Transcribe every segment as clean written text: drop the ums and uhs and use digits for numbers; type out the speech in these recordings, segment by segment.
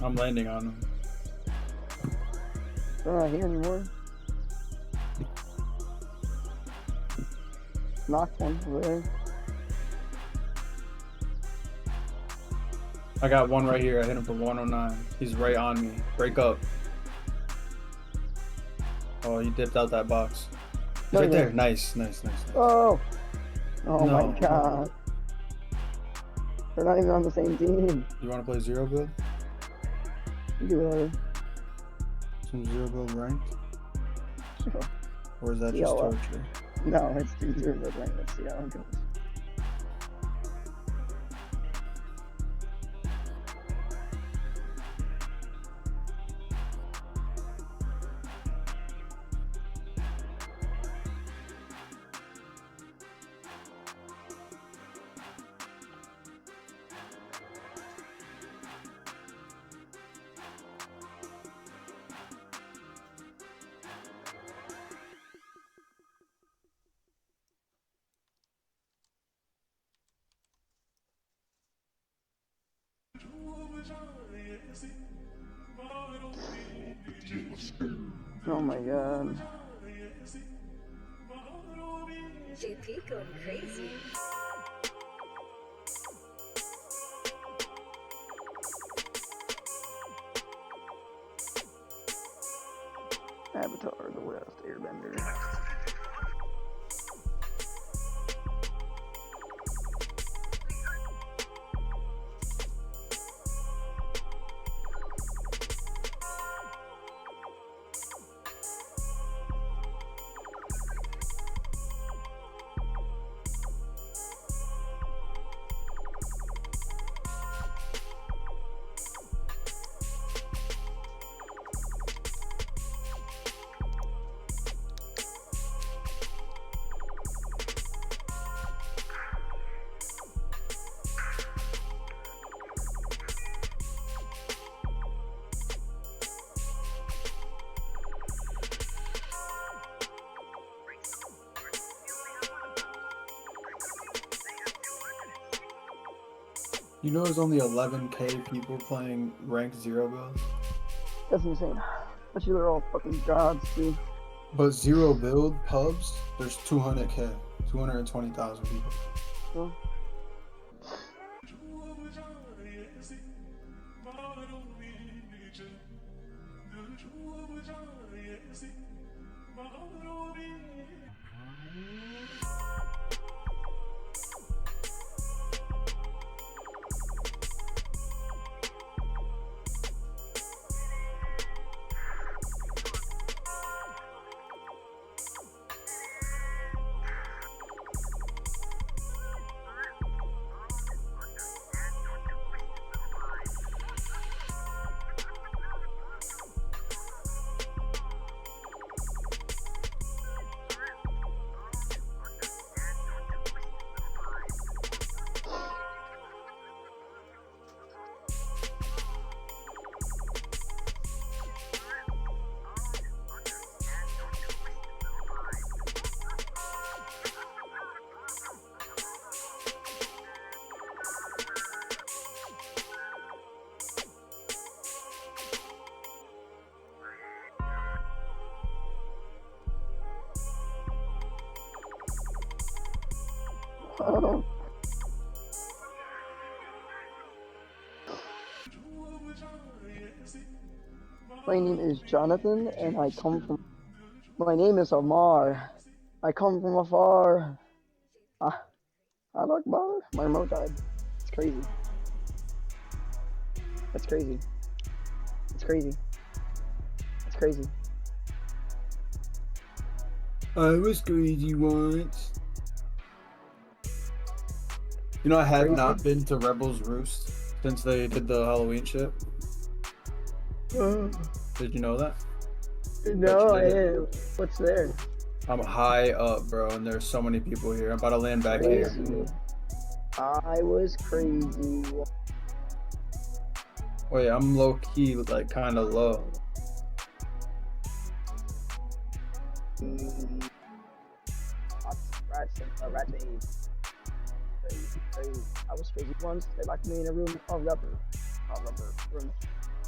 I'm landing on him. They're not here anymore. Knocked one over there. I got one right here. I hit him for 109. He's right on me. Break up. Oh, he dipped out that box. He's right there. Nice. Oh! Oh No. my god. They're not even on the same team. You want to play zero build? You do whatever. Some zero build ranked? Sure. Or is that just torture? No, it's 2-0 ranked. Let's see how it goes. Oh my god. JP going crazy. Avatar, the Last Airbender. You know there's only 11k people playing ranked zero build? That's insane. But you are all fucking gods, too. But zero build pubs, there's 200k, 220,000 people. Huh? Oh. My name is Jonathan, and I come from. My name is Amar. I come from afar. Akbar. My remote died. It's crazy. That's crazy. It's crazy. It's crazy. I was crazy once. You know, I had not been to Rebel's Roost since they did the Halloween shit. Did you know that? No, I didn't. What's there? I'm high up, bro, and there's so many people here. I'm about to land back here. I was crazy. Wait, I'm low key, like kind of low. Crazy. I was crazy once. They locked me in a room of rubber. Oh, rubber room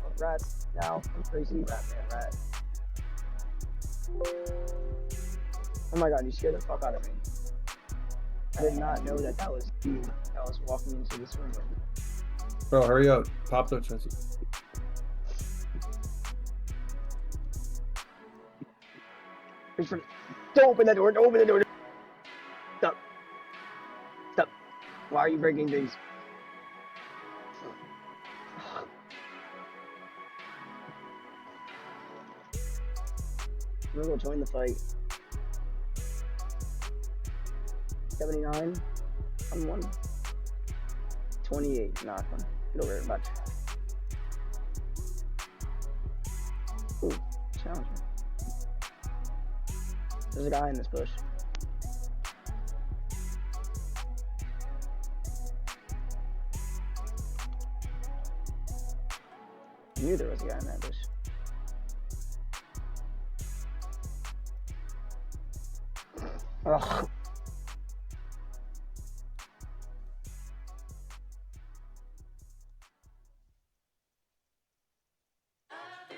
of rats. Now I'm crazy rat man rat. Oh my god, you scared the fuck out of me. I did not know that that was you that was walking into this room. Bro, hurry up. Pop the chest. Don't open that door, don't open the door. Stop. Stop. Why are you breaking things? I'm gonna go join the fight. 79 on 1. 28. Nah, fun. Get over it, much. Ooh, challenger. There's a guy in this bush. I knew there was a guy in that bush. Ugh.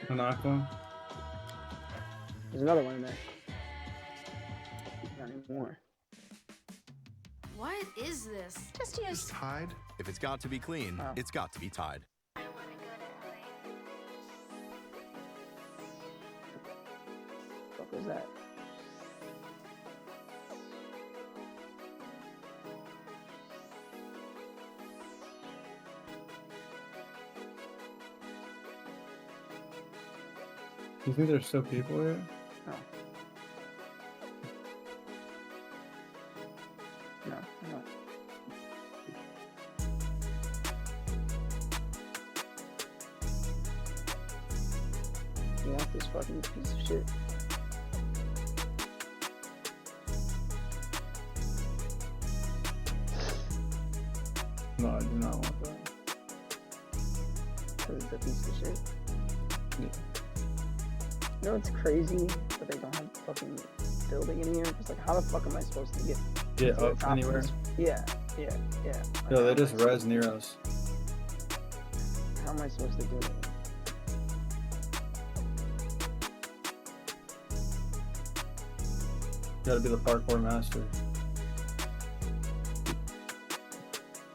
An aqua. There's another one in there. Not anymore. What is this? Just Is use. tied? If it's got to be clean, Oh. it's got to be tied. What was that? You think there's still people here? Oh. No, no. You want this fucking piece of shit? No, I do not want that. Because it's a piece of shit. Yeah. You know what's crazy? That they don't have fucking building in here? Because, like, how the fuck am I supposed to get Yeah, to the up top of anywhere. this? Yeah. Yeah, Like, they how am just I res near us. How am I supposed to do it? You gotta be the parkour master.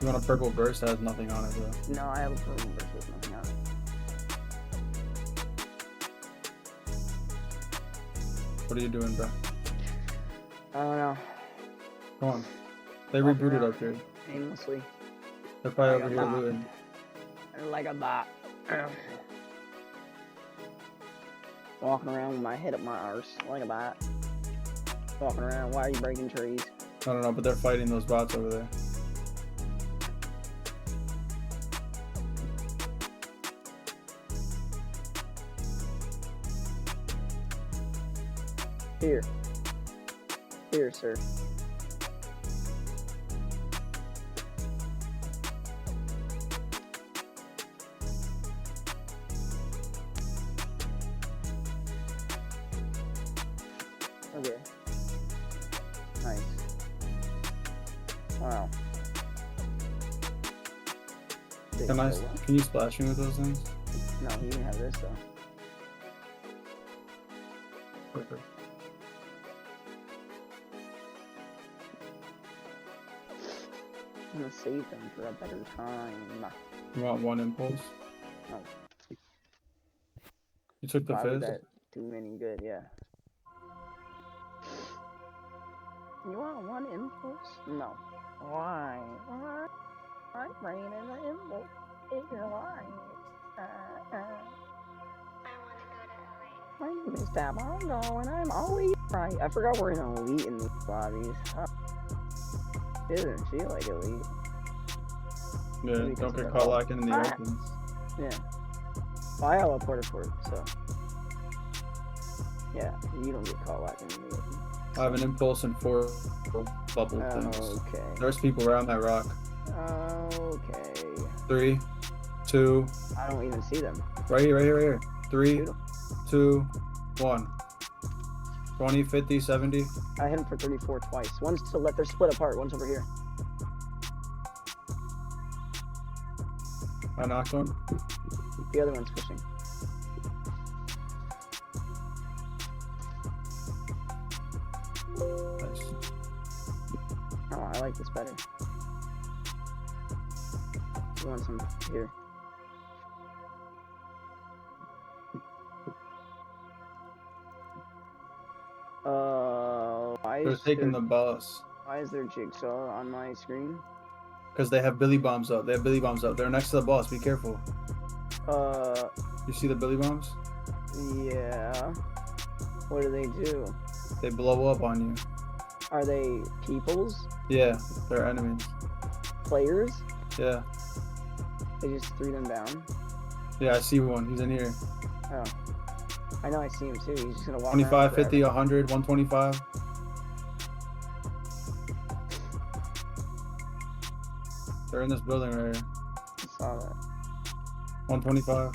You want a purple burst that has nothing on it, bro. No, I have a purple burst with nothing on it. What are you doing, bro? I don't know. Come on. They Walking rebooted around up here. aimlessly. They're probably Like over a here bot. looting. Like a bot. Walking around with my head up my arse. Like a bot. Walking around. Why are you breaking trees? I don't know, but they're fighting those bots over there. Here. Here, sir. Okay. Nice. Wow. Big Can solo. you splash me with those things? No, you can have this though. Perfect. I'm gonna save them for a better time. You want one impulse? Oh. You took the Why would fizz? that do any good? Yeah. You want one impulse? No. Why? My brain is an impulse. If you're lying. My name is Tabongo and I'm always right. I forgot we're in elite in these lobbies. It doesn't feel like elite. Yeah, Maybe don't because get of caught the- lacking in the Ah! open. Yeah. Well, I have a porta fort, so. Yeah, you don't get caught lacking in the open. I have an impulse and 4 bubble things. Okay. There's people around that rock. Okay. 3, 2, I don't even see them. right here, right here, right here. 3, Shoot 'em. 2, 1. 20, 50, 70. I hit him for 34 twice. One's to let, they're split apart. One's over here. I knocked one. The other one's pushing. Nice. Oh, I like this better. You want some here? Why They're is taking there, the boss. why is there jigsaw on my screen? Because they have Billy bombs up. They have Billy bombs up. They're next to the boss. Be careful. You see the Billy bombs? Yeah. What do they do? They blow up on you. Are they peoples? Yeah, they're enemies. Players? Yeah. They just threw them down? Yeah, I see one. He's in here. Oh. I know I see him too. He's just gonna walk 25, around 50, forever. 100, 125. They're in this building right here. I saw that. 125.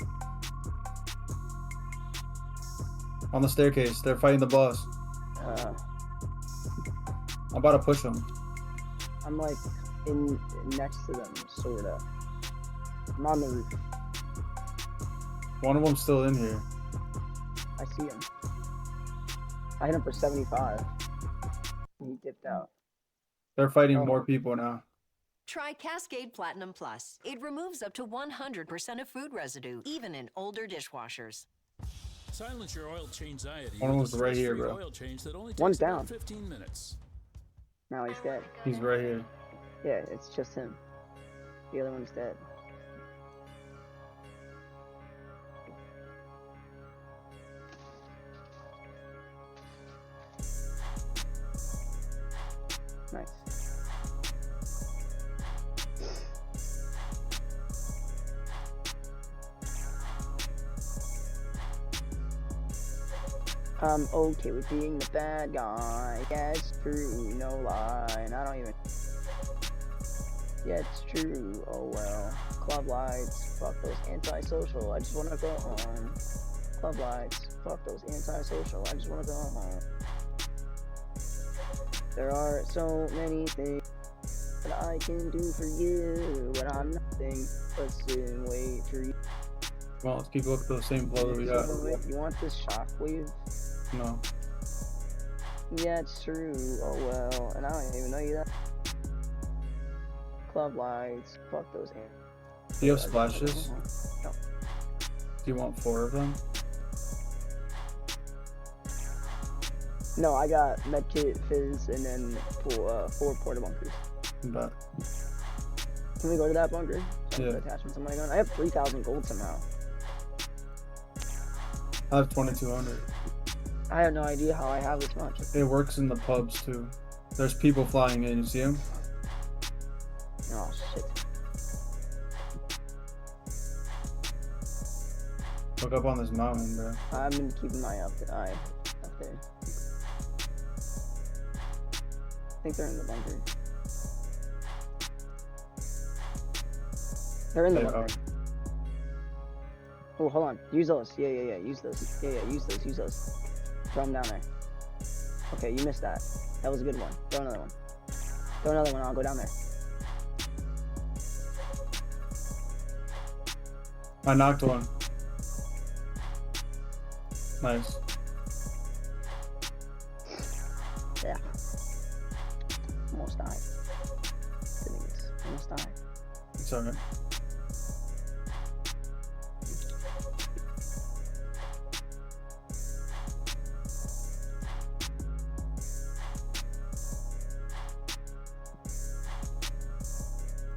On the staircase. They're fighting the boss. I'm about to push them. I'm like in next to them, sorta. I'm on the roof. One of them's still in here. I see him. I hit him for 75. He dipped out. They're fighting Oh. more people now. Try Cascade Platinum Plus. It removes up to 100% of food residue, even in older dishwashers. Silence your oil change-anxiety. One with was a right here, stress-free bro. Oil change that only One's takes about down. 15 minutes. Now he's dead. He's right here. Yeah, it's just him. The other one's dead. Nice. I'm okay with being the bad guy. Yeah, it's true, no lie. And I don't even. Yeah, it's true. Oh well. Club lights. Fuck those antisocial. I just wanna go home. Club lights. Fuck those antisocial. I just wanna go home. There are so many things that I can do for you, but I'm nothing but sit and wait for you. Come on, let's keep looking for the same blow that we got. You want this shockwave? No. Yeah, it's true. Oh well, and I don't even know you that. Club lights. Fuck those. Do you have splashes? No. Do you want 4 of them? No, I got medkit, fizz, and then 4 porta bunkers. But Can we go to that bunker? Yeah. Attachments on my gun. I have 3,000 gold somehow. I have 2,200. I have no idea how I have this much. It works in the pubs too. There's people flying in. You see them? Oh shit. Look up on this mountain, bro. I've been keeping my eye up there. I think they're in the bunker. They're in the They bunker. are. Oh, hold on. Use those. Yeah. Use those. Yeah. Use those. Throw them down there. Okay, you missed that. That was a good one. Throw another one. Throw another one. I'll go down there. I knocked one. Nice. Yeah. Almost died. Almost died. It's alright.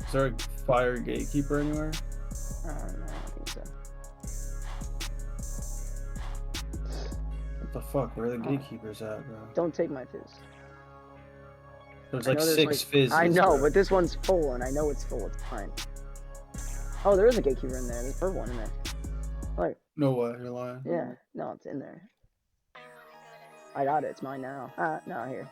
Is there a fire gatekeeper anywhere? I don't know. I don't think so. What the fuck? Where are the gatekeepers at, bro? Don't take my fizz. There's I like know 6 fizzes. I know, bro. but this one's full, and I know it's full. It's fine. Oh, there is a gatekeeper in there. There's a purple one in there. Like, No way, you're lying. yeah. No, it's in there. I got it. It's mine now. Ah, no, here.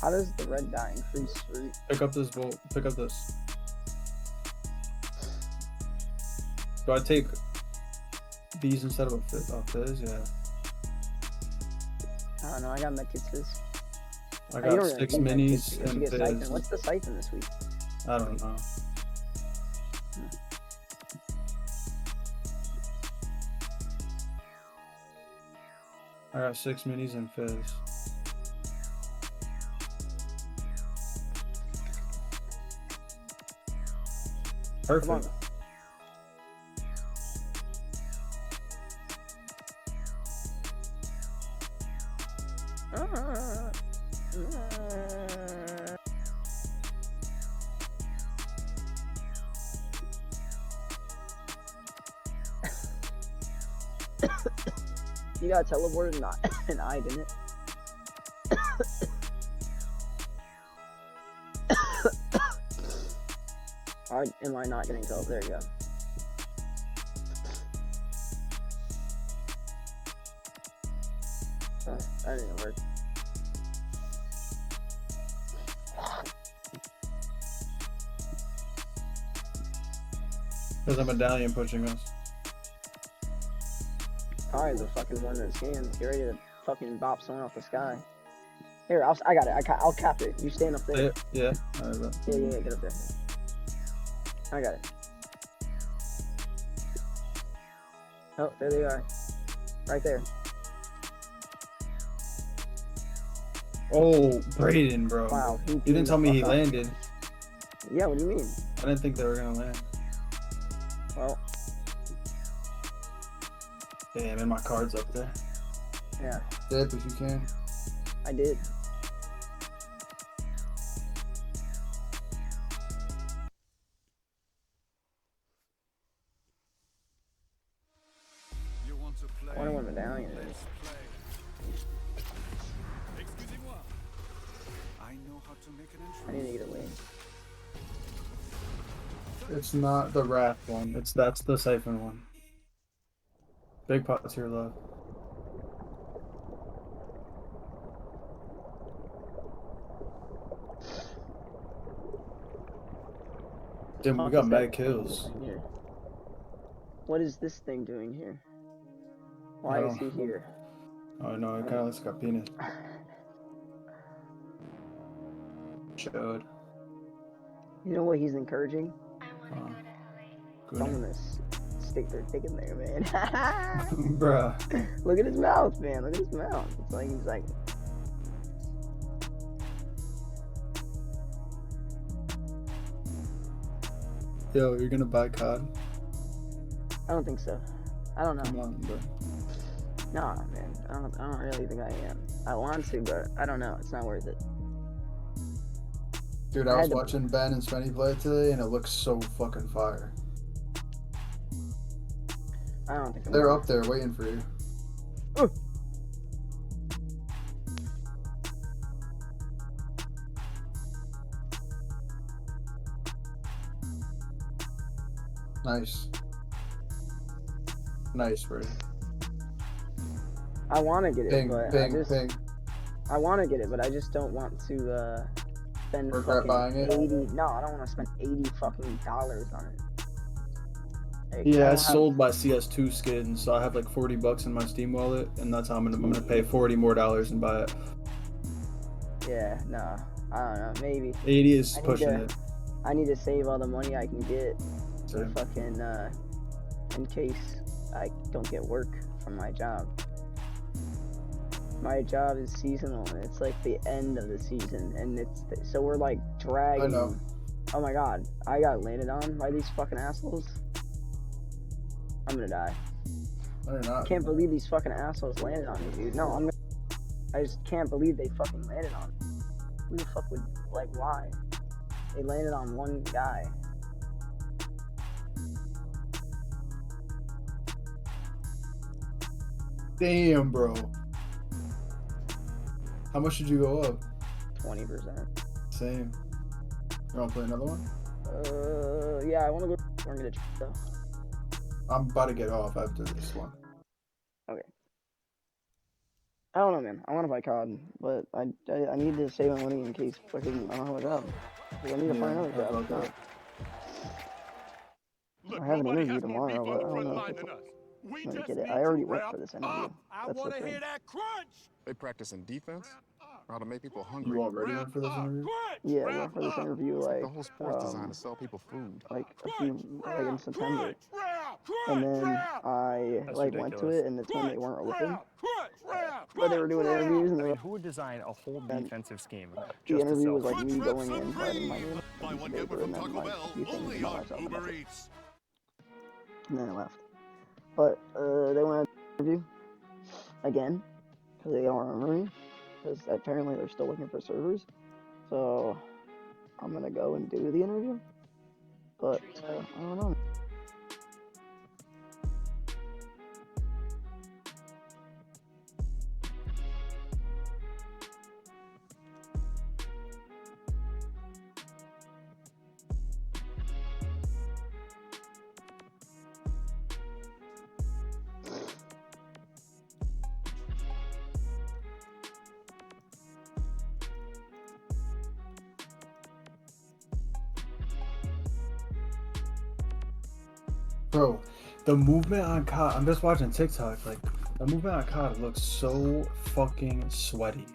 How does the red dye increase fruit? Pick up this bolt. Pick up this. Do I take these instead of a fizz? Yeah. I don't know. I got medkits fizz. I got 6 minis and fizz. fizz. What's the siphon this week? I don't know. I got 6 minis and fizz. Perfect. You got teleported, not and I didn't. Am I not getting teleported? There you go. That didn't work. There's a medallion pushing us. Alright, the fucking one that scans. Get ready to fucking bop someone off the sky. Here, I got it. I'll cap it. You stand up there. Yeah. Alright, Yeah, get up there. I got it. Oh, there they are. Right there. Oh, Brayden, bro. Wow. You didn't tell me he landed. Yeah, what do you mean? I didn't think they were gonna land. Well. Damn, and my card's up there. Yeah. Dip if you can. I did. You want to play? I wonder what medallion it is. Excusez-moi. I know how to make an I need entrance. to get away. It's not the wrath one. That's the siphon one. Big pot's here, love. Damn, we got mad kills. Here. What is this thing doing here? Why is he here? Oh no, it kind of looks like a penis. Showed. You know what he's encouraging? Good. Someone to stick their dick in there, man. Bruh. Look at his mouth, man. Look at his mouth. It's like he's like. Yo, you're gonna buy COD? I don't think so. I don't know. Come on, bro. Nah, man. I don't really think I am. I want to, but I don't know. It's not worth it. Dude, I was watching Ben and Spenny play today, and it looks so fucking fire. I don't think they're up there waiting for you. Ooh. Nice. Nice, bro. I want to get it, but ping. I want to get it, but I just don't want to spend regret buying it. 80. No, I don't want to spend $80 fucking dollars on it. Like, Yeah, I sold my CS2 skin, so I have like $40 in my Steam wallet, and that's how I'm gonna pay $40 more and buy it. Yeah, no, I don't know, maybe 80 is pushing it. I need to save all the money I can get for Same. fucking in case I don't get work from my job. My job is seasonal, and it's like the end of the season, and so we're like dragging. I know. Oh my god, I got landed on by these fucking assholes. I'm gonna die. No, you're not. I can't believe these fucking assholes landed on me, dude. No, I just can't believe they fucking landed on me. Who the fuck would, like, why? They landed on one guy. Damn, bro. How much did you go up? 20%. Same. You wanna play another one? Yeah, I wanna go. We're gonna though. I'm about to get off after this one. Okay. I don't know, man. I want to buy COD, but I need to save my money in case fucking I don't have a job. 'Cause I need to find another how job. about that? Look, I have an nobody interview has more beef tomorrow, on but the I don't front know if line it's than us. We gonna just get it. I need to already went wrap for this interview. up. I That's the want to hear thing. that crunch. They practicing defense, how to make people You hungry. already Wrap went for this up. interview? Crunch. Yeah, I Wrap went for this up. interview The whole sport's designed to sell people food. like a Crunch. few like in Wrap. September, Crunch. Wrap. and Crunch. then Wrap. I That's like went to ridiculous. it, and it's when they Crunch. weren't open, Wrap. Crunch. Wrap. but they were Crunch. doing interviews, and I they mean, were, who would design a whole and defensive scheme the just to interview sell was like food? Crunch me Rip going in, writing my Supreme. name, Buy piece one, of get one paper, from and then Taco like a Bell. few things Only about on myself, and that's Uber it. Eats. And then I left. But they went to interview again because they don't remember me, because apparently they're still looking for servers. So I'm gonna go and do the interview, but I don't know. Bro, the movement on COD, I'm just watching TikTok, like, the movement on COD looks so fucking sweaty.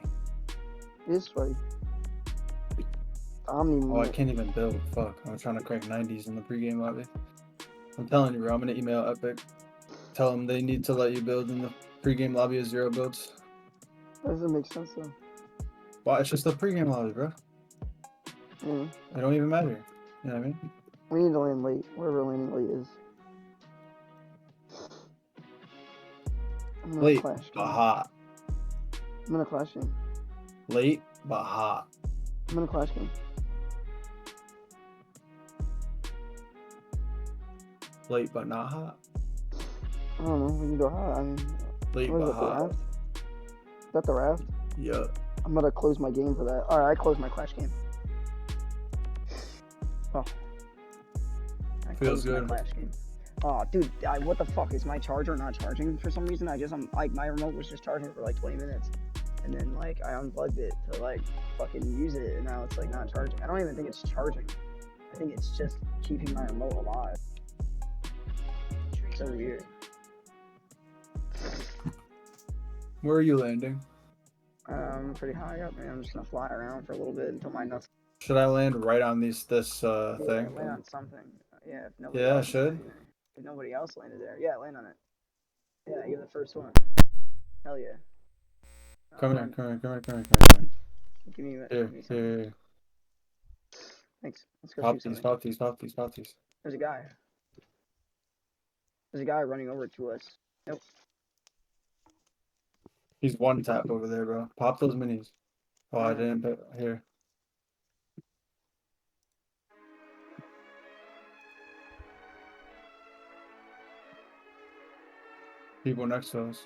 It is sweaty. I'm even. Oh, I can't even build. Fuck, I'm trying to crank 90s in the pregame lobby. I'm telling you, bro, I'm gonna email Epic. Tell them they need to let you build in the pregame lobby of 0 builds. That doesn't make sense though. Well, it's just the pregame lobby, bro. Yeah. It don't even matter. You know what I mean? We need to land late, wherever landing late is. I'm gonna Late, clash but game. hot. I'm gonna clash game. Late, but hot. I'm gonna clash game. Late, but not hot. I don't know. We can go hot. I mean, Late, what is but that? The hot. raft? Is that the raft? Yeah. I'm gonna close my game for that. Alright, I closed my clash game. Oh. I Feels closed my good. clash game. Oh, dude, what the fuck? Is my charger not charging for some reason? I'm like, my remote was just charging for like 20 minutes. And then, like, I unplugged it to, like, fucking use it, and now it's, like, not charging. I don't even think it's charging. I think it's just keeping my remote alive. So weird. Where are you landing? Pretty high up, man. I'm just gonna fly around for a little bit until my nuts. Should I land right on this Yeah, thing? land on something. Yeah, if nobody Yeah, I else. should. If nobody else landed there, yeah, land on it. Yeah, you're the first one. Hell yeah. Come here, Land. come here, come here, come here, come here. Give me Here, something. here. Thanks. Let's go Pop shoot these, something. pop these, pop these, pop these. There's a guy. There's a guy running over to us. Nope. He's one tap over there, bro. Pop those minis. Oh, I didn't, but here. People next to us.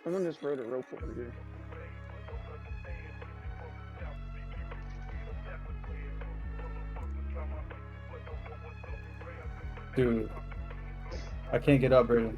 Someone just rode a rope over here. Dude. I can't get up, Brayden.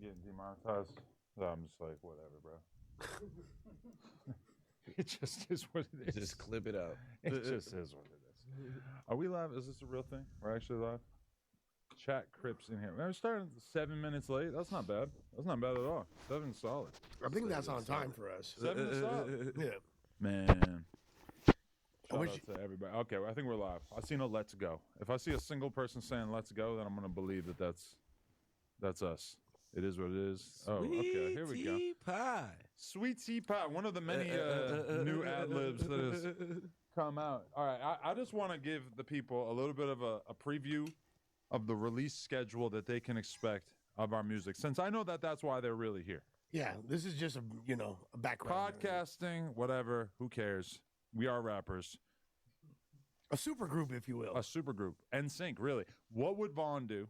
getting demonetized. So I'm just like, whatever, bro. It just is what it is. Just clip it out. It just is what it is. Are we live? Is this a real thing? We're actually live? Chat Crips in here. We're starting 7 minutes late. That's not bad. That's not bad at all. 7 solid. I think that's on time for us. 7 is solid. Yeah. Man. Shout out to everybody. Okay, well, I think we're live. I see no let's go. If I see a single person saying let's go, then I'm going to believe that that's us. It is what it is. Oh, okay. Here we go. Sweet tea pie. Sweet tea pie. One of the many new ad libs that has come out. All right. I just want to give the people a little bit of a preview of the release schedule that they can expect of our music, since I know that that's why they're really here. Yeah, this is just a background. Podcasting, whatever. Who cares? We are rappers. A super group, if you will. A super group. NSYNC, really. What would Vaughn do?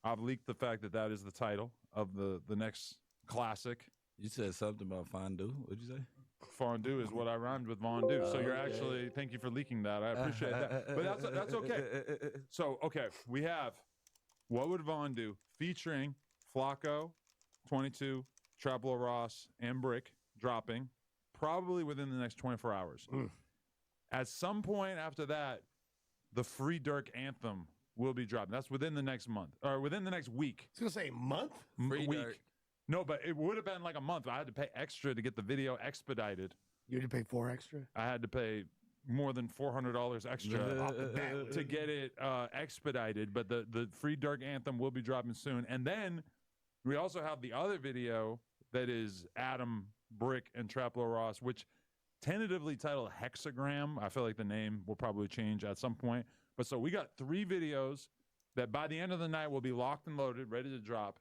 I've leaked the fact that that is the title of the next classic. You said something about fondue. What'd you say? Fondue is what I rhymed with Vaughn do. So you're actually, thank you for leaking that. I appreciate that. But that's okay. So, okay, we have What Would Vaughn Do featuring Flacco, 22, Traplo Ross, and Brick dropping probably within the next 24 hours. At some point after that, the Free Dirk anthem will be dropping. That's within the next month, or within the next week. I was going to say month? Week. Dirk. No, but it would have been like a month. I had to pay extra to get the video expedited. You had to pay $4 extra? I had to pay more than $400 extra to get it expedited. But the Free Dirk anthem will be dropping soon. And then we also have the other video that is Adam, Brick, and Traplo Ross, which tentatively titled Hexagram. I feel like the name will probably change at some point. But so we got 3 videos that by the end of the night will be locked and loaded, ready to drop.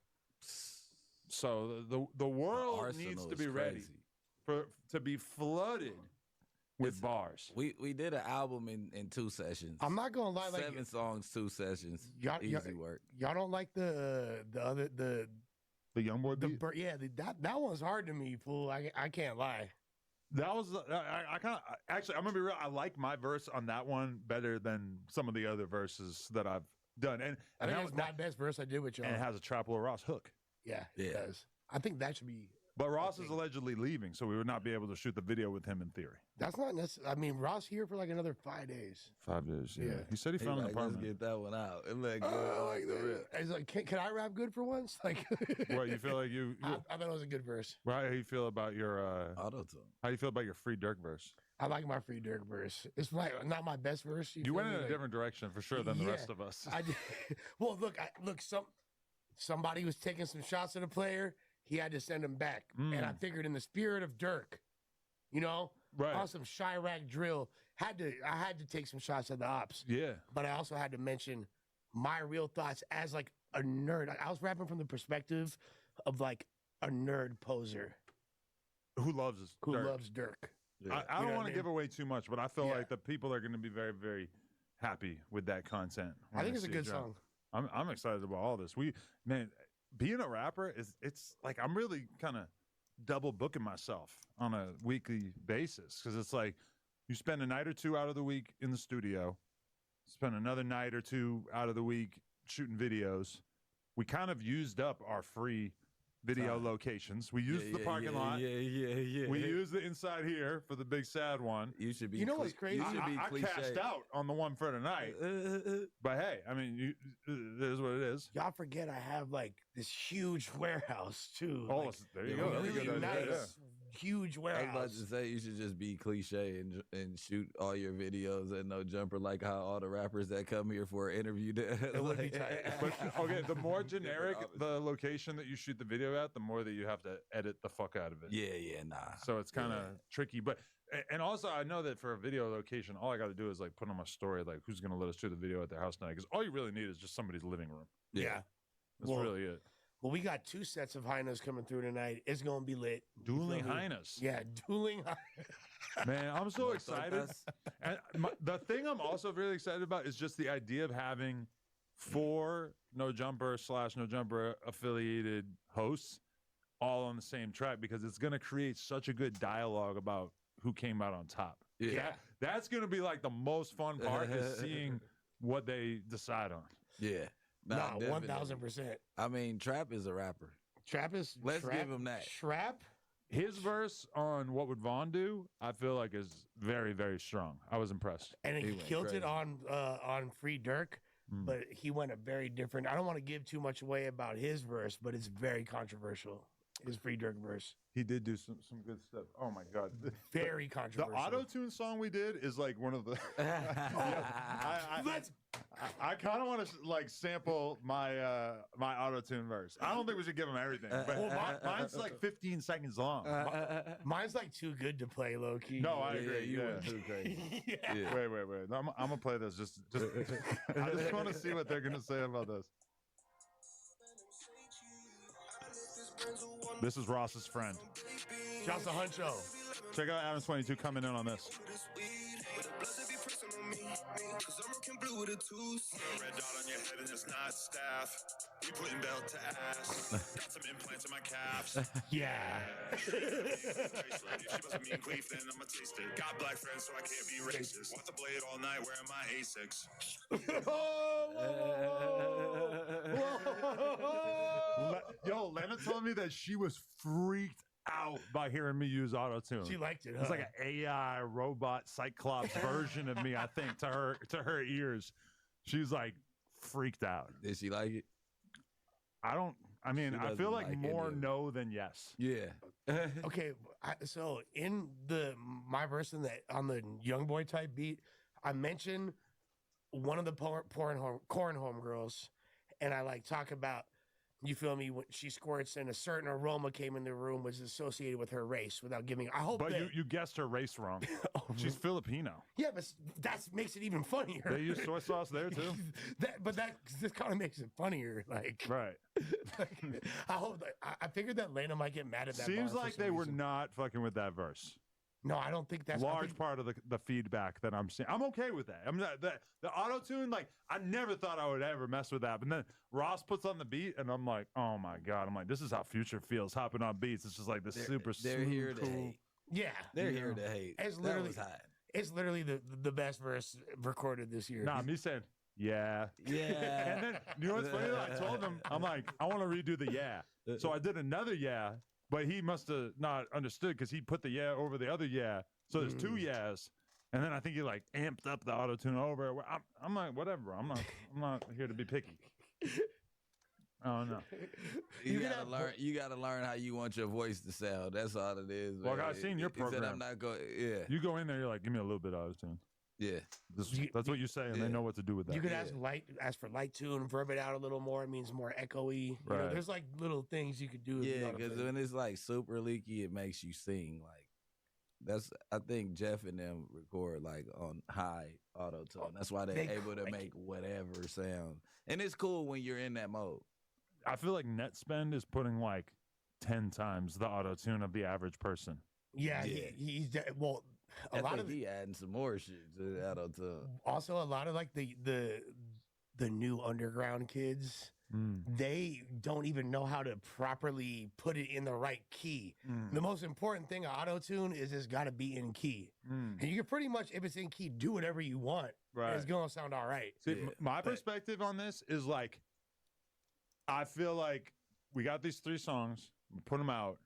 So the world needs to be ready to be flooded with bars. We did an album in 2 sessions. I'm not gonna lie, 7 songs, 2 sessions. Easy work. Y'all don't like the YoungBoy beat? That one's hard to me, fool. I can't lie. That was I kind of actually, I'm gonna be real. I like my verse on that one better than some of the other verses that I've done. And I think that's my best verse I did with y'all. And it has a Traplo Ross hook. Yeah, it does. I think that should be. But Ross is allegedly leaving, so we would not be able to shoot the video with him in theory. That's not necessary. I mean, Ross here for like another 5 days. 5 days, yeah. He said he found an apartment. Let's get that one out. And He's like, can I rap good for once? Like, what, you feel like you I thought it was a good verse. How do you feel about your auto-tune? How do you feel about your Free Dirk verse? I like my Free Dirk verse. It's like not my best verse. You went in a different direction for sure than the rest of us. Well, look, somebody was taking some shots at a player. He had to send him back. And I figured in the spirit of Dirk, on some Chirac drill, I had to take some shots at the ops. Yeah. But I also had to mention my real thoughts as like a nerd. I was rapping from the perspective of like a nerd poser. Who loves Dirk. Yeah. I don't want to give away too much, but I feel like the people are going to be very, very happy with that content. I think it's a good song. I'm excited about all this. Being a rapper it's like I'm really kind of double booking myself on a weekly basis, because it's like you spend a night or 2 out of the week in the studio, spend another night or 2 out of the week shooting videos. We kind of used up our free video locations. We used the parking lot. Yeah. We used the inside here for the big sad one. You should be. You know what's crazy? I cashed out on the one for tonight. But hey, I mean, it is what it is. Y'all forget I have like this huge warehouse too. Oh, like, there you go. Really nice, huge warehouse. I was about to say you should just be cliche and shoot all your videos and no jumper, like how all the rappers that come here for an interview do. It would be tight. But okay, the more generic the location that you shoot the video at, the more that you have to edit the fuck out of it. Yeah, nah. So it's kind of tricky. But and also I know that for a video location, all I got to do is like put on my story like who's gonna let us shoot the video at their house tonight, because all you really need is just somebody's living room. Yeah. That's really it. Well, we got 2 sets of hyenas coming through tonight. It's going to be lit. Dueling hyenas. Yeah, dueling hyenas. Man, I'm so excited. And the thing I'm also really excited about is just the idea of having 4 No Jumper / No Jumper affiliated hosts all on the same track, because it's going to create such a good dialogue about who came out on top. Yeah. That's going to be like the most fun part is seeing what they decide on. Yeah. Nah, 1,000%. I mean, Trap is a rapper. Trappist. Let's give him that. Shrap. His verse on What Would Vaughn Do, I feel like is very, very strong. I was impressed. And he went killed crazy. it on Free Dirk, but he went a very different. I don't want to give too much away about his verse, but it's very controversial. His Free Dirk verse. He did do some good stuff. Oh my God. Very The controversial. auto-tune song we did is like one of the Let's. I kind of want to like sample my my auto-tune verse. I don't think we should give him everything, but mine's like 15 seconds long. Mine's like too good to play, low key. No, I agree. You Yeah. went too crazy. Yeah. Wait. I'm gonna play this. Just I just want to see what they're gonna say about this. This is Ross's friend. Shouts to Huncho. Check out Adams 22 coming in on this. Red dot on your head and it's not staff. We putting belt to ass. Got some implants in my calves. Yeah. If she must mean queef, then I'ma taste it. Got black friends, so I can't be racist. Want the blade all night wearing my Asics. Yo, Lena told me that she was freaked out by hearing me use auto-tune. She liked it. It's like an AI robot Cyclops version of me, I think, to her ears. She's like freaked out. Did she like it? I mean, She I doesn't feel like like more any of it. no than yes. Yeah. Okay, so in my verse on the young boy type beat, I mention one of the corn home girls, and I like talk about, you feel me, when she squirts and a certain aroma came in the room was associated with her race without giving. I hope But that, you guessed her race wrong. She's Filipino. yeah, but that makes it even funnier. They use soy sauce there too. This kind of makes it funnier. Like, Right. I hope. I figured that Lena might get mad at that. Seems bar for like some they were reason. not fucking with that verse. No, I don't think that's I Large think- part of the feedback that I'm seeing. I'm okay with that. I mean, the auto tune, like, I never thought I would ever mess with that. But then Ross puts on the beat, and I'm like, oh my God. I'm like, this is how Future feels hopping on beats. It's just like this super They're smooth, here to cool. hate. Yeah, They're here to hate. It's That literally was hot. It's literally the best verse recorded this year. Nah, me saying, yeah. Yeah. And then, you know what's funny? I told him, I'm like, I want to redo the yeah. So I did another yeah, but he must have not understood because he put the yeah over the other yeah. So there's two yeahs. And then I think he like amped up the auto tune over. I'm like, whatever. I'm not here to be picky. Oh no. You gotta learn. You gotta learn how you want your voice to sound. That's all it is. Well, man. I've seen your He said, program. I'm not going. Yeah. You go in there, you're like, give me a little bit of auto tune. Yeah. That's what you say, and they know what to do with that. You could ask for light tune, verb it out a little more. It means more echoey. You know, Right. there's like little things you could do. if you know Yeah, what I'm because saying. when it's like super leaky, it makes you sing. Like that's. I think Jeff and them record like on high auto tune. That's why they're they able to crank make whatever sound, and it's cool when you're in that mode. I feel like net spend is putting like 10 times the auto tune of the average person. Yeah, Yeah. He's well. A I lot think of he adding some more shit to the auto tune. also a lot of like the new underground kids. They don't even know how to properly put it in the right key. The most important thing of auto tune is it's got to be in key, and you can pretty much, if it's in key, do whatever you want. Right. It's gonna sound all right. See, my perspective on this is like, I feel like we got these 3 songs, we put them out,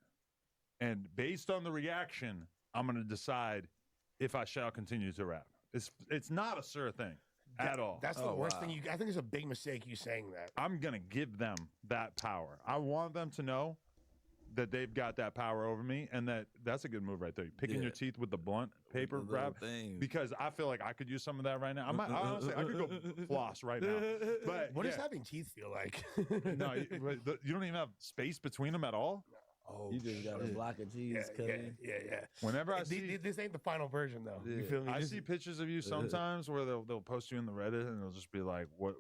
and based on the reaction, I'm going to decide if I shall continue to rap. It's not a sure thing at all. That's the worst thing. I think it's a big mistake you saying that. I'm going to give them that power. I want them to know that they've got that power over me, and that's a good move right there. Picking your teeth with the blunt paper the little wrap, things. because I feel like I could use some of that right now. Honestly, I could go floss right now. But What does having teeth feel like? No, you don't even have space between them at all. Oh, You just got a block of cheese cut in. Yeah. Whenever I see, This ain't the final version though. You feel me? I This- see pictures of you sometimes where they'll post you in the Reddit and they'll just be like, what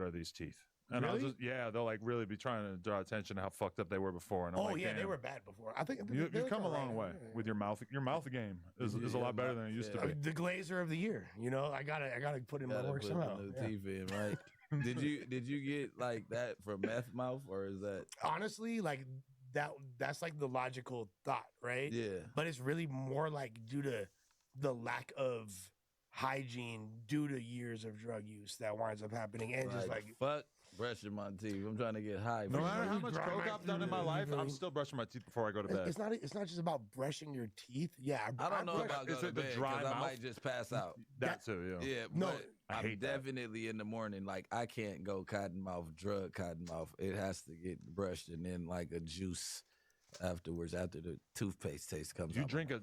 are these teeth? And I'll Really? just they'll like really be trying to draw attention to how fucked up they were before. And I'm Oh like, yeah, they damn. were bad before. I think You've they're come a alright. long way with your mouth. Your mouth game is a lot better than it used to be. The glazer of the year. You know, I gotta put in my Gotta work put somehow. the new Yeah. teeth in, right? Did you get like that from meth mouth, or is that Honestly, like that's like the logical thought, right? Yeah. But it's really more like due to the lack of hygiene due to years of drug use that winds up happening, and just like fuck brushing my teeth. I'm trying to get high. No for matter sure. how much coke I've done in my life, I'm still brushing my teeth before I go to bed. It's not just about brushing your teeth. Yeah, I don't know brush- about Is going it to the bed dry 'cause I mouth? might just pass out. That too, yeah. Yeah, No, but I I'm hate that. definitely in the morning. Like I can't go cottonmouth, drug cottonmouth. It has to get brushed and then like a juice afterwards, after the toothpaste taste comes Do you out. drink a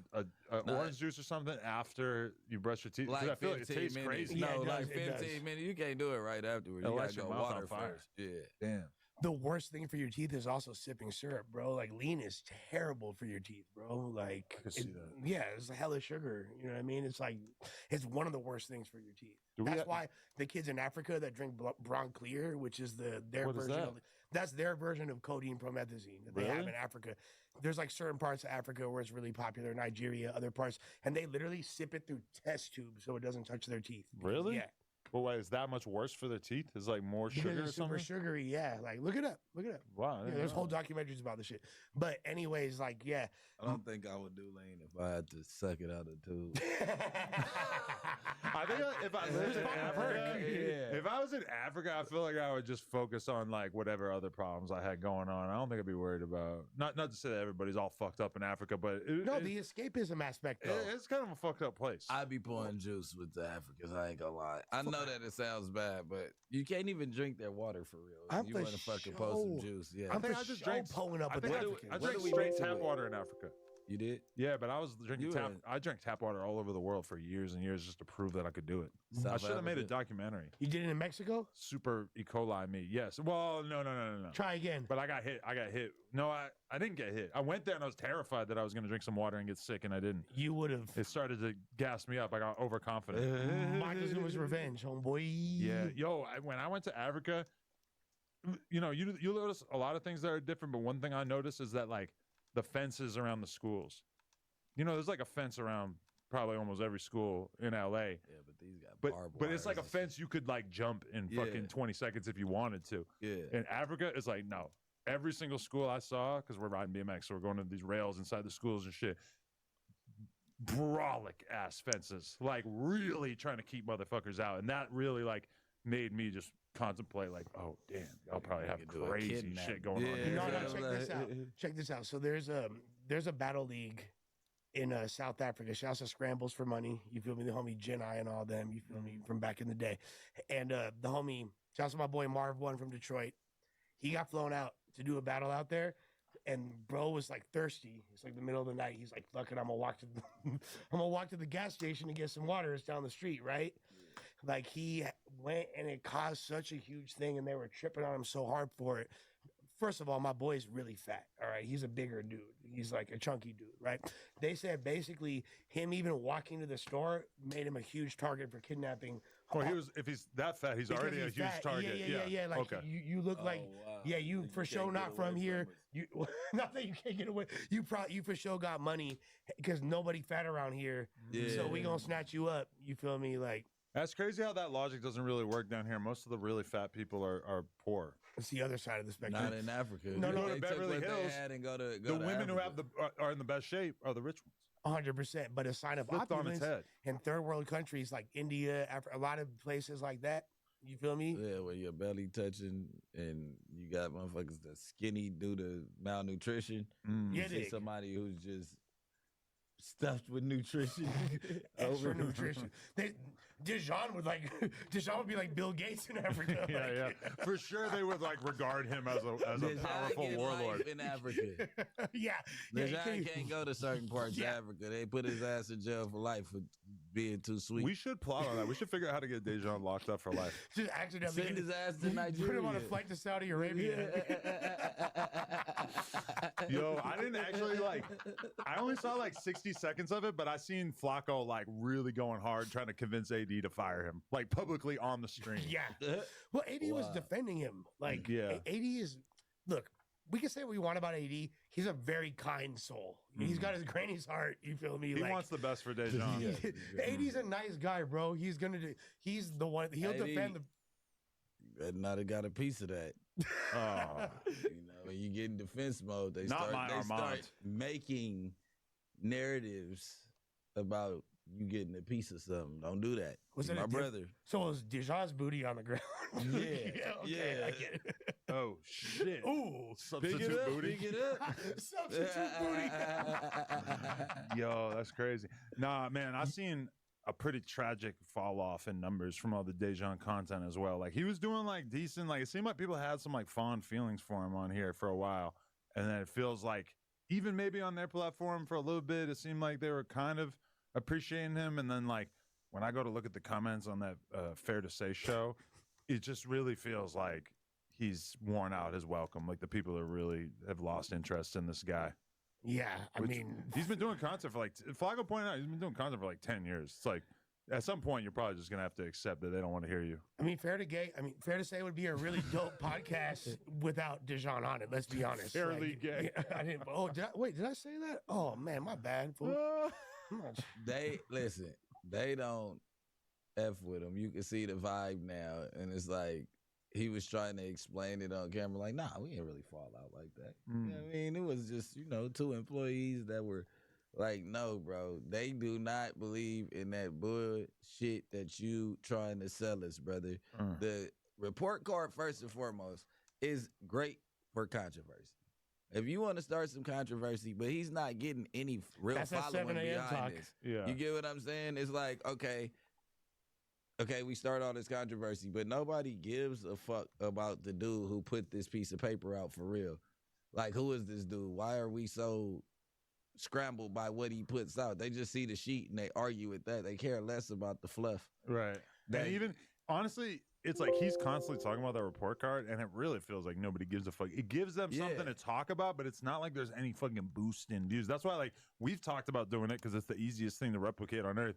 Nah. orange juice or something after you brush your teeth? 'Cause like I feel like it 15 tastes minutes. crazy. Yeah, No, it like does, it does. 15 minutes. You can't do it right afterwards. It'll You light gotta your go mouth on water fire. first. Yeah. Damn. The worst thing for your teeth is also sipping syrup, bro. Like lean is terrible for your teeth, bro. Like, I can see that. Yeah, it's hella sugar. You know what I mean? It's like it's one of the worst things for your teeth. Do we That's ha- why the kids in Africa that drink Brown Clear, which is their What is version that? of that's their version of codeine promethazine that they have Really? in Africa. There's like certain parts of Africa where it's really popular, Nigeria, other parts, and they literally sip it through test tubes so it doesn't touch their teeth. Really? Yeah. Well, why is that much worse for their teeth? Is like more Because sugar or it's super something? sugary, yeah. Like look it up. Look it up. Wow. I Yeah, didn't there's know. whole documentaries about this shit. But anyways, like, yeah. I don't think I would do lean if I had to suck it out of the tube. I think if I lived in Africa, Yeah. if I was in Africa, I feel like I would just focus on like whatever other problems I had going on. I don't think I'd be worried about not to say that everybody's all fucked up in Africa, but No, the escapism aspect though. it's kind of a fucked up place. I'd be pouring juice with the Africans. I ain't gonna lie. I know that it sounds bad, but you can't even drink their water for real. I'm you for want to fucking pour some sure. juice? Yeah. I'm think for I just sure drank- pulling up I with think I Africans. drank do we straight do tap it? water in Africa. You did? Yeah, but I was drinking You tap. in- I drank tap water all over the world for years and years just to prove that I could do it. I South should have made a Africa? documentary. You did it in Mexico? Super E. coli me. Yes. Well, no. Try again. But I got hit. No, I didn't get hit. I went there and I was terrified that I was going to drink some water and get sick, and I didn't. You would have. It started to gas me up. I got overconfident. Montezuma's revenge, homeboy. Yeah. Yo, when I went to Africa, you know, you notice a lot of things that are different, but one thing I noticed is that like the fences around the schools. You know, there's like a fence around probably almost every school in LA. Yeah, but these got But barbed but it's like a wires. fence you could like jump in Yeah. fucking 20 seconds if you wanted to. Yeah. In Africa, it's like no. Every single school I saw, because we're riding BMX, so we're going to these rails inside the schools and shit. Brolic ass fences, like really trying to keep motherfuckers out, and that really like made me just contemplate, like, oh damn, y'all probably have could do a crazy kidnap. shit going on. Yeah. Here. No, Yeah. check this out. Check this out. So there's a battle league in South Africa. Shouts to Scrambles for Money. You feel me? The homie Jedi and all them. You feel me? From back in the day. And the homie, shouts to my boy Marv One from Detroit. He got flown out to do a battle out there. And bro was like thirsty. It's like the middle of the night. He's like, "Fuck it, I'm gonna walk to the, I'm gonna walk to the gas station to get some water. It's down the street, right?" Like he went and it caused such a huge thing, and they were tripping on him so hard for it. First of all, my boy's really fat. All right, he's a bigger dude. He's like a chunky dude, right? They said basically him even walking to the store made him a huge target for kidnapping. Well, if he's that fat, he's Because already a he's huge fat. target. Yeah. Like okay. you look like wow. yeah, you Like, for you sure can't not get from away here. from You not that you can't get away. You for sure got money because nobody fat around here. So we Yeah. gonna snatch you up. You feel me? Like That's crazy how that logic doesn't really work down here. Most of the really fat people are poor. it's the other side of the spectrum. Not in Africa. No, no, They in took Beverly what they Hills, had and go to The women who have are in the best shape are the rich ones. 100%. But a sign of Flipped on its opulence head. in third world countries like India, a lot of places like that. You feel me? Yeah, where your belly touching and you got motherfuckers that's skinny due to malnutrition. Mm. You Yeah, see dig. somebody who's just stuffed with nutrition. Extra over- nutrition. Dijon would be like Bill Gates in Africa. Yeah, like, yeah. For sure, they would like regard him as a There's powerful not warlord. life in Africa. yeah. Dejan can't go to certain parts Yeah. of Africa. They put his ass in jail for life for being too sweet. We should plot on that. We should figure out how to get Dejan locked up for life. Just accidentally Send his ass to put Nigeria. him on a flight to Saudi Arabia. Yo, I didn't actually I only saw like 60 seconds of it, but I seen Flacco like really going hard trying to convince AD to fire him, like publicly on the stream. Yeah. Well, AD was Wow. defending him. Like, Yeah. AD is, look, we can say what we want about AD. He's a very kind soul. He's got his granny's heart. You feel me? He like, wants the best for Dejan. AD's a nice guy, bro. He's the one, he'll AD. defend the. Better not have got a piece of that. Oh. You know, when you get in defense mode, they Not my start Armand. making narratives about you getting a piece of something. Don't do that. Was He's it my brother? So it was Dijon's booty on the ground. Okay, I get it. Oh shit! Ooh, Substitute booty. Pick it up. substitute booty. Yo, that's crazy. Nah, man, I seen a pretty tragic fall off in numbers from all the Dejan content as well. Like he was doing like decent. Like it seemed like people had some like fond feelings for him on here for a while, and then it feels like even maybe on their platform for a little bit, it seemed like they were kind of appreciating him, and then like when I go to look at the comments on that Fair to Say show, it just really feels like he's worn out his welcome. Like the people are really have lost interest in this guy. Yeah, I mean, he's been doing content for like Flago pointed out, he's been doing content for like 10 years. It's like at some point you're probably just gonna have to accept that they don't want to hear you. I mean, fair to say it would be a really dope podcast without Dijon on it. Let's be honest. Fairly gay. Yeah, I didn't. Oh, did I say that? Oh man, my bad. Fool. They listen. They don't F with him. You can see the vibe now, and it's like he was trying to explain it on camera. Like, nah, we didn't really fall out like that. You know what I mean? It was just 2 employees that were like, no, bro, they do not believe in that bullshit that you trying to sell us, brother. The report card, first and foremost, is great for controversy. If you want to start some controversy, but he's not getting any real following behind this. Yeah. You get what I'm saying? It's like, okay, we start all this controversy, but nobody gives a fuck about the dude who put this piece of paper out for real. Like, who is this dude? Why are we so scrambled by what he puts out? They just see the sheet and they argue with that. They care less about the fluff. Right. And even, honestly, it's like he's constantly talking about that report card, and it really feels like nobody gives a fuck. It gives them something to talk about, but it's not like there's any fucking boost in views. That's why, like, we've talked about doing it because it's the easiest thing to replicate on Earth.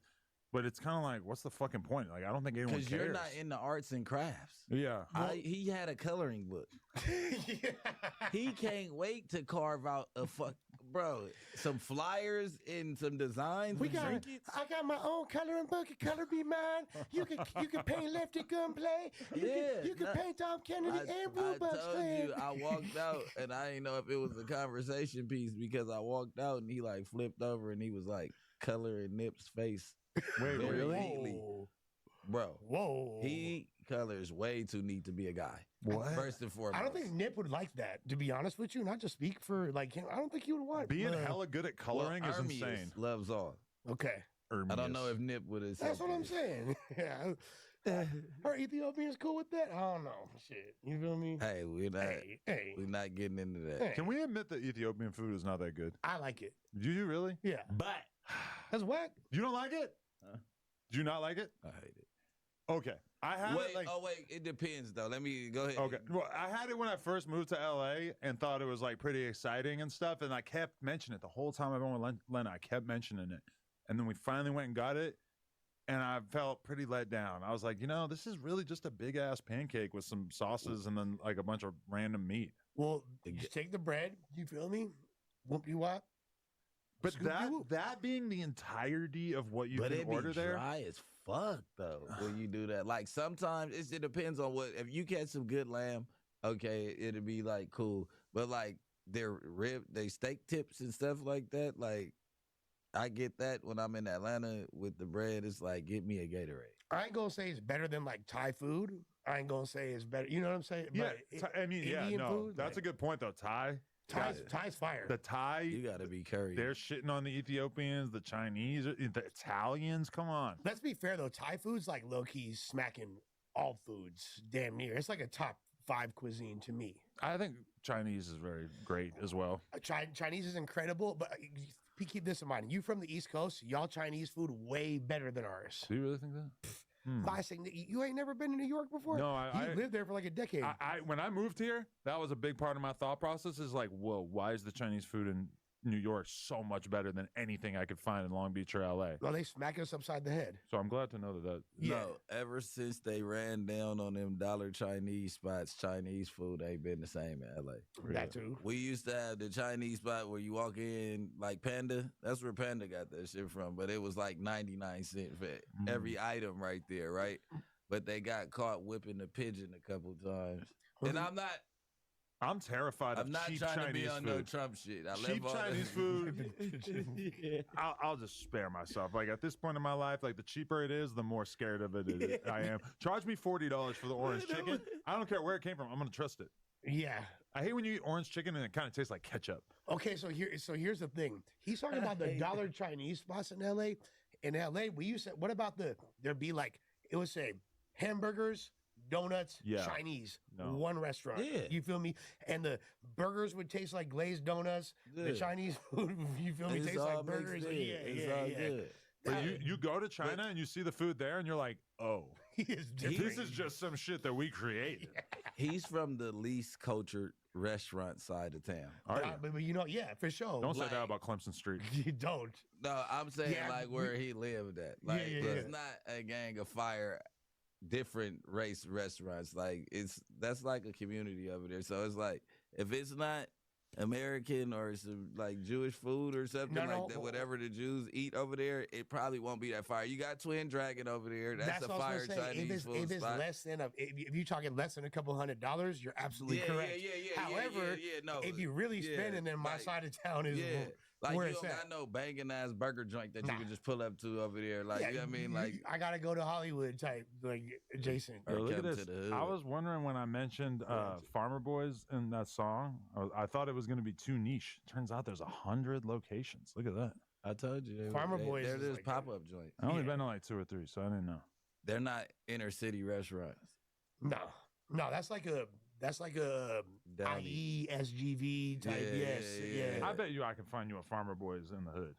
But it's kind of like, what's the fucking point? Like, I don't think anyone cares. Because you're not in the arts and crafts. Yeah. He had a coloring book. He can't wait to carve out some flyers and some designs and trinkets. I got my own coloring book. Color be mine. You can paint Lefty Gunplay. You can paint Tom Kennedy and Blue I Bucks. told you, I walked out and I didn't know if it was a conversation piece because I walked out and he like flipped over and he was like coloring Nip's face. Wait, really? Neatly. Bro. Whoa. He colors way too neat to be a guy. What? First and foremost. I don't think Nip would like that, to be honest with you. Not to speak for like him. I don't think he would want Being hella good at coloring is Armius insane. loves all. Okay. I don't know if Nip would have said That's what I'm saying. Yeah. Are Ethiopians cool with that? I don't know. Shit. You feel me? Hey, we're not getting into that. Hey. Can we admit that Ethiopian food is not that good? I like it. Do you really? Yeah. But that's whack. You don't like it? Huh? Do you not like it? I hate it. Okay. I had it like... it depends though. Let me go ahead. Okay. Well, I had it when I first moved to LA and thought it was like pretty exciting and stuff. And I kept mentioning it the whole time I went with Lena. I kept mentioning it. And then we finally went and got it. And I felt pretty let down. I was like, this is really just a big ass pancake with some sauces and then like a bunch of random meat. Well, you take the bread. You feel me? Whoop you wop. But that being the entirety of what you can order there, dry as fuck though. When you do that, like sometimes it depends on what. If you catch some good lamb, okay, it'll be like cool. But like their steak tips and stuff like that, like I get that when I'm in Atlanta with the bread. It's like get me a Gatorade. I ain't gonna say it's better than like Thai food. I ain't gonna say it's better. You know what I'm saying? yeah. But Indian food, that's like, a good point though. Thai's fire. The Thai, you gotta be curry. They're shitting on the Ethiopians, the Chinese, the Italians. Come on. Let's be fair though. Thai food's like low key smacking all foods damn near. It's like a top 5 cuisine to me. I think Chinese is very great as well. Chinese is incredible, but keep this in mind. You from the East Coast, y'all Chinese food way better than ours. Do you really think that? You ain't never been to New York before? No, you lived there for like a decade. When I moved here, that was a big part of my thought process is like, whoa, why is the Chinese food in New York so much better than anything I could find in Long Beach or LA? Well, they smack us upside the head. So I'm glad to know that. No, ever since they ran down on them dollar Chinese spots, Chinese food ain't been the same in LA. Really? That too. We used to have the Chinese spot where you walk in like Panda. That's where Panda got that shit from. But it was like 99 cents for every item right there, right? But they got caught whipping the pigeon a couple times. And I'm not I'm terrified of I'm not cheap trying Chinese to be on food. no Trump shit. I Cheap left all Chinese food. I'll just spare myself. Like at this point in my life, like the cheaper it is, the more scared of it I am. Charge me $40 for the orange chicken. I don't care where it came from. I'm gonna trust it. Yeah. I hate when you eat orange chicken and it kind of tastes like ketchup. Okay, so here's the thing. He's talking about the dollar Chinese spots in LA. In LA, we used to, what about there'd be like, it would say hamburgers, donuts, Yeah. Chinese, No. one restaurant. Yeah. You feel me? And the burgers would taste like glazed donuts. The Yeah. Chinese food, you feel me, It's tastes all like burgers. mixed in. It's Yeah. all good. But you go to China and you see the food there and you're like, oh, this is just some shit that we created. He's from the least cultured restaurant side of town. Are you? But you know, yeah, for sure. Don't say Like- that about Clemson Street. You don't. No, I'm saying Yeah, like where he lived at. Yeah, Like yeah, it's yeah. not a gang of fire, different race restaurants. Like that's like a community over there. So it's like if it's not American or some like Jewish food or something No, like no. that, whatever the Jews eat over there, it probably won't be that fire. You got Twin Dragon over there. That's a what I fire was gonna say. Chinese food If it's spot. less than if you're talking less than a couple $100, you're absolutely correct. However, no, if you really yeah, spending, then my like- side of town is like where you it's don't at. got no banging ass burger joint that Nah. you can just pull up to over there. Like Yeah, you know what I mean? Like I gotta go to Hollywood type, like adjacent. Yo, look at come this. to the hood. I was wondering when I mentioned Farmer Boys in that song, I thought it was going to be too niche. Turns out there's 100 locations. Look at that. I told you. Farmer Boys They're is just like pop up joints. I only Yeah. been to like 2 or 3, so I didn't know. They're not inner city restaurants. No, that's like a Down IE SGV type. Yes, yeah. I bet you I can find you a Farmer Boys in the hood.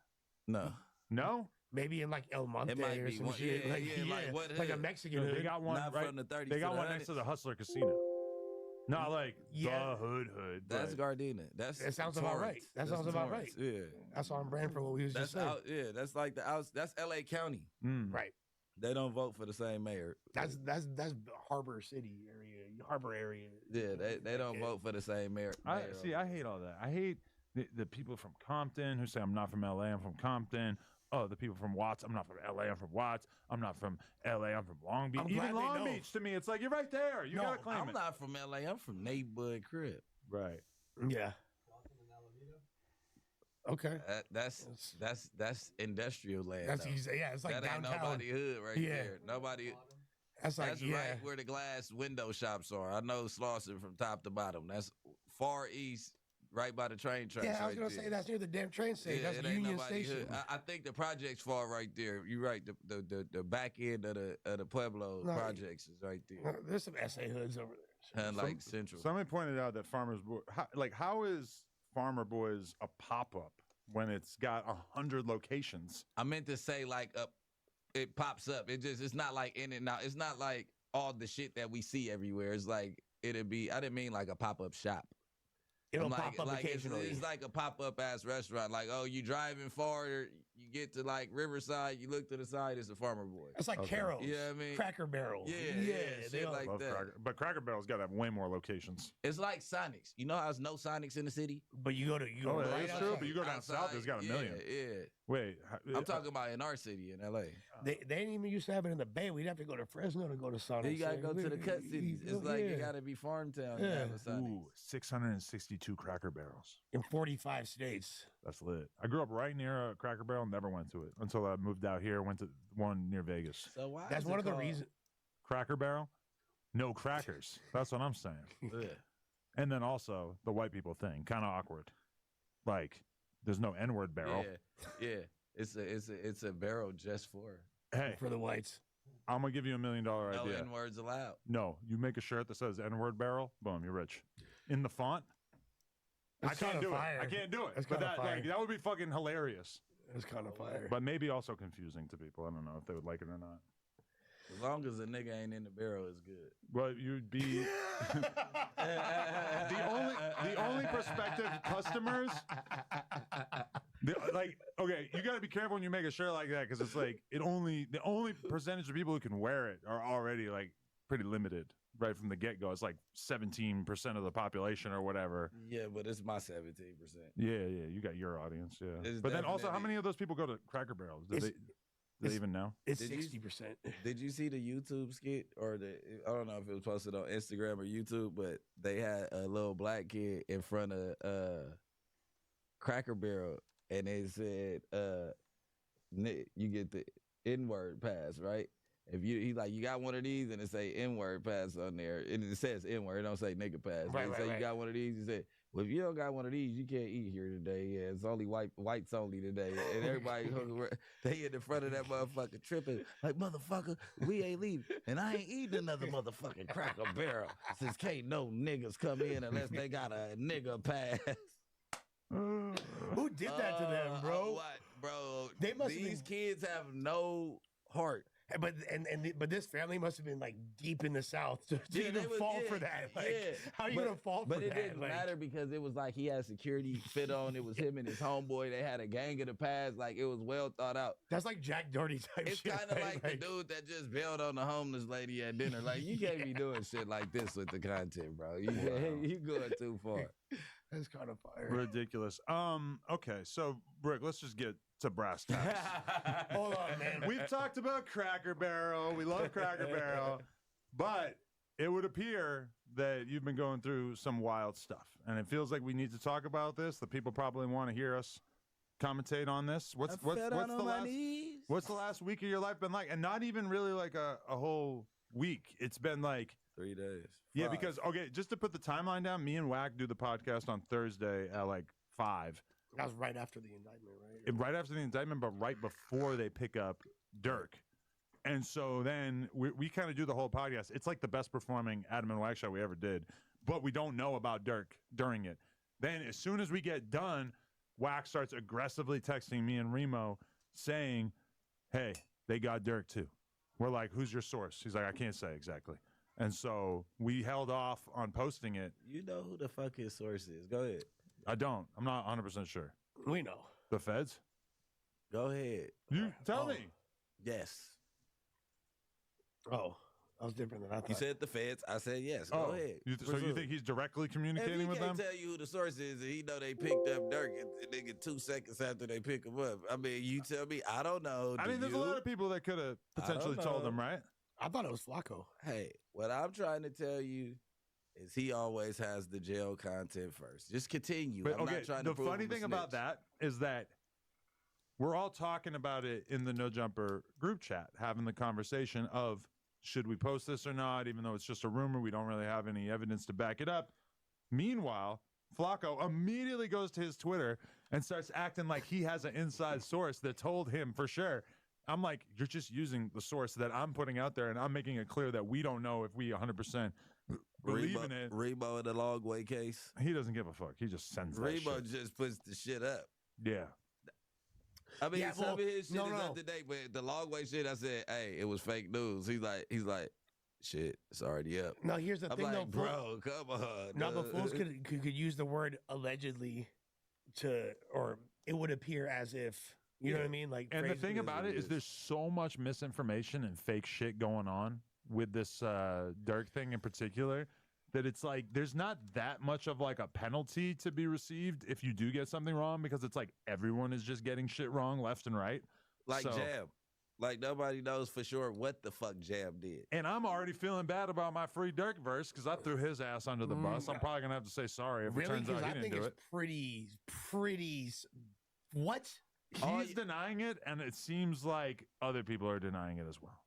No. No? Maybe in like El Monte It might or be some one- shit. yeah, like, yeah, like what like a hood? Mexican They hood. got one Not right. from the 30s. They got to the one next to the 100s. Hustler Casino. Not like Yeah. the hood. That's but- Gardena. That's That sounds about right. Torrance. That That's sounds about Torrance. right. Yeah. That's on brand for what we was That's just saying. out. Yeah. That's like the out. That's L.A. County. Right. They don't vote for the same mayor. That's Harbor City area, Harbor area. Yeah. They don't vote for the same mayor. I mayor see. I hate all that. I hate the people from Compton who say I'm not from LA. I'm from Compton. Oh, the people from Watts. I'm not from LA. I'm from Watts. I'm not from LA. I'm from Long Beach. I'm Even glad they Long know. Beach to me, it's like you're right there. You No, gotta claim I'm it. not from L.A. I'm from neighborhood crib. Right. Yeah. Okay. That's industrial land. That's though. yeah. It's like that ain't downtown. nobody hood right Yeah. there. Nobody. That's like That's yeah. right where the glass window shops are. I know Slauson from top to bottom. That's far east, right by the train tracks. Yeah, I was right gonna there. say that's near the damn train station. Yeah, That's it ain't Union nobody Station. hood. I think the projects fall right there. You're right. The back end of the Pueblo No, projects is right there. There's some SA hoods over there. And like Central. Somebody pointed out that how is Farmer Boys a pop up when it's got 100 locations? I meant to say like it pops up. It's not like in and out. It's not like all the shit that we see everywhere. It's like it'd be. I didn't mean like a pop up shop. It'll I'm pop up occasionally. It's like a pop up ass restaurant. Like, oh, you driving far, you get to like Riverside, you look to the side, it's a Farmer Boy. It's like Carol's. You know what I mean? Cracker Barrel. Yeah, they shit all- like Love that. But Cracker Barrel's got to have way more locations. It's like Sonics. You know how there's no Sonics in the city? But you go Oh, right that's true. outside. But you go down south, there's got a million. Yeah. Wait, I'm talking about in our city in LA. They didn't even used to have it in the Bay. We'd have to go to Fresno to go to Sonic. Then you gotta go to the cut cities. It's like it gotta be farm town to have a Sonics. Ooh, 662 Cracker Barrels. in 45 states. That's lit. I grew up right near a Cracker Barrel, never went to it until I moved out here, went to one near Vegas. So why? That's is one it of the called- reasons. Cracker Barrel? No crackers. That's what I'm saying. Yeah. And then also the white people thing, kind of awkward. Like, there's no N-word barrel. Yeah. It's a barrel just for Hey, For the whites. I'm gonna give you $1 million no idea. N words allowed. No, you make a shirt that says N-word barrel, boom, you're rich. In the font, I That's can't kinda do fire. it. I can't do it. That's But kinda that, fire. like, that would be fucking hilarious. It's kind of fire. But maybe also confusing to people. I don't know if they would like it or not. As long as a nigga ain't in the barrel, it's good. Well, you'd be the only prospective customers. Okay, you got to be careful when you make a shirt like that because it's like the only percentage of people who can wear it are already like pretty limited right from the get go. It's like 17% of the population or whatever. Yeah, but it's my 17%. Yeah, you got your audience. Yeah, It's but then also, how definitely- many of those people go to Cracker Barrels? Do It's- they, Do they even know? It's Did you- 60%. Did you see the YouTube skit or I don't know if it was posted on Instagram or YouTube, but they had a little black kid in front of Cracker Barrel and they said, Nick, you get the N-word pass, right? If you you got one of these and it say N-word pass on there, and it says N-word, it don't say nigga pass. Right, They right, say right. you got one of these, you say, well, if you don't got one of these, you can't eat here today. Yeah, it's only whites only today. And everybody, they in the front of that motherfucker tripping, like, motherfucker, we ain't leaving. And I ain't eating another motherfucking Cracker Barrel since can't no niggas come in unless they got a nigga pass. Who did that to them, bro? What, bro? They must have These been- kids have no heart. But this family must have been like deep in the South to Yeah, even they was- fall yeah, for that. Like, yeah. how are you But- gonna fall for But that? it didn't Like, matter because it was like he had security fit on. It was him and his homeboy. They had a gang of the pass. Like it was well thought out. That's like Jack Doherty type It's shit. kind of right? like the dude that just bailed on the homeless lady at dinner. Like you can't be doing shit like this with the content, bro. You going too far. That's kind of fire. Ridiculous. Okay, so Rick, let's just get to brass tacks. Hold on, man. We've talked about Cracker Barrel. We love Cracker Barrel, but it would appear that you've been going through some wild stuff, and it feels like we need to talk about this. The people probably want to hear us commentate on this. What's the last week of your life been like? And not even really like a whole week. It's been like 3 days. Yeah, 5. because okay, just to put the timeline down, me and Wack do the podcast on Thursday at like 5. That was right after the indictment, right? Right after the indictment, but right before they pick up Dirk. And so then we kind of do the whole podcast. It's like the best performing Adam and Wack show we ever did, but we don't know about Dirk during it. Then as soon as we get done, Wack starts aggressively texting me and Remo saying, hey, they got Dirk too. We're like, who's your source? He's like, I can't say exactly. And so we held off on posting it. You know who the fuck his source is. Go ahead. I don't. I'm not 100% sure. We know. The feds? Go ahead. You tell me. Yes. Oh, that was different than I thought. You said the feds. I said yes. Go ahead. So you think he's directly communicating with them? If he can't tell you who the source is, and he know they picked up Dirk, and nigga 2 seconds after they pick him up. I mean, you tell me. I don't know. I mean, there's a lot of people that could have potentially told him, right? I thought it was Flacco. Hey, what I'm trying to tell you is he always has the jail content first. Just continue. But I'm okay, not trying the to prove funny him a thing about snitch. that is that we're all talking about it in the No Jumper group chat, having the conversation of should we post this or not, even though it's just a rumor. We don't really have any evidence to back it up. Meanwhile, Flacco immediately goes to his Twitter and starts acting like he has an inside source that told him for sure. I'm like, you're just using the source that I'm putting out there, and I'm making it clear that we don't know if we 100% believe in it. Rebo in the long way case. He doesn't give a fuck. He just sends that Rebo shit. just puts the shit up. Yeah. I mean, Yeah, some well, of his shit no, is no. up to date, but the long way shit, I said, hey, it was fake news. He's like, shit, it's already up. No, here's the I'm thing, like, though. bro, come on. No, but dude. fools could use the word allegedly or it would appear as if, you know what I mean? Like, And the phrases- thing about it is there's so much misinformation and fake shit going on with this Dirk thing in particular that it's like there's not that much of like a penalty to be received if you do get something wrong, because it's like everyone is just getting shit wrong left and right. Like So- Jam. Like nobody knows for sure what the fuck Jam did. And I'm already feeling bad about my free Dirk verse because I threw his ass under the bus. I'm probably going to have to say sorry if it Really? turns out Because he I didn't think do it's it. pretty. What? He's denying it, and it seems like other people are denying it as well.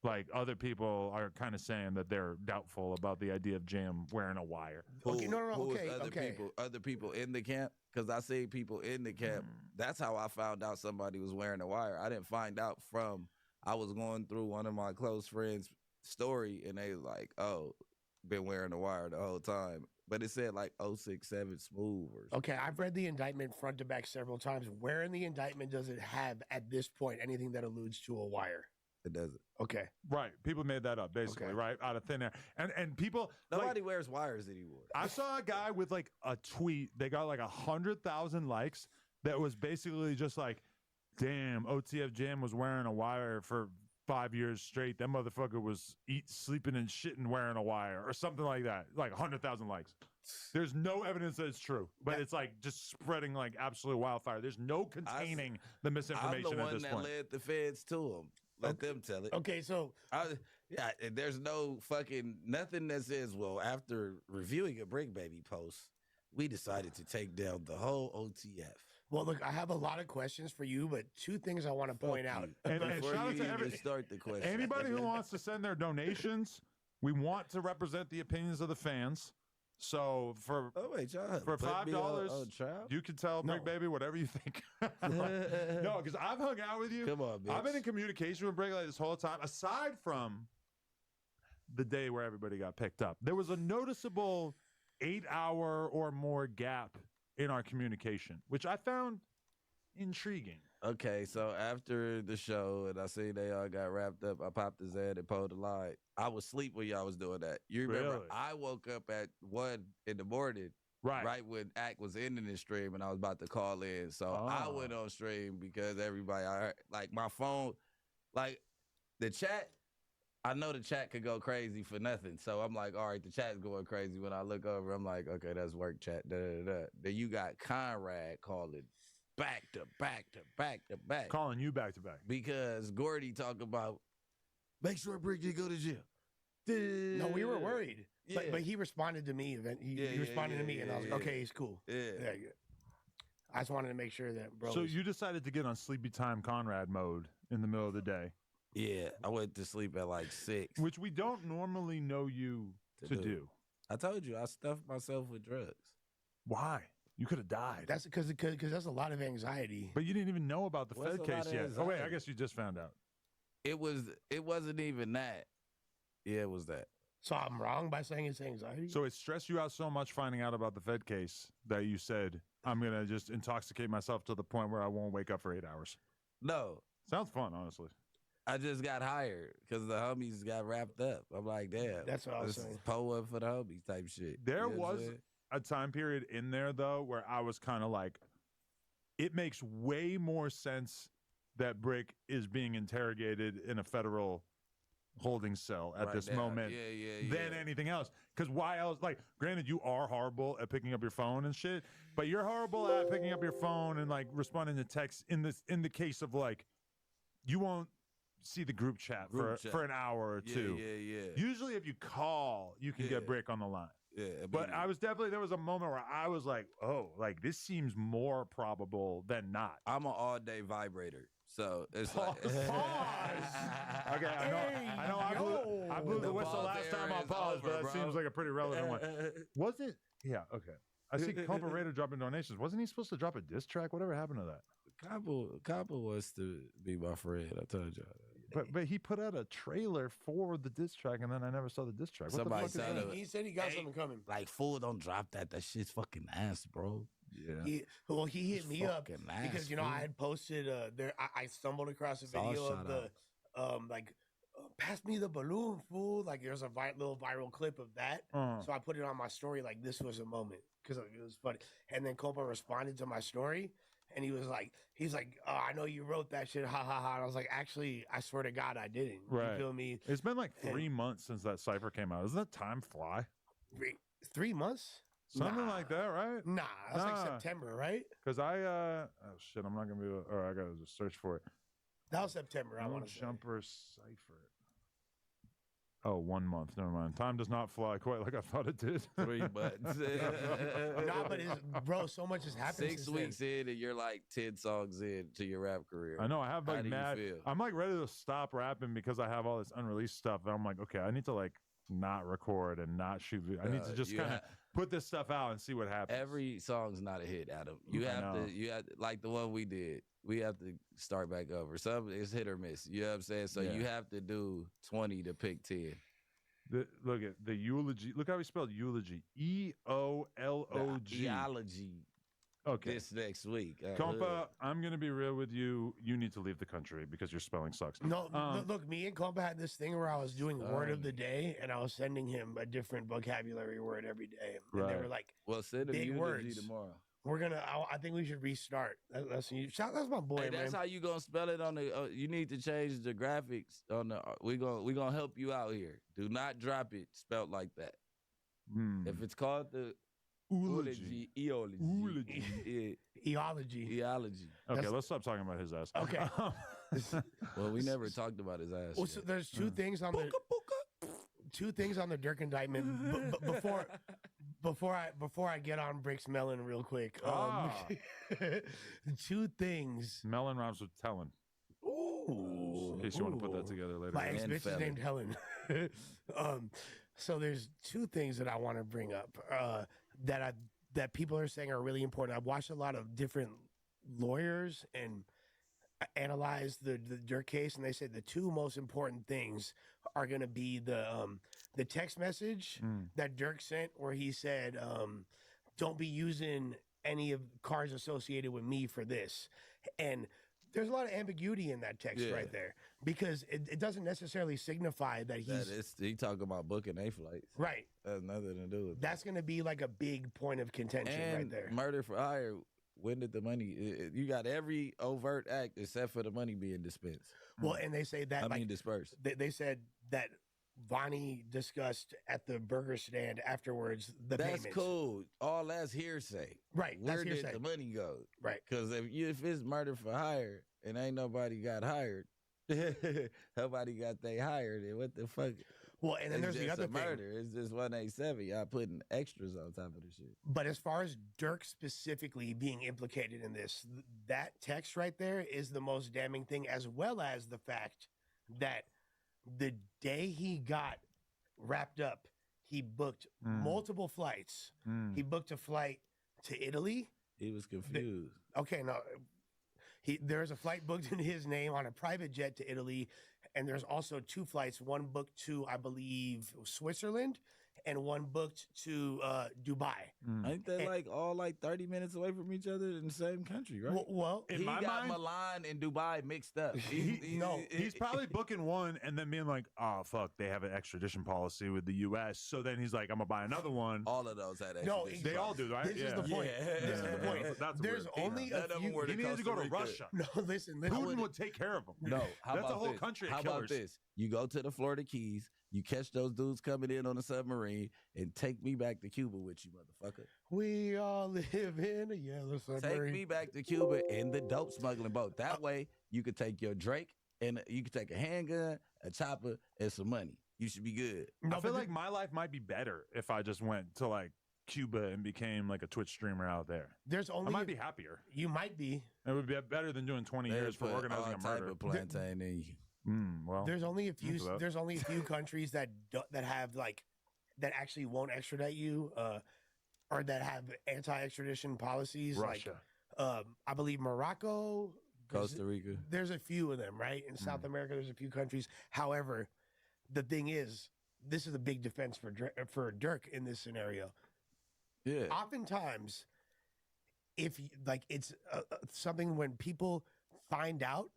Like other people are kind of saying that they're doubtful about the idea of Jam wearing a wire. Okay, no, Who is okay, other okay. people? Other people in the camp? Because I see people in the camp. That's how I found out somebody was wearing a wire. I didn't find out from. I was going through one of my close friends' story, and they like, "Oh, been wearing a wire the whole time." But it said like 067 smooth or something. Okay, I've read the indictment front to back several times. Where in the indictment does it have at this point anything that alludes to a wire? It doesn't. Okay. Right. People made that up, basically, Okay. right? Out of thin air. And people... Nobody wears wires anymore. I saw a guy with like a tweet. They got like 100,000 likes that was basically just like, damn, OTF Jam was wearing a wire for 5 years straight. That motherfucker was sleeping and shitting wearing a wire or something like that. Like 100,000 likes. There's no evidence that it's true, but it's like just spreading like absolute wildfire. There's no containing the misinformation I'm the at one this that point. led the feds to him. Let them tell it. Okay, so there's no fucking nothing that says, well, after reviewing a Brick Baby post, we decided to take down the whole OTF. Well, look, I have a lot of questions for you, but two things I want to point out. And Before shout out you to even start the question, anybody who wants to send their donations. We want to represent the opinions of the fans. So for $5, you can tell Brick Baby whatever you think. No, because I've hung out with you. Come on, bitch. I've been in communication with Brick like this whole time. Aside from the day where everybody got picked up, there was a noticeable 8-hour or more gap in our communication, which I found intriguing. Okay, so after the show and I see they all got wrapped up, I popped his head and pulled the line. I was asleep when y'all was doing that. You remember, Really? I woke up at 1 in the morning, right when Act was ending the stream and I was about to call in. So I went on stream because everybody, I heard, like my phone, like the chat, I know the chat could go crazy for nothing. So I'm like, all right, the chat's going crazy. When I look over, I'm like, okay, that's work chat. Da, da, da. Then you got Conrad calling back to back to back to back. Calling you back to back. Because Gordy talk about, make sure Brick didn't go to jail. No, we were worried. But he responded to me. He responded to me, and I was like, okay, he's cool. Yeah. I just wanted to make sure that, bro. So you decided to get on Sleepy Time Conrad mode in the middle of the day. Yeah, I went to sleep at like 6. Which we don't normally know you to do. I told you, I stuffed myself with drugs. Why? You could have died. That's because that's a lot of anxiety. But you didn't even know about the What's Fed a case lot of yet. Oh wait, I anxiety? guess you just found out. It wasn't even that. Yeah, it was that. So I'm wrong by saying it's anxiety? So it stressed you out so much finding out about the Fed case that you said, I'm going to just intoxicate myself to the point where I won't wake up for 8 hours. No. Sounds fun, honestly. I just got hired because the homies got wrapped up. I'm like, damn. That's what I was saying. Pull up for the homies type shit. There You know what I'm was saying? a time period in there, though, where I was kind of like, it makes way more sense that Brick is being interrogated in a federal holding cell at Right this now. moment than anything else. Because why else? Like, granted, you are horrible at picking up your phone and shit, but you're horrible at picking up your phone and like responding to texts in the case of like, you won't see the group chat for an hour or two. Yeah. Usually if you call, you can get Brick on the line. Yeah, But I was there was a moment where I was like, oh, like this seems more probable than not. I'm an all-day vibrator. So it's like Okay, I know I blew the whistle last time on pause, but that seems like a pretty relevant one. Was it? Yeah, okay. I see Culperator dropping donations. Wasn't he supposed to drop a diss track? Whatever happened to that? Copper wants to be my friend. I told you. But he put out a trailer for the diss track, and then I never saw the diss track. What Somebody the fuck is that? He said he got something coming. Like, fool, don't drop that. That shit's fucking ass, bro. Yeah. He hit me up fucking ass, because I had posted there. I stumbled across a all video of shout the pass me the balloon, fool. Like there's a little viral clip of that. So I put it on my story like this was a moment because it was funny. And then Copa responded to my story. And he's like, oh, I know you wrote that shit, ha ha ha. And I was like, actually, I swear to God, I didn't. Right. You feel me? It's been like 3 months since that cipher came out. Doesn't that time fly? 3 months? Something like that, right? Nah, that's like September, right? Because oh shit, I'm not gonna be able. Or I gotta just search for it. That was September. I want to say. Jumper cipher. Oh, 1 month. Never mind. Time does not fly quite like I thought it did. 3 months. Nah, but bro, so much has happened. 6 weeks in, and you're like 10 songs in to your rap career. I know. I have How like do you mad. feel? I'm like ready to stop rapping because I have all this unreleased stuff. And I'm like, okay, I need to like not record and not shoot. I need to just kind of put this stuff out and see what happens. Every song's not a hit, Adam. You have to like the one we did. We have to start back over. Some it's hit or miss. You know what I'm saying? So you have to do 20 to pick 10. Look at the eulogy. Look how he spelled eulogy. EOLOG. Eology. Okay. This next week. Compa, I'm going to be real with you. You need to leave the country because your spelling sucks. No, look, me and Compa had this thing where I was doing word of the day, and I was sending him a different vocabulary word every day. And they were like, well, send him big eulogy words. tomorrow. We're gonna. I think we should restart. That's my boy, Hey, man. that's how you gonna spell it on the. You need to change the graphics on the. We gonna help you out here. Do not drop it spelled like that. If it's called the Eology. Eology. Okay, let's stop talking about his ass. Okay. Well, we never talked about his ass. Well, so there's two things on the Dirk indictment. Before I get on Bricks Melon real quick. Two things. Melon rhymes with Tellin. Ooh. In case you want to put that together later. My ex-bitch is named Helen. So there's two things that I want to bring up that people are saying are really important. I've watched a lot of different lawyers and analyzed the Dirk case, and they said the two most important things are going to be the text message that Dirk sent, where he said, "Don't be using any of cars associated with me for this," and there's a lot of ambiguity in that text right there, because it doesn't necessarily signify that he talking about booking A flights. Right. That's nothing to do with it. That's going to be like a big point of contention right there. Murder for hire. When did the money? You got every overt act except for the money being dispensed. Well, and they say that dispersed. They said that Vonnie discussed at the burger stand afterwards the That's payments. cool. All that's hearsay. Right. Where That's did hearsay. the money go? Right. Because if it's murder for hire and ain't nobody got hired, nobody got they hired, and what the fuck? Well, and then there's the other thing. Murder. It's just 187. Y'all putting extras on top of the shit. But as far as Dirk specifically being implicated in this, that text right there is the most damning thing, as well as the fact that the day he got wrapped up, he booked multiple flights. He booked a flight to Italy. He was confused. There's a flight booked in his name on a private jet to Italy, and there's also two flights, one booked to, I believe, Switzerland, and one booked to Dubai. Ain't that like 30 minutes away from each other in the same country, right? Well, in he my got mind, Milan and Dubai mixed up. He's probably booking one and then being like, "Oh fuck, they have an extradition policy with the U.S." So then he's like, "I'm gonna buy another one." All of those had No, extradition. They all do, right? This is the point. This is the point. That's There's weird. only None a of few. them were He needed to go to Russia. No, listen. Putin would take care of him. No, how That's about a whole this? country of How killers. about this? You go to the Florida Keys, you catch those dudes coming in on a submarine, and take me back to Cuba with you, motherfucker. We all live in a yellow submarine. Take me back to Cuba in the dope smuggling boat. That way, you could take your Drake, and you could take a handgun, a chopper, and some money. You should be good. I feel like my life might be better if I just went to like Cuba and became like a Twitch streamer out there. I might be happier. You might be. It would be better than doing 20 years for organizing a murder. Of plantain in you. Well, There's only a few. into that. There's only a few countries that have that actually won't extradite you, or that have anti-extradition policies. Russia. Like, I believe Morocco, Costa Rica. There's a few of them, right? In South America, there's a few countries. However, the thing is, this is a big defense for Dirk in this scenario. Yeah. Oftentimes, if it's something when people find out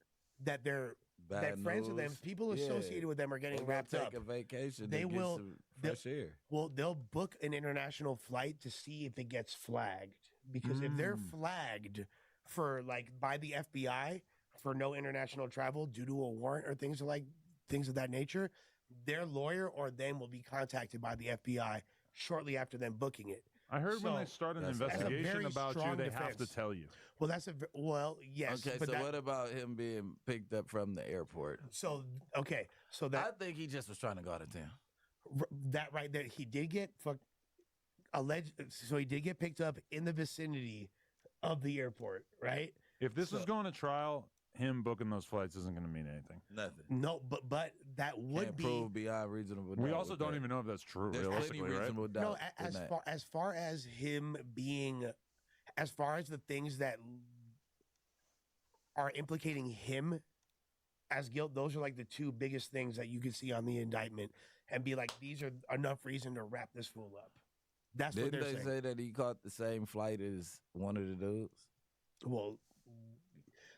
that they're Bad friends with them, news. people associated with them are getting They wrapped take up. a vacation. They to get will some fresh air. Well, they'll book an international flight to see if it gets flagged. Because if they're flagged for by the FBI for no international travel due to a warrant or things of that nature, their lawyer or them will be contacted by the FBI shortly after them booking it. I heard when they So, start an that's a investigation very about you, strong they have to defense. tell you. Well, yes. Okay, but so what about him being picked up from the airport? So I think he just was trying to go out of town. That right there, he did get so he did get picked up in the vicinity of the airport, right? If this is going to trial, him booking those flights isn't going to mean anything. Nothing. No, but that would Can't be prove beyond reasonable doubt. We also with don't that. even know if that's true. There's plenty Realistically, right? reasonable doubt. no. in that. As far as him being, as far as the things that are implicating him as guilt, those are like the two biggest things that you could see on the indictment and be like, these are enough reason to wrap this fool up. That's what Didn't they're they saying. say that he caught the same flight as one of the dudes? Well,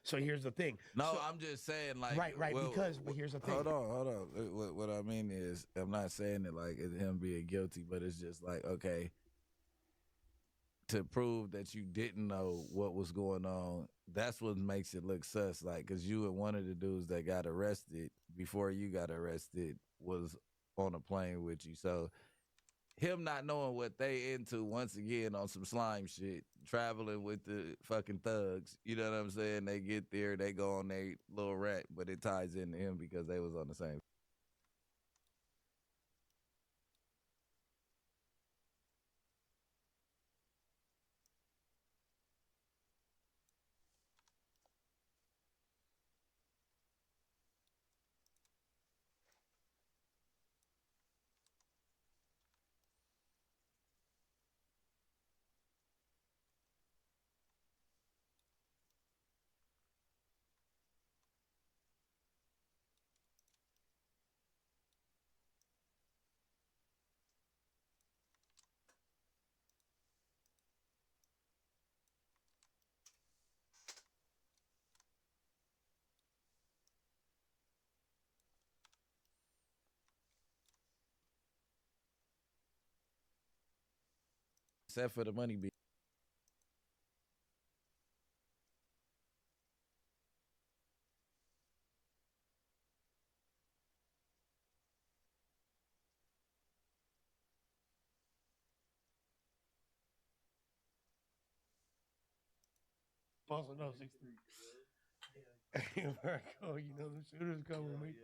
so here's the thing. No, So- I'm just saying, like, right, well, but here's the thing. Hold on. What I mean is, I'm not saying it like it's him being guilty, but it's just like, okay, to prove that you didn't know what was going on, that's what makes it look sus. Like, because you and one of the dudes that got arrested before you got arrested was on a plane with you. So him not knowing what they into once again on some slime shit, traveling with the fucking thugs. You know what I'm saying? They get there, they go on their little rat, but it ties into him because they was on the same. Except for the money be. Also, no, 6'3". Hey, Marco, you know the shooter's coming, mate.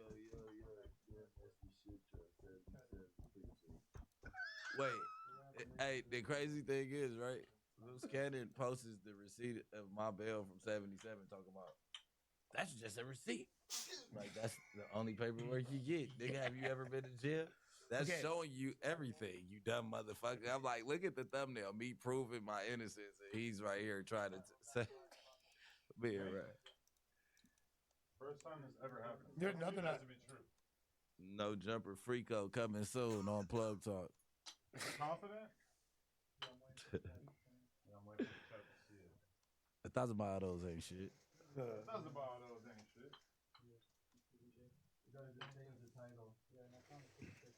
Wait, hey, the crazy thing is, right? Loose Cannon posts the receipt of my bail from 77 talking about, that's just a receipt. Like, that's the only paperwork you get. Nigga, have you ever been to jail? That's showing you everything, you dumb motherfucker. I'm like, look at the thumbnail, me proving my innocence, and he's right here trying to say, being right. First time this ever happened. There's nothing has to be true. No Jumper Freako coming soon on Plug Talk. Confident? Yeah, I'm waiting for the chat to see it. 1,000 bottles ain't shit. 1,000 bottles ain't shit. You gotta just change the title. Yeah, and I found a picture.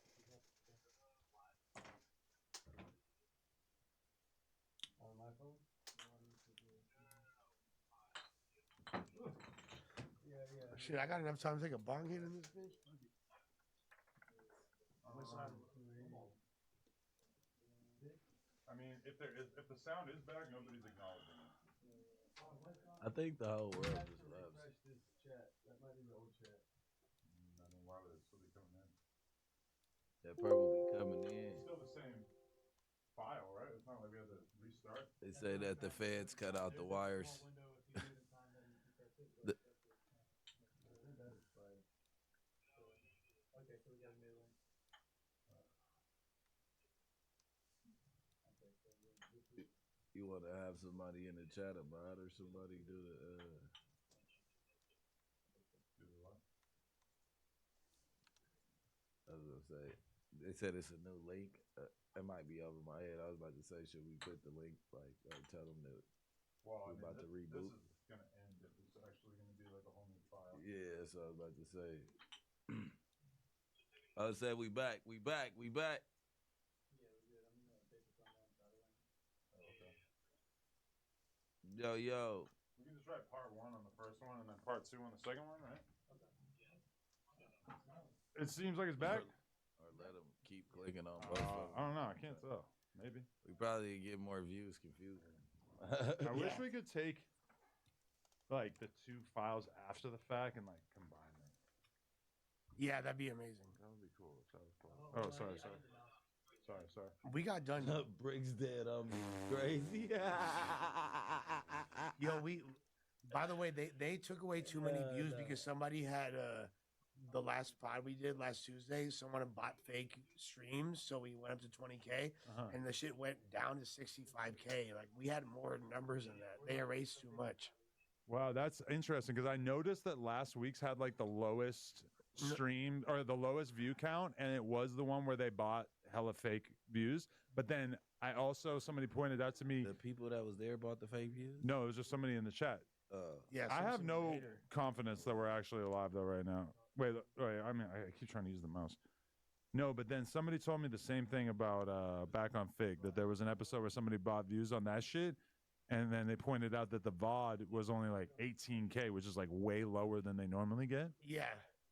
On my phone? Shit, I got enough time to take a bong hit in this bitch. I mean, if the sound is back, nobody's acknowledging it. I think the whole world just loves. This chat. That might be the old chat. I mean, why would it still be coming in? That purple be coming in. It's still the same file, right? It's not like we have to restart. They say that the feds cut out the wires. Okay, so we got a new one. You want to have somebody in the chat about or somebody do the Do the what? I was gonna say they said it's a new link. It might be over my head. I was about to say, should we put the link like tell them that we're about to reboot? This is gonna end if it's actually gonna be like a whole new file. Yeah, that's what I was about to say. I said we back. Yeah, we good. I'm gonna take this on down, by the way. Oh, okay. Yo. We can just write part 1 on the first one and then part 2 on the second one, right? Okay. It seems like it's back. Or let them keep clicking on both of them. I don't know. I can't tell. Maybe. We probably get more views confusing. I wish we could take like the 2 files after the fact and like combine them. Yeah, that'd be amazing. That would be cool. Oh, sorry. We got done. Briggs dead. I'm crazy. Yo, by the way, they took away too many views because somebody had the last pod we did last Tuesday. Someone had bought fake streams, so we went up to 20K, and the shit went down to 65K. Like we had more numbers than that. They erased too much. Wow, that's interesting because I noticed that last week's had like the lowest stream or the lowest view count, and it was the one where they bought hella fake views. But then somebody pointed out to me the people that was there bought the fake views. No, it was just somebody in the chat. Yeah, I have no confidence that we're actually alive though right now. Wait, I mean, I keep trying to use the mouse. No, but then somebody told me the same thing about Back on Fig, that there was an episode where somebody bought views on that shit, and then they pointed out that the VOD was only like 18K, which is like way lower than they normally get. Yeah.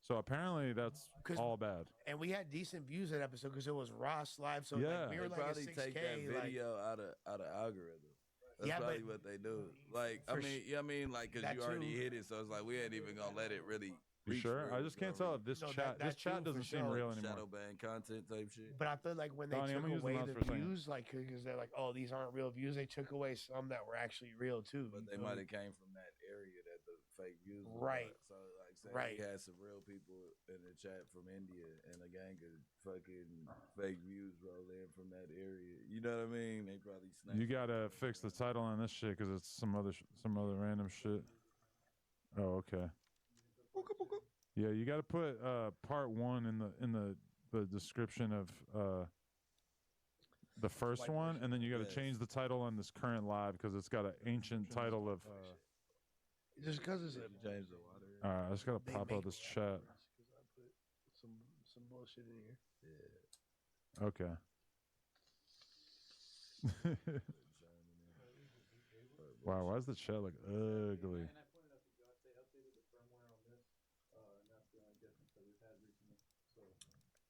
So apparently that's all bad. And we had decent views that episode because it was Ross live. So Yeah. like, we were They like probably at 6K. take that like, video out of algorithm. That's Yeah, probably but- what they do. Like, I For mean, yeah, I mean, like, cause that you already too. hit it, so it's like we ain't even gonna let it really. You reach sure? where I it just was can't tell gonna if this No, chat that this chat too, doesn't for seem sure. real reach. anymore. Shadow ban content type shit. But I feel like when they Donnie, I'm took gonna use the away mouse the for a second. views, like, because they're like, oh, these aren't real views, they took away some that were actually real too. But you they feel might me? have came from that area that the fake views was Right. at. So like say Right. we had some real people in the chat from India and a gang of fucking fake views roll in from that area. You know what I mean? They probably snatched. You gotta fix the title on this shit because it's some other random shit. Oh, okay. Yeah, you gotta put part 1 in the description of the first one, and then you gotta Yes. change the title on this current live because it's got an ancient title of. Just because it's a Change the water. All right, I just gotta They pop make out this chat. because I put some bullshit in here. Yeah. Okay. Wow, why does the chat look ugly?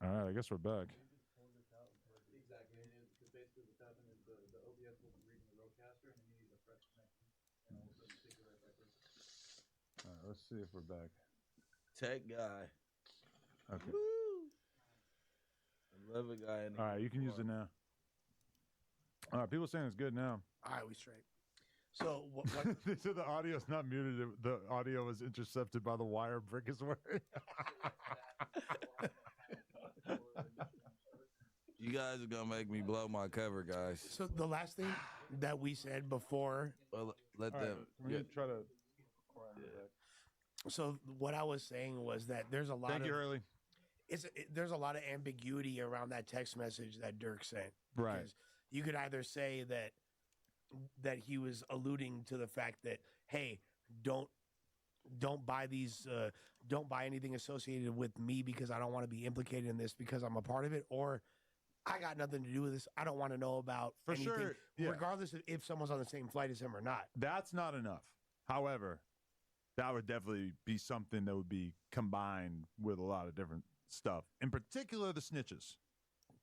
All right, I guess we're back. Exactly. Because basically what's happened is the OBS wasn't reading the roadcaster and you need a fresh connection. And all of a sudden take it right back in. All right, let's see if we're back. Tech guy. Okay. Woo! I love a guy in the All right, you can use it now. All right, people saying it's good now. All right, we straight. So what They said the audio's not muted. The audio was intercepted by the wire brick is where. You guys are gonna make me blow my cover, guys. So the last thing that we said before. Well, let All right, them. we Yeah. need to try to. So what I was saying was that there's a lot Thank of you, Hurley. there's a lot of ambiguity around that text message that Dirk sent. Right. Because you could either say that he was alluding to the fact that, hey, don't buy these don't buy anything associated with me because I don't want to be implicated in this because I'm a part of it, or I got nothing to do with this. I don't want to know about For anything, sure, yeah. regardless of if someone's on the same flight as him or not. That's not enough. However, that would definitely be something that would be combined with a lot of different stuff. In particular, the snitches.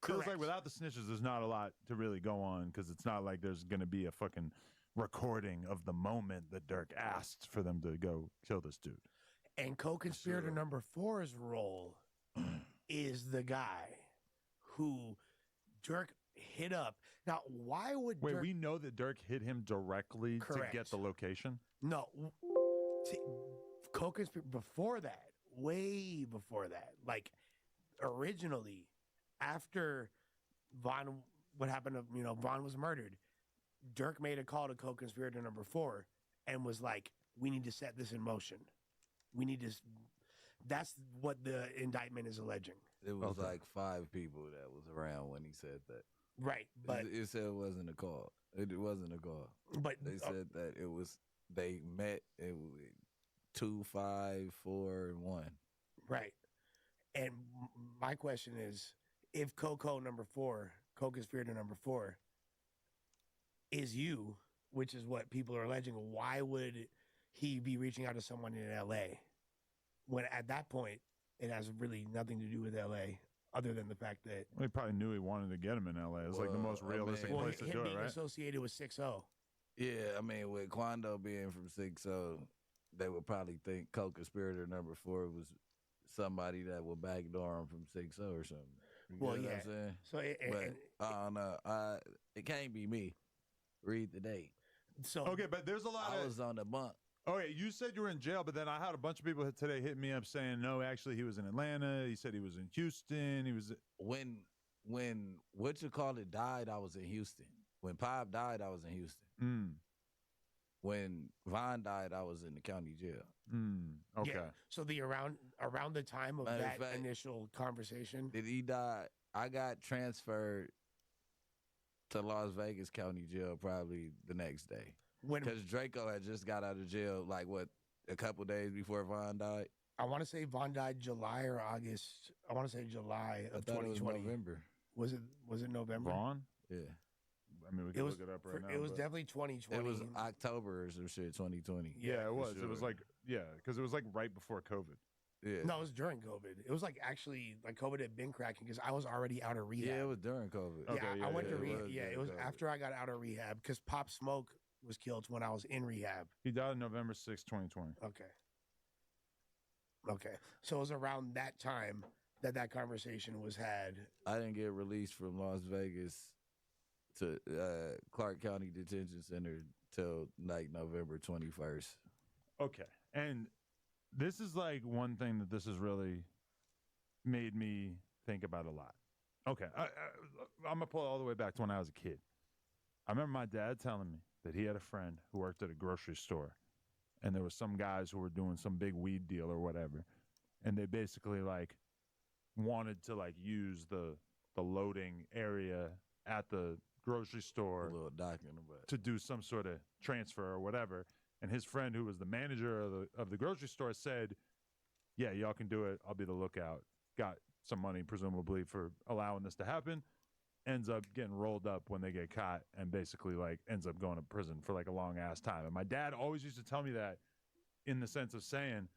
Feels like Correct. without the snitches, there's not a lot to really go on because it's not like there's going to be a fucking recording of the moment that Dirk asked for them to go kill this dude. And co-conspirator number 4's role is the guy who Dirk hit up. Now, why would Wait, Dirk... we know that Dirk hit him directly Correct. to get the location? No. Co-conspirator before that, way before that, like originally, after Vaughn, what happened to, Vaughn was murdered, Dirk made a call to co-conspirator number 4 and was like, we need to set this in motion. We need to... That's what the indictment is alleging. It was like 5 people that was around when he said that. Right, but... It said it wasn't a call. It wasn't a call. But they said that it was... They met. It was 2, 5, 4, and 1. Right. And my question is, if co-conspirator number 4 is you, which is what people are alleging, why would he be reaching out to someone in LA when at that point it has really nothing to do with LA other than the fact that Well, he probably knew he wanted to get him in LA. It's like the most realistic place to him do it, being right? associated with 6-0. Yeah, I mean, with Quando being from 6-0, they would probably think co-conspirator number 4 was somebody that would backdoor him from 6-0 or something. You Well, get what yeah. I'm saying? So But I don't know. It can't be me. Read the date. So Okay, but there's a lot I of... was on the bunk. Okay, you said you were in jail, but then I had a bunch of people today hit me up saying, no, actually, he was in Atlanta. He said he was in Houston. He was... When what you call it died, I was in Houston. When Pop died, I was in Houston. Mm. When Vaughn died, I was in the county jail. Okay. Yeah. So the around the time of Matter of that fact, initial conversation, Did he die? I got transferred to Las Vegas County Jail probably the next day. Because Draco had just got out of jail, like, a couple days before Vaughn died? I want to say Vaughn died July or August. I want to say July of I thought it was 2020. November. Was it November? Vaughn? Yeah. I mean, we can look it up right now. It was but- definitely 2020. It was October or some shit, 2020. Yeah, it for was. sure. It was like, yeah, because it was like right before COVID. Yeah. No, it was during COVID. It was like actually like COVID had been cracking because I was already out of rehab. Yeah, it was during COVID. Yeah, I went to rehab. was Yeah, during it was COVID. after I got out of rehab because Pop Smoke was killed when I was in rehab. He died on November 6, 2020. Okay. So it was around that time that conversation was had. I didn't get released from Las Vegas to Clark County Detention Center till like November 21st. Okay. And this is like one thing that this has really made me think about a lot. Okay. I'm going to pull it all the way back to when I was a kid. I remember my dad telling me that he had a friend who worked at a grocery store, and there was some guys who were doing some big weed deal or whatever, and they basically like wanted to like use the loading area at the grocery store A little doc in the butt. to do some sort of transfer or whatever. And his friend, who was the manager of the grocery store, said, "Yeah, y'all can do it. I'll be the lookout." Got some money, presumably, for allowing this to happen. Ends up getting rolled up when they get caught, and basically like ends up going to prison for like a long ass time. And my dad always used to tell me that, in the sense of saying,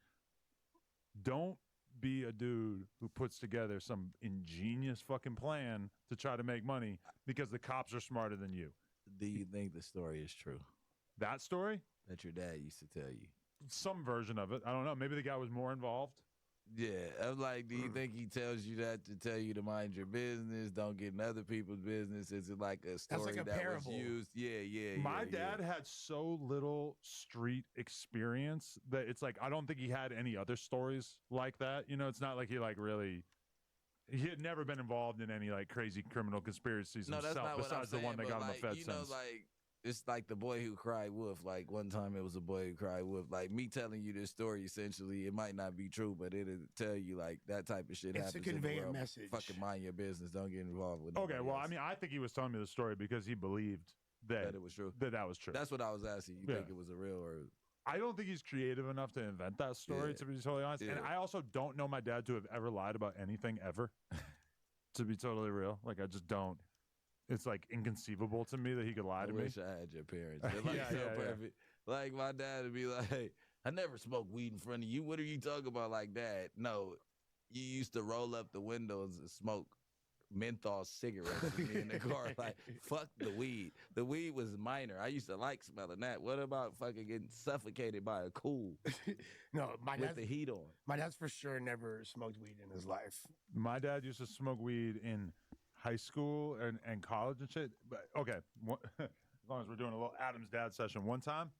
don't be a dude who puts together some ingenious fucking plan to try to make money because the cops are smarter than you. Do you think the story is true? That story? That your dad used to tell you? Some version of it. I don't know. Maybe the guy was more involved. Yeah. I'm like, do you think he tells you that to tell you to mind your business, don't get in other people's business? Is it like a story like a parable. was used? Yeah. My dad had so little street experience that it's like I don't think he had any other stories like that. You know, it's not like he like really. He had never been involved in any like crazy criminal conspiracies No, that's himself, not what I'm besides the saying, one that but, got him a like, Fed you sentence. know, like it's like the boy who cried wolf. Like one time it was a boy who cried wolf. Like me telling you this story, essentially, it might not be true, but it'll tell you like that type of shit It's happens to convey in the a world. message. Fucking mind your business. Don't get involved with. Okay, nobody well, else. I mean, I think he was telling me the story because he believed that it was true. That was true. That's what I was asking. You think it was a real or? I don't think he's creative enough to invent that story, Yeah. to be totally honest. And Yeah. I also don't know my dad to have ever lied about anything ever, to be totally real. Like, I just don't. It's, like, inconceivable to me that he could lie I to me. wish I had your parents. They're like so perfect. Like my dad would be like, "Hey, I never smoked weed in front of you. What are you talking about like that?" No, you used to roll up the windows and smoke menthol cigarettes with me in the car. Like, fuck the weed. The weed was minor. I used to like smelling that. What about fucking getting suffocated by a cool No, my with dad's, the heat on? my dad's for sure never smoked weed in his life. My dad used to smoke weed in high school and college and shit. But okay, as long as we're doing a little Adam's dad session. One time,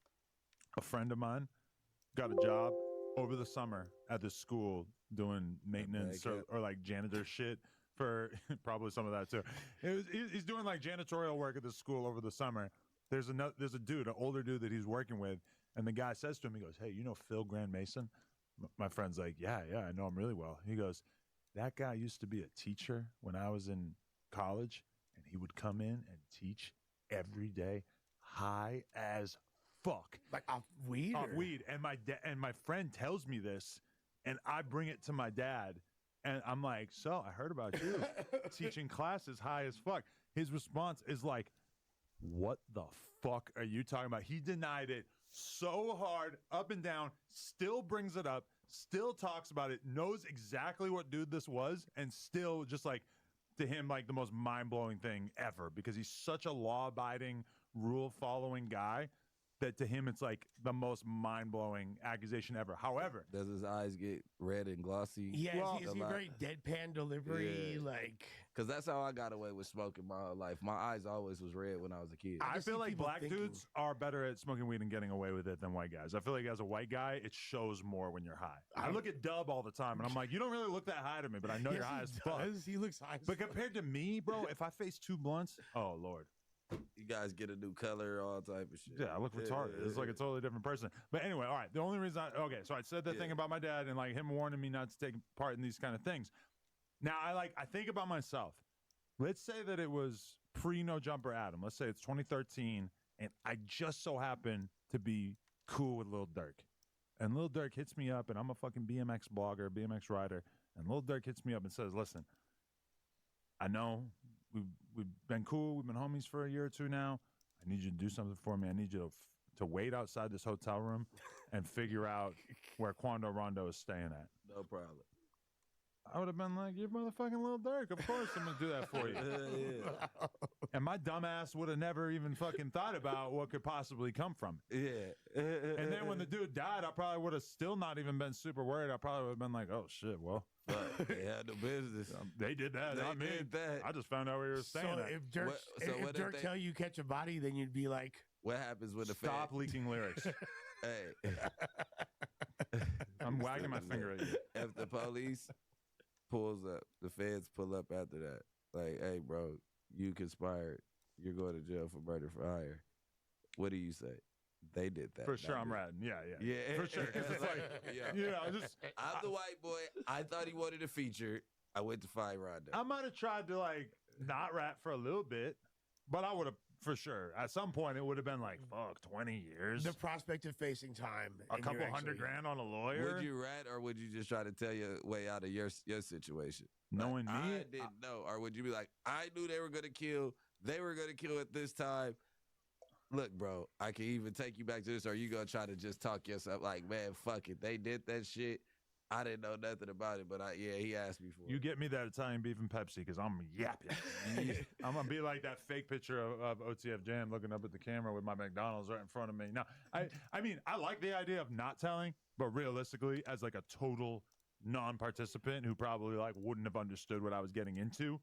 a friend of mine got a job over the summer at this school doing maintenance or like janitor shit for probably some of that too. He's doing like janitorial work at this school over the summer. There's a dude, an older dude that he's working with, and the guy says to him, he goes, "Hey, you know Phil Grand Mason?" My friend's like, yeah, I know him really well. He goes, "That guy used to be a teacher when I was in college, and he would come in and teach every day, high as fuck, like off weed. Off weed." And my friend tells me this, and I bring it to my dad, and I'm like, "So I heard about you teaching classes high as fuck." His response is like, "What the fuck are you talking about?" He denied it so hard, up and down, still brings it up, still talks about it, knows exactly what dude this was, and still just like, to him, like the most mind-blowing thing ever, because he's such a law-abiding, rule-following guy that to him it's like the most mind-blowing accusation ever. However, does his eyes get red and glossy? Yeah, is he very deadpan delivery? Yeah. Like, because that's how I got away with smoking my whole life. My eyes always was red when I was a kid. I feel like black dudes are better at smoking weed and getting away with it than white guys. I feel like as a white guy, it shows more when you're high. I look at Dub all the time, and I'm like, you don't really look that high to me, but I know you're high as fuck. He looks high. But compared to me, bro, if I face 2 blunts, oh Lord. You guys get a new color, all type of shit. Yeah, I look retarded. It's like a totally different person. But anyway, all right. The only reason so I said that thing about my dad and like him warning me not to take part in these kind of things. Now I think about myself. Let's say that it was pre-No Jumper Adam. Let's say it's 2013, and I just so happen to be cool with Lil Durk. And Lil Durk hits me up, and I'm a fucking BMX blogger, BMX rider, and Lil Durk hits me up and says, "Listen, I know we've been cool. We've been homies for a year or two now. I need you to do something for me. I need you to to wait outside this hotel room and figure out where Quando Rondo is staying at. No problem. I would have been like, "You motherfucking Lil Durk. Of course I'm going to do that for you." Yeah. And my dumbass would have never even fucking thought about what could possibly come from it. Yeah. And then when the dude died, I probably would have still not even been super worried. I probably would have been like, "Oh, shit, well. They had the business. They did that, not me. That. I just found out where you were staying So at." if Dirk, if Dirk tell you catch a body, then you'd be like, what happens when the Stop fed? leaking lyrics. Hey. I'm wagging my finger at you. If the police pulls up, the feds pull up after that. Like, hey, bro, you conspired. You're going to jail for murder for hire. What do you say? They did that. For sure, I'm me. ratting. Yeah. Yeah. For sure. 'Cause it's like, just. I'm the white boy. I thought he wanted a feature. I went to find Rondo. I might have tried to, like, not rat for a little bit, but I would have, for sure. At some point, it would have been like, fuck, 20 years. the prospect of facing time. A and couple you're $100 actually- grand on a lawyer. Would you rat, or would you just try to tell your way out of your situation? Knowing Like, me? I didn't know. Or would you be like, I knew they were going to kill. They were going to kill at this time. Look, bro, I can even take you back to this. Or are you going to try to just talk yourself like, man, fuck it. They did that shit. I didn't know nothing about it, but he asked me for it. You get me that Italian beef and Pepsi because I'm yapping. I'm going to be like that fake picture of OTF Jam looking up at the camera with my McDonald's right in front of me. Now, I mean, I like the idea of not telling, but realistically, as like a total non-participant who probably like wouldn't have understood what I was getting into,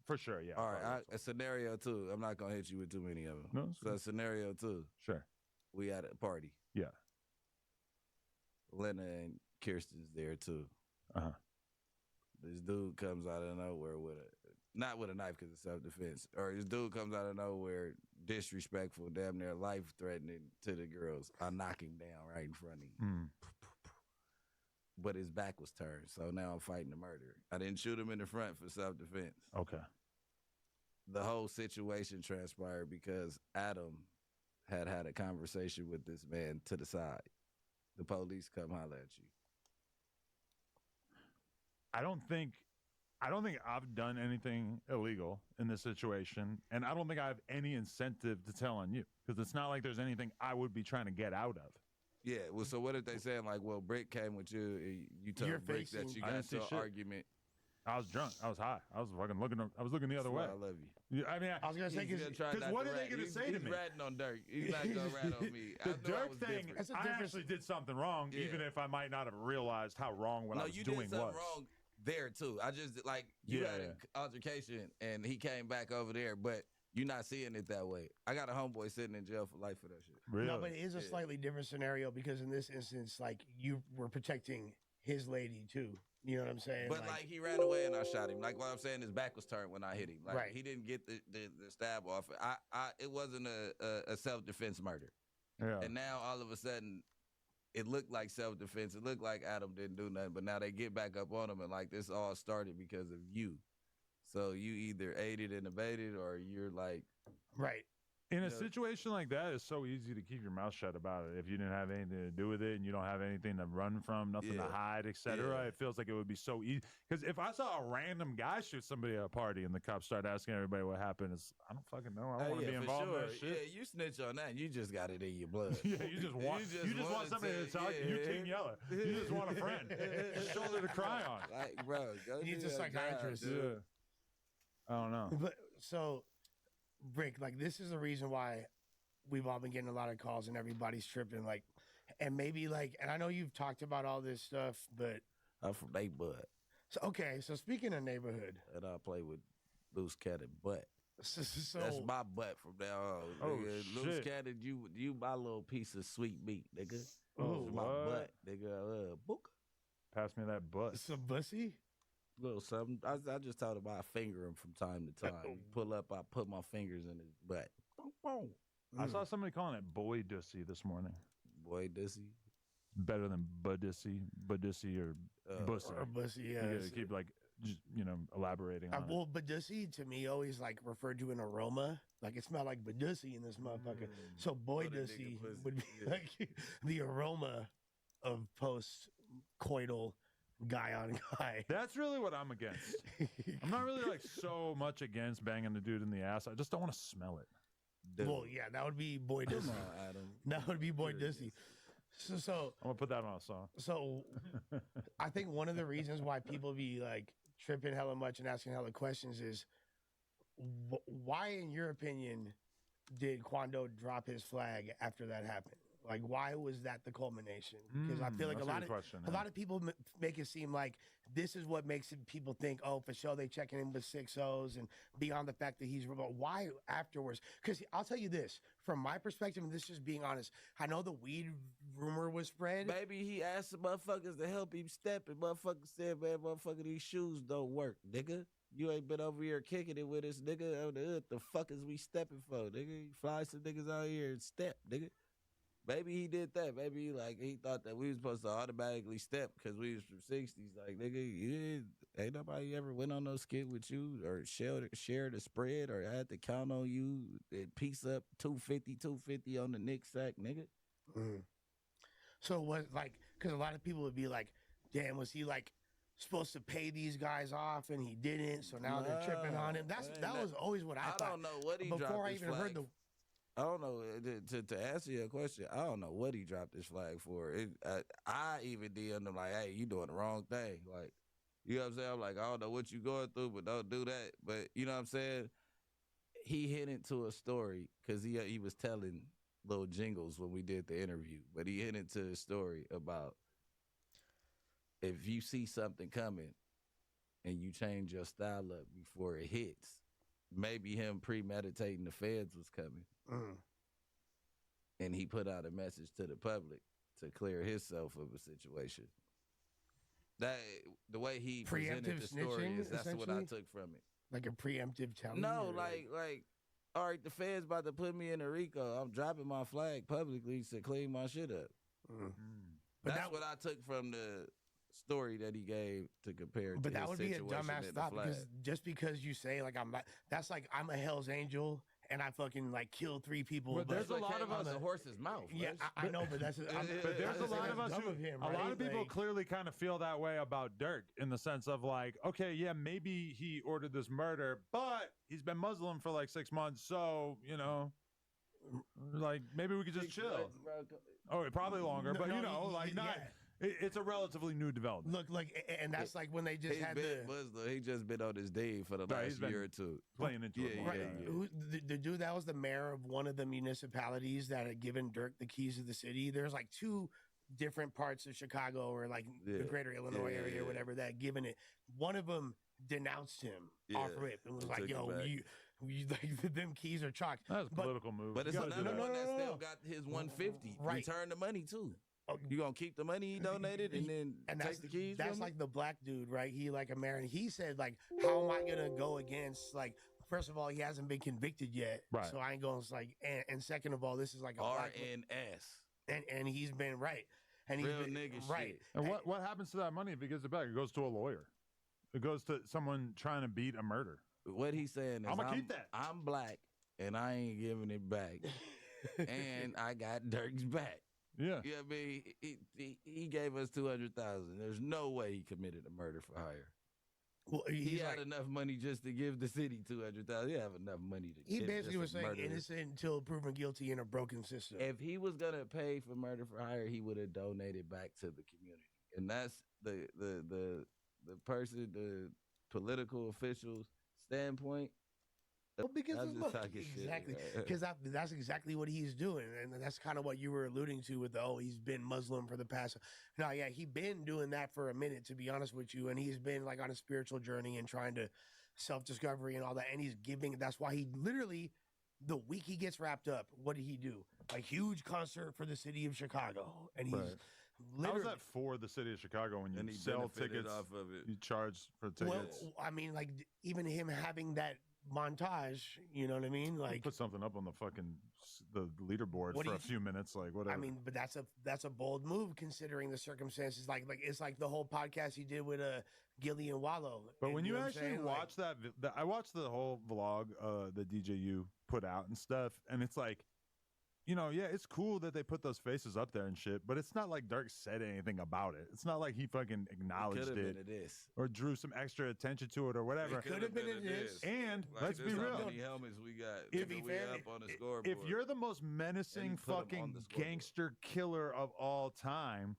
for sure, yeah. All right, a scenario two. I'm not going to hit you with too many of them. No, so scenario two. Sure. We at a party. Yeah. Lena and Kirsten's there too. Uh-huh. This dude comes out of nowhere not with a knife because it's self-defense, or this dude comes out of nowhere disrespectful, damn near life-threatening to the girls. I knock him down right in front of you. But his back was turned, so now I'm fighting the murder. I didn't shoot him in the front for self-defense. Okay. The whole situation transpired because Adam had a conversation with this man to the side. The police come holler at you. I don't think I've done anything illegal in this situation, and I don't think I have any incentive to tell on you because it's not like there's anything I would be trying to get out of. Yeah, well, so what if they saying like, well, Brick came with you, you told Brick that you got into an argument. I was drunk. I was high. I was fucking looking. I was looking the other way. I love you. Yeah, I mean, I was gonna say because what are they gonna say to me? He's ratting on Dirk. He's not gonna rat on me. The Dirk thing. I actually did something wrong, Yeah. even if I might not have realized how wrong what I was you doing did something was. wrong there too. I just like you had an altercation and he came back over there, but you're not seeing it that way. I got a homeboy sitting in jail for life for that shit. Really? No, but it is a slightly different scenario because in this instance, like you were protecting his lady too. You know what I'm saying? But like he ran away and I shot him. Like what I'm saying, his back was turned when I hit him. Like Right. he didn't get the stab off. It wasn't a self-defense murder. Yeah. And now all of a sudden, it looked like self-defense. It looked like Adam didn't do nothing. But now they get back up on him and like this all started because of you. So you either aided and abetted or you're like, right. In a situation like that, it's so easy to keep your mouth shut about it. If you didn't have anything to do with it and you don't have anything to run from, nothing to hide, etc., it feels like it would be so easy. Because if I saw a random guy shoot somebody at a party and the cops start asking everybody what happened, it's, I don't fucking know. I don't want to be involved in that shit. Yeah, you snitch on that. You just got it in your blood. Yeah, you just want somebody to talk. You King Yeller. You just want a friend, a shoulder to cry on. Like, bro, go He needs do a that psychiatrist. job, dude. Yeah. I don't know. But so, Brick, like this is the reason why we've all been getting a lot of calls and everybody's tripping. Like, and maybe like, and I know you've talked about all this stuff, but I'm from neighborhood. So okay, so speaking of neighborhood, and I play with loose cannon butt. So that's my butt from now on. Oh, nigga. Loose shit. cannon, you my little piece of sweet meat, nigga. Oh, It's my what? butt, nigga. Book. Pass me that butt. Some bussy. Little something. I just told him I finger him from time to time. He pull up, I put my fingers in his butt. Boom, boom. I saw somebody calling it boy dussy this morning. Boy dussy. Better than budussy or bussy. Or bussy, yeah. You gotta keep like, just, elaborating on it. Well, Badussy to me always like referred to an aroma. Like it smelled like Badussy in this motherfucker. So boy dussy would be like the aroma of post-coital guy on guy. That's really what I'm against. I'm not really like so much against banging the dude in the ass. I just don't want to smell it. Well, yeah, that would be Boy Come Dissy. on, Adam. That would be Boy Dissy. So I'm gonna put that on a song. So I think one of the reasons why people be like tripping hella much and asking hella questions is why, in your opinion, did Quando drop his flag after that happened? Like, why was that the culmination? Because I feel like a lot of people make it seem like this is what makes people think, oh, for sure they checking in with 6-0s and beyond the fact that he's remote. Why afterwards? Because I'll tell you this, from my perspective, and this is just being honest, I know the weed rumor was spread. Maybe he asked the motherfuckers to help him step, and motherfuckers said, man, motherfucker, these shoes don't work, nigga. You ain't been over here kicking it with us, nigga. What the fuck is we stepping for, nigga? You fly some niggas out here and step, nigga. Maybe he did that. Maybe he thought that we was supposed to automatically step because we was from 60s. Like, nigga, ain't nobody ever went on no skit with you or shared a spread or had to count on you and piece up 250 on the Knicks sack, nigga. So what, like, because a lot of people would be like, damn, was he like supposed to pay these guys off and he didn't? So now they're tripping on him. That was always what I thought. I don't know what he dropped before I his even flag. heard the. I don't know, to answer your question, I don't know what he dropped his flag for. I even DM'd him like, hey, you doing the wrong thing. Like, you know what I'm saying? I'm like, I don't know what you going through, but don't do that. But you know what I'm saying? He hit into a story because he was telling little jingles when we did the interview, but he hit into a story about if you see something coming and you change your style up before it hits, maybe him premeditating the feds was coming. And he put out a message to the public to clear himself of a situation. That the way he presented the story is that's what I took from it. Like a preemptive challenge? No, like, all right, the feds about to put me in a RICO. I'm dropping my flag publicly to clean my shit up. But that's what I took from the story that he gave to compare. But to that would his be a situation dumbass in the thought flag. because just because you say like I'm not, that's like I'm a Hell's Angel and I fucking like killed 3 people. But there's a lot of us. A horse's mouth. Yeah, I know, but that's. But there's a lot of us who, a lot of people clearly kind of feel that way about Dirk in the sense of like, okay, yeah, maybe he ordered this murder, but he's been Muslim for like 6 months, so you know, like maybe we could just chill. Oh, probably longer, but you know, like not. It's a relatively new development. Look, like, and that's like when they just had Muslim. He just been on his day for the last year or two, playing into it. Yeah. The dude that was the mayor of one of the municipalities that had given Dirk the keys of the city. There's like 2 different parts of Chicago or like the greater Illinois area or whatever that given it. One of them denounced him off rip and was like, yo, you like them keys are chalked. That's a political move. But it's another one that still got his 150. Return the money too. You gonna keep the money he donated and then take the keys? That's like the black dude, right? He like American. He said like, how am I gonna go against like? First of all, he hasn't been convicted yet, right? So I ain't going to like. And second of all, this is like a RNS, and he's been right, and he's real been, nigga right. shit. And what happens to that money if he gets it back? It goes to a lawyer. It goes to someone trying to beat a murder. What he's saying is, I'm gonna keep that. I'm black and I ain't giving it back, and I got Dirk's back. Yeah. Yeah, I mean, he gave us 200,000. There's no way he committed a murder for hire. Well, he had enough money just to give the city 200,000. He have enough money to. He basically was saying innocent until proven guilty in a broken system. If he was gonna pay for murder for hire, he would have donated back to the community, and that's the person, the political official's standpoint. Well, because exactly, because that's exactly what he's doing, and that's kind of what you were alluding to with he's been Muslim for the past. No, yeah, he's been doing that for a minute, to be honest with you, and he's been like on a spiritual journey and trying to self-discovery and all that, and he's giving. That's why he literally, the week he gets wrapped up, what did he do? A huge concert for the city of Chicago, and he's. Right. How is that for the city of Chicago when you sell tickets off of it? You charge for tickets. Well, I mean, like even him having that montage, you know what I mean? Like put something up on the leaderboard for a few minutes, like whatever. I mean, but that's a bold move considering the circumstances. Like it's like the whole podcast he did with Gillian Wallow. But when you actually watch I watched the whole vlog that DJU put out and stuff, and it's like you know, yeah, it's cool that they put those faces up there and shit, but it's not like Dirk said anything about it. It's not like he fucking acknowledged it or drew some extra attention to it or whatever. It could have been a diss. And Like, let's be how real. many helmets we got? If- Nigga, we up on the scoreboard. If you're the most menacing And he put 'em on fucking the scoreboard. gangster killer of all time,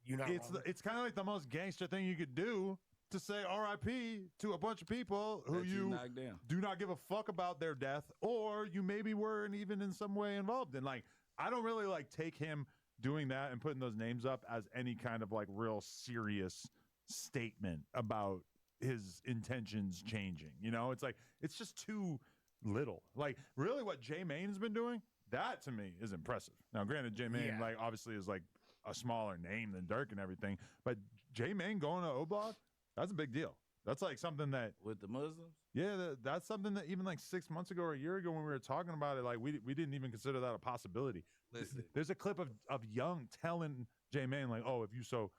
You're not wrong. it's kind of like the most gangster thing you could do to say R.I.P. to a bunch of people who That you you knocked down. do not give a fuck about their death, or you maybe weren't even in some way involved in. Like, I don't really like take him doing that and putting those names up as any kind of like real serious statement about his intentions changing. You know, it's like it's just too little. Like, really, what J Main's been doing, that to me is impressive. Now, granted, J Main Yeah. like obviously is like a smaller name than Dirk and everything, but J Main going to O-Block, that's a big deal. That's like something that With the Muslims? yeah, that's something that even like 6 months ago or a year ago when we were talking about it, like we didn't even consider that a possibility. Listen. There's a clip of Young telling J Main like, "Oh, if you so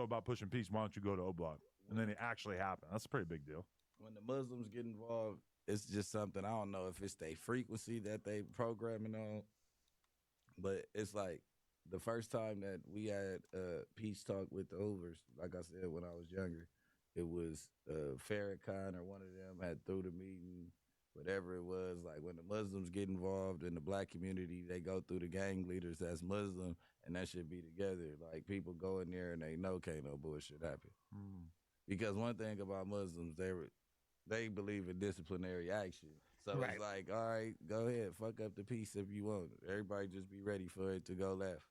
about pushing peace, why don't you go to O-Block?" And then it actually happened. That's a pretty big deal. When the Muslims get involved, it's just something, I don't know if it's their frequency that they programming on, but it's like the first time that we had peace talk with the Hoovers, like I said, when I was younger, it was Farrakhan or one of them had through the meeting, whatever it was. Like when the Muslims get involved in the black community, they go through the gang leaders that's Muslim, and that should be together. Like people go in there and they know can't no bullshit happen. Because one thing about Muslims, they believe in disciplinary action. So Right. it's like, all right, go ahead, fuck up the peace if you want. Everybody just be ready for it to go left.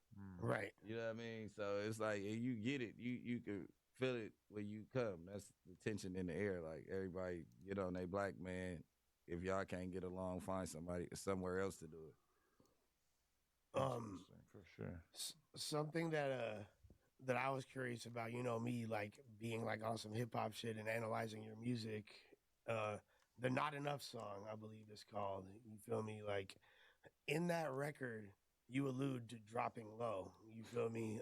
Right. You know what I mean? So it's like, and you get it. You can feel it when you come. That's the tension in the air. Like everybody get on a black man. If y'all can't get along, find somebody somewhere else to do it. For sure. Something that I was curious about, you know, me like being like on some hip hop shit and analyzing your music. The Not Enough song, I believe it's called. You feel me? Like in that record, you allude to dropping low. You feel me?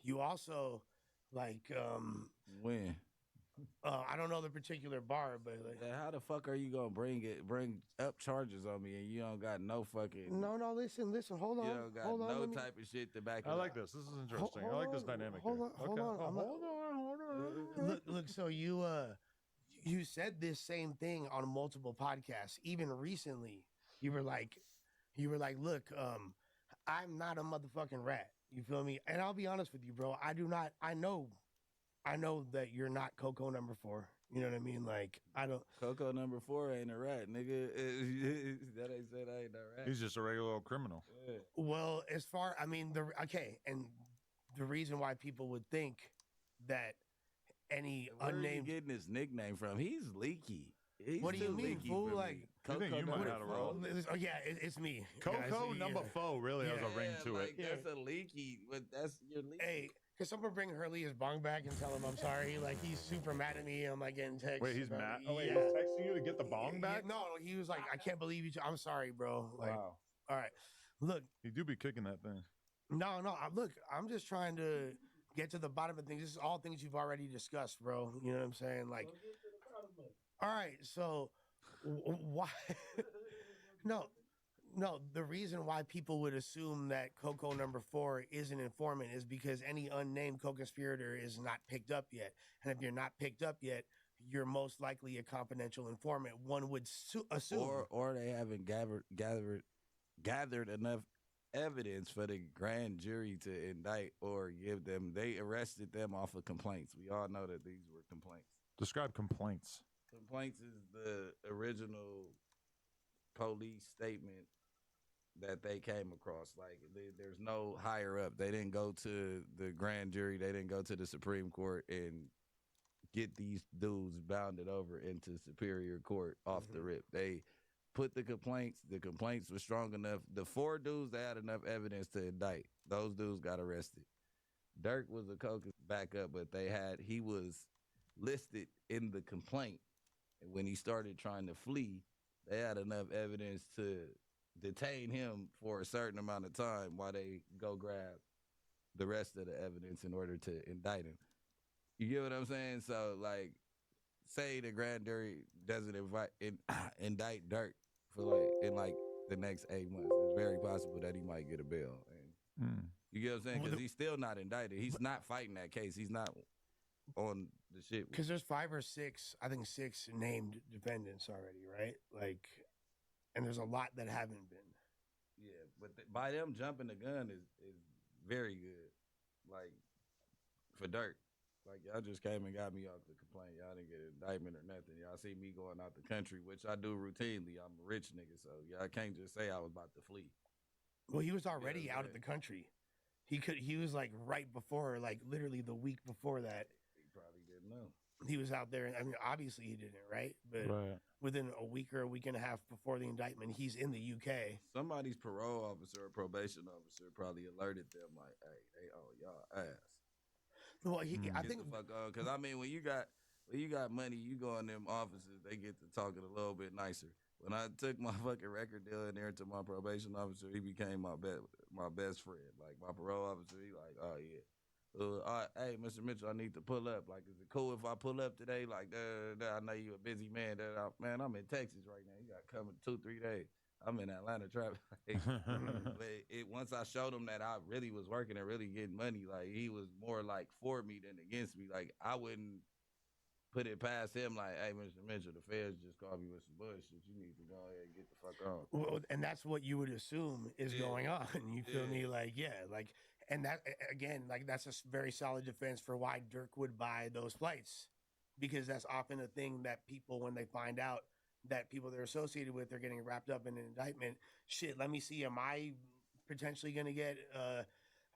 You also like When? I don't know the particular bar, but like, How the fuck are you gonna bring up charges on me and you don't got no fucking no, listen, hold on, you don't got hold on, no let me- type of shit to back it I like up. this. This is interesting. I like this dynamic. Hold here. on, hold Okay. on. Oh, I'm hold on. Look. So you said this same thing on multiple podcasts. Even recently, you were like, look, I'm not a motherfucking rat. You feel me? And I'll be honest with you, bro. I do not. I know that you're not Coco number 4. You know what I mean? Like I don't. Coco number 4 ain't a rat, nigga. That ain't said I ain't no rat. He's just a regular old criminal. Yeah. Well, as far and the reason why people would think that any Where are you unnamed getting this nickname from? He's leaky. He's What do you too mean, leaky fool? for me. Like, You think you might number have a 4. role? Oh yeah, it's me. Coco Guys, number yeah. 4 really has a ring to like, it. That's a leaky, but that's your leaky. Hey, can someone bring Hurley's bong back and tell him I'm sorry? Like he's super mad at me. I'm like getting texts. Wait, he's about- mad. Oh, wait, yeah. he's texting you to get the bong back? Yeah, no, he was like, I can't believe you. I'm sorry, bro. Like, Wow. all right, look, You do be kicking that thing. no, look, I'm just trying to get to the bottom of things. This is all things you've already discussed, bro. You know what I'm saying? Like, all right, so why? No, the reason why people would assume that Coco number 4 is an informant is because any unnamed co-conspirator is not picked up yet. And if you're not picked up yet, you're most likely a confidential informant. One would assume. Or they haven't gathered enough evidence for the grand jury to indict or give them. They arrested them off of complaints. We all know that these were complaints. Describe complaints. Complaints is the original police statement that they came across. Like there's no higher up. They didn't go to the grand jury. They didn't go to the Supreme Court and get these dudes bounded over into Superior Court off the rip. They put the complaints. The complaints were strong enough. The 4 dudes that had enough evidence to indict, those dudes got arrested. Dirk was a coke backup, but he was listed in the complaint. And when he started trying to flee, they had enough evidence to detain him for a certain amount of time while they go grab the rest of the evidence in order to indict him. You get what I'm saying? So, like, say the grand jury doesn't indict Dirk for the next 8 months. It's very possible that he might get a bail. And you get what I'm saying? Because he's still not indicted. He's not fighting that case. He's not on the shit. Because there's 5 or 6, I think 6 named defendants already, right? Like, and there's a lot that haven't been. Yeah, but by them jumping the gun is very good. Like, for Dirk. Like, y'all just came and got me off the complaint. Y'all didn't get an indictment or nothing. Y'all see me going out the country, which I do routinely. I'm a rich nigga, so y'all can't just say I was about to flee. Well, he was already out of the country. He was like right before, like literally the week before that. He probably didn't know. He was out there. I mean, obviously he didn't, right? But within a week or a week and a half before the indictment, he's in the UK. Somebody's parole officer or probation officer probably alerted them like, hey, they owe y'all ass. Well, I think because I mean, when you got money, you go in them offices, they get to talking a little bit nicer. When I took my fucking record deal in there to my probation officer, he became my best friend. Like my parole officer, he like, oh yeah, hey, Mr. Mitchell, I need to pull up. Like, is it cool if I pull up today? Like, I know you a busy man. Man, I'm in Texas right now. You got to come in 2-3 days. I'm in Atlanta traffic. But once I showed him that I really was working and really getting money, like he was more like for me than against me. Like I wouldn't put it past him like, hey, Mr. Mitchell, the feds just called me with some bullshit. You need to go ahead and get the fuck on. Well, and that's what you would assume is going on. You feel me? Like, and that, again, like that's a very solid defense for why Dirk would buy those flights. Because that's often a thing that people, when they find out that people they're associated with are getting wrapped up in an indictment, shit, let me see, am I potentially going to get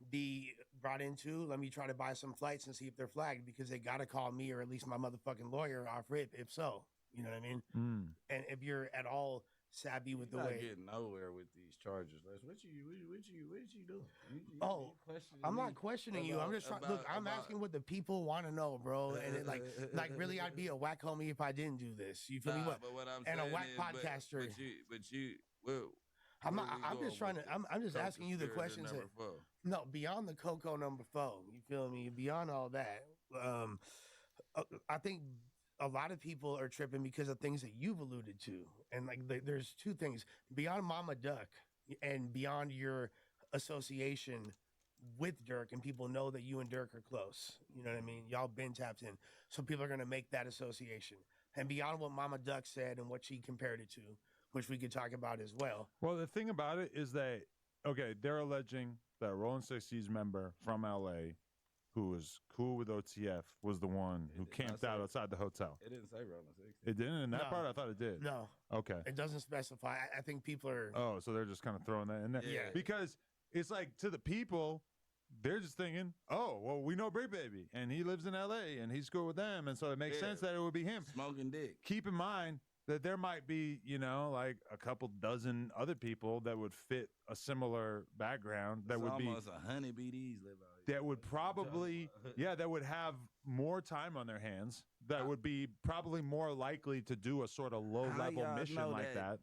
be brought into? Let me try to buy some flights and see if they're flagged, because they got to call me or at least my motherfucking lawyer off rip if so. You know what I mean? And if you're at all savvy with the way, getting nowhere with these charges. What you doing? I'm not questioning you. I'm just trying. Look, I'm asking what the people want to know, bro. And it, like really, I'd be a whack homie if I didn't do this. You feel me? But what I'm and saying a whack is, podcaster. Well, I'm not. I'm just trying to. I'm just asking you the questions. No, beyond the Coco number 4. You feel me? Beyond all that, I think a lot of people are tripping because of things that you've alluded to, and like there's 2 things beyond Mama Duck and beyond your association with Dirk, and people know that you and Dirk are close. You know what I mean? Y'all been tapped in, so people are gonna make that association. And beyond what Mama Duck said and what she compared it to, which we could talk about as well. Well, the thing about it is that, okay, they're alleging that a Rolling 60s member from LA who was cool with OTF was the one who camped out outside the hotel. It didn't say Rolling 60. It didn't in that part? I thought it did. No. Okay. It doesn't specify. I think people are... Oh, so they're just kind of throwing that in there? Yeah. Because it's like, to the people, they're just thinking, oh, well, we know Brick Baby, and he lives in LA, and he's cool with them, and so it makes sense that it would be him. Smoking dick. Keep in mind that there might be, you know, like a couple dozen other people that would fit a similar background. That would be almost 100 BDs live out here. That would probably, that would have more time on their hands. That would be probably more likely to do a sort of low-level mission like that.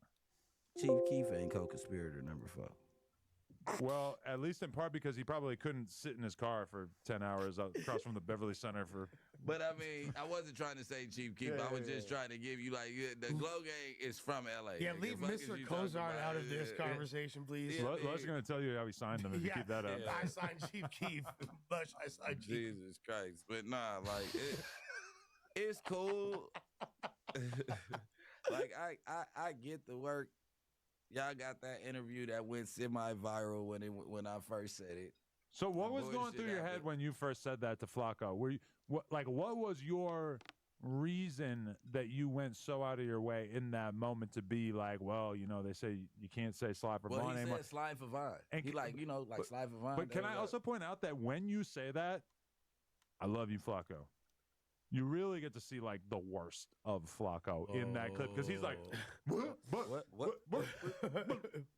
Chief Keef ain't co-conspirator number 4. Well, at least in part because he probably couldn't sit in his car for 10 hours across from the Beverly Center for... But I mean, I wasn't trying to say Chief Keef. I was just trying to give you, like, the Glow Gang is from LA. Yeah, leave Mr. Cozart out of this conversation, please. Les going to tell you how he signed them if you keep that up. I signed Chief Keef. Bush, I signed Chief. Jesus Christ. But nah, like, it's cool. Like, I get the work. Y'all got that interview that went semi-viral when I first said it. So what was going through your head when you first said that to Flacco? Were you what was your reason that you went so out of your way in that moment to be like, well, you know, they say you can't say Sly for Vine anymore. Well, he said Sly for Vine. And he like, you know, like Sly for Vine. But can I also point out that when you say that, I love you, Flacco, you really get to see like the worst of Flacco in that clip, because he's like, what?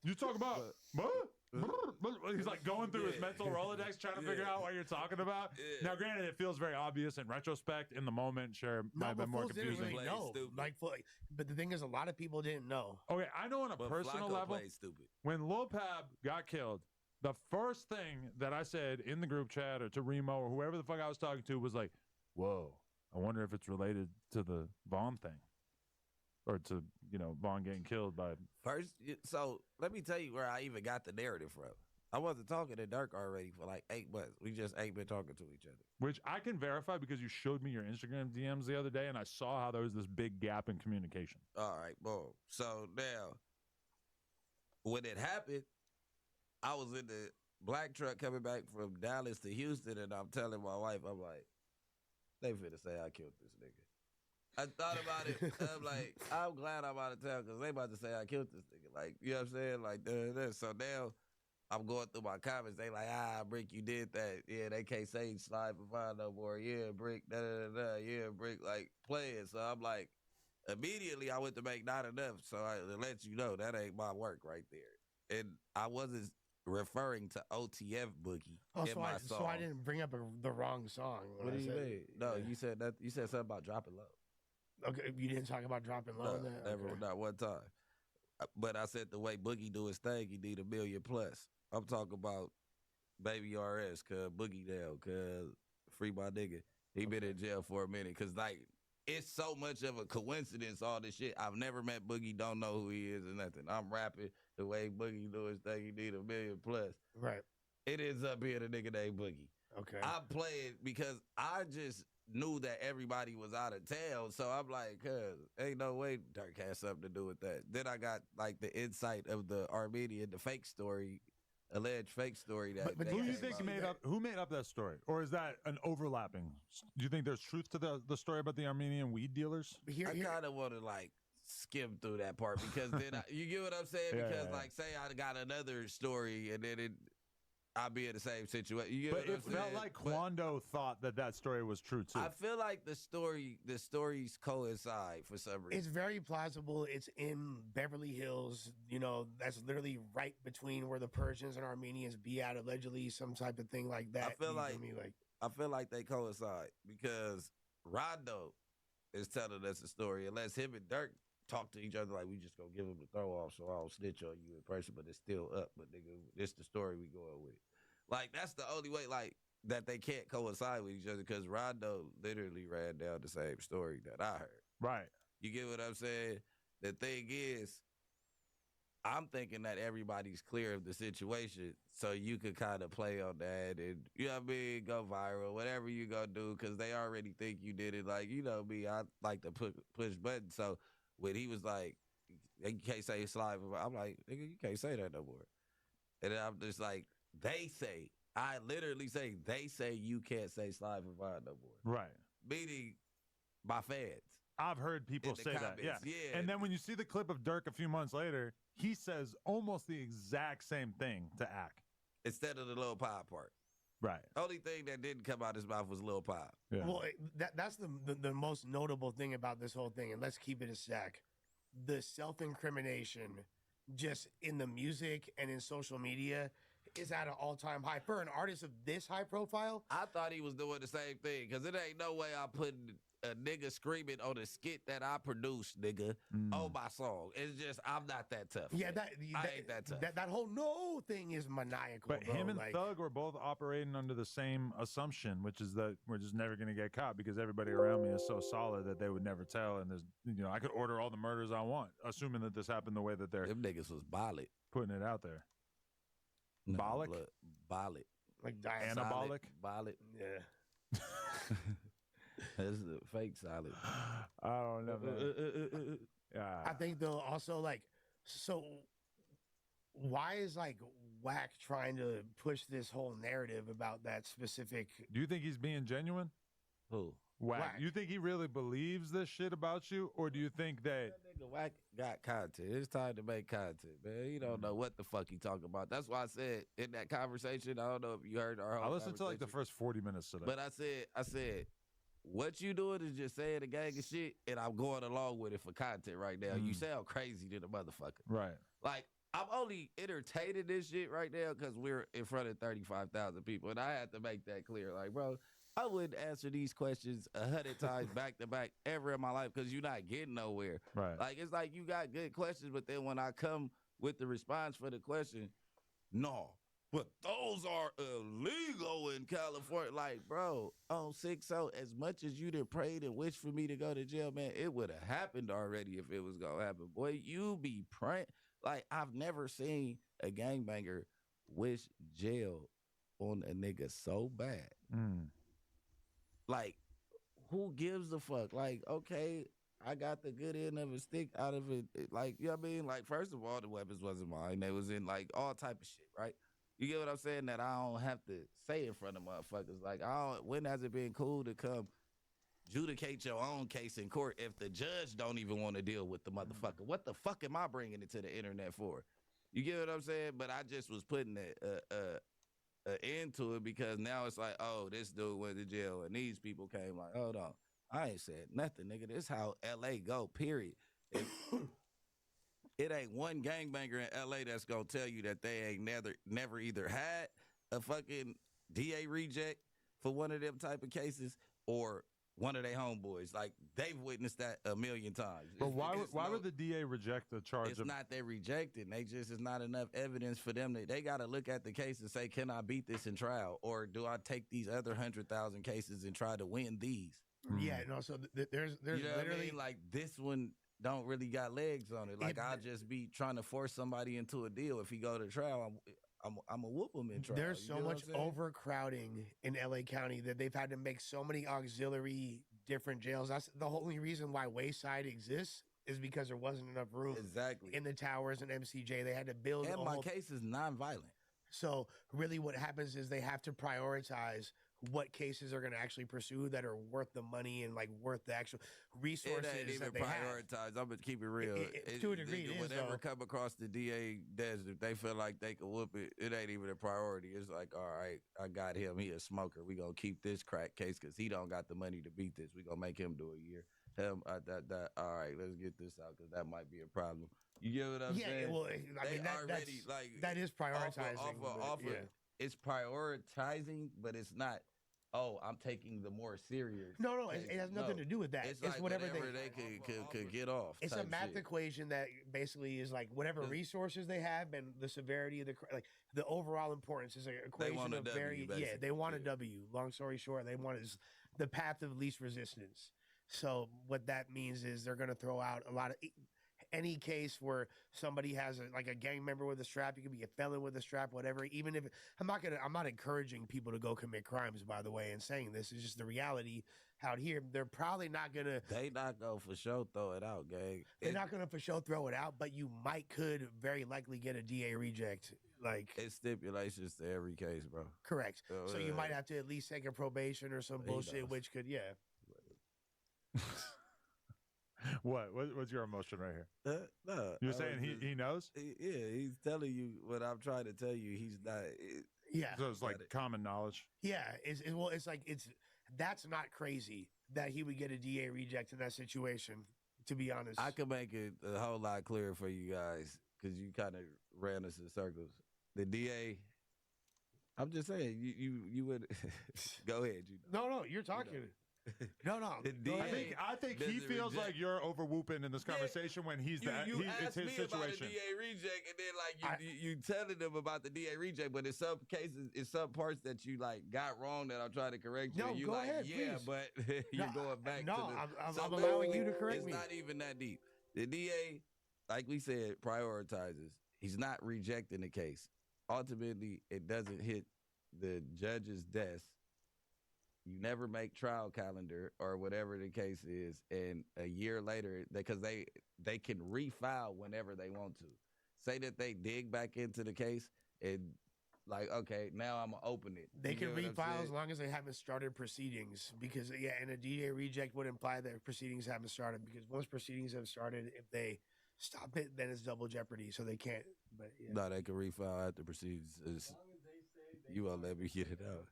You talking about? He's like going through his mental Rolodex trying to figure out what you're talking about. Now, granted, it feels very obvious in retrospect. In the moment, sure, might have been more confusing. Really know. But the thing is, a lot of people didn't know. Okay, I know on a personal level, when Lil Pab got killed, the first thing that I said in the group chat or to Remo or whoever the fuck I was talking to was like, whoa, I wonder if it's related to the Vaughn thing. or to Vaughn getting killed by. First, so let me tell you where I even got the narrative from. I wasn't talking to Dirk already for like 8 months. We just ain't been talking to each other. Which I can verify because you showed me your Instagram DMs the other day, and I saw how there was this big gap in communication. All right, boom. So now, when it happened, I was in the black truck coming back from Dallas to Houston, and I'm telling my wife, I'm like, they finna say I killed this nigga. I thought about it. I'm like, I'm glad I'm out of town because they about to say I killed this nigga. Like, you know what I'm saying? Like, so now I'm going through my comments. They like, Brick, you did that. Yeah, they can't say slide for fine no more. Yeah, Brick, da-da-da-da. Yeah, Brick, like, playing. So I'm like, immediately I went to make not enough. So to let you know, that ain't my work right there. And I wasn't referring to OTF Boogie in my song. So I didn't bring up the wrong song. What do you mean? No, you said that. You said something about dropping low. Okay, you didn't talk about dropping low. No, never, not one time. But I said the way Boogie do his thing, he need $1 million plus. I'm talking about Baby RS, cause Boogie down, cause free my nigga. He been in jail for a minute, cause like it's so much of a coincidence. All this shit. I've never met Boogie, don't know who he is or nothing. I'm rapping the way Boogie do his thing. He need $1 million plus. Right. It ends up being a nigga named Boogie. Okay. I played because I just knew that everybody was out of town. So I'm like, ain't no way Dirk has something to do with that. Then I got like the insight of the Armenian, the fake story, alleged fake story. But Who do you think made up? Who made up that story, or is that an overlapping? Do you think there's truth to the story about the Armenian weed dealers? I kind of want to like skim through that part because then you get what I'm saying? Because like say I got another story and then I'll be in the same situation. You get But what it I'm saying? felt like Quando thought that story was true too. I feel like the stories coincide for some reason. It's very plausible. It's in Beverly Hills. You know, that's literally right between where the Persians and Armenians be at, allegedly, some type of thing like that. I feel like feel like they coincide because Rondo is telling us a story. Unless him and Dirk talk to each other like we just gonna give him the throw off, so I don't snitch on you in person, but it's still up. But nigga, this the story we going with. Like that's the only way, like that they can't coincide with each other because Rondo literally ran down the same story that I heard. Right. You get what I'm saying? The thing is, I'm thinking that everybody's clear of the situation, so you could kind of play on that and, you know what I mean, go viral, whatever you gonna do, because they already think you did it. Like, you know me, I like to push buttons. So when he was like, you can't say it's live, I'm like, nigga, you can't say that no more. And then I'm just like, I literally say, they say you can't say slide for Vine no more. Right. Meaning my fans. I've heard people say that. Yeah. Yeah. And then when you see the clip of Dirk a few months later, he says almost the exact same thing to Ack. Instead of the Lil Pop part. Right. Only thing that didn't come out his mouth was Lil Pop. Yeah. Well, that's the most notable thing about this whole thing, and let's keep it a stack. The self-incrimination just in the music and in social media is at an all-time high. For an artist of this high profile, I thought he was doing the same thing, because it ain't no way I'm putting a nigga screaming on a skit that I produced, nigga, on my song. It's just, I'm not that tough. Yeah, I ain't that tough. That whole no thing is maniacal. But bro. him and Thug were both operating under the same assumption, which is that we're just never going to get caught because everybody around me is so solid that they would never tell. And there's, I could order all the murders I want, assuming that this happened the way that they're Them niggas was bollet. putting it out there. No, Bollock? Bollet. like Anabolic? Bollet. Yeah. That's the fake solid. I don't know, man. Yeah. I think though also like, so why is like Whack trying to push this whole narrative about that specific? Do you think he's being genuine? Who? Whack. You think he really believes this shit about you, or do you think that nigga Whack got content? It's time to make content, man. You don't know what the fuck he talking about. That's why I said in that conversation, I don't know if you heard our whole I listened to like the first 40 minutes today. But I said, what you doing is just saying a gang of shit, and I'm going along with it for content right now. You sound crazy to the motherfucker. Right. Like, I'm only entertaining this shit right now because we're in front of 35,000 people, and I had to make that clear. Like, bro, I wouldn't answer these questions 100 times back to back ever in my life because you're not getting nowhere. Right. Like, it's like you got good questions, but then when I come with the response for the question, no, but those are illegal in California. Like, bro, on 6-0, as much as you done prayed and wished for me to go to jail, man, it would have happened already if it was gonna happen. Boy, you be praying. Like, I've never seen a gangbanger wish jail on a nigga so bad. Like, who gives a fuck? Like, okay, I got the good end of a stick out of it. Like, you know what I mean? Like, first of all, the weapons wasn't mine. They was in, like, all type of shit, right? You get what I'm saying? That I don't have to say in front of motherfuckers. Like, when has it been cool to come adjudicate your own case in court if the judge don't even want to deal with the motherfucker? What the fuck am I bringing it to the internet for? You get what I'm saying? But I just was putting an end to it because now it's like, oh, this dude went to jail and these people came. Like, hold on, I ain't said nothing, nigga. This how LA go, period. It ain't one gangbanger in LA that's gonna tell you that they ain't never either had a fucking DA reject for one of them type of cases or one of their homeboys. Like, they've witnessed that a million times. But why would the DA reject the charge? It's not they rejected. They just is not enough evidence for them. They got to look at the case and say, can I beat this in trial? Or do I take these other 100,000 cases and try to win these? Yeah, no, so there's you know literally, what I mean? Like, this one don't really got legs on it. Like, I'll just be trying to force somebody into a deal. If he go to trial, I'm a whoop him in trial. There's so much overcrowding in LA County that they've had to make so many auxiliary different jails. That's the only reason why Wayside exists, is because there wasn't enough room in the towers and MCJ. They had to build. And my case is nonviolent. So really what happens is they have to prioritize what cases are going to actually pursue that are worth the money and like worth the actual resources. It ain't even that they prioritized. I'm gonna keep it real. To a degree, it is, whenever though. come across the DA desk, if they feel like they can whoop it, it ain't even a priority. It's like, all right, I got him. He a smoker. We gonna keep this crack case because he don't got the money to beat this. We gonna make him do a year. Him, all right, let's get this out because that might be a problem. You get what I'm saying? Yeah, well, I mean, that is prioritizing. It's prioritizing, but it's not. Oh, I'm taking the more serious. No, it has nothing to do with that. It's like whatever they could get off. It's a math equation that basically is like whatever resources they have and the severity of the overall importance is an equation of they want a W. Long story short, they want is the path of least resistance. So what that means is they're going to throw out a lot of any case where somebody has a gang member with a strap. You could be a felon with a strap, whatever. Even if I'm not encouraging people to go commit crimes, by the way, and saying this is just the reality out here. They're probably not gonna. They not gonna for sure throw it out, gang. They're not gonna for sure throw it out, but you could very likely get a DA reject. Like, it's stipulations to every case, bro. Correct. So you might have to at least take a probation or some bullshit, which could What's your emotion right here? No, you're saying he knows? Yeah, he's telling you what I'm trying to tell you. He's not. So it's like common knowledge. Yeah, that's not crazy that he would get a DA reject in that situation. To be honest, I could make it a whole lot clearer for you guys because you kind of ran us in circles. The DA. I'm just saying you would go ahead. No, you're talking. No. I think he feels like you're over whooping in this conversation when he's it's his situation. About the DA reject, and then you telling them about the DA reject, but in some cases, in some parts that you got wrong that I'm trying to correct you. No, and you go ahead, please. But you're going back. I'm allowing you to correct me. It's not even that deep. The DA, like we said, prioritizes. He's not rejecting the case. Ultimately, it doesn't hit the judge's desk. You never make trial calendar or whatever the case is, and a year later, because they can refile whenever they want to. Say that they dig back into the case and okay, now I'm gonna open it. They can refile as long as they haven't started proceedings, because and a DA reject would imply that proceedings haven't started, because once proceedings have started, if they stop it, then it's double jeopardy, so they can't. But no, they can refile after proceedings. You won't let me get it out.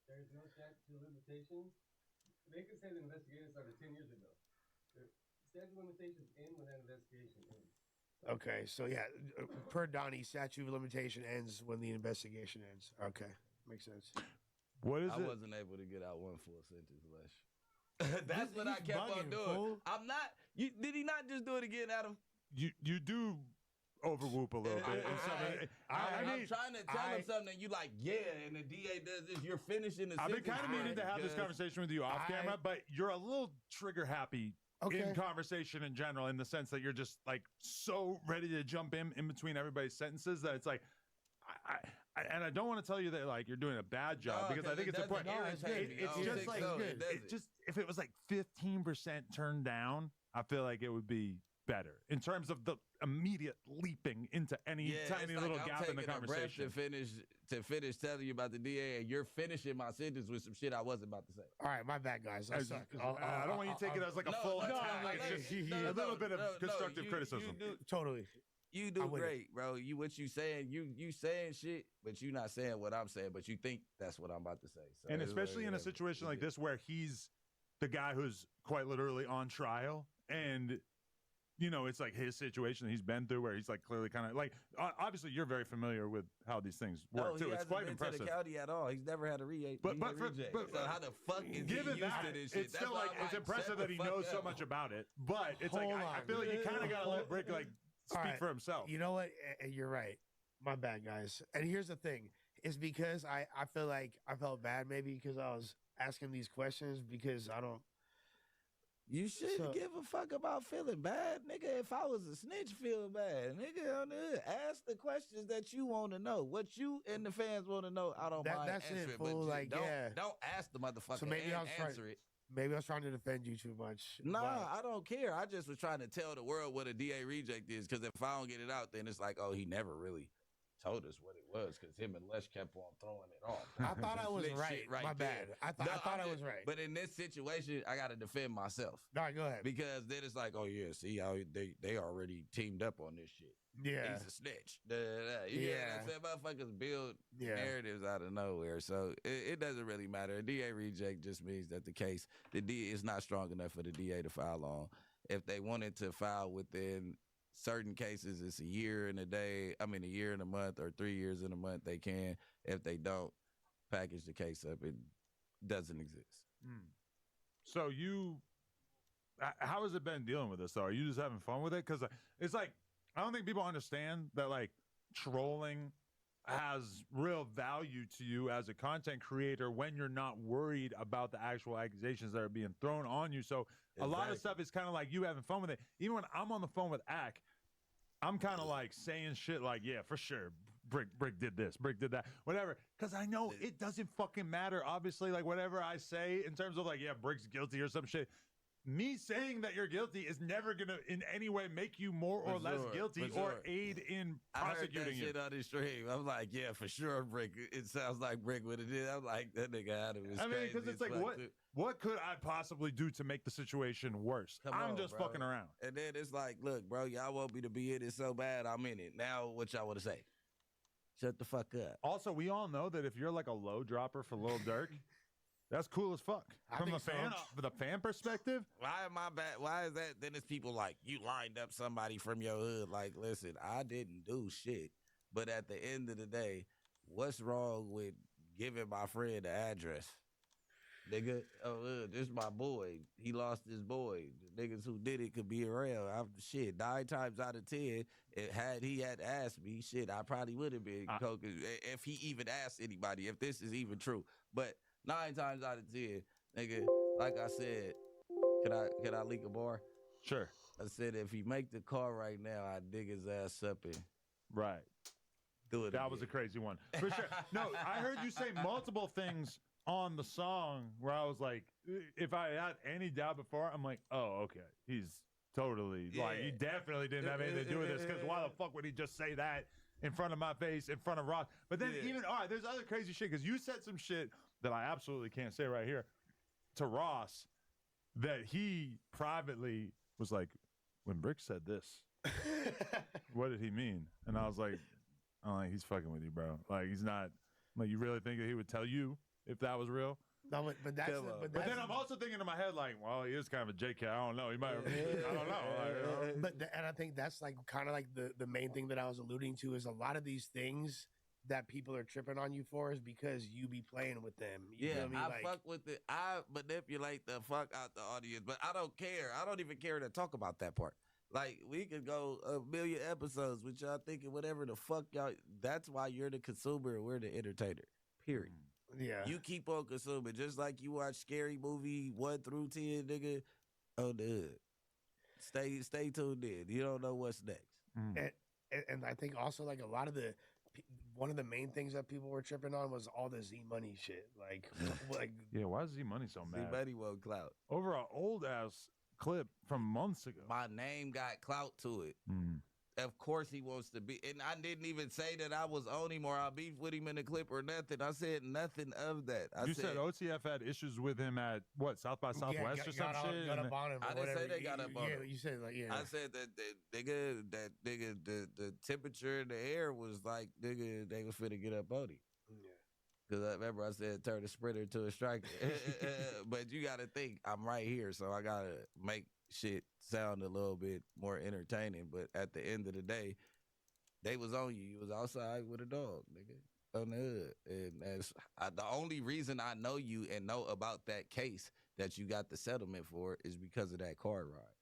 There's no statute of limitations. They could say the investigation started 10 years ago. The statute of limitations end when that investigation ends. Okay, so per Donnie, statute of limitation ends when the investigation ends. Okay, makes sense. What is I it? wasn't able to get out one full sentence, Lesh. That's what I kept on doing. Fool. I'm not. Did he not just do it again, Adam? You do overwhoop a little bit. I'm trying to tell him something, and you like, yeah, and the DA does this. You're finishing the I've been sentence. kind of meaning to have this conversation with you off camera, but you're a little trigger happy in conversation in general, in the sense that you're just like so ready to jump in between everybody's sentences that it's like, and I don't want to tell you that like you're doing a bad job, because I think it's important. It's just like if it was like 15% turned down, I feel like it would be better in terms of the immediate leaping into any tiny little gap in the conversation. To finish telling you about the DA, and you're finishing my sentence with some shit I wasn't about to say. All right, my bad, guys. I suck. I don't want you to take it as like a full attack. It's just a little bit of constructive criticism. Totally. You do great, bro. What you saying? You saying shit, but you not saying what I'm saying. But you think that's what I'm about to say. So and especially in a situation like this where he's the guy who's quite literally on trial, and you know it's like his situation he's been through, where he's like clearly kind of like obviously you're very familiar with how these things work too. It's quite impressive. To the county at all. He's never had a reject. But so how the fuck is he used to this shit? It's still like it's impressive that he knows so much about it. But it's like I feel like you kind of gotta let Brick like speak for himself. You know what? You're right. My bad, guys. And here's the thing. It's because I feel like I felt bad maybe because I was asking these questions because I don't. You shouldn't give a fuck about feeling bad, nigga. If I was a snitch, feel bad, nigga. On the hood, ask the questions that you want to know. What you and the fans want to know, I don't mind that's answering. it, fool. Like, don't ask the motherfucker. So maybe I was answer it. Maybe I was trying to defend you too much. Nah, I don't care. I just was trying to tell the world what a DA reject is, because if I don't get it out, then it's like, oh, he never really told us what it was, because him and Lesh kept on throwing it off. I thought I was right. My bad. I thought I was right. But in this situation, I got to defend myself. All right, go ahead. Because then it's like, oh yeah, see how they already teamed up on this shit. Yeah, he's a snitch. Yeah, motherfuckers build narratives out of nowhere, so it doesn't really matter. A DA reject just means that the case, the DA is not strong enough for the DA to file on. If they wanted to file within certain cases, it's a year and a year and a month, or 3 years and a month, they can. If they don't package the case up, it doesn't exist. So how has it been dealing with this though? Are you just having fun with it? Because it's like, I don't think people understand that like trolling has real value to you as a content creator when you're not worried about the actual accusations that are being thrown on you. So a lot of stuff is kind of like you having fun with it. Even when I'm on the phone with Ack, I'm kind of like saying shit like, yeah, for sure, Brick did this, Brick did that, whatever. Because I know it doesn't fucking matter, obviously. Like whatever I say in terms of like, yeah, Brick's guilty or some shit, me saying that you're guilty is never gonna in any way make you more or less guilty or aid in prosecuting you. I heard that shit on the stream. I'm like, yeah, for sure, Brick. It sounds like Brick would have did. I'm like, that nigga Adam is crazy. I mean, because it's like, what could I possibly do to make the situation worse? I'm just fucking around. And then it's like, look, bro, y'all want me to be in it so bad, I'm in it. Now, what y'all want to say? Shut the fuck up. Also, we all know that if you're like a low dropper for Lil Durk, that's cool as fuck. From the fan perspective. Why am I bad? Why is that? Then it's people like, you lined up somebody from your hood. Like, listen, I didn't do shit. But at the end of the day, what's wrong with giving my friend the address? Nigga, this my boy. He lost his boy. The niggas who did it could be around. Shit, 9 times out of 10, he had asked me, shit, I probably would have been if he even asked anybody, if this is even true. But 9 times out of 10, nigga, like I said, can I leak a bar? Sure. I said, if he make the call right now, I dig his ass up and do it. That was a crazy one. For sure. No, I heard you say multiple things on the song where I was like, if I had any doubt before, I'm like, oh, okay. He's totally, like, he definitely didn't have anything to do with this, because why the fuck would he just say that in front of my face, in front of Ross? But then even, all right, there's other crazy shit, because you said some shit that I absolutely can't say right here to Ross that he privately was like, when Brick said this, what did he mean? And I was like, he's fucking with you, bro. Like, he's not, like, you really think that he would tell you if that was real? No, but then I'm also thinking in my head, like, well, he is kind of a JK. I don't know. He might, I don't know. And I think that's like kind of like the main thing that I was alluding to is a lot of these things that people are tripping on you for is because you be playing with them. You feel me? I fuck with it. I manipulate the fuck out the audience, but I don't care. I don't even care to talk about that part. Like, we could go a million episodes with y'all thinking whatever the fuck y'all. That's why you're the consumer and we're the entertainer. Period. Yeah. You keep on consuming, just like you watch Scary Movie 1 through 10, nigga. On the hood. Stay tuned in. You don't know what's next. And I think also like a lot of one of the main things that people were tripping on was all the Z Money shit. Like yeah, why is Z Money so mad? Z Money won't clout. Over an old ass clip from months ago. My name got clout to it. Of course he wants to be. And I didn't even say that I was on him or I beefed with him in the clip or nothing. I said nothing of that. You said OTF had issues with him at what, South by Southwest or some shit? Got up on him. I didn't say they got up on him. You said like I said that the temperature in the air was like nigga they was finna get up on him. Because I remember I said turn a sprinter to a striker. But you got to think I'm right here, so I got to make shit sound a little bit more entertaining. But at the end of the day, they was on you. You was outside with a dog, nigga, on the hood. And that's the only reason I know you and know about that case that you got the settlement for is because of that car ride.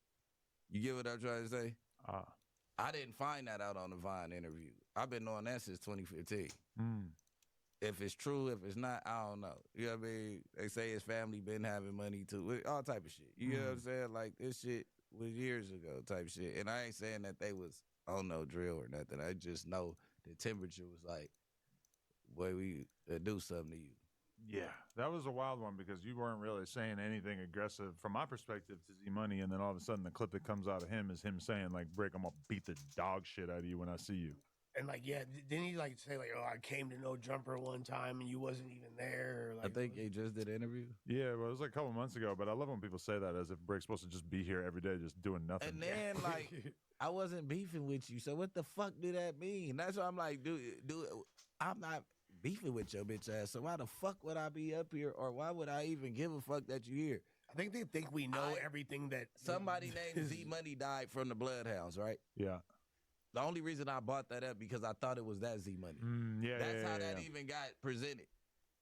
You get what I'm trying to say? I didn't find that out on the Vine interview. I've been on that since 2015. If it's true, if it's not, I don't know. You know what I mean? They say his family been having money too, all type of shit. You know what I'm saying? Like, this shit was years ago type shit. And I ain't saying that they was on no drill or nothing. I just know the temperature was like, boy, we do something to you. Yeah, that was a wild one because you weren't really saying anything aggressive from my perspective to Z Money, and then all of a sudden the clip that comes out of him is him saying like, "Break, I'm gonna beat the dog shit out of you when I see you." And like, yeah, didn't he like say like, "Oh, I came to No Jumper one time and you wasn't even there"? Or, like, I think he just did an interview. Yeah, well, it was like a couple months ago, but I love when people say that as if Break's supposed to just be here every day, just doing nothing. And then like, I wasn't beefing with you, so what the fuck do that mean? That's why I'm like, dude, I'm not beefing with your bitch ass, so why the fuck would I be up here, or why would I even give a fuck that you here? I think they think we know everything that somebody named Z Money died from the Bloodhounds, right? Yeah. The only reason I brought that up because I thought it was that Z Money. That's how that even got presented.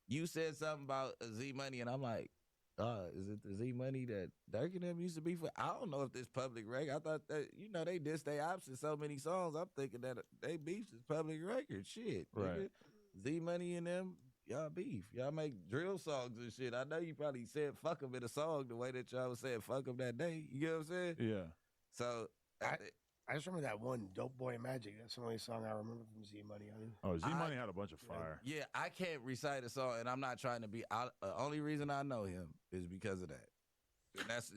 You said something about Z Money, and I'm like, is it the Z Money that Dirk and them used to be for? I don't know if this public record. I thought that, they dissed their ops in so many songs. I'm thinking that they beefs is public record. Shit. Right. Nigga. Z Money and them, y'all beef. Y'all make drill songs and shit. I know you probably said fuck them in a song the way that y'all was saying fuck them that day. You get what I'm saying? Yeah. So I just remember that one Dope Boy Magic. That's the only song I remember from Z Money. Z Money had a bunch of fire. Yeah, I can't recite a song, and I'm not trying to be. The only reason I know him is because of that.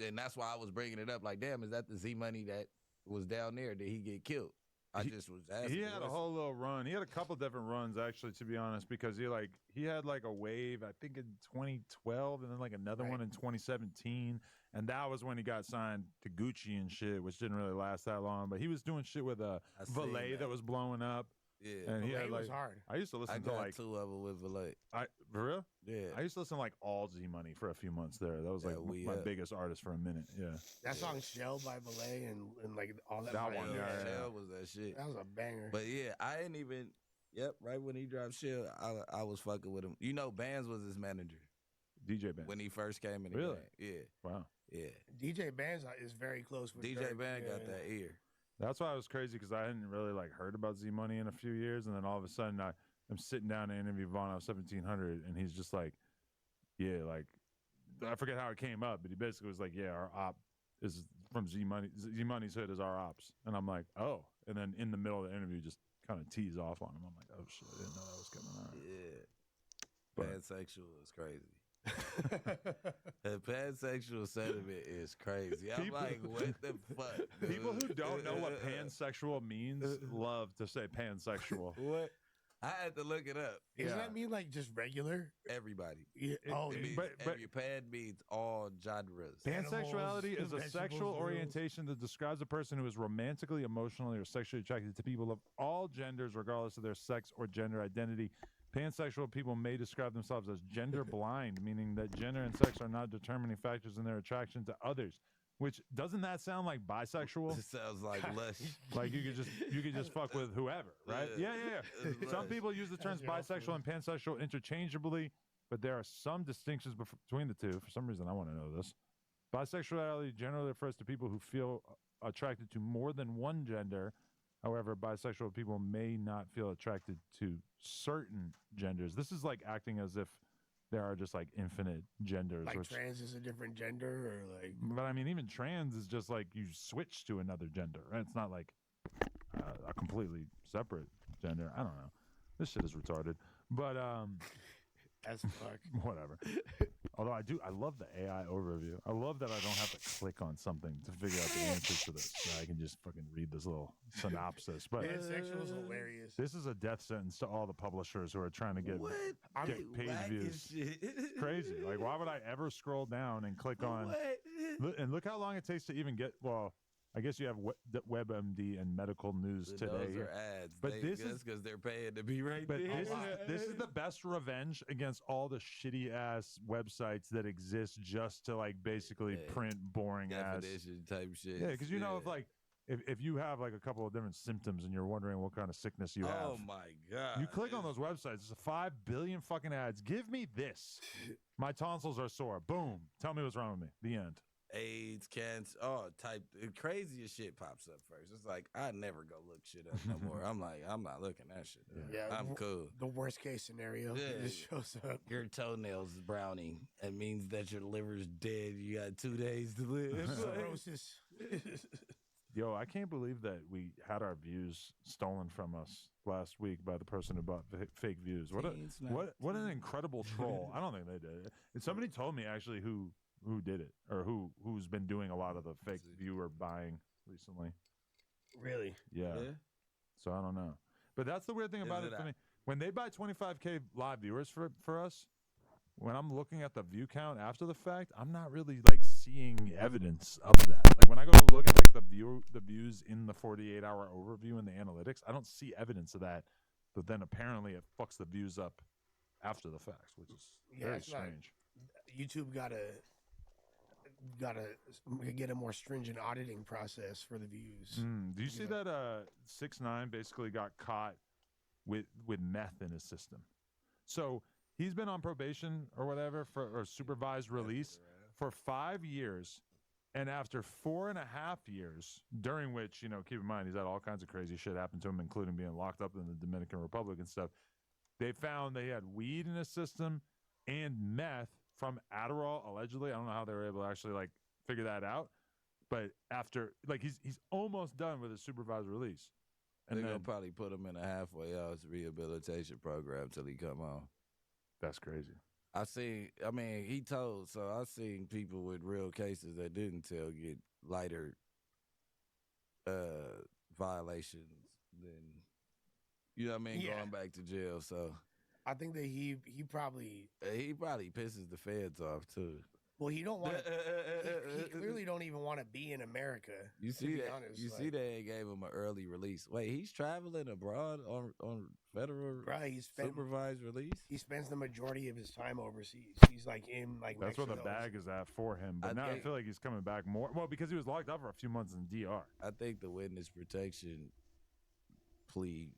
And that's why I was bringing it up. Like, damn, is that the Z Money that was down there? Did he get killed? I just was asking. He had a whole little run. He had a couple different runs, actually, to be honest, because he had like a wave, I think in 2012, and then like another one in 2017. And that was when he got signed to Gucci and shit, which didn't really last that long. But he was doing shit with Valet that was blowing up. Yeah, and he Valet had like was hard. I used to listen I to got like 2 of them with Valet. For real? Yeah. I used to listen to like all Z Money for a few months there. That was like my biggest artist for a minute. Yeah. That song Shell by Valet and like all that. That one, Shell was that shit. That was a banger. But yeah, I ain't even. Yep, right when he dropped Shell, I was fucking with him. You know, Bands was his manager. DJ Bands. When he first came in the Really? game. Yeah. Wow. Yeah. DJ Bands is very close with DJ Dirk. Band got that ear. That's why it was crazy because I hadn't really like heard about Z Money in a few years, and then all of a sudden I'm sitting down to interview Vaughn off 1700, and he's just like, yeah, like I forget how it came up, but he basically was like, yeah, our op is from Z Money. Z Money's hood is our ops, and I'm like, oh, and then in the middle of the interview, just kind of tease off on him. I'm like, oh shit, I didn't know that was coming out. Yeah, pansexual is crazy. The pansexual sentiment is crazy. I'm like, what the fuck? Dude? People who don't know what pansexual means love to say pansexual. What? I had to look it up. Doesn't that mean like just regular? Everybody. Yeah. It means, pan means all genres. Pansexuality is a vegetables, sexual girls. orientation that describes a person who is romantically, emotionally, or sexually attracted to people of all genders, regardless of their sex or gender identity. Pansexual people may describe themselves as gender blind, meaning that gender and sex are not determining factors in their attraction to others. Which doesn't that sound like bisexual? It sounds like lush. Like you could just fuck with whoever, right? Yeah. Some people use the terms bisexual and pansexual interchangeably, but there are some distinctions between the two. For some reason, I want to know this. Bisexuality generally refers to people who feel attracted to more than one gender. However, bisexual people may not feel attracted to certain genders. This is like acting as if there are just like infinite genders. Like trans is a different gender, or like. But I mean, even trans is just like you switch to another gender, right? It's not like a completely separate gender. I don't know. This shit is retarded. But as fuck. Whatever. Although I love the AI overview. I love that I don't have to click on something to figure out the answers to this. I can just fucking read this little synopsis. But pansexual is hilarious. This is a death sentence to all the publishers who are trying to get page views. Crazy. Like, why would I ever scroll down and click on? And look how long it takes to even get. Well, I guess you have WebMD and medical news today. Those are ads. But this is because they're paying to be right there. This is the best revenge against all the shitty ass websites that exist just to like basically print boring ass type shit. Yeah, because you know if you have like a couple of different symptoms and you're wondering what kind of sickness you have. Oh my god! You click on those websites. It's 5 billion fucking ads. Give me this. My tonsils are sore. Boom. Tell me what's wrong with me. The end. AIDS, cancer, type craziest shit pops up first. It's like I never go look shit up no more. I'm like, I'm not looking that shit up. Yeah, I'm cool. The worst case scenario just shows up. Your toenails is browning. It means that your liver's dead. You got 2 days to live. Cirrhosis. Yo, I can't believe that we had our views stolen from us last week by the person who bought fake views. What an incredible troll. I don't think they did it. And somebody told me actually who did it, or who's been doing a lot of the fake viewer buying recently. Really? Yeah. So I don't know. But that's the weird thing about it for me. When they buy 25K live viewers for us, when I'm looking at the view count after the fact, I'm not really like seeing evidence of that. Like when I go to look at like the views in the 48-hour overview in the analytics, I don't see evidence of that. But then apparently it fucks the views up after the fact, which is very strange. YouTube gotta get a more stringent auditing process for the views. Do you see that 6ix9ine basically got caught with meth in his system? So he's been on probation or whatever or supervised release for 5 years, and after 4.5 years, during which, you know, keep in mind he's had all kinds of crazy shit happen to him, including being locked up in the Dominican Republic and stuff. They found they had weed in his system and meth from Adderall, allegedly. I don't know how they were able to actually like figure that out, but after like he's almost done with his supervised release, and they're gonna probably put him in a halfway house rehabilitation program till he come on. That's crazy. He told, so I've seen people with real cases that didn't tell get lighter violations than, you know what I mean, going back to jail. So I think that he probably pisses the feds off too. Well, he don't want to. He clearly don't even want to be in America. You see that? Honest, see they gave him an early release. Wait, he's traveling abroad on federal supervised release. He spends the majority of his time overseas. He's like in like. That's where the bag is at for him. But now I feel like he's coming back more. Well, because he was locked up for a few months in DR. I think the witness protection plea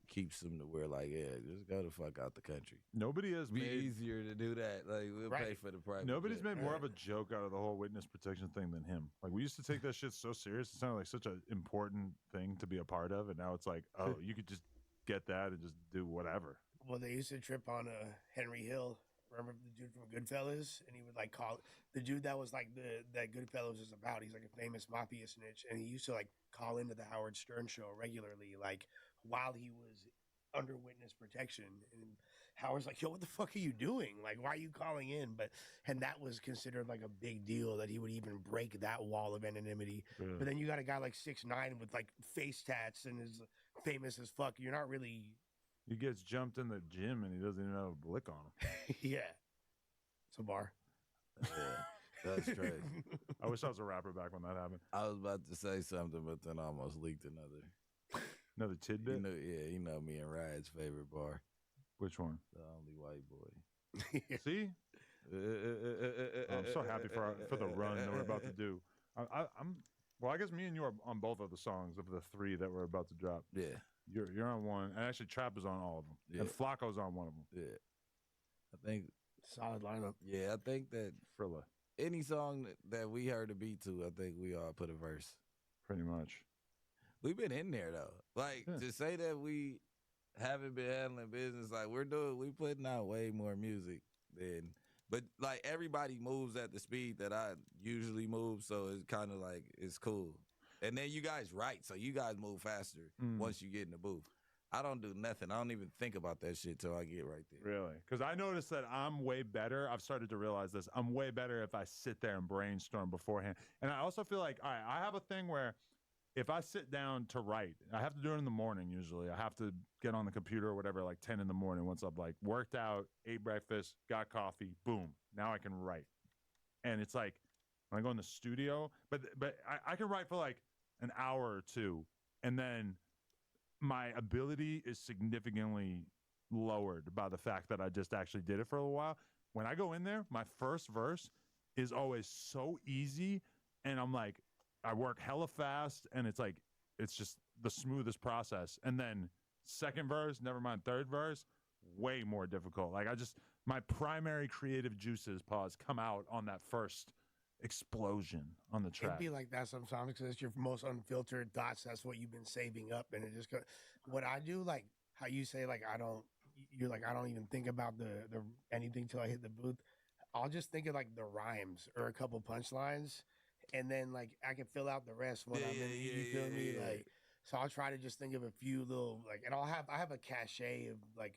keeps them to where like, just go the fuck out the country. Nobody has made easier to do that. Like we'll pay for the private. Nobody's made more of a joke out of the whole witness protection thing than him. Like we used to take that shit so serious. It sounded like such an important thing to be a part of, and now it's like, oh, you could just get that and just do whatever. Well, they used to trip on Henry Hill. Remember the dude from Goodfellas? And he would like call the dude that was like that Goodfellas was about. He's like a famous mafia snitch, and he used to like call into the Howard Stern show regularly, like while he was under witness protection. And Howard's like, yo, what the fuck are you doing? Like, why are you calling in? And that was considered like a big deal that he would even break that wall of anonymity. Yeah. But then you got a guy like 6ix9ine with like face tats and is famous as fuck. You're not really. He gets jumped in the gym and he doesn't even have a blick on him. Yeah. It's a bar. Yeah, that's crazy. I wish I was a rapper back when that happened. I was about to say something, but then I almost leaked another tidbit. You know me and Ryan's favorite bar. Which one? The Only White Boy. See? I'm so happy for the run that we're about to do. I guess me and you are on both of the songs of the 3 that we're about to drop. Yeah. You're on one, and actually Trap is on all of them. Yeah. And Flacco's on one of them. Yeah. I think solid lineup. Yeah, I think that Frilla. any song that we heard a beat to, I think we all put a verse. Pretty much. We've been in there though. Like to say that we haven't been handling business, like we putting out way more music than. But like everybody moves at the speed that I usually move, so it's kind of like it's cool. And then you guys write, so you guys move faster once you get in the booth. I don't do nothing. I don't even think about that shit till I get right there. Really? Because I noticed that I'm way better. I've started to realize this. I'm way better if I sit there and brainstorm beforehand. And I also feel like, all right, I have a thing where if I sit down to write, I have to do it in the morning usually. I have to get on the computer or whatever, like 10 in the morning once I've like worked out, ate breakfast, got coffee, boom. Now I can write. And it's like, when I go in the studio, but I can write for like an hour or two, and then my ability is significantly lowered by the fact that I just actually did it for a little while. When I go in there, my first verse is always so easy, and I'm like, I work hella fast, and it's like, it's just the smoothest process. And then second verse, never mind third verse, way more difficult. Like my primary creative juices, come out on that first explosion on the track. It'd be like that sometimes because it's your most unfiltered thoughts. That's what you've been saving up, and it just goes. What I do, like how you say, like I don't even think about the anything till I hit the booth. I'll just think of like the rhymes or a couple punchlines, and then like I can fill out the rest when I'm in. You feel me? Like so, I'll try to just think of a few little like, and I have a cachet of like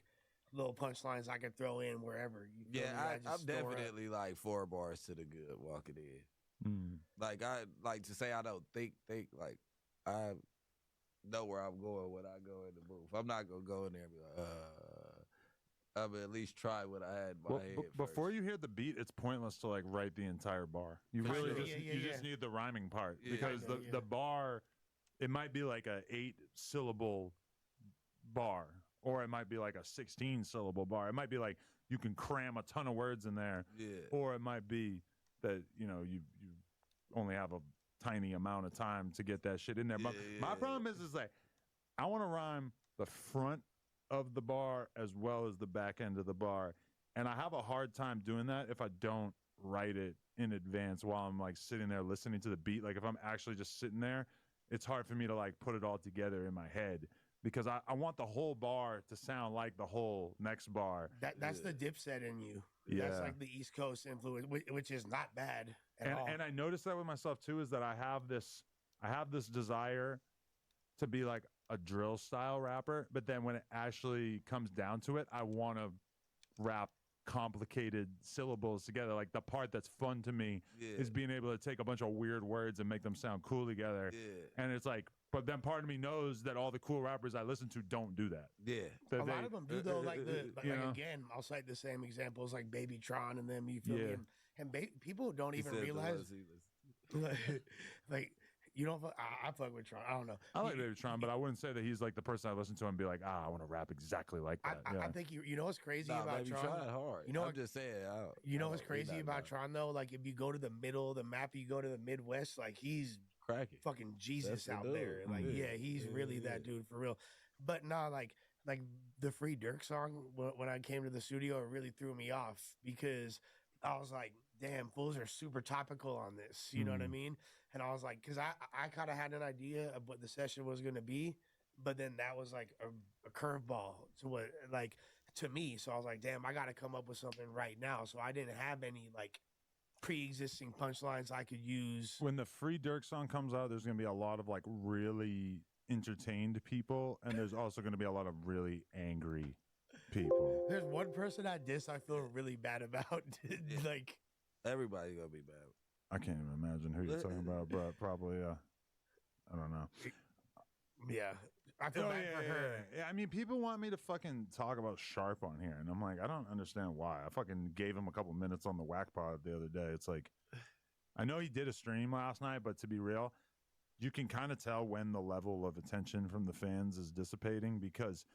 little punchlines I can throw in wherever. You feel me? I'm definitely like 4 bars to the good walking in. Like I like to say I don't think like I know where I'm going when I go in the booth. I'm not gonna go in there and be like, I'm gonna at least try what I had in my head. Before you hear the beat, it's pointless to like write the entire bar. You really just need the rhyming part because the bar, it might be like a 8-syllable bar. Or it might be like a 16-syllable bar. It might be like you can cram a ton of words in there. Yeah. Or it might be that, you only have a tiny amount of time to get that shit in there. But my problem is like, I want to rhyme the front of the bar as well as the back end of the bar. And I have a hard time doing that if I don't write it in advance while I'm like sitting there listening to the beat. Like if I'm actually just sitting there, it's hard for me to like put it all together in my head. Because I want the whole bar to sound like the whole next bar. That's the Dipset in you. Yeah. That's like the East Coast influence, which is not bad at all. And I noticed that with myself too, is that I have this desire to be like a drill style rapper, but then when it actually comes down to it, I want to rap complicated syllables together. Like the part that's fun to me is being able to take a bunch of weird words and make them sound cool together. And it's like, but then part of me knows that all the cool rappers I listen to don't do that. A lot of them do though. Like again, I'll cite the same examples like Baby Tron and them. You feel me? And people don't even realize. Like you don't. I fuck with Tron. I don't know. I like Baby Tron, but I wouldn't say that he's like the person I listen to and be like, I want to rap exactly like that. I think you know what's crazy about Baby Tron? hard. You know, I'm just saying. You know what's crazy about Tron though? Like if you go to the middle of the map, you go to the Midwest, like he's cracking fucking Jesus out there. Like he's really that dude for real. But nah, like the Free Dirk song when I came to the studio, it really threw me off because I was like, damn, fools are super topical on this. You know what I mean? And I was like, because I kind of had an idea of what the session was going to be, but then that was like a curveball to what, like, to me. So I was like, damn, I got to come up with something right now. So I didn't have any like pre-existing punchlines I could use. When the Free Dirk song comes out, there's going to be a lot of like really entertained people, and there's also going to be a lot of really angry people. There's one person I diss I feel really bad about. Like everybody's gonna be bad. I can't even imagine who you're talking about, but probably I don't know. Yeah. I feel bad for her. Yeah, I mean, people want me to fucking talk about Sharp on here, and I'm like, I don't understand why. I fucking gave him a couple minutes on the Whack Pod the other day. It's like, I know he did a stream last night, but to be real, you can kind of tell when the level of attention from the fans is dissipating because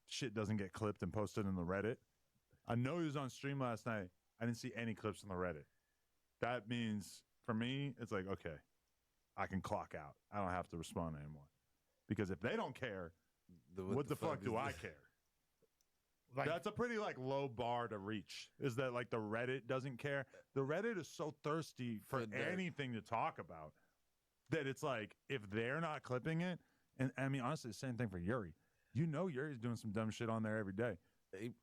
shit doesn't get clipped and posted in the Reddit. I know he was on stream last night. I didn't see any clips on the Reddit. That means, for me, it's like, okay, I can clock out. I don't have to respond anymore. Because if they don't care, what the fuck do I care? Like, that's a pretty like low bar to reach. Is that like the Reddit doesn't care? The Reddit is so thirsty for anything to talk about that it's like if they're not clipping it, and I mean honestly, the same thing for Yuri. You know, Yuri's doing some dumb shit on there every day,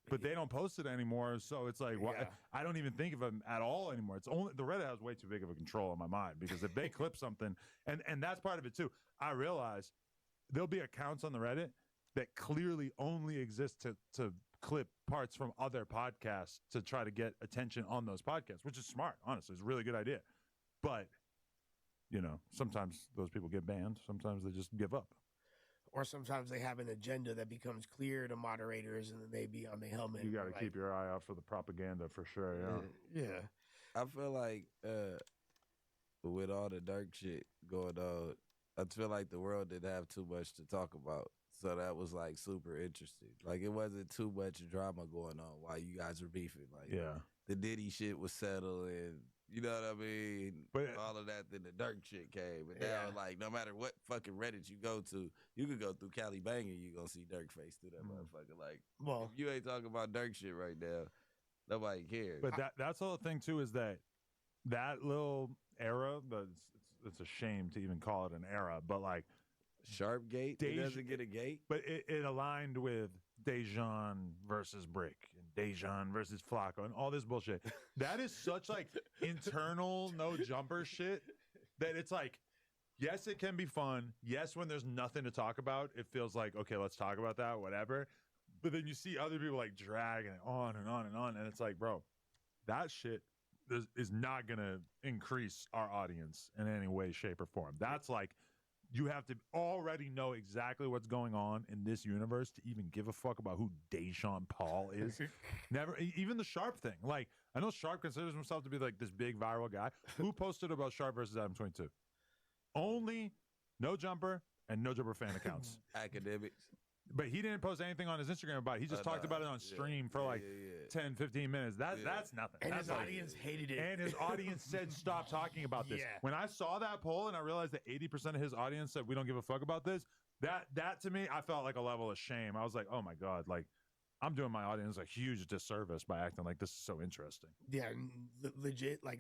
but they don't post it anymore. So it's like, well, I don't even think of them at all anymore. It's only the Reddit has way too big of a control on my mind because if they clip something, and that's part of it too. I realize there'll be accounts on the Reddit that clearly only exist to clip parts from other podcasts to try to get attention on those podcasts, which is smart. Honestly, it's a really good idea. But you know, sometimes those people get banned. Sometimes they just give up. Or sometimes they have an agenda that becomes clear to moderators, and then they be on the helmet. You got to keep your eye out for the propaganda for sure. Yeah. Yeah. I feel like with all the dark shit going on, I feel like the world didn't have too much to talk about. So that was like super interesting. Like it wasn't too much drama going on while you guys were beefing. Like the Diddy shit was settled and you know what I mean? But all of that, then the dark shit came. But now, like, no matter what fucking Reddit you go to, you could go through Cali Banger, you gonna see Dirk face through that motherfucker. Like, well, if you ain't talking about Dirk shit right now, nobody cares. But that's the whole thing too is that little era, but it's a shame to even call it an era, but like Sharp Gate, it doesn't get a gate. But it aligned with Dejan versus Brick and Dejan versus Flacco and all this bullshit. That is such like internal no jumper shit that it's like, yes, it can be fun. Yes, when there's nothing to talk about, it feels like, okay, let's talk about that, whatever. But then you see other people like dragging it on and on and on. And it's like, bro, that shit is not going to increase our audience in any way, shape, or form. That's like, you have to already know exactly what's going on in this universe to even give a fuck about who Deshaun Paul is. Never, even the Sharp thing. Like, I know Sharp considers himself to be like this big viral guy. Who posted about Sharp versus Adam 22? Only No Jumper and No Jumper fan accounts. Academics. But he didn't post anything on his Instagram about it. He just talked about it on stream for like 10, 15 minutes. That's nothing. And that's his audience hated it. And his audience said, stop talking about this. Yeah. When I saw that poll and I realized that 80% of his audience said, we don't give a fuck about this, that to me, I felt like a level of shame. I was like, oh my God, like I'm doing my audience a huge disservice by acting like this is so interesting. Yeah, legit, like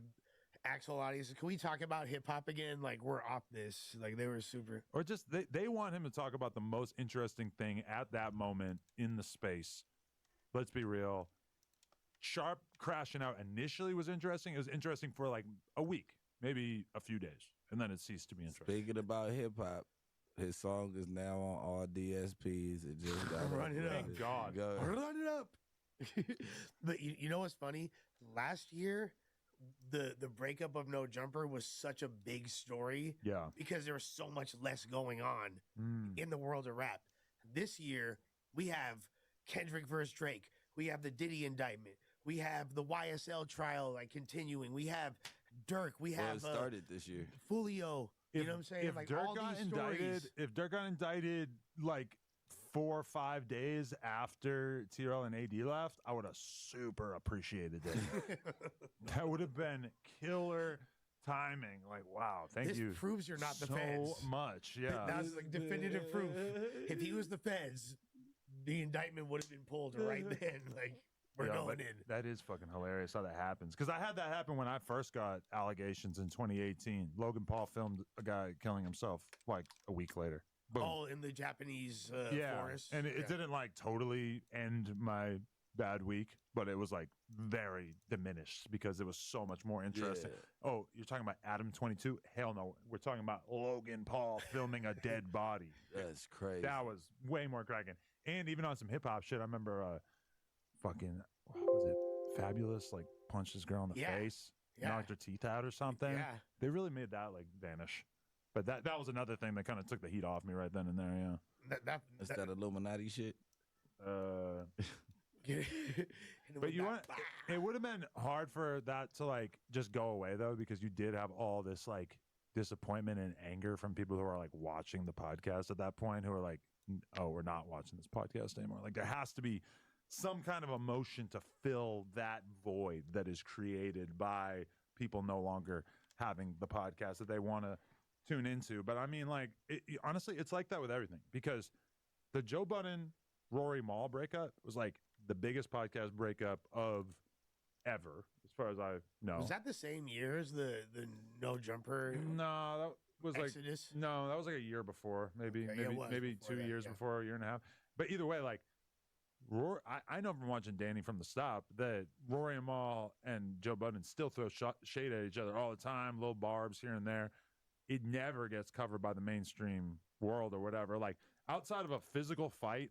actual audience. Can we talk about hip hop again? Like we're off this. Like they were super. Or just they want him to talk about the most interesting thing at that moment in the space. Let's be real. Sharp crashing out initially was interesting. It was interesting for like a week, maybe a few days, and then it ceased to be interesting. Speaking about hip hop, his song is now on all DSPs. It just got run it up. Thank God. Run it up. But you know what's funny? Last year, the breakup of No Jumper was such a big story. Yeah. Because there was so much less going on in the world of rap. This year, we have Kendrick versus Drake. We have the Diddy indictment. We have the YSL trial like continuing. We have Dirk. We have it started this year. Fulio. You know what I'm saying? If like Dirk all got these indicted, stories. if Dirk got indicted like 4 or 5 days after TRL and AD left, I would have super appreciated it. That would have been killer timing. Like, wow, thank you. This proves you're not the so feds. much. Yeah. That's like definitive proof. If he was the feds, the indictment would have been pulled right then. Like, we're going in. That is fucking hilarious how that happens. Because I had that happen when I first got allegations in 2018. Logan Paul filmed a guy killing himself like a week later. Boom. All in the Japanese forest. And it didn't like totally end my bad week, but it was like very diminished because it was so much more interesting. Yeah. Oh, you're talking about Adam 22? Hell no. We're talking about Logan Paul filming a dead body. That's crazy. That was way more cracking. And even on some hip hop shit, I remember fucking, what was it? Fabulous, like punched this girl in the face, knocked her teeth out or something. Yeah. They really made that like vanish. But that was another thing that kind of took the heat off me right then and there, yeah. That's that Illuminati shit. But it would have been hard for that to like just go away though, because you did have all this like disappointment and anger from people who are like watching the podcast at that point, who are like, oh, we're not watching this podcast anymore. Like there has to be some kind of emotion to fill that void that is created by people no longer having the podcast that they want to tune into. But I mean, like, honestly, it's like that with everything, because the Joe Budden Rory Maul breakup was like the biggest podcast breakup of ever, as far as I know. Was that the same year as the No Jumper? No, that was Exodus? like no, that was like a year before, maybe Okay, yeah, it was maybe before 2 that, years yeah. before, a year and a half. But either way, like Rory, I know from watching Danny from the Stop that Rory and Maul and Joe Budden still throw shade at each other all the time, little barbs here and there. It never gets covered by the mainstream world or whatever. Like outside of a physical fight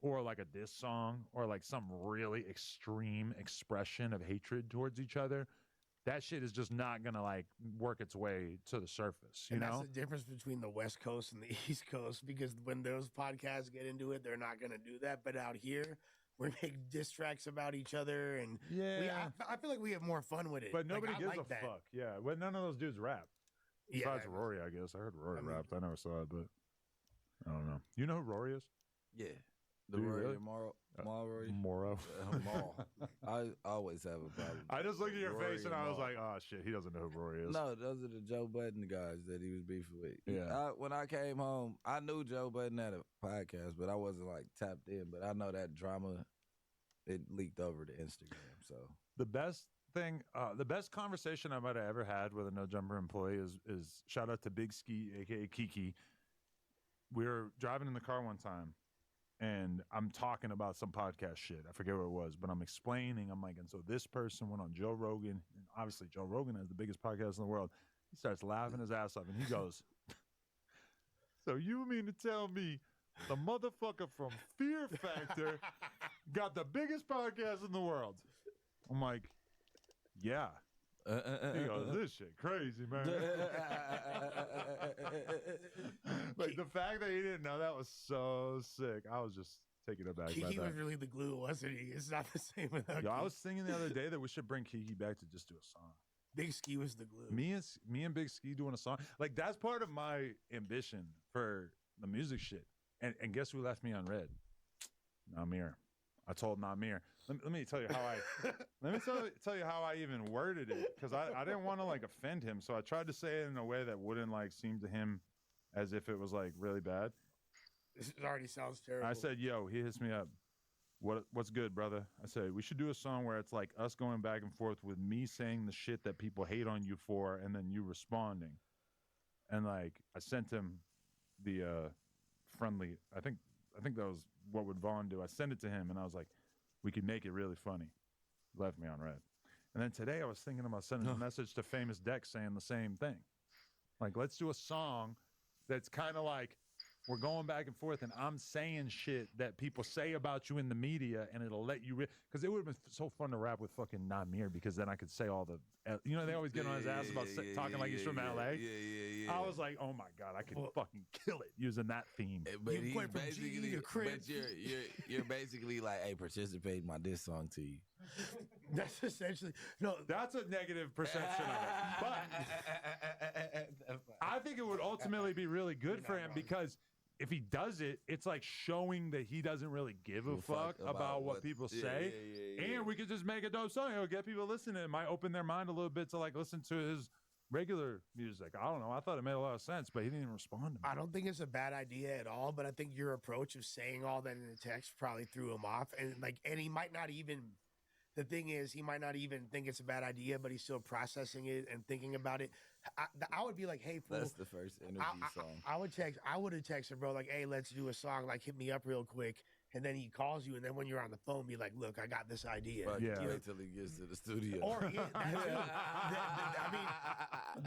or like a diss song or like some really extreme expression of hatred towards each other, that shit is just not gonna like work its way to the surface, you And know? that's the difference between the West Coast and the East Coast, because when those podcasts get into it, they're not going to do that. But out here, we make diss tracks about each other, and I feel like we have more fun with it. But nobody I gives like a that. fuck. Yeah, but none of those dudes rap. Yeah, Besides Rory, I guess. I heard Rory rapped. I never saw it, but I don't know. You know who Rory is? Yeah. The Do you Rory really? Rory? Moro. Maul. I always have a problem. I just looked at your Rory face and I was Maul. like, oh shit, he doesn't know who Rory is. No, those are the Joe Budden guys that he was beefing with. Yeah. When I came home, I knew Joe Budden had a podcast, but I wasn't like tapped in. But I know that drama, it leaked over to Instagram. So The best thing, the best conversation I might have ever had with a No Jumper employee is shout out to Big Ski, aka Kiki. We were driving in the car one time, and I'm talking about some podcast shit. I forget what it was, but I'm explaining. I'm like, and so this person went on Joe Rogan, and obviously Joe Rogan has the biggest podcast in the world. He starts laughing his ass off, and he goes, "So you mean to tell me the motherfucker from Fear Factor got the biggest podcast in the world?" I'm like, "Yeah." He goes, "This shit crazy, man." Like the fact that he didn't know that was so sick. I was just taken aback by Kiki that. was really the glue, wasn't he? It's not the same without Yo, I Kiki. was thinking the other day that we should bring Kiki back to just do a song. Big Ski was the glue. Me and Big Ski doing a song. Like that's part of my ambition for the music shit. And guess who left me on red? Namir. I told Namir. Let me tell you how I let me tell you how I even worded it, because I didn't want to like offend him, so I tried to say it in a way that wouldn't like seem to him as if it was like really bad. This already sounds terrible. I said, "Yo," he hits me up. What's good, brother? I said, "We should do a song where it's like us going back and forth with me saying the shit that people hate on you for, and then you responding." And like I sent him the friendly. I think that was what would Vaughn do. I sent it to him, and I was like, "We could make it really funny." Left me on red. And then today I was thinking about sending a message to Famous Dex saying the same thing. Like, let's do a song that's kind of like we're going back and forth, and I'm saying shit that people say about you in the media, and it'll let you because it would have been so fun to rap with fucking Namir, because then I could say all the they always get on his ass about talking like he's from LA. Yeah. I was like, oh my god, I could fucking kill it using that theme. But You he's went from basically, GE to Cribs. but you're basically like, hey, participate in my diss song to you. That's essentially no. That's a negative perception of it. But I think it would ultimately be really good for him, because if he does it, it's like showing that he doesn't really give a fuck about what people say. And we could just make a dope song. It'll get people listening. It might open their mind a little bit to like listen to his regular music. I don't know. I thought it made a lot of sense, but he didn't even respond to me. I don't think it's a bad idea at all, but I think your approach of saying all that in the text probably threw him off. And he might not even. The thing is, he might not even think it's a bad idea, but he's still processing it and thinking about it. I would be like, "Hey, fool." That's the first interview song. I would have texted, bro, like, "Hey, let's do a song. Like, hit me up real quick." And then he calls you, and then when you're on the phone, be like, "Look, I got this idea." But Yeah. wait till he gets to the studio. Or yeah, that too. I mean,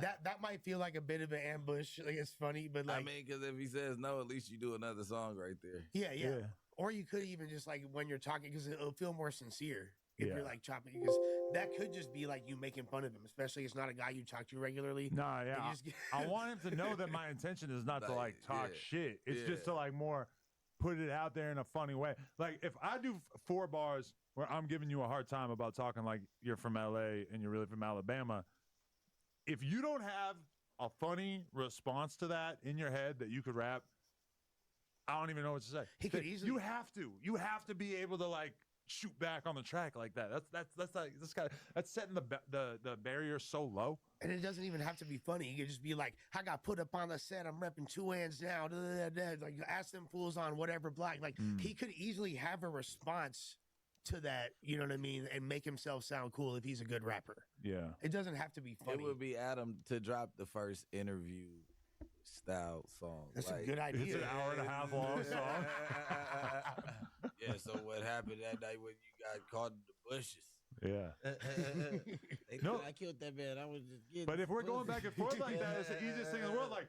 that might feel like a bit of an ambush. Like, it's funny, but like, I mean, because if he says no, at least you do another song right there. yeah. Or you could even just like when you're talking, because it'll feel more sincere if Yeah. you're like chopping, because that could just be like you making fun of him, especially it's not a guy you talk to regularly. Nah, yeah. And you just I want him to know that my intention is not to like talk shit. It's just to like more put it out there in a funny way. Like if I do 4 bars where I'm giving you a hard time about talking like you're from LA and you're really from Alabama, if you don't have a funny response to that in your head that you could rap, I don't even know what to say. He could easily. You have to be able to like shoot back on the track like that. That's like this guy. That's setting the barrier so low. And it doesn't even have to be funny. You could just be like, "I got put up on the set. I'm repping 2 hands now." Like, ask them fools on whatever block. Like, he could easily have a response to that, you know what I mean, and make himself sound cool if he's a good rapper. Yeah. It doesn't have to be funny. It would be Adam to drop the first interview style song. That's a good idea. It's an hour and a half long song. Yeah, so what happened that night when you got caught in the bushes? Yeah. No, I killed that man. I was just getting. But if we're going back and forth like that, it's the easiest thing in the world. Like,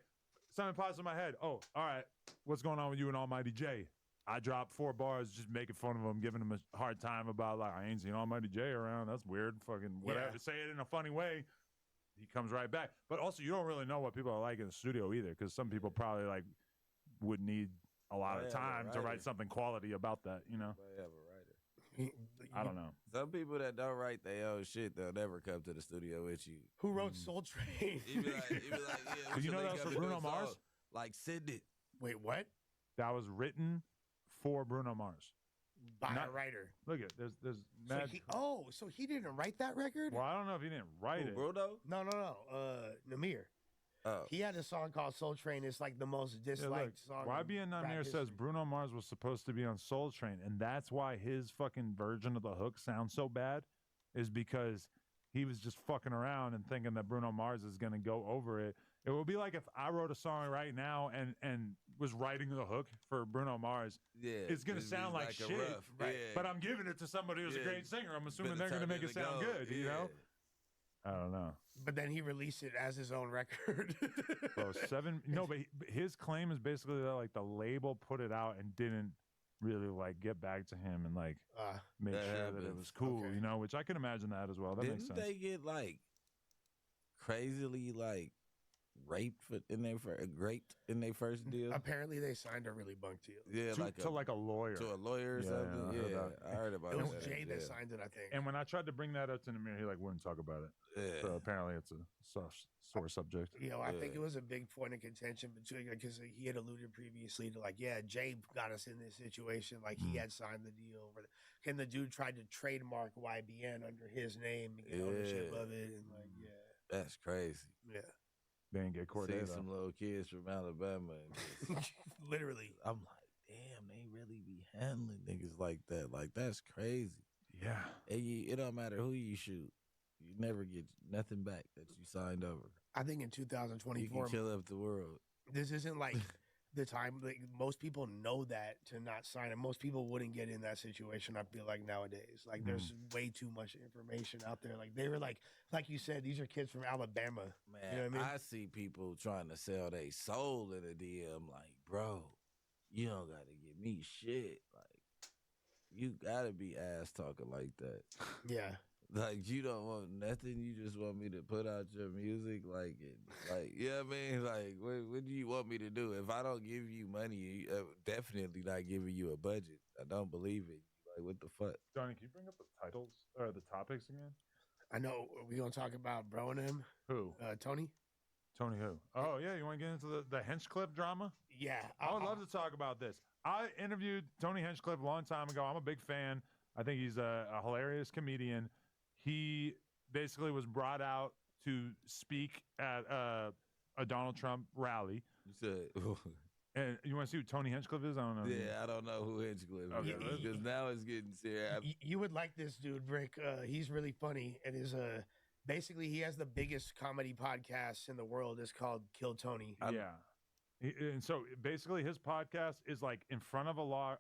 something pops in my head. Oh, all right. What's going on with you and Almighty J? I dropped 4 bars just making fun of him, giving him a hard time about, like, I ain't seen Almighty J around. That's weird. Fucking whatever. Yeah. Say it in a funny way. He comes right back. But also, you don't really know what people are like in the studio either, because some people probably, like, would need a lot of time to write something quality about that, you know? I have a writer. I don't know. Some people that don't write their own shit, they'll never come to the studio with you. Who wrote Soul Train? He be like, yeah. You know that's for Bruno Mars? Like, send it. Wait, what? That was written for Bruno Mars. By a writer. Look at there's mad. So he didn't write that record? Well, I don't know if he didn't write it. Bruno? No. Namir. Oh. He had a song called Soul Train. It's like the most disliked song. YBN Namir says Bruno Mars was supposed to be on Soul Train, and that's why his fucking version of the hook sounds so bad, is because he was just fucking around and thinking that Bruno Mars is going to go over it. It would be like if I wrote a song right now and was writing the hook for Bruno Mars. Yeah, it's going to sound like shit, right? Yeah. But I'm giving it to somebody who's a great singer. I'm assuming they're going to make it sound good, you know? I don't know. But then he released it as his own record. Bro, but his claim is basically that, like, the label put it out and didn't really, like, get back to him and, like, make sure that it was cool, you know, which I can imagine that as well. That makes sense. Didn't they get, like, crazily, like, raped in their first deal? Apparently they signed a really bunk deal. Yeah, to a lawyer. To a lawyer or something? Yeah, I heard about it. It that. was Jay that signed it, I think. And when I tried to bring that up to Namir, he, like, wouldn't talk about it. Yeah. So apparently it's a sore subject. I think it was a big point of contention between, because he had alluded previously to, like, Jay got us in this situation. Like, he had signed the deal. And the dude tried to trademark YBN under his name and get ownership of it. And, like, That's crazy. Yeah. They didn't get Corday, though. Some little kids from Alabama. And literally. I'm like, damn, they really be handling niggas like that. Like, that's crazy. Yeah. And it don't matter who you shoot. You never get nothing back that you signed over. I think in 2024, you can kill up the world. This isn't like the time. Like, most people know that to not sign it. Most people wouldn't get in that situation. I feel like nowadays, like there's way too much information out there. Like they were like you said, these are kids from Alabama. Man, you know what I mean? I see people trying to sell their soul in a DM. Like, bro, you don't gotta give me shit. Like, you gotta be ass talking like that. Yeah. Like, you don't want nothing. You just want me to put out your music. Like, you know what I mean? Like, what do you want me to do? If I don't give you money, definitely not giving you a budget. I don't believe it. Like, what the fuck? Johnny, can you bring up the titles or the topics again? I know we're gonna talk about Bro and him. Who? Tony. Tony who? Oh yeah, you want to get into the Hinchcliffe drama? Yeah, I would love to talk about this. I interviewed Tony Hinchcliffe a long time ago. I'm a big fan. I think he's a hilarious comedian. He basically was brought out to speak at a Donald Trump rally. And you want to see who Tony Hinchcliffe is? I don't know. Yeah, I don't know who Hinchcliffe is. Because now it's getting serious. You would like this dude, Brick. He's really funny. And is basically he has the biggest comedy podcast in the world. It's called Kill Tony. And so basically his podcast is like in front of a large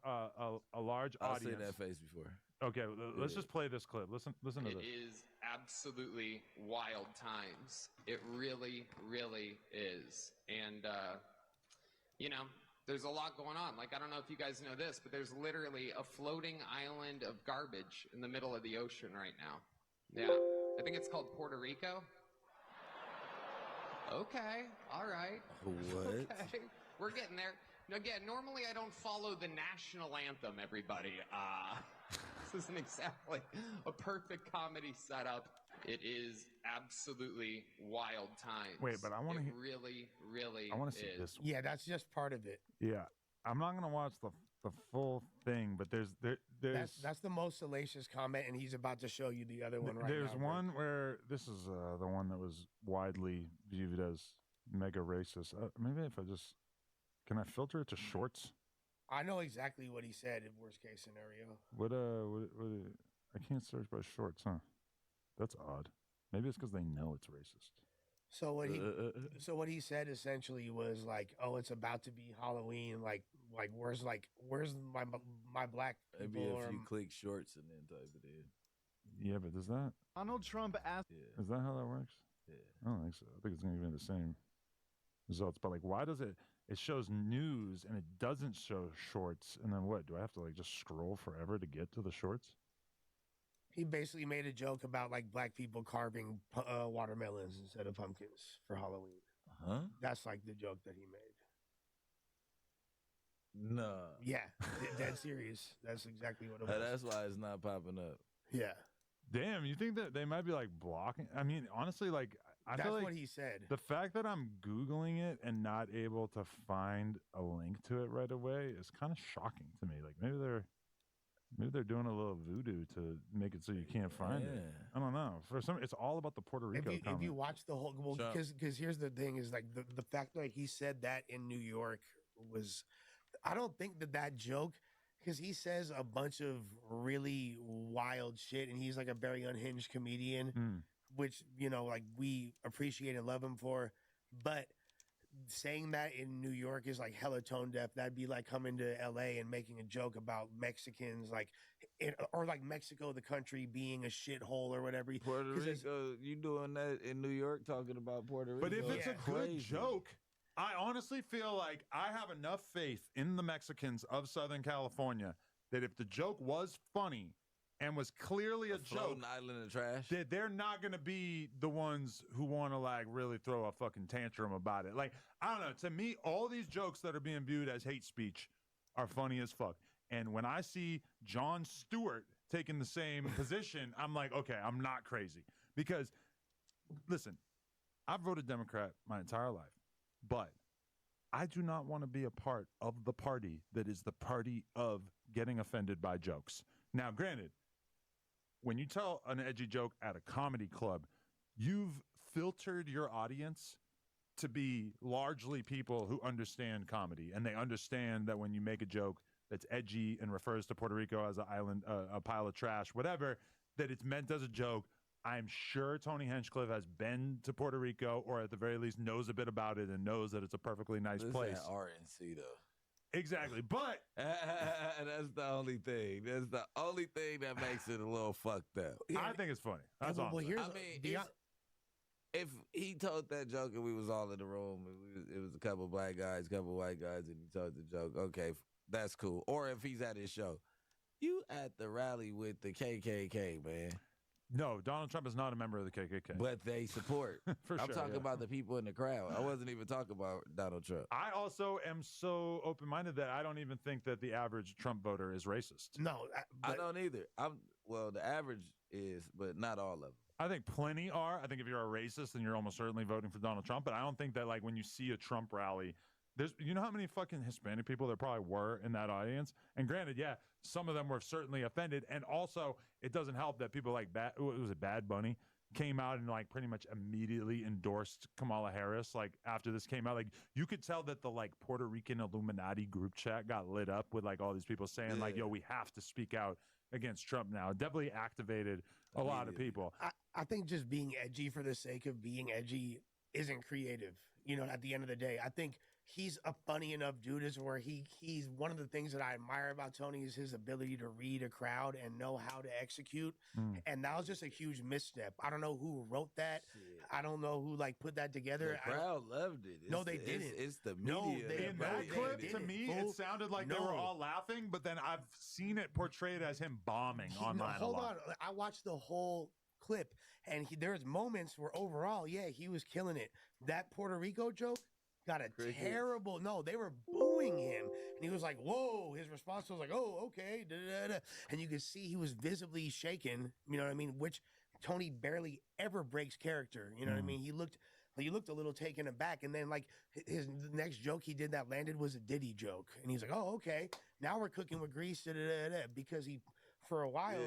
audience. I've seen that face before. Okay, let's just play this clip. Listen to this. It is absolutely wild times. It really, really is. And, you know, there's a lot going on. Like, I don't know if you guys know this, but there's literally a floating island of garbage in the middle of the ocean right now. Yeah. I think it's called Puerto Rico. Okay. All right. What? Okay. We're getting there. Again, normally I don't follow the national anthem, everybody. This isn't exactly a perfect comedy setup. It is absolutely wild times. Wait, but I want to really, really. I want to see this one. Yeah, that's just part of it. Yeah, I'm not gonna watch the full thing, but there's that's the most salacious comment, and he's about to show you the other one right there's now. There's one where this is the one that was widely viewed as mega racist. Maybe if I just can I filter it to shorts? I know exactly what he said in worst case scenario. What I can't search by shorts, huh? That's odd. Maybe it's because they know it's racist. So what he said essentially was like, "Oh, it's about to be Halloween. Like where's my black people?" Maybe if you click shorts and then type it in. Yeah, but does that Donald Trump asked. Yeah. is that how that works? Yeah. I don't think so. I think it's gonna be the same results. But like, why does it shows news and it doesn't show shorts? And then what? Do I have to like just scroll forever to get to the shorts? He basically made a joke about like black people carving watermelons instead of pumpkins for Halloween. Huh? That's like the joke that he made. No. Yeah, dead serious. That's exactly what it was. That's why it's not popping up. Yeah. Damn, you think that they might be like blocking? I mean, honestly, like I That's feel like what he said. the fact that I'm Googling it and not able to find a link to it right away is kind of shocking to me. Like maybe they're doing a little voodoo to make it so you can't find it. I don't know. For some, it's all about the Puerto Rico. If you watch the whole, well, because here's the thing is like the fact that he said that in New York was, I don't think that joke, because he says a bunch of really wild shit and he's like a very unhinged comedian, which, you know, like we appreciate and love him for, but saying that in New York is like hella tone deaf. That'd be like coming to LA and making a joke about Mexicans, like, or like Mexico, the country, being a shithole or whatever. Puerto Rico, you doing that in New York, talking about Puerto Rico? But if it's a good crazy. joke, I honestly feel like I have enough faith in the Mexicans of Southern California that if the joke was funny and was clearly a joke, island of trash, that they're not going to be the ones who want to like really throw a fucking tantrum about it. Like, I don't know. To me, all these jokes that are being viewed as hate speech are funny as fuck. And when I see Jon Stewart taking the same position, I'm like, okay, I'm not crazy. Because, listen, I've voted Democrat my entire life, but I do not want to be a part of the party that is the party of getting offended by jokes. Now, granted, when you tell an edgy joke at a comedy club, you've filtered your audience to be largely people who understand comedy, and they understand that when you make a joke that's edgy and refers to Puerto Rico as an island, a pile of trash, whatever, that it's meant as a joke. I'm sure Tony Hinchcliffe has been to Puerto Rico, or at the very least knows a bit about it and knows that it's a perfectly nice place. RNC though. Exactly, but that's the only thing. That's the only thing that makes it a little fucked up. I think it's funny. That's all. I mean, if he told that joke and we was all in the room, it was a couple black guys, couple white guys, and he told the joke. Okay, that's cool. Or if he's at his show, you at the rally with the KKK, man. No, Donald Trump is not a member of the KKK. But they support. For I'm sure, talking yeah. about the people in the crowd. I wasn't even talking about Donald Trump. I also am so open-minded that I don't even think that the average Trump voter is racist. No, I don't either. Well, the average is, but not all of them. I think plenty are. I think if you're a racist, then you're almost certainly voting for Donald Trump. But I don't think that, like, when you see a Trump rally, there's, you know how many fucking Hispanic people there probably were in that audience? And granted, yeah, some of them were certainly offended. And also, it doesn't help that people like Bad Bunny came out and like pretty much immediately endorsed Kamala Harris. Like after this came out, like you could tell that the like Puerto Rican Illuminati group chat got lit up with like all these people saying like, yo, we have to speak out against Trump now. It definitely activated a lot of people. I think just being edgy for the sake of being edgy isn't creative. You know, at the end of the day, I think he's a funny enough dude is where he's one of the things that I admire about Tony is his ability to read a crowd and know how to execute. And that was just a huge misstep. I don't know who wrote that. I don't know who like put that together. The crowd loved it. No, they didn't. It's the media. In that clip, to me, it sounded like they were all laughing, but then I've seen it portrayed as him bombing online. Hold on. I watched the whole clip, and there's moments where overall, yeah, he was killing it. That Puerto Rico joke got a terrible, no, they were booing him. And he was like, whoa, his response was like, oh, okay. Da, da, da. And you could see he was visibly shaken, you know what I mean? Which Tony barely ever breaks character, you know what I mean? He looked a little taken aback. And then like the next joke he did that landed was a Diddy joke. And he's like, oh, okay, now we're cooking with grease, da, da, da, da. Because he, for a while,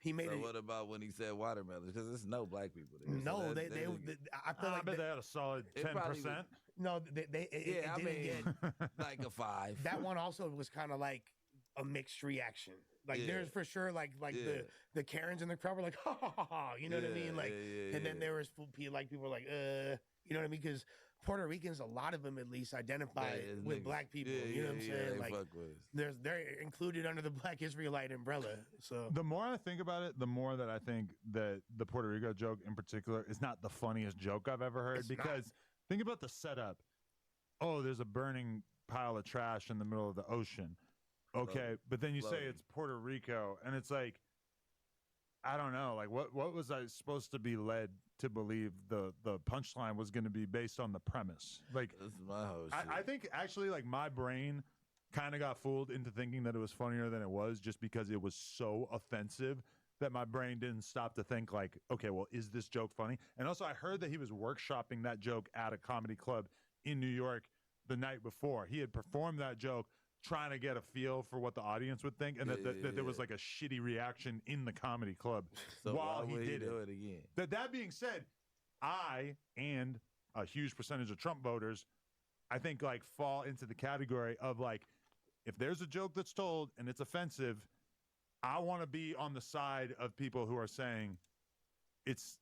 He made So it. what about when he said watermelon? Because there's no black people there. No, so they I feel like bet they had a solid It probably 10%. no, it I didn't mean, get like a 5. that one. Also was kind of like a mixed reaction. Like Yeah. there's for sure like Yeah. the Karens in the crowd were like ha ha ha ha, you know what I mean? Like, and then there was like people were like you know what I mean? Because Puerto Ricans, a lot of them at least identify with black people. You know what I'm saying? They Like fuck with us. they're included under the Black Israelite umbrella. So The more I think about it, the more that I think that the Puerto Rico joke in particular is not the funniest joke I've ever heard. It's because think about the setup. Oh, there's a burning pile of trash in the middle of the ocean. Okay, but then you say it's Puerto Rico, and it's like, I don't know, like what was I supposed to be led to believe the punchline was going to be based on the premise? Like, This is my whole shit. I think actually like my brain kind of got fooled into thinking that it was funnier than it was just because it was so offensive that my brain didn't stop to think like, okay, well, is this joke funny? And also I heard that he was workshopping that joke at a comedy club in New York the night before. He had performed that joke trying to get a feel for what the audience would think, and that there was like a shitty reaction in the comedy club So while why he would did do it again? That being said, I and a huge percentage of Trump voters, I think, like fall into the category of like, if there's a joke that's told and it's offensive, I want to be on the side of people who are saying it's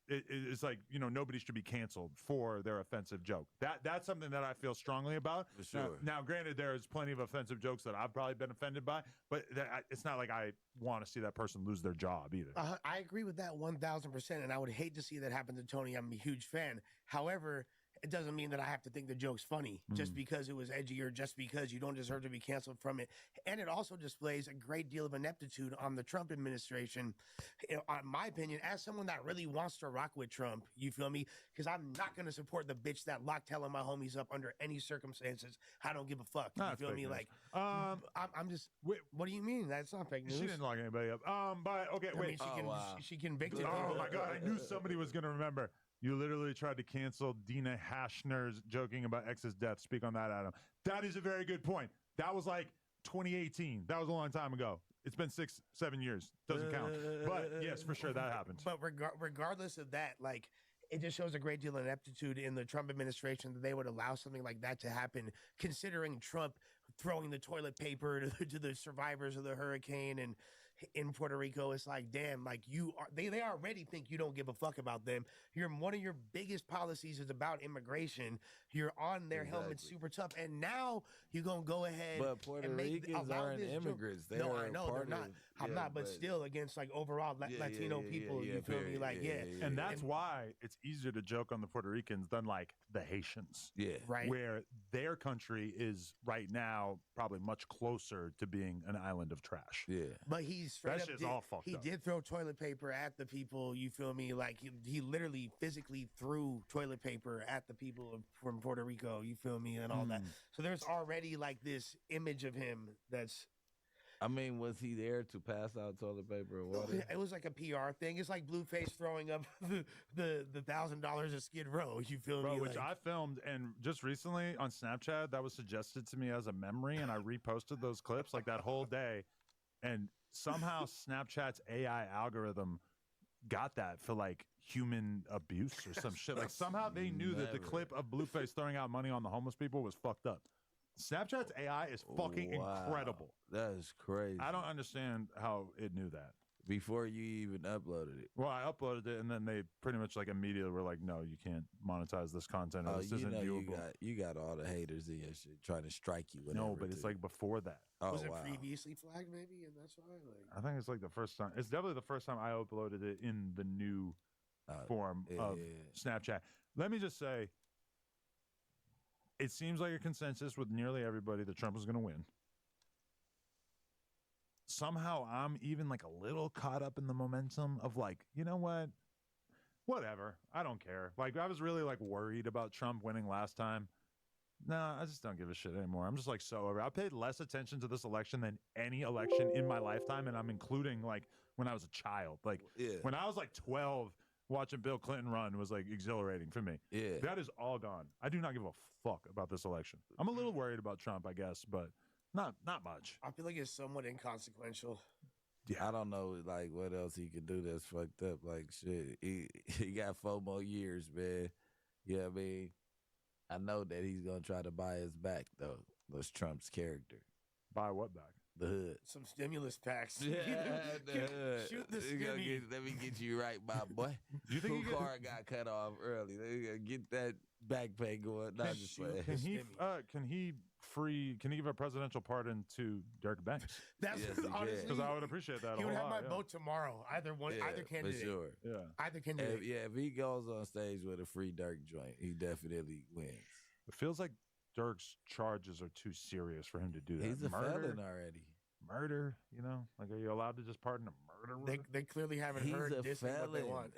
like, you know, nobody should be canceled for their offensive joke. That's something that I feel strongly about. For sure. Now, granted, there's plenty of offensive jokes that I've probably been offended by, but it's not like I want to see that person lose their job either. I agree with that 1,000%, and I would hate to see that happen to Tony. I'm a huge fan. However, it doesn't mean that I have to think the joke's funny just because it was edgy or just because you don't deserve to be canceled from it. And it also displays a great deal of ineptitude on the Trump administration. In my opinion, as someone that really wants to rock with Trump, you feel me? Because I'm not going to support the bitch that locked telling my homies up under any circumstances. I don't give a fuck. You feel me? News. Like, I'm just. What do you mean? That's not fake news. She didn't lock anybody up. But okay, wait. I mean, she convicted. Oh my God, I knew somebody was going to remember. You literally tried to cancel Dina Hashner's joking about ex's death. Speak on that, Adam. That is a very good point. That was like 2018. That was a long time ago. It's been 6-7 years. Doesn't count. But yes, for sure that happened. But regardless of that, like, it just shows a great deal of ineptitude in the Trump administration that they would allow something like that to happen, considering Trump throwing the toilet paper to the survivors of the hurricane and in Puerto Rico. It's like, damn, like they already think you don't give a fuck about them. One of your biggest policies is about immigration. You're on their helmet super tough, and now you're gonna go ahead. But Puerto Ricans aren't immigrants. They no, are I know they're not. I'm not, but still against like overall Latino people. You feel me? Like and that's why it's easier to joke on the Puerto Ricans than like the Haitians. Yeah, right. Where their country is right now probably much closer to being an island of trash. Yeah, but he's straight up all fucked he up. did throw toilet paper at the people. You feel me? Like he literally physically threw toilet paper at the people from Puerto Rico. You feel me? And all that. So there's already like this image of him that's. I mean, was he there to pass out toilet paper or water? It was like a PR thing. It's like Blueface throwing up the $1,000 of Skid Row. You feel me? Which I filmed, and just recently on Snapchat, that was suggested to me as a memory, and I reposted those clips like that whole day. And somehow Snapchat's AI algorithm got that for like human abuse or some shit. Like somehow they knew that the clip of Blueface throwing out money on the homeless people was fucked up. Snapchat's AI is fucking incredible. That is crazy. I don't understand how it knew that. Before you even uploaded it. Well, I uploaded it, and then they pretty much like immediately were like, "No, you can't monetize this content. Or this isn't viewable." You got all the haters in your shit trying to strike you. No, but it's like before that. Oh, was it previously flagged maybe, and that's why? Like, I think it's like the first time. It's definitely the first time I uploaded it in the new form of Snapchat. Let me just say, it seems like a consensus with nearly everybody that Trump is going to win. Somehow I'm even like a little caught up in the momentum of like, you know what? Whatever. I don't care. Like I was really like worried about Trump winning last time. Nah, I just don't give a shit anymore. I'm just like so over. I paid less attention to this election than any election in my lifetime, and I'm including like when I was a child. Like when I was like 12, watching Bill Clinton run was like exhilarating for me. Yeah. That is all gone. I do not give a fuck about this election. I'm a little worried about Trump, I guess, but not much. I feel like it's somewhat inconsequential. I don't know, like, what else he could do that's fucked up. Like, shit, he got 4 more years, man. You know what I mean? I know that he's going to try to buy us back, though. That's Trump's character. Buy what back? The hood. Some stimulus packs. Yeah, the hood. Shoot the He gonna stimmy. let me get you right, my boy. Do you think Who car got cut off early? They gonna get that back pay going. Not just playing. Can he give a presidential pardon to Derek Banks? That's honestly, because I would appreciate that. He a would whole have lot, my vote tomorrow. Either candidate. For sure. Yeah. Either candidate. If he goes on stage with a free Dirk joint, he definitely wins. It feels like Dirk's charges are too serious for him to do that. He's a felon already. Murder, like, are you allowed to just pardon a murderer? They clearly haven't He's heard a this is what they felon. want.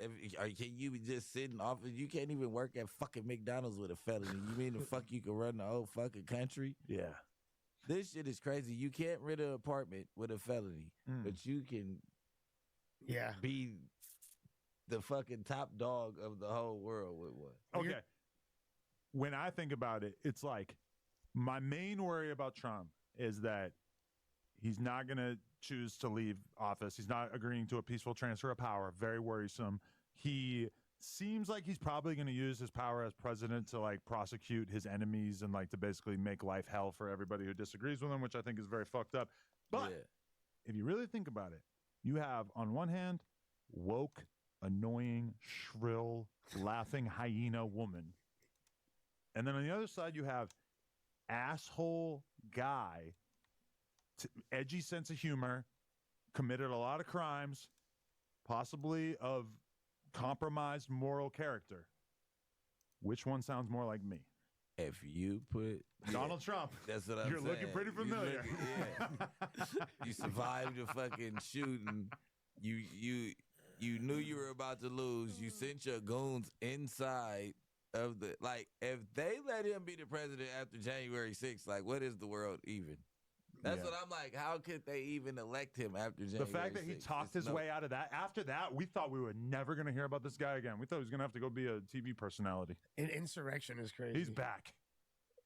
Can you be just sitting off? You can't even work at fucking McDonald's with a felony. You mean the fuck you can run the whole fucking country? Yeah. This shit is crazy. You can't rent an apartment with a felony, but you can be the fucking top dog of the whole world with one. Okay. When I think about it, it's like my main worry about Trump is that he's not going to choose to leave office. He's not agreeing to a peaceful transfer of power. Very worrisome. He seems like he's probably going to use his power as president to like prosecute his enemies and like to basically make life hell for everybody who disagrees with him, which I think is very fucked up. But if you really think about it, you have on one hand, woke, annoying, shrill, laughing hyena woman. And then on the other side, you have asshole guy, edgy sense of humor, committed a lot of crimes, possibly of compromised moral character. Which one sounds more like me? If you put Donald Trump, that's what I'm You're saying. looking pretty familiar. You survived the fucking shooting. You knew you were about to lose. You sent your goons inside of the if they let him be the president after January 6th, like what is the world even? That's what I'm like. How could they even elect him after January 6th? The fact that he talked his way out of that. After that, we thought we were never going to hear about this guy again. We thought he was going to have to go be a TV personality. Insurrection is crazy. He's back.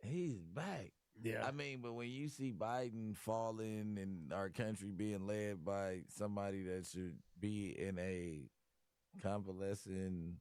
He's back. Yeah. I mean, but when you see Biden falling and our country being led by somebody that should be in a convalescent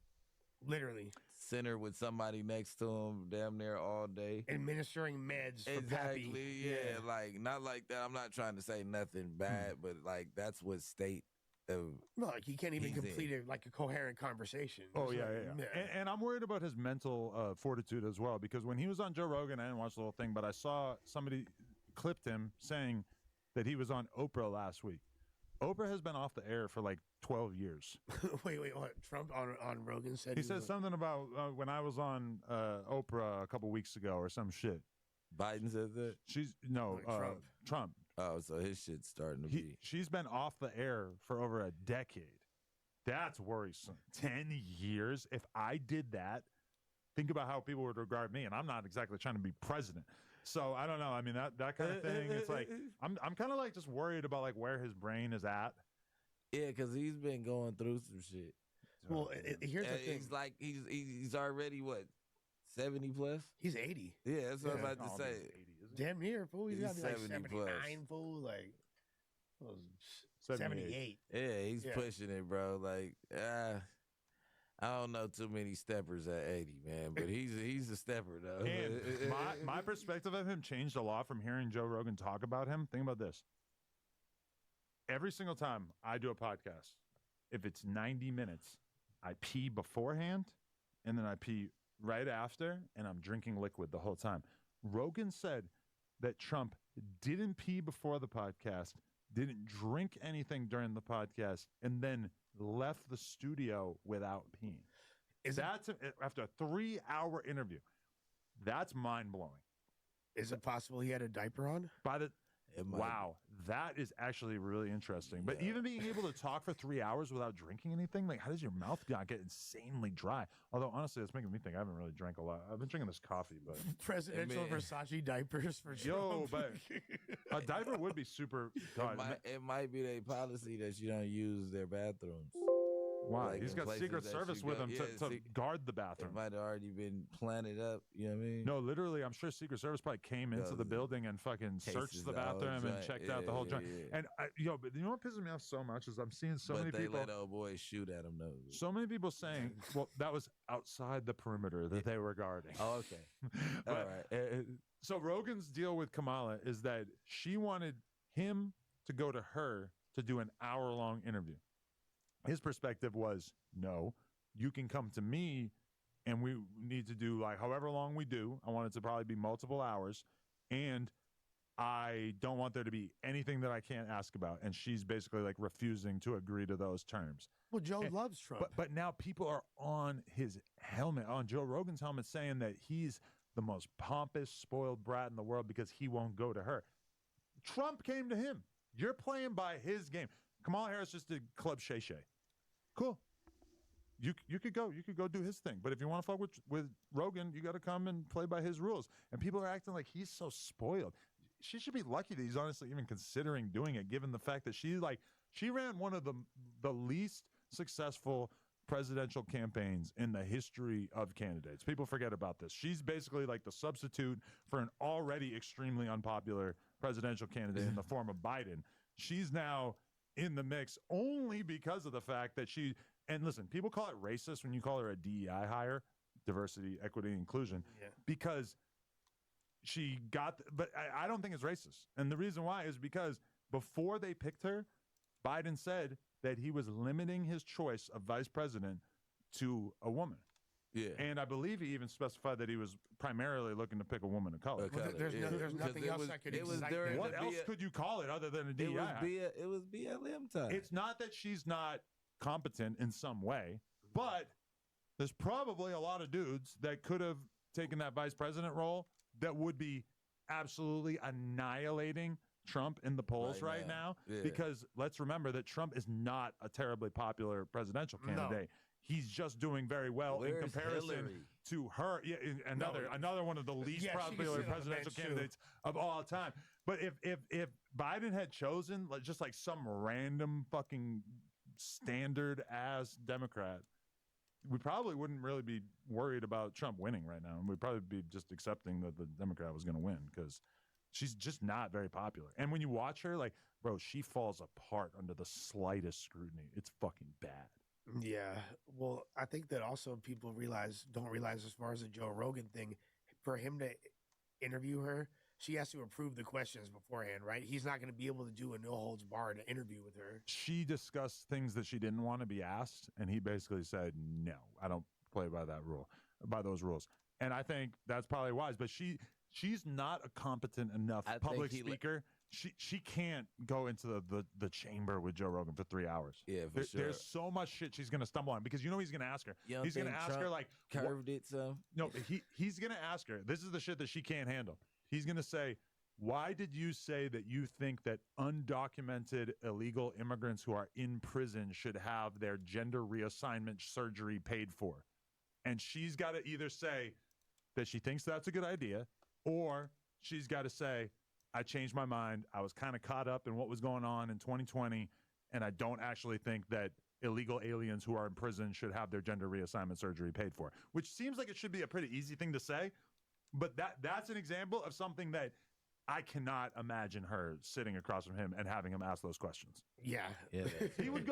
literally center with somebody next to him damn near all day. Administering meds for Exactly, Pappy. yeah. Like, not like that. I'm not trying to say nothing bad, but like that's what state of No, like he can't even he's in. complete a coherent conversation. Oh, It's yeah, like, yeah. And I'm worried about his mental fortitude as well, because when he was on Joe Rogan, I didn't watch the whole thing, but I saw somebody clipped him saying that he was on Oprah last week. Oprah has been off the air for like 12 years. Wait, what? Trump on Rogan said He said something about when I was on Oprah a couple weeks ago or some shit. Biden said that? Trump. Oh, so his shit's starting to be. She's been off the air for over a decade. That's worrisome. 10 years. If I did that, think about how people would regard me, and I'm not exactly trying to be president. So I don't know. I mean, that kind of thing. It's like I'm kind of like just worried about like where his brain is at. Yeah, because he's been going through some shit. Well, here's the thing. He's like he's already what 70 plus. He's 80. Yeah, that's what I'm about to say. Damn near, fool. He's got to be like 70 79, plus. fool. Like, 78. Yeah, he's pushing it, bro. Like, I don't know too many steppers at 80, man, but he's a stepper though. And my perspective of him changed a lot from hearing Joe Rogan talk about him. Think about this. Every single time I do a podcast, if it's 90 minutes, I pee beforehand and then I pee right after, and I'm drinking liquid the whole time. Rogan said that Trump didn't pee before the podcast, didn't drink anything during the podcast, and then left the studio without peeing. After a 3-hour interview. That's mind-blowing. Is it possible he had a diaper on? Wow, that is actually really interesting. But even being able to talk for 3 hours without drinking anything, like how does your mouth not get insanely dry? Although honestly, it's making me think I haven't really drank a lot. I've been drinking this coffee, but Presidential Versace diapers for yo, Trump. but a diaper would be super. God, It might be their policy that you don't use their bathrooms. Why? Like He's in got places Secret that Service you with go- him yeah, to guard the bathroom. It might have already been planted up. You know what I mean? No, literally, I'm sure Secret Service probably came into the building and fucking searched cases the the whole bathroom and joint. checked out the whole joint. Yeah. And but you know what pisses me off so much is I'm seeing so But many they people. let old boys shoot at him though. So many people saying, well, that was outside the perimeter that they were guarding. Oh, okay. But, All right. So Rogan's deal with Kamala is that she wanted him to go to her to do an hour-long interview. His perspective was, no, you can come to me and we need to do like however long we do. I want it to probably be multiple hours. And I don't want there to be anything that I can't ask about. And she's basically like refusing to agree to those terms. Well, Joe loves Trump. But now people are on his helmet, on Joe Rogan's helmet, saying that he's the most pompous, spoiled brat in the world because he won't go to her. Trump came to him. You're playing by his game. Kamala Harris just did Club Shay Shay. Cool. You could go. You could go do his thing. But if you want to fuck with Rogan, you got to come and play by his rules. And people are acting like he's so spoiled. She should be lucky that he's honestly even considering doing it, given the fact that she ran one of the least successful presidential campaigns in the history of candidates. People forget about this. She's basically like the substitute for an already extremely unpopular presidential candidate in the form of Biden. She's now in the mix only because of the fact that and listen, people call it racist when you call her a DEI hire, diversity, equity, inclusion, because she but I don't think it's racist. And the reason why is because before they picked her, Biden said that he was limiting his choice of vice president to a woman. Yeah. And I believe he even specified that he was primarily looking to pick a woman of color. Well, there's nothing else I could excite me. What else could you call it other than a DEI? It was BLM time. It's not that she's not competent in some way, but there's probably a lot of dudes that could have taken that vice president role that would be absolutely annihilating Trump in the polls right now. Yeah. Because let's remember that Trump is not a terribly popular presidential candidate. He's just doing very well in comparison to her. Yeah, another one of the least popular presidential candidates of all time. But if Biden had chosen just like some random fucking standard ass Democrat, we probably wouldn't really be worried about Trump winning right now. And we'd probably be just accepting that the Democrat was going to win because she's just not very popular. And when you watch her, like, bro, she falls apart under the slightest scrutiny. It's fucking bad. Yeah. Well, I think that also people don't realize as far as the Joe Rogan thing, for him to interview her, she has to approve the questions beforehand, right? He's not going to be able to do a no holds barred interview with her. She discussed things that she didn't want to be asked, and he basically said, no, I don't play by those rules. And I think that's probably wise, but she's not a competent enough public speaker. She can't go into the chamber with Joe Rogan for 3 hours. Yeah, for sure. There's so much shit she's going to stumble on because you know he's going to ask her. He's going to ask her like curved it so. No, he's going to ask her. This is the shit that she can't handle. He's going to say, why did you say that you think that undocumented illegal immigrants who are in prison should have their gender reassignment surgery paid for? And she's got to either say that she thinks that's a good idea, or she's got to say, I changed my mind. I was kind of caught up in what was going on in 2020, and I don't actually think that illegal aliens who are in prison should have their gender reassignment surgery paid for, which seems like it should be a pretty easy thing to say. But that's an example of something that I cannot imagine her sitting across from him and having him ask those questions. Yeah. He would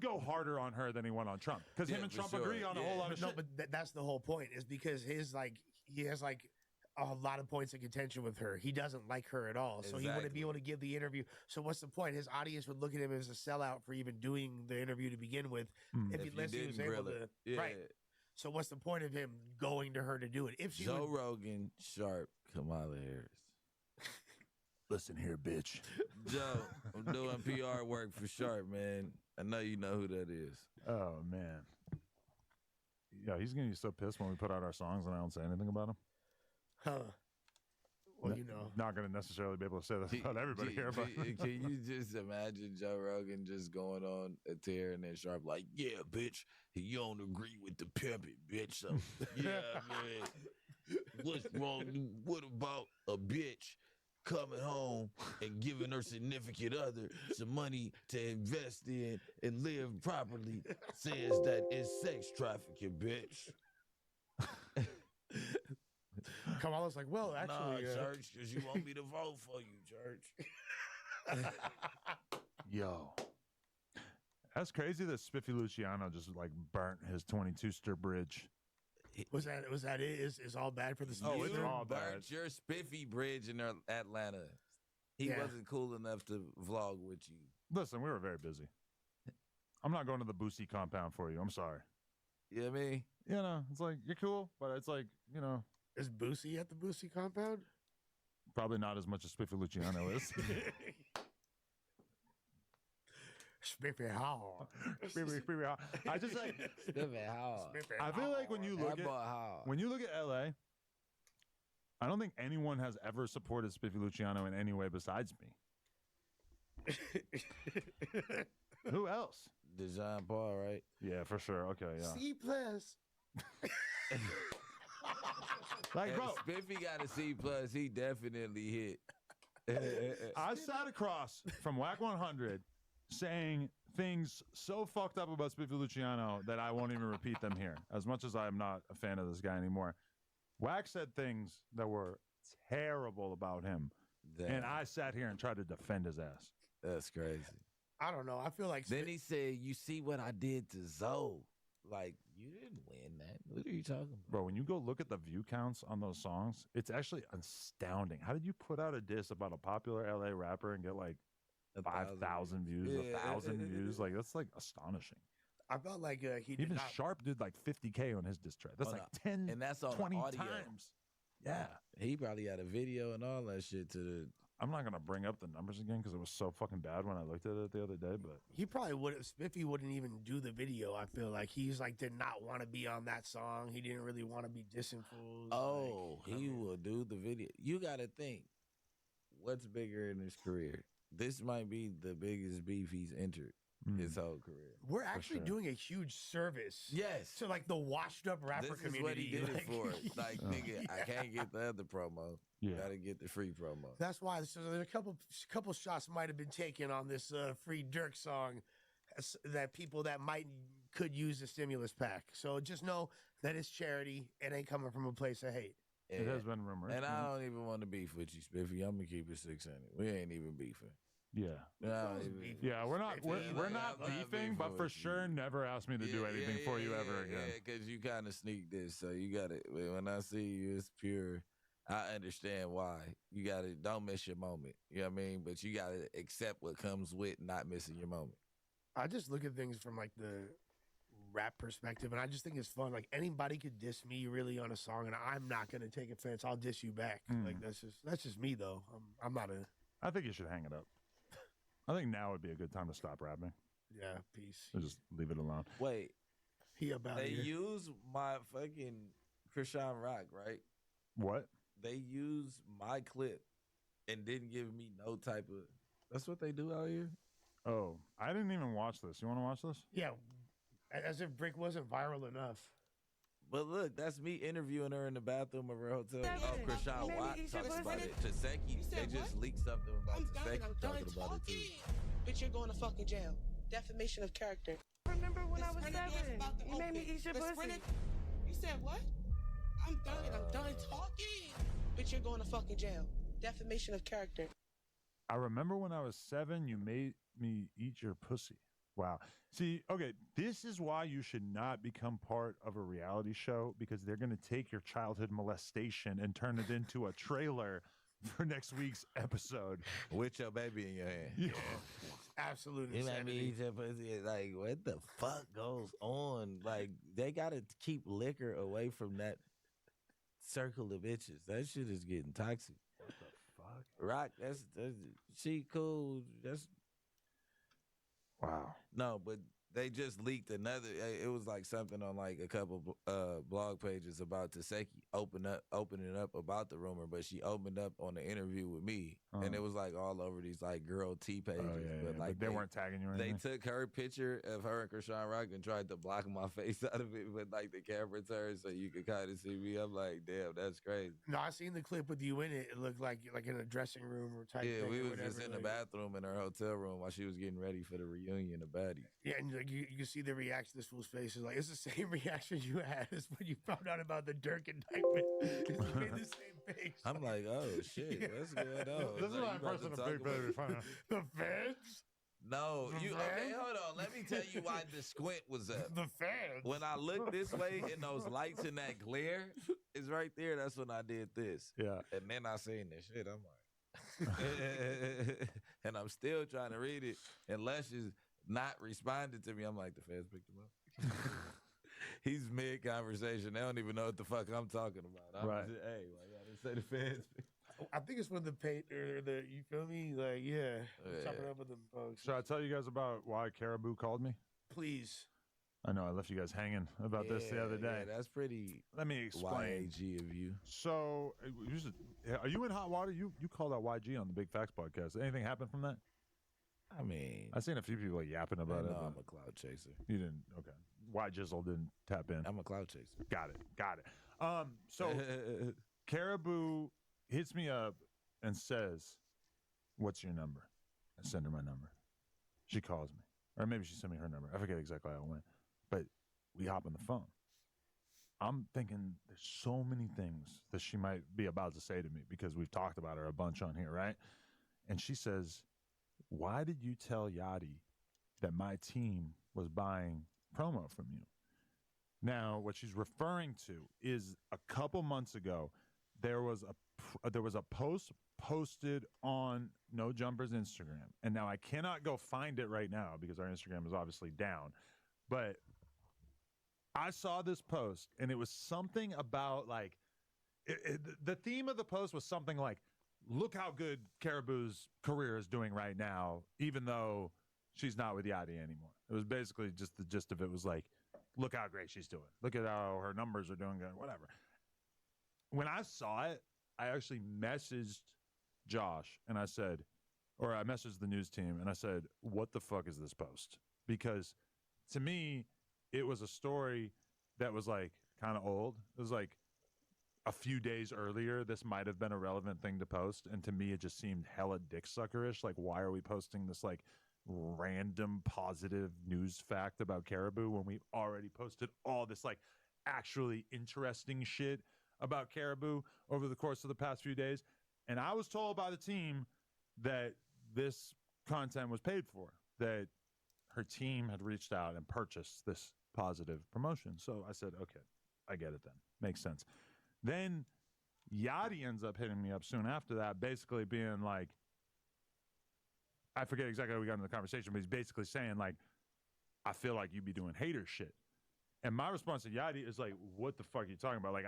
go harder on her than he went on Trump because him and Trump agree on a whole lot of shit. But that's the whole point, is because he has a lot of points of contention with her. He doesn't like her at all. So he wouldn't be able to give the interview. So what's the point? His audience would look at him as a sellout for even doing the interview to begin with. If he was able to. Yeah. Right. So what's the point of him going to her to do it? If she Joe Rogan, Sharp, Kamala Harris. Listen here, bitch. Joe, I'm doing PR work for Sharp, man. I know you know who that is. Oh, man. Yeah, he's going to be so pissed when we put out our songs and I don't say anything about him. Huh. Well, you know. Not going to necessarily be able to say that about everybody here. But can you just imagine Joe Rogan just going on a tear and then Sharp like, yeah, bitch, you don't agree with the pimping, bitch. So, yeah, man. What's wrong? What about a bitch coming home and giving her significant other some money to invest in and live properly says that it's sex trafficking, bitch. Kamala's like, well, actually, nah, church, because you want me to vote for you, church. Yo. That's crazy that Spiffy Luciano just like burnt his 22-stir bridge. Was that it? Is all bad for the Oh, Spiffy? it's all bad. burnt your Spiffy bridge in Atlanta. He wasn't cool enough to vlog with you. Listen, we were very busy. I'm not going to the Boosie compound for you. I'm sorry. You know what I mean? You know, it's like, you're cool, but it's like, you know. Is Boosie at the Boosie compound? Probably not as much as Spiffy Luciano is. Spiffy hard. Spiffy hard. I just like Spiffy hard. I feel like when you look at LA, I don't think anyone has ever supported Spiffy Luciano in any way besides me. Who else? Dejan Paul, right? Yeah, for sure. Okay, yeah. C plus. Like, bro, Spiffy got a C plus. He definitely hit. I sat across from Whack 100 saying things so fucked up about Spiffy Luciano that I won't even repeat them here, as much as I'm not a fan of this guy anymore. Whack said things that were terrible about him, and I sat here and tried to defend his ass. That's crazy. I don't know. I feel like then he said, "You see what I did to Zoe? Like, you didn't win that. What are you talking about, bro?" When you go look at the view counts on those songs, it's actually astounding. How did you put out a diss about a popular LA rapper and get like 5,000 views, 1,000 views? Like, that's like astonishing. I felt like he even Sharp did like 50K on his diss track. That's like 10, and that's on 20 audio. times. Yeah, he probably had a video and all that shit to the. I'm not gonna bring up the numbers again because it was so fucking bad when I looked at it the other day. But he probably would. Spiffy wouldn't even do the video. I feel like he's like did not want to be on that song. He didn't really want to be dissing fools. Oh, he will do the video. You got to think, what's bigger in his career? This might be the biggest beef he's entered his whole career. We're actually doing a huge service. Yes. To like the washed up rapper this community. This is what he did it for. Like, nigga, I can't get the other promo. Yeah. Got to get the free promo. That's why. So there's a couple shots might have been taken on this free Dirk song that people that could use the stimulus pack. So just know that it's charity. It ain't coming from a place of hate. It has been rumored. And I don't even want to beef with you, Spiffy. I'm gonna keep it 600. We ain't even beefing. Yeah. Yeah, we're not beefing, beefing but for with sure, never ask me to do anything for you ever again. Yeah, because you kind of sneak this, so you got it. When I see you, it's pure. I understand why. You got to don't miss your moment. You know what I mean? But you got to accept what comes with not missing your moment. I just look at things from like the rap perspective, and I just think it's fun. Like anybody could diss me really on a song, and I'm not gonna take offense. I'll diss you back. Like that's just me though. I'm not a. I think you should hang it up. I think now would be a good time to stop rapping. Yeah, peace. Or just leave it alone. Wait, he about they here. use my fucking Krishan Rock, right? What? They use my clip and didn't give me no type of. That's what they do out here. Oh, I didn't even watch this. You want to watch this? Yeah, as if Brick wasn't viral enough. But look, that's me interviewing her in the bathroom of her hotel. Oh, Krishan Watt talks about it. Taseki, they just leaked something about Taseki talking about it too. Bitch, you're going to fucking jail. Defamation of character. Remember when I was 7? You made me eat your pussy. You said what? I'm done talking. Bitch, you're going to fucking jail. Defamation of character. I remember when I was 7, you made me eat your pussy. Wow. See, okay, this is why you should not become part of a reality show, because they're going to take your childhood molestation and turn it into a trailer for next week's episode. With your baby in your hand. Yeah. Absolutely. You made me eat your pussy. Like, what the fuck goes on? Like, they got to keep liquor away from that circle of bitches. That shit is getting toxic. What the fuck? Rock, that's she cool. That's wow. No, but they just leaked another. It was like something on like a couple blog pages about Taseki opening up about the rumor, but she opened up on the interview with me, and it was like all over these like girl T pages. But like they weren't tagging you or They anything? took her picture of her and Krishan Rock and tried to block my face out of it, but like the camera turned so you could kind of see me. I'm like, damn, that's crazy. No, I seen the clip with you in it. It looked like in a dressing room or type. Yeah, thing we or was whatever, just in the like- bathroom in her hotel room while she was getting ready for the reunion of Baddies. Yeah, and like you can see the reaction this fool's face is like it's the same reaction you had as when you found out about the Dirk indictment. It's made the same face. I'm like, oh shit, what's going on? This is Like, my you about to personal talk big about- baby fan. The feds? No, The you okay? feds? Hold on. Let me tell you why the squint was up. The feds. When I looked this way and those lights and that glare is right there, that's when I did this. Yeah. And then I seen this shit. I'm like, and I'm still trying to read it. And Lesh is not responding to me. I'm like, the feds picked him up. He's mid conversation. They don't even know what the fuck I'm talking about. I'm Right. just, hey, why y'all didn't say the feds? I think it's when the paint or the you feel me? Like, yeah. Chopping up with them folks. Should I tell you guys about why Caribou called me? Please. I know I left you guys hanging about this the other day. Yeah, that's pretty. Let me explain. YAG of you. So, are you in hot water? You called out YG on the Big Facts podcast. Anything happen from that? I mean, I've seen a few people yapping about it. No, but I'm a cloud chaser. You didn't. Okay. Why Jizzle didn't tap in? I'm a cloud chaser. Got it. So Caribou hits me up and says, "What's your number?" I send her my number. She calls me, or maybe she sent me her number. I forget exactly how it went, but we hop on the phone. I'm thinking there's so many things that she might be about to say to me because we've talked about her a bunch on here, right? And she says, "Why did you tell Yachty that my team was buying promo from you?" Now, what she's referring to is a couple months ago, there was a post posted on No Jumper's Instagram, and now I cannot go find it right now because our Instagram is obviously down, but I saw this post, and it was something about like the theme of the post was something like, "Look how good Caribou's career is doing right now, even though she's not with Yachty anymore." It was basically just the gist of it was like, "Look how great she's doing. Look at how her numbers are doing good, whatever." When I saw it, I actually messaged Josh and I said, or I messaged the news team and I said, "What the fuck is this post?" Because to me, it was a story that was like kind of old. It was like a few days earlier, this might have been a relevant thing to post. And to me, it just seemed hella dick suckerish. Like, why are we posting this like random positive news fact about Caribou when we've already posted all this like actually interesting shit about Caribou over the course of the past few days? And I was told by the team that this content was paid for, that her team had reached out and purchased this positive promotion. So I said, okay, I get it then. Makes sense. Then Yachty ends up hitting me up soon after that, basically being like, I forget exactly how we got into the conversation, but he's basically saying like, "I feel like you be doing hater shit." And my response to Yachty is like, "What the fuck are you talking about?" Like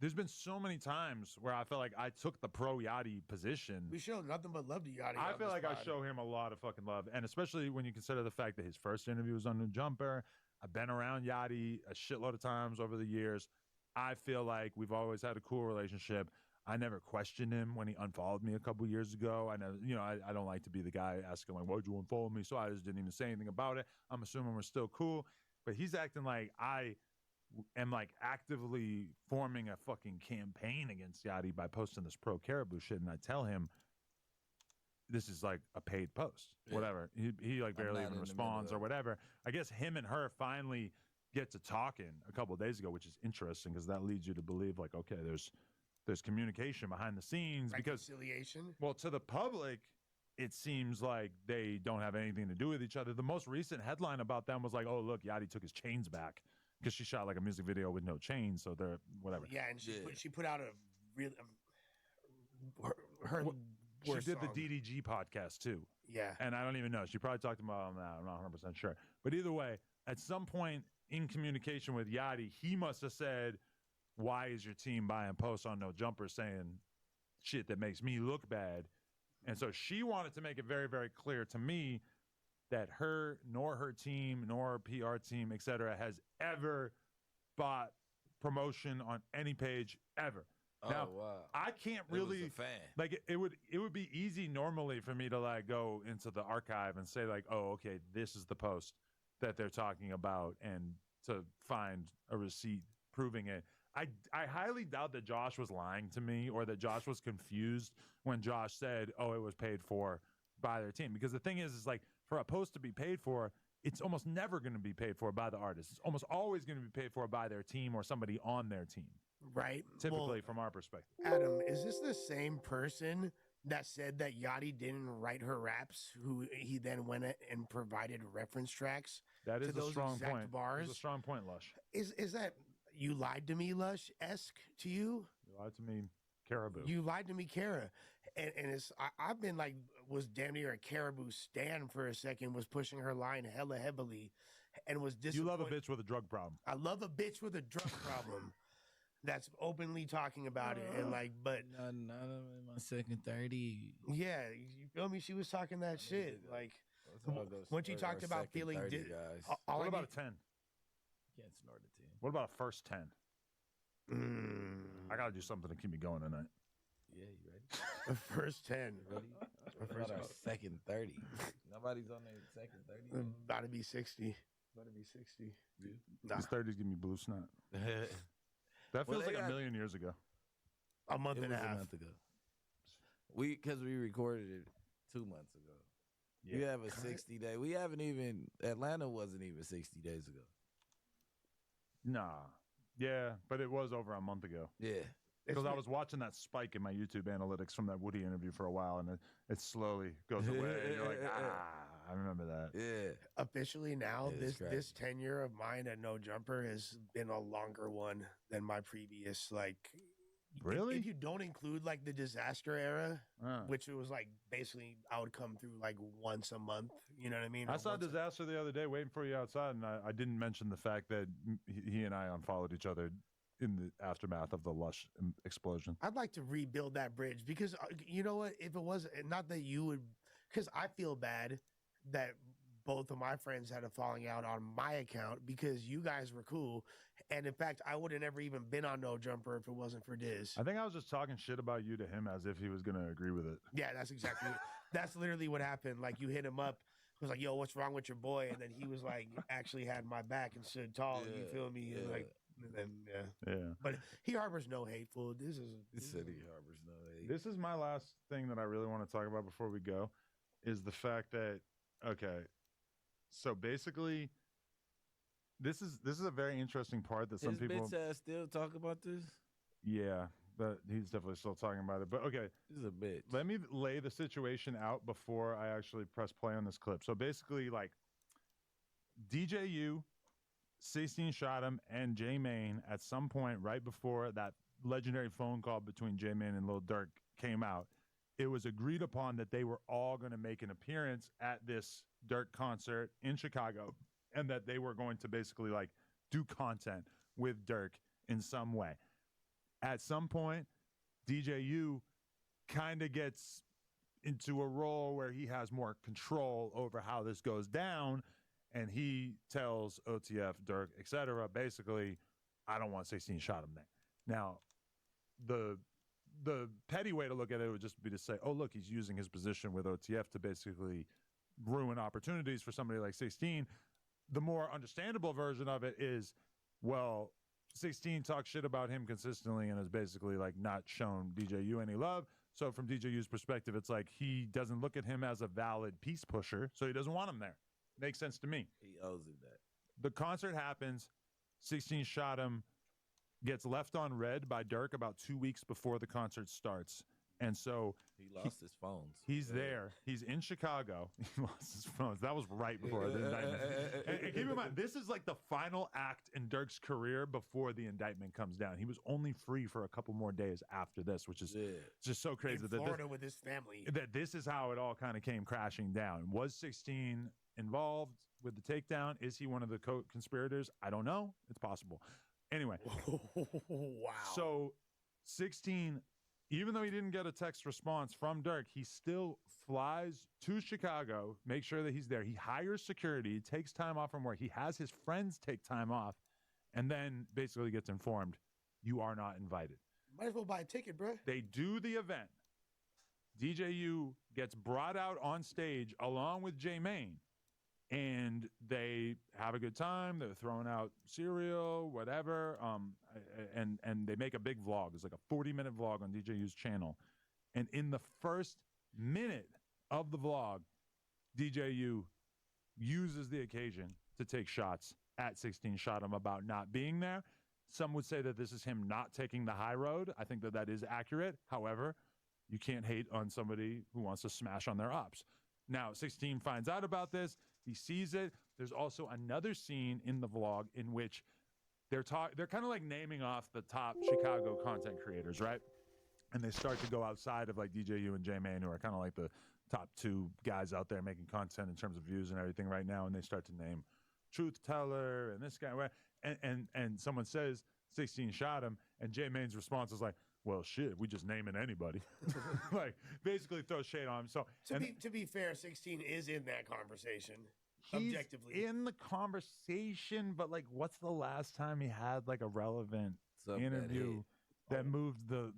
there's been so many times where I felt like I took the pro Yachty position. We show nothing but love to Yachty. I on feel this like I pod. show him a lot of fucking love, and especially when you consider the fact that his first interview was on New Jumper. I've been around Yachty a shitload of times over the years. I feel like we've always had a cool relationship. I never questioned him when he unfollowed me a couple years ago. I never, I don't like to be the guy asking like, "Why'd you unfollow me?" So I just didn't even say anything about it. I'm assuming we're still cool, but he's acting like I am like actively forming a fucking campaign against Yachty by posting this pro Caribou shit, and I tell him this is like a paid post, whatever. He like barely even responds or whatever. I guess him and her finally get to talking a couple of days ago, which is interesting because that leads you to believe like, okay, there's communication behind the scenes. Reconciliation? Because, well, to the public, it seems like they don't have anything to do with each other. The most recent headline about them was like, "Oh, look, Yachty took his chains back," because she shot like a music video with no chains, so they're whatever. Yeah, and she put out a real She did the DDG podcast too. Yeah. And I don't even know. She probably talked about that. I'm not 100% sure. But either way, at some point in communication with Yachty, he must have said, "Why is your team buying posts on No Jumper saying shit that makes me look bad?" And so she wanted to make it very, very clear to me that her nor her team nor PR team, etc., has ever bought promotion on any page ever. Now, wow. I can't It was really a fan. like it would be easy normally for me to like go into the archive and say like, oh, okay, this is the post that they're talking about, and to find a receipt proving it. I highly doubt that Josh was lying to me, or that Josh was confused when Josh said, oh, it was paid for by their team. Because the thing is like, for a post to be paid for, it's almost never going to be paid for by the artist. It's almost always going to be paid for by their team or somebody on their team. Right. Typically, from our perspective. Adam, is this the same person that said that Yachty didn't write her raps, who he then went and provided reference tracks That is to those a strong exact point. bars? It's a strong point, Lush. Is that you lied to me, Lush-esque to you? You lied to me, Caribou. You lied to me, Cara. And it's I've been like, was damn near a Caribou stan for a second, was pushing her line hella heavily, and was disappointed. You love a bitch with a drug problem. I love a bitch with a drug problem that's openly talking about it. And like, but not in my second 30. yeah, you feel me? She was talking that shit. Like, when she talked about feeling, guys. What about a 10? Can't snort a 10. What about a first 10? I got to do something to keep me going tonight. Yeah, you ready? The first 10. Ready? What about our second 30? Nobody's on their second 30. About to be 60. About to be 60. You? Nah. These 30s give me blue snot. That feels like a million years ago. A month and a was half. A month ago. Because we recorded it 2 months ago. Yeah. We have a 60-day. We haven't even, Atlanta wasn't even 60 days ago. Nah. Yeah, but it was over a month ago. Yeah. Because I was watching that spike in my YouTube analytics from that Woody interview for a while, and it slowly goes away. And you're like, I remember that. Yeah. Officially now, Yeah, this tenure of mine at No Jumper has been a longer one than my previous. Like, really? If you don't include like the disaster era, which it was like basically I would come through like once a month. You know what I mean? I saw Disaster the other day waiting for you outside, and I didn't mention the fact that he and I unfollowed each other in the aftermath of the Lush explosion. I'd like to rebuild that bridge, because you know what? If it was not that you would, because I feel bad that both of my friends had a falling out on my account because you guys were cool. And in fact, I would have never even been on No Jumper if it wasn't for Diz. I think I was just talking shit about you to him as if he was going to agree with it. Yeah, that's exactly that's literally what happened. Like, you hit him up, was like, yo, what's wrong with your boy? And then he was like, actually had my back and stood tall. Yeah, you feel me? And like, and then, Yeah. But he harbors no hateful. This said he harbors no hate. This is my last thing that I really want to talk about before we go, is the fact that, okay, so basically, this is a very interesting part that some His people bitch ass still talk about this? Yeah, but he's definitely still talking about it. But okay, he's a bitch. Let me lay the situation out before I actually press play on this clip. So basically, like, DJU, 16 shot him, and J Mane at some point right before that legendary phone call between J Mane and Lil Durk came out. It was agreed upon that they were all going to make an appearance at this Durk concert in Chicago, and that they were going to basically like do content with Durk in some way. At some point, DJU kind of gets into a role where he has more control over how this goes down, and he tells OTF, Durk, etc., basically, I don't want 16 shot him there. Now, the petty way to look at it would just be to say, oh, look, he's using his position with OTF to basically ruin opportunities for somebody like 16. The more understandable version of it is, well, 16 talks shit about him consistently and has basically like not shown DJU any love. So from DJU's perspective, it's like he doesn't look at him as a valid peace pusher, so he doesn't want him there. Makes sense to me. He owes him that. The concert happens. 16 shot him, gets left on red by Durk about 2 weeks before the concert starts. And so he lost his phones. He's there. He's in Chicago. He lost his phones. That was right before the indictment. And keep in mind, this is like the final act in Durk's career before the indictment comes down. He was only free for a couple more days after this, which is just so crazy. In Florida with his family. That this is how it all kind of came crashing down. Was 16 involved with the takedown? Is he one of the co-conspirators? I don't know. It's possible. Anyway. Wow. So 16 even though he didn't get a text response from Dirk, he still flies to Chicago, make sure that he's there. He hires security, takes time off from work. He has his friends take time off, and then basically gets informed, you are not invited. Might as well buy a ticket, bro. They do the event. DJU gets brought out on stage along with J Main, and they have a good time. They're throwing out cereal, whatever, and they make a big vlog. It's like a 40-minute vlog on DJU's channel. And in the first minute of the vlog, DJU uses the occasion to take shots at 16 Shot him about not being there. Some would say that this is him not taking the high road. I think that that is accurate. However, you can't hate on somebody who wants to smash on their ops. Now, 16 finds out about this. He sees it. There's also another scene in the vlog in which they're kind of like naming off the top Chicago content creators, right? And they start to go outside of like DJU and J-Man, who are kind of like the top two guys out there making content in terms of views and everything right now. And they start to name Truth Teller and this guy. And someone says 16 shot him. And J-Man's response is like, well, shit, we just naming anybody. Like, basically throw shade on him. So to be fair, 16 is in that conversation. He's Objectively. in the conversation, but like, what's the last time he had like a relevant interview that moved the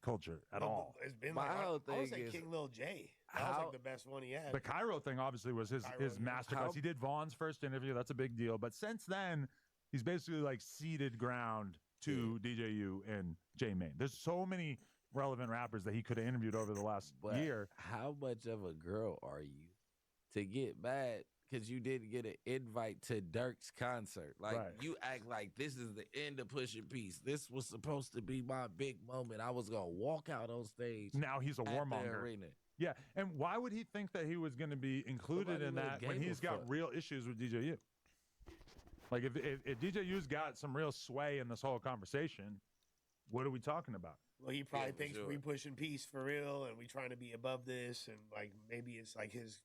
culture at all? It's been like, I would say King Lil J. That was like the best one he had. The Cairo thing obviously was his masterclass. He did Vaughn's first interview. That's a big deal. But since then, he's basically like ceded ground to DJU and J-Main. There's so many relevant rappers that he could have interviewed over the last year. How much of a girl are you to get mad because you didn't get an invite to Dirk's concert? Like, you act like this is the end of Pushing Peace. This was supposed to be my big moment. I was going to walk out on stage. Now he's a warmonger. Yeah, and why would he think that he was going to be included in that when he's got real issues with DJU? Like, if DJU's got some real sway in this whole conversation, what are we talking about? Well, he probably thinks we pushing peace for real, and we trying to be above this, and like maybe it's like his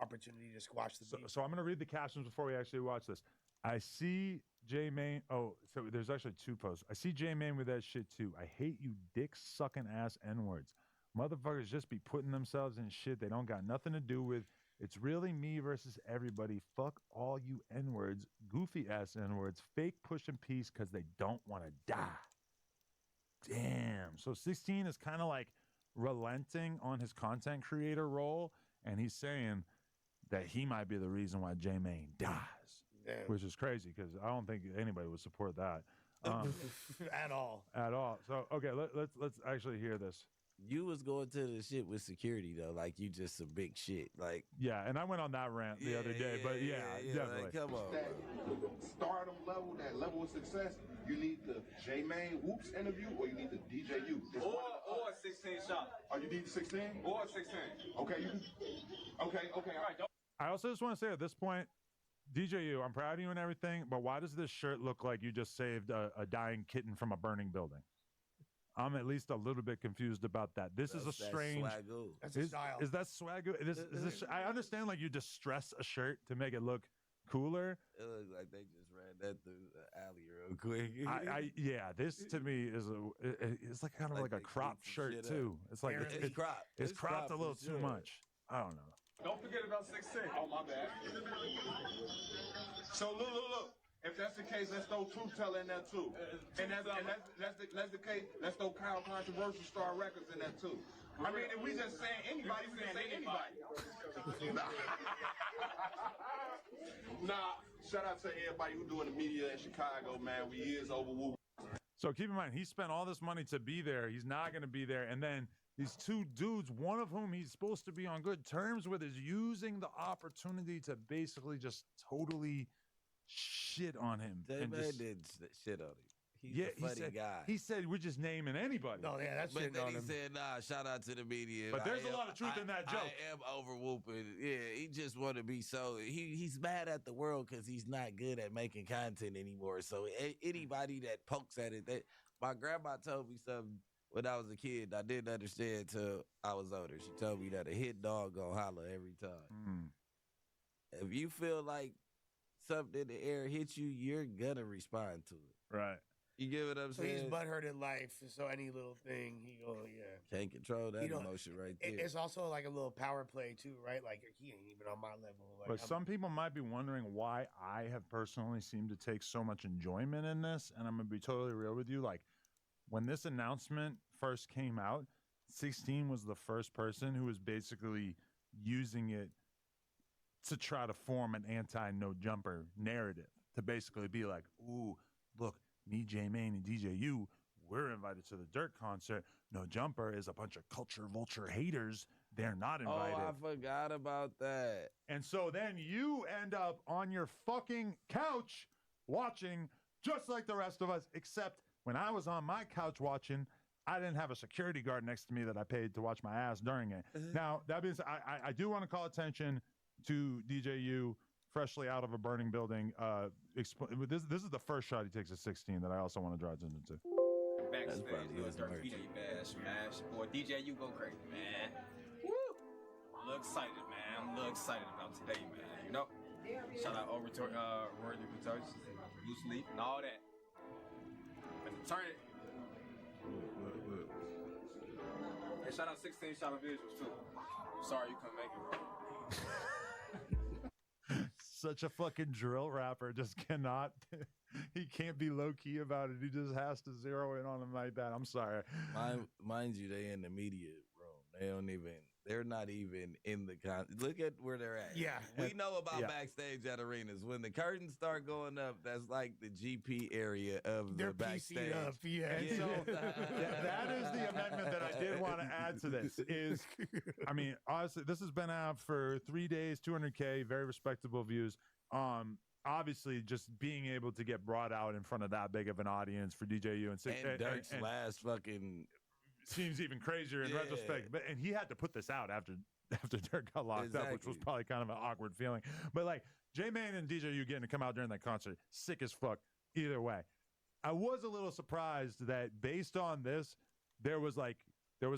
opportunity to squash the beef. So I'm going to read the captions before we actually watch this. I see J-Main. Oh, so there's actually two posts. I see J-Main with that shit too. I hate you dick-sucking ass N-words. Motherfuckers just be putting themselves in shit they don't got nothing to do with. It's really me versus everybody. Fuck all you N-words, goofy ass N-words, fake pushing peace because they don't want to die. Damn. So 16 is kind of like relenting on his content creator role, and he's saying that he might be the reason why J-Main dies, which is crazy because I don't think anybody would support that at all. At all. So okay, let's actually hear this. You was going to the shit with security though, like you just some big shit. Like, yeah, and I went on that rant the other day, but definitely. Like, come on, that stardom level, that level of success, you need the J-Main Whoops interview, or you need the DJU. Or 16 shot. Oh, you need 16? Or 16. Okay, okay, all right. I also just want to say at this point, DJU, I'm proud of you and everything, but why does this shirt look like you just saved a dying kitten from a burning building? I'm at least a little bit confused about that. This is a strange. That's a style. Is that swagoo? I understand, like, you distress a shirt to make it look cooler. It looks like they just ran that through the alley real quick. Yeah, this to me is it's like kind of like a cropped shirt too. It's like it's cropped a little too much. I don't know. Don't forget about 16. Oh, my bad. So look. If that's the case, let's throw Truth Teller in there too. And that's the case. Let's throw Kyle Controversial Star Records in there too. I mean, if we just saying anybody, we can say anybody. Nah, shout out to everybody who doing the media in Chicago, man. We is over. So keep in mind, he spent all this money to be there. He's not going to be there. And then these two dudes, one of whom he's supposed to be on good terms with, is using the opportunity to basically just totally shit on him. That man did shit on him. He's a funny guy. He said we're just naming anybody. No, yeah, that's But then he said, nah, shout out to the media. But there's a lot of truth in that joke. I am over whooping. Yeah, he just want to be so. He's mad at the world because he's not good at making content anymore. So anybody that pokes at it, my grandma told me something when I was a kid I didn't understand till I was older. She told me that a hit dog gonna holler every time. If you feel like something in the air hits you, you're gonna respond to it. Right. You get what I'm So saying? he's butthurt in life. So any little thing, he go, yeah. Can't control that You know, emotion right there. It's also like a little power play too, right? Like he ain't even on my level. Like, But some people might be wondering why I have personally seemed to take so much enjoyment in this. And I'm going to be totally real with you. Like, when this announcement first came out, 16 was the first person who was basically using it to try to form an anti-no jumper narrative, to basically be like, ooh, look, me, J-Mane, and DJU, we're invited to the Dirk concert. No Jumper is a bunch of culture vulture haters. They're not invited. Oh, I forgot about that. And so then you end up on your fucking couch watching just like the rest of us, except when I was on my couch watching, I didn't have a security guard next to me that I paid to watch my ass during it. Now, that means I do want to call attention to DJU, freshly out of a burning building. This is the first shot he takes at 16 that I also want to draw attention to. Backstage, Dirk DJ Bash, smash. Boy, DJ, you go crazy, man. Woo! I'm a little excited, man. I'm a little excited about today, man. You know? Shout out over to Roy Returns, Loose Leaf, and all that. Let's turn it. Hey, shout out 16, shout out visuals, too. Sorry you couldn't make it, bro. Such a fucking drill rapper, just cannot. He can't be low key about it. He just has to zero in on him like that. I'm sorry. Mind you, they in the media room. They're not even in the look at where they're at. Yeah. We know about backstage at arenas. When the curtains start going up, that's like the GP area of They're the backstage. PC'd up, yeah. And so that is the amendment that I did want to add to this is, I mean, honestly, this has been out for 3 days, 200K, very respectable views. Obviously, just being able to get brought out in front of that big of an audience for DJU and Dirk's last fucking seems even crazier in retrospect. But and he had to put this out after Dirk got locked up, which was probably kind of an awkward feeling. But like J-Mane and DJU getting to come out during that concert, sick as fuck. Either way, I was a little surprised that based on this, there was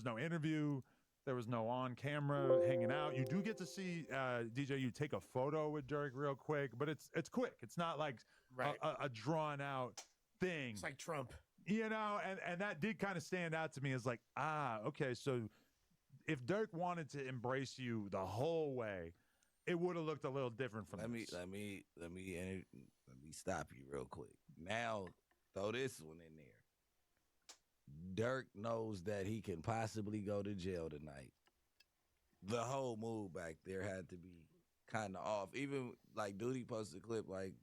no interview. There was no on-camera hanging out. You do get to see DJU take a photo with Dirk real quick, but it's quick. It's not like a drawn-out thing. It's like Trump. You know, and that did kind of stand out to me as like, okay, so if Dirk wanted to embrace you the whole way, it would have looked a little different from this. Let me stop you real quick. Now, throw this one in there. Dirk knows that he can possibly go to jail tonight. The whole move back there had to be kind of off. Even like Duty posted a clip like,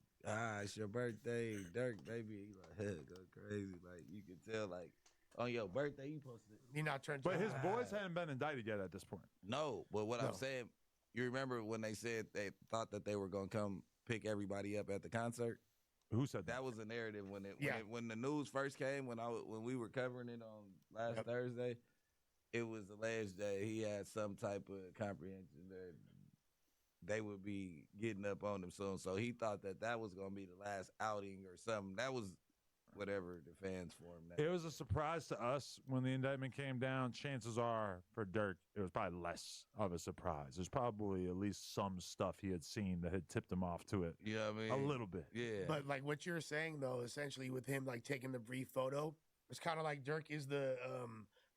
it's your birthday, Dirk, baby. He's like, hey, go crazy. Like you can tell, like on your birthday, you posted. He not turned. But his boys hadn't been indicted yet at this point. No, but what I'm saying, you remember when they said they thought that they were gonna come pick everybody up at the concert? Who said that? Was a narrative when the news first came when we were covering it on last Thursday. It was alleged that he had some type of comprehension that they would be getting up on him soon. So he thought that was going to be the last outing or something. That was whatever the fans for him. It was a surprise to us when the indictment came down. Chances are for Dirk, it was probably less of a surprise. There's probably at least some stuff he had seen that had tipped him off to it. You know what I mean? A little bit. Yeah. But like what you're saying though, essentially with him like taking the brief photo, it's kind of like Dirk is the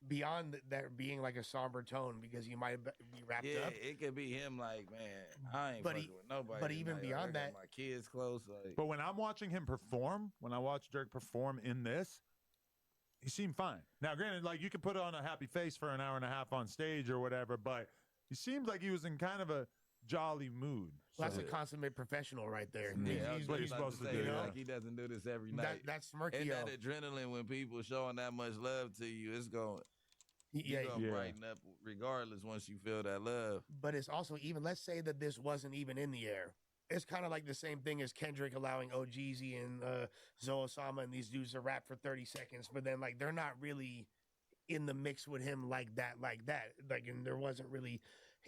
beyond that being like a somber tone because you might be wrapped up. Yeah, it could be him like, man, I ain't fucking with nobody. But even tonight. beyond I got that, my kids close. Like, but when I'm watching him perform, when I watch Dirk perform in this, he seemed fine. Now, granted, like you could put on a happy face for an hour and a half on stage or whatever, but he seemed like he was in kind of a jolly mood. Well, that's a consummate professional right there. Yeah, He's what he's supposed to do. Like he doesn't do this every night. That's Smirky. And that adrenaline when people showing that much love to you, it's going. Yeah, you're gonna brighten up regardless once you feel that love. But it's also even, let's say that this wasn't even in the air. It's kind of like the same thing as Kendrick allowing OGZ and Zoe Osama and these dudes to rap for 30 seconds, but then like they're not really in the mix with him like that. Like, and there wasn't really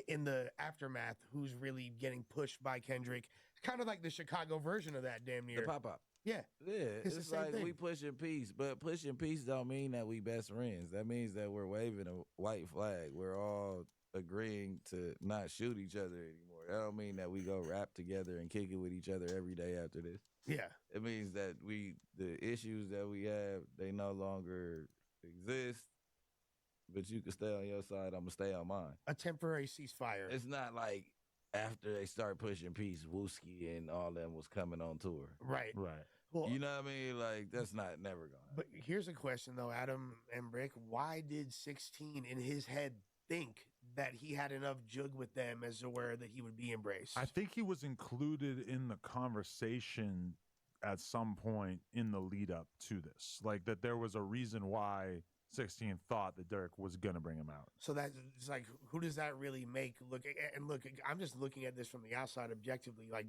in the aftermath who's really getting pushed by Kendrick. Kind of like the Chicago version of that, damn near. The pop-up. Yeah. Yeah, It's the it's same like thing. we pushing peace, but pushing peace don't mean that we best friends. That means that we're waving a white flag. We're all agreeing to not shoot each other anymore. That don't mean that we go rap together and kick it with each other every day after this. Yeah. It means that the issues that we have, they no longer exist. But you can stay on your side, I'm gonna stay on mine. A temporary ceasefire. It's not like after they start pushing peace, Wooski and all them was coming on tour. Right. Well, You know what I mean? Like, that's not never gonna happen. But here's a question though, Adam and Brick. Why did 16 in his head think that he had enough jug with them as to where that he would be embraced? I think he was included in the conversation at some point in the lead up to this. Like that there was a reason why 16 thought that Dirk was going to bring him out. So that's it's like, who does that really make look? And look, I'm just looking at this from the outside objectively. Like,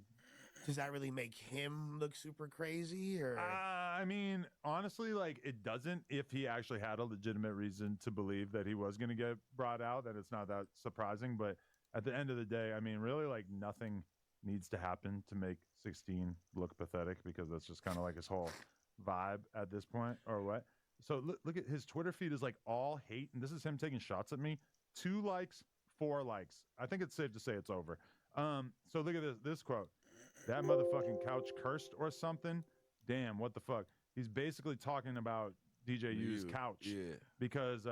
does that really make him look super crazy? Or I mean, honestly, like it doesn't. If he actually had a legitimate reason to believe that he was going to get brought out, then it's not that surprising. But at the end of the day, I mean, really, like nothing needs to happen to make 16 look pathetic, because that's just kind of like his whole vibe at this point, or what? So look at his Twitter feed is like all hate, and this is him taking shots at me. 2 likes, 4 likes. I think it's safe to say it's over. So look at this quote. That motherfucking couch cursed or something. Damn, what the fuck? He's basically talking about DJU's couch. Yeah. Because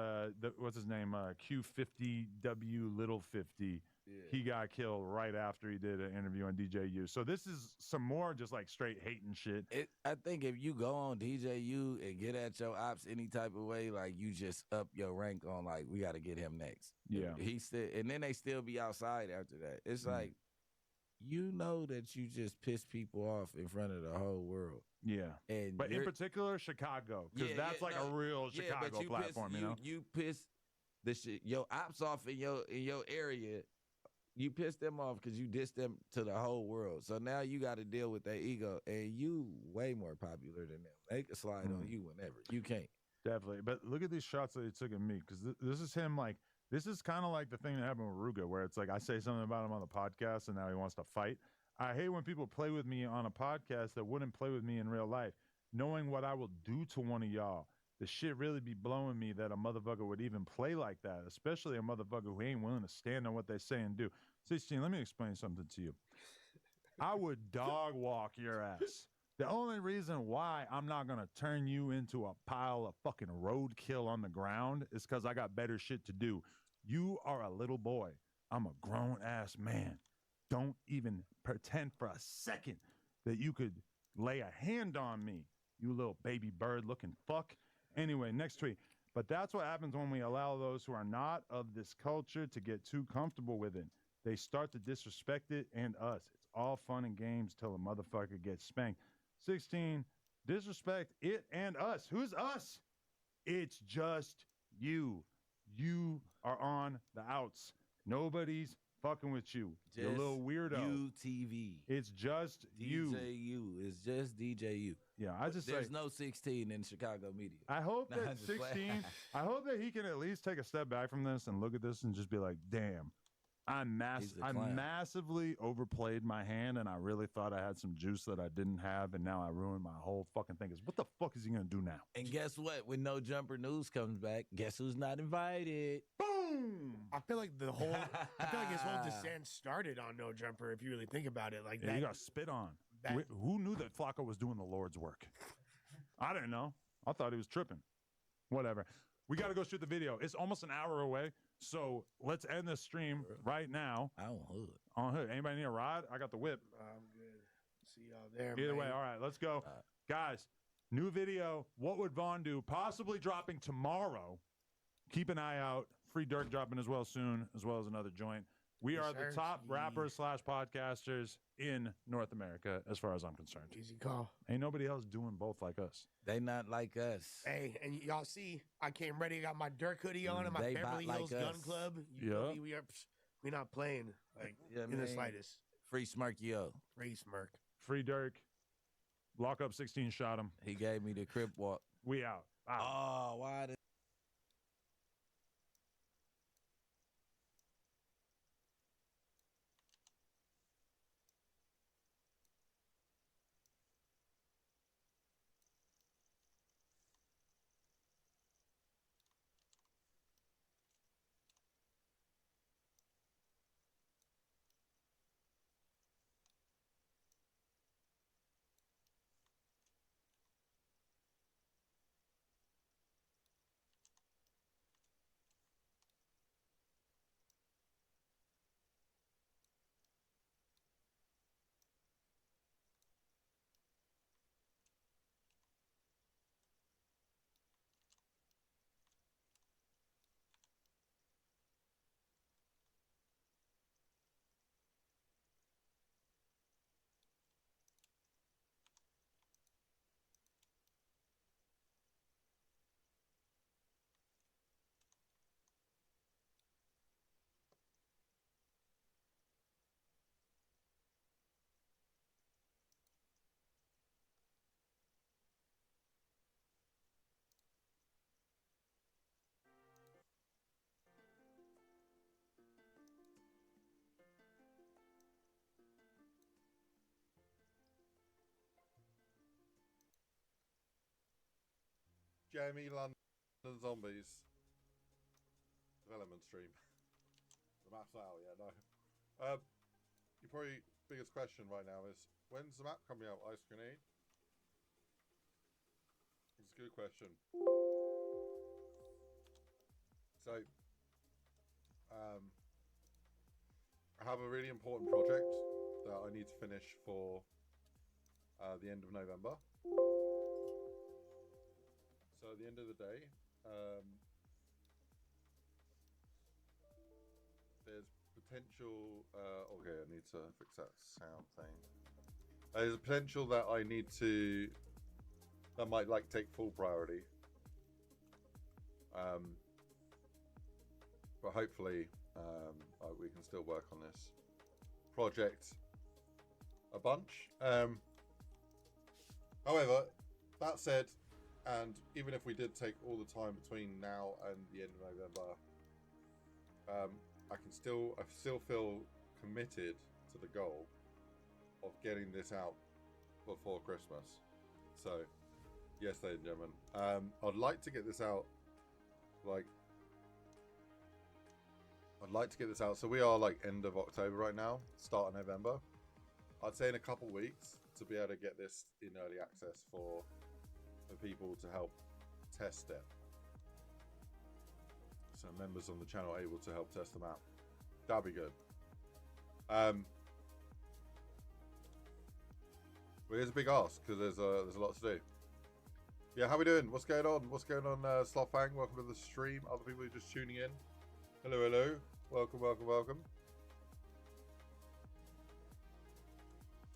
what's his name? Q50W Little 50. Yeah. He got killed right after he did an interview on DJU. So this is some more just like straight hating shit. I think if you go on DJU and get at your ops any type of way, like you just up your rank on like, we got to get him next. Yeah. He still, and then they still be outside after that. It's like, you know that you just piss people off in front of the whole world. Yeah. And but in particular, Chicago, because that's like a real Chicago platform, you know? You piss the shit, your ops off in your area. You piss them off because you diss them to the whole world. So now you got to deal with their ego, and you way more popular than them. They can slide on you whenever. You can't. Definitely. But look at these shots that he took at me, because this is him like, this is kind of like the thing that happened with Ruga, where it's like I say something about him on the podcast and now he wants to fight. I hate when people play with me on a podcast that wouldn't play with me in real life, knowing what I will do to one of y'all. The shit really be blowing me that a motherfucker would even play like that, especially a motherfucker who ain't willing to stand on what they say and do. 16, let me explain something to you. I would dog walk your ass. The only reason why I'm not going to turn you into a pile of fucking roadkill on the ground is because I got better shit to do. You are a little boy. I'm a grown-ass man. Don't even pretend for a second that you could lay a hand on me, you little baby bird-looking fuck. Anyway, next tweet. But that's what happens when we allow those who are not of this culture to get too comfortable with it. They start to disrespect it and us. It's all fun and games till a motherfucker gets spanked. 16, disrespect it and us. Who's us? It's just you. You are on the outs. Nobody's fucking with you. You little weirdo. UTV. It's just you. DJU. It's just DJU. Yeah, I just there's say, no 16 in Chicago media. I hope Nah, that I'm just 16, playing. I hope that he can at least take a step back from this and look at this and just be like, damn, I massively overplayed my hand, and I really thought I had some juice that I didn't have, and now I ruined my whole fucking thing. What the fuck is he gonna do now? And guess what? When No Jumper News comes back, guess who's not invited? Boom! I feel like his whole descent started on No Jumper. If you really think about it, like Yeah, that, you got spit on. Who knew that Flacco was doing the Lord's work? I didn't know. I thought he was tripping. Whatever. We got to go shoot the video. It's almost an hour away, so let's end this stream right now. On hood. On hood. Anybody need a ride? I got the whip. I'm good. See y'all there. Either man. way, all right, let's go. Guys, new video. What would Vaughn do? Possibly dropping tomorrow. Keep an eye out. Free Dirk dropping as well soon, as well as another joint. We Yes, are the sir. top rappers / podcasters in North America, as far as I'm concerned. Easy call. Ain't nobody else doing both like us. They not like us. Hey, and y'all see, I came ready. I got my Dirk hoodie on and my They Beverly bot Hills like Gun us. Club. You know me, we not playing like Yeah, in the man. slightest. Free Smirkio. Free smirk. Free Dirk. Lock up 16, shot him. He gave me the crip walk. We out. Oh, why did Jeremy London Zombies development stream. The map's out, yeah, no. Your probably biggest question right now is, when's the map coming out, Ice Grenade? It's a good question. So, I have a really important project that I need to finish for the end of November. So at the end of the day, there's potential. Okay, I need to fix that sound thing. There's a potential that I need to. That might like take full priority. But hopefully, we can still work on this project a bunch. However, that said, and even if we did take all the time between now and the end of November, I still feel committed to the goal of getting this out before Christmas. So, yes, ladies and gentlemen, I'd like to get this out, so we are like end of October right now, start of November. I'd say in a couple weeks to be able to get this in early access for people to help test it. So members on the channel are able to help test them out. That'd be good. But here's a big ask because there's a lot to do. Yeah, how we doing? What's going on? What's going on, Slothfang? Welcome to the stream. Other people who are just tuning in. Hello, hello. Welcome, welcome, welcome.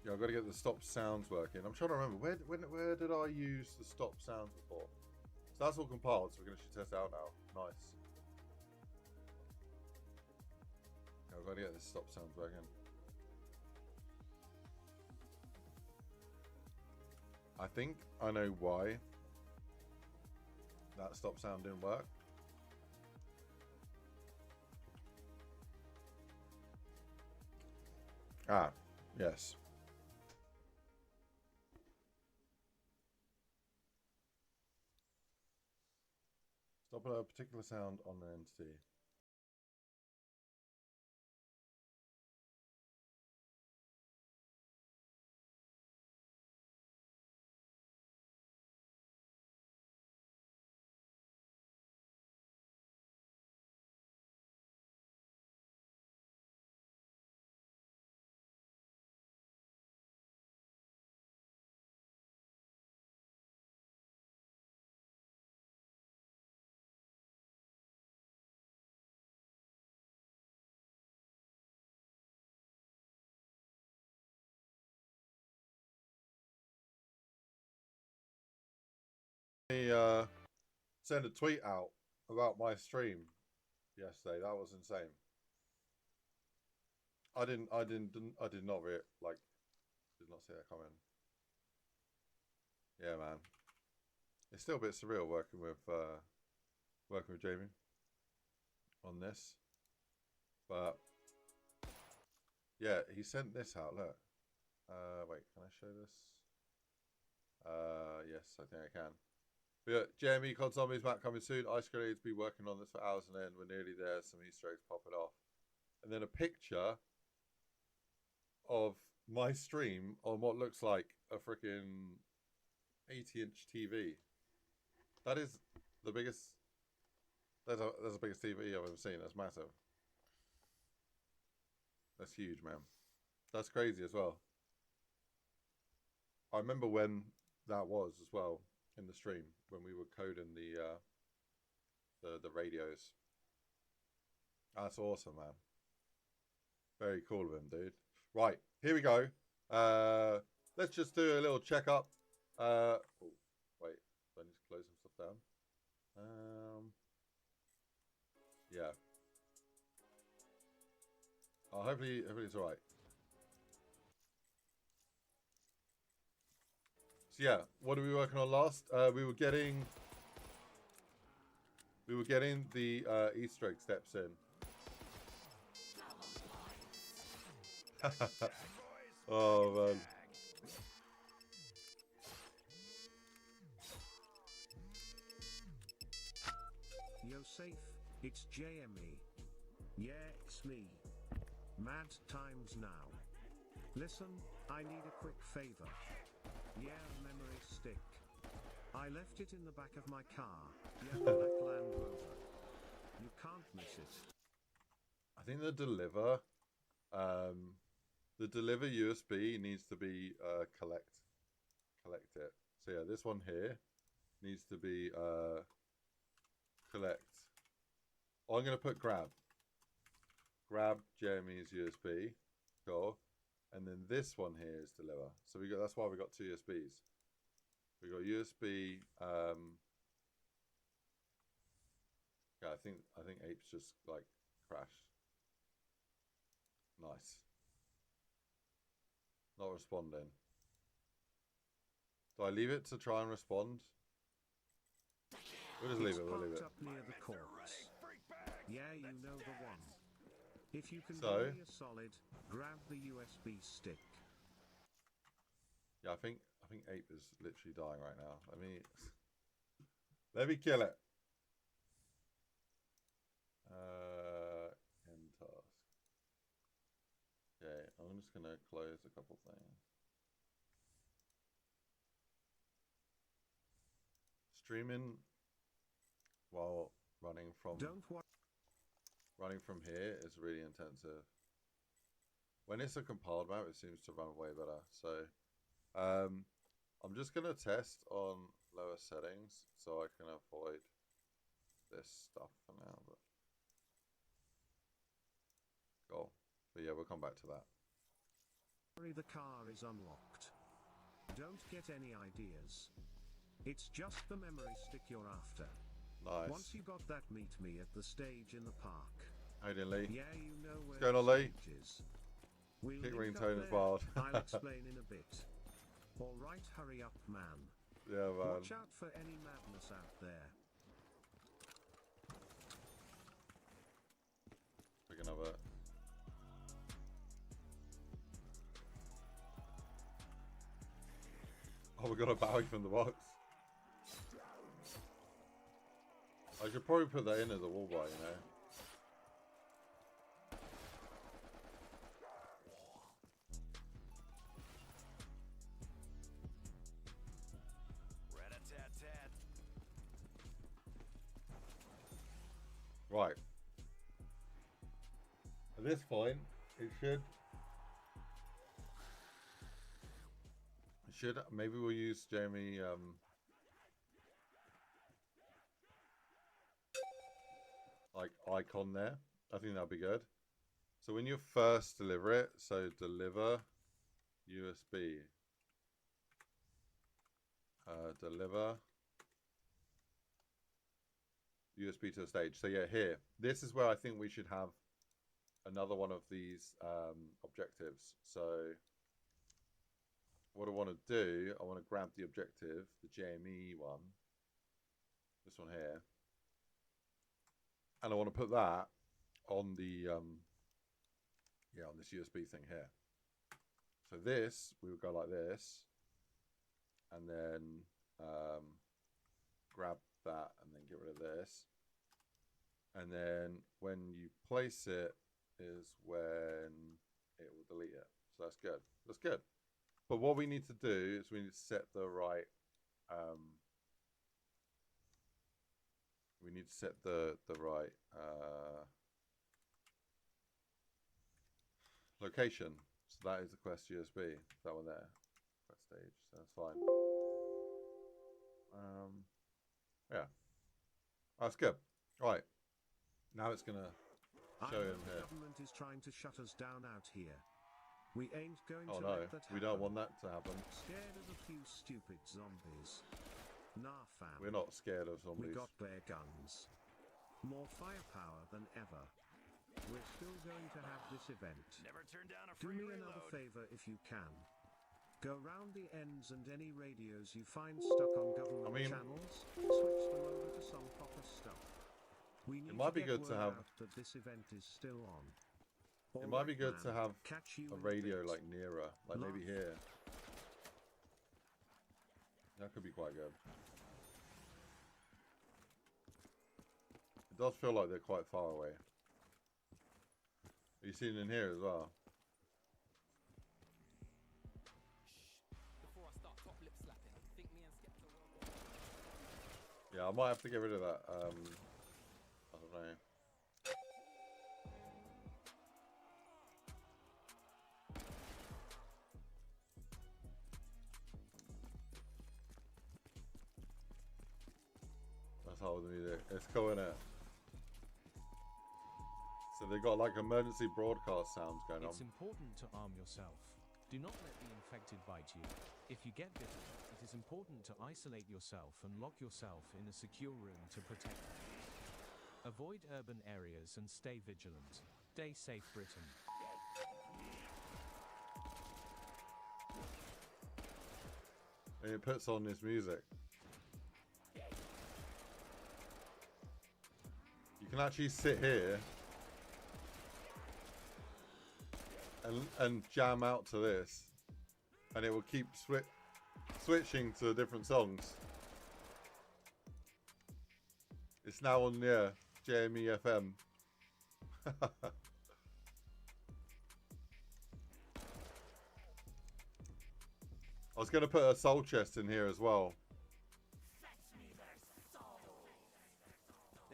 Yeah, I've got to get the stop sounds working. I'm trying to remember where did I use the stop sounds before? So that's all compiled, so we can actually test it out now. Nice. Yeah, I've got to get the stop sounds working. I think I know why that stop sound didn't work. Ah, yes. Stop a particular sound on an entity. Send a tweet out about my stream yesterday. That was insane. I did not did not see that coming. Yeah, man. It's still a bit surreal working with Jamie on this, but yeah, he sent this out. Look. Wait, can I show this? Yes, I think I can. But yeah, Jeremy, COD Zombies map coming soon. Ice Grenades be working on this for hours and end. We're nearly there. Some Easter eggs popping off. And then a picture of my stream on what looks like a freaking 80-inch TV. That is the biggest. That's the biggest TV I've ever seen. That's massive. That's huge, man. That's crazy as well. I remember when that was as well in the stream when we were coding the radios. That's awesome, man. Very cool of him, dude. Right, here we go. Let's just do a little checkup. Oh, wait, I need to close some stuff down. Yeah. Oh, hopefully it's all right. So yeah, what are we working on last? We were getting the Easter egg steps in. Oh man. safe, it's JME. Yeah, it's me. Mad times now. Listen, I need a quick favor. Yeah, memory stick. I left it in the back of my car. Yellow black Land Rover. You can't miss it. I think the deliver USB needs to be collect it. So yeah, this one here needs to be collect. I'm gonna put grab Jeremy's USB, cool, and then this one here is deliver. So that's why we got two USBs. We got USB. Yeah, I think Ape's just like crashed. Nice. Not responding. Do I leave it to try and respond? We'll just leave it. We'll leave it. Up near the corpse. Yeah, you know the one. If you can So, give me a solid, grab the USB stick. Yeah, I think Ape is literally dying right now. Let me kill it. End task. Okay, I'm just gonna close a couple things. Streaming while running from here is really intensive. When it's a compiled map, it seems to run way better. So I'm just gonna test on lower settings so I can avoid this stuff for now. But cool. But yeah, we'll come back to that. The car is unlocked. Don't get any ideas. It's just the memory stick you're after. Nice. Once you got that, meet me at the stage in the park. How you doing, Lee? Yeah, you know where What's going on, Lee? We'll Kick link up ringtone is there. wild. I'll explain in a bit. All right, hurry up, man. Yeah, man. Watch out for any madness out there. Picking up it. Oh, we got a Bowie from the box. I should probably put that in as a wall bar, you know. Right. At this point, it should. Maybe we'll use Jeremy. Like icon there. I think that'll be good. So when you first deliver it, so deliver USB. Deliver USB to the stage. So yeah, here. This is where I think we should have another one of these objectives. So what I want to do, I want to grab the objective, the JME one, this one here, and I want to put that on the on this USB thing here. So this, we would go like this, and then grab that, and then get rid of this, and then when you place it is when it will delete it. So that's good. That's good. But what we need to do is we need to set the right location. So that is the Quest USB. That one there. Quest stage. So that's fine. Yeah. That's good. Right. Now it's gonna show him here. The government is trying to shut us down out here. We ain't going Oh to no, let that happen. we don't want that to happen. Scared of a few stupid zombies. Nah, fam. We're not scared of zombies. We got bare guns. More firepower than ever. We're still going to have this event. Never turn down a Do free me another reload. favor if you can. Go round the ends and any radios you find stuck on government channels, switch them over to some proper stuff. We need It might be to good to have. out that this event is still on. It might be good to have Catch you a in a radio bit. like nearer, like maybe here. That could be quite good. It does feel like they're quite far away. Are you seeing in here as well? Yeah, I might have to get rid of that. I don't know. That's how the music. It's cool, innit? So they got like emergency broadcast sounds going on. It's important to arm yourself. Do not let the infected bite you. If you get bitten, it is important to isolate yourself and lock yourself in a secure room to protect you. Avoid urban areas and stay vigilant. Stay safe, Britain. And it puts on this music. You can actually sit here and jam out to this, and it will keep switching to different songs. It's now on, yeah, JME FM. I was going to put a soul chest in here as well.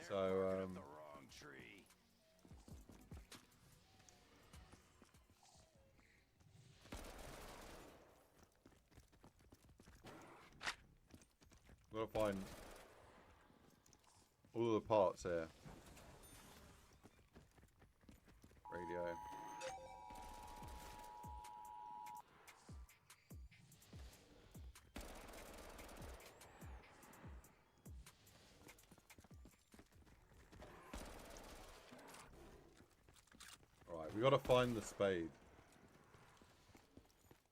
So, I'm gonna find all the parts here. Radio. Alright, we gotta find the spade.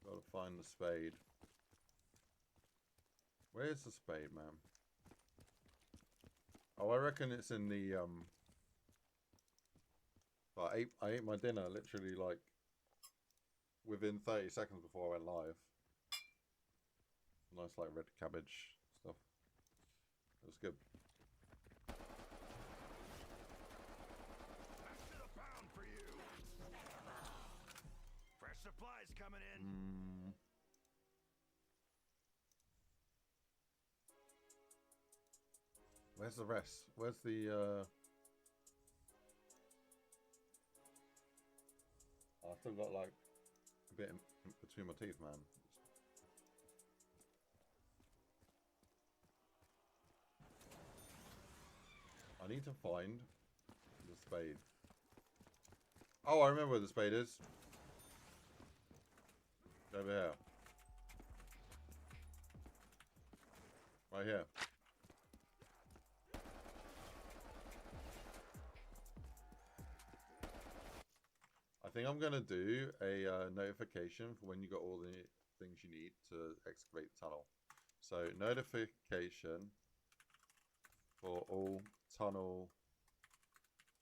Gotta find the spade. Where's the spade, man? Oh, I reckon it's in the I ate my dinner literally like within 30 seconds before I went live. Nice like red cabbage stuff. It was good. Fresh supplies coming in. Where's the rest? Where's the I've still got like a bit in between my teeth, man. I need to find the spade. Oh, I remember where the spade is. It's over here. Right here. I think I'm going to do a notification for when you got all the things you need to excavate the tunnel. So notification for all tunnel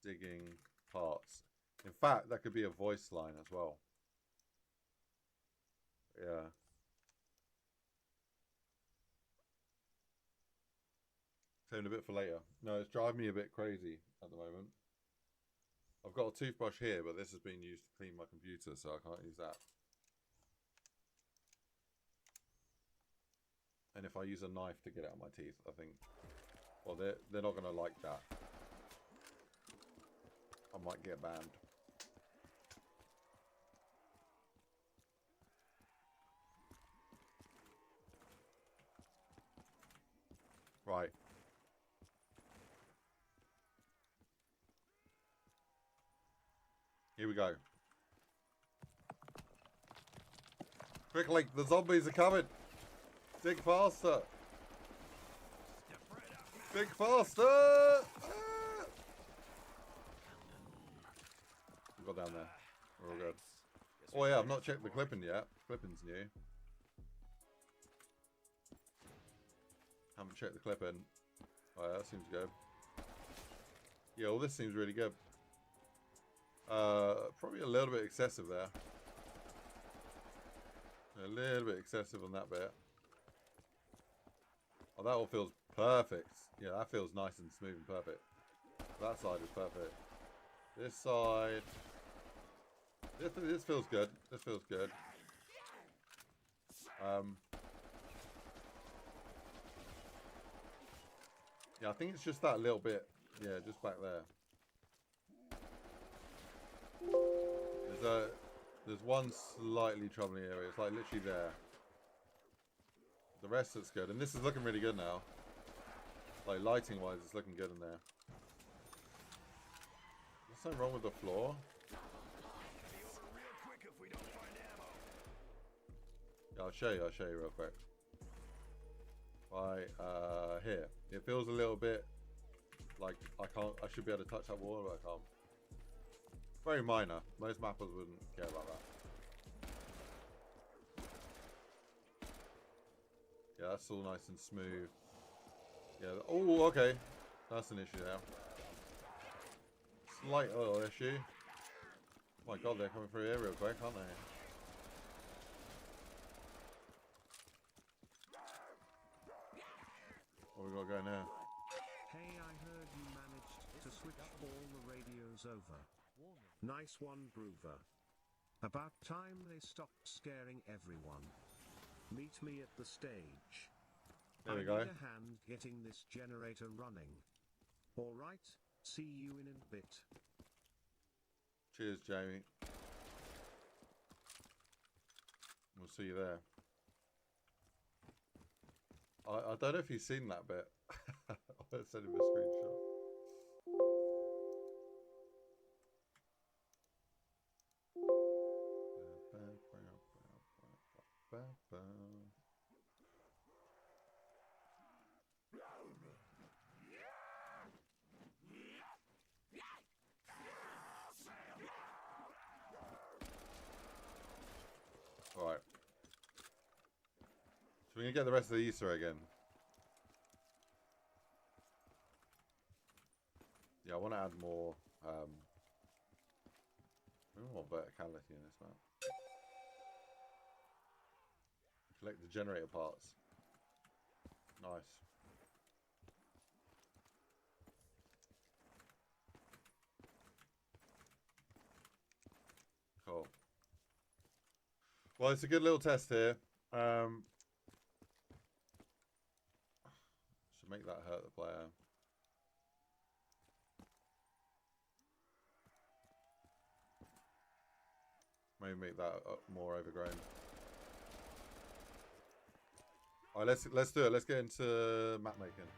digging parts. In fact, that could be a voice line as well. Yeah. Saving a bit for later. No, it's driving me a bit crazy at the moment. I've got a toothbrush here, but this has been used to clean my computer, so I can't use that. And if I use a knife to get it out of my teeth, I think, well, they're not going to like that. I might get banned. Right. Here we go. Quickly, the zombies are coming. Dig faster. Dig faster. We got down there. We're all good. Oh yeah, I've not checked the clipping yet. Clipping's new. Haven't checked the clipping. Oh yeah, that seems good. Yeah, well this seems really good. Probably a little bit excessive there. A little bit excessive on that bit. Oh, that all feels perfect. Yeah, that feels nice and smooth and perfect. That side is perfect. This side. This feels good. This feels good. Yeah, I think it's just that little bit. Yeah, just back there. There's one slightly troubling area. It's like literally there. The rest looks good, and this is looking really good now. Like lighting wise, it's looking good in there. There's something wrong with the floor. Yeah, I'll show you real quick. Right, here. It feels a little bit like I should be able to touch that wall, but I can't. Very minor. Most mappers wouldn't care about that. Yeah, that's all nice and smooth. Yeah. Oh, okay. That's an issue now. Slight oil issue. Oh my god, they're coming through here real quick, aren't they? What we got going now? Hey, I heard you managed to switch all the radios over. Nice one, Groover. About time they stopped scaring everyone. Meet me at the stage. There we I go. need a hand getting this generator running. Alright, see you in a bit. Cheers, Jamie. We'll see you there. I don't know if you've seen that bit. I'll send him a screenshot. Alright. So we're going to get the rest of the Easter egg in. Yeah, I want to add more verticality in this map. Collect the generator parts. Nice. Cool. Well, it's a good little test here. Should make that hurt the player. Maybe make that more overgrown. All right, let's do it. Let's get into map making.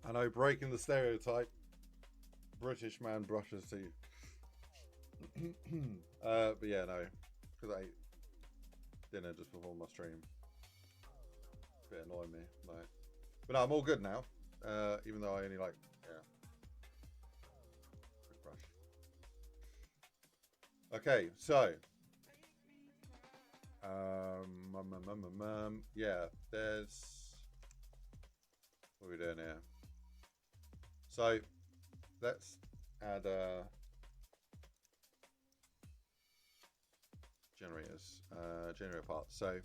I know, breaking the stereotype. British man brushes teeth. But yeah, no, because I ate dinner just before my stream. It's a bit annoying me, like. But no, I'm all good now. Even though I only like, yeah. Quick brush. Okay, so. Yeah, there's. What are we doing here? So, let's add generators, generator parts. So,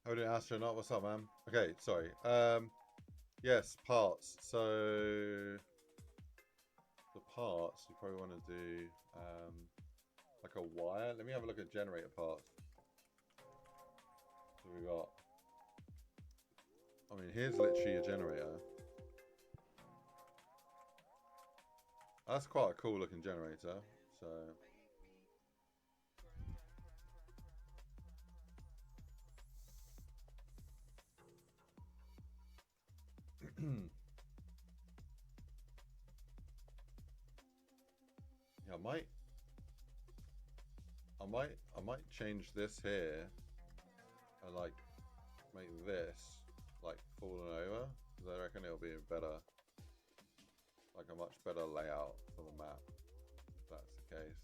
how did astronaut? What's up, man? Okay, sorry. Yes, parts. So the parts you probably want to do like a wire. Let me have a look at generator parts. So we got. I mean, here's literally a generator. That's quite a cool looking generator. So. Yeah, I might change this here and like make this like fallen over, because I reckon it'll be a better, like a much better layout for the map if that's the case.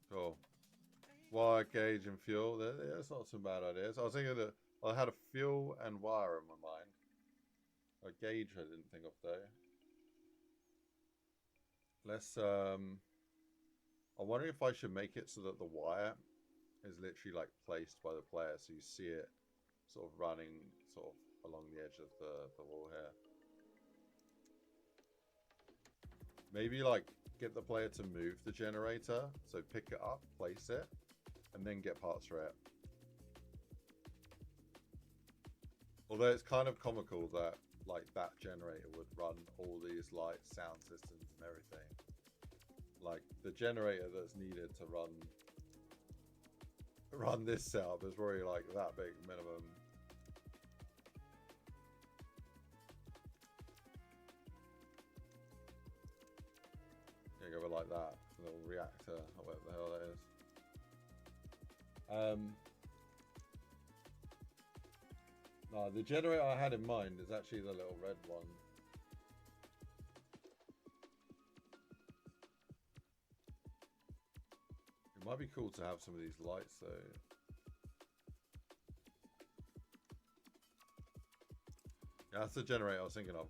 Cool. Wire, gauge, and fuel. That's not some bad ideas. I was thinking that I had a fuel and wire in my mind. A gauge I didn't think of though. Let's I'm wondering if I should make it so that the wire is literally like placed by the player, so you see it sort of running sort of along the edge of the wall here. Maybe like get the player to move the generator, so pick it up, place it, and then get parts for it. Although it's kind of comical that like that generator would run all these lights, sound systems and everything. Like the generator that's needed to run this setup is probably like that big minimum. Yeah, go like that. A little reactor, or whatever the hell that is. No, the generator I had in mind is actually the little red one. It might be cool to have some of these lights though. Yeah, that's the generator I was thinking of.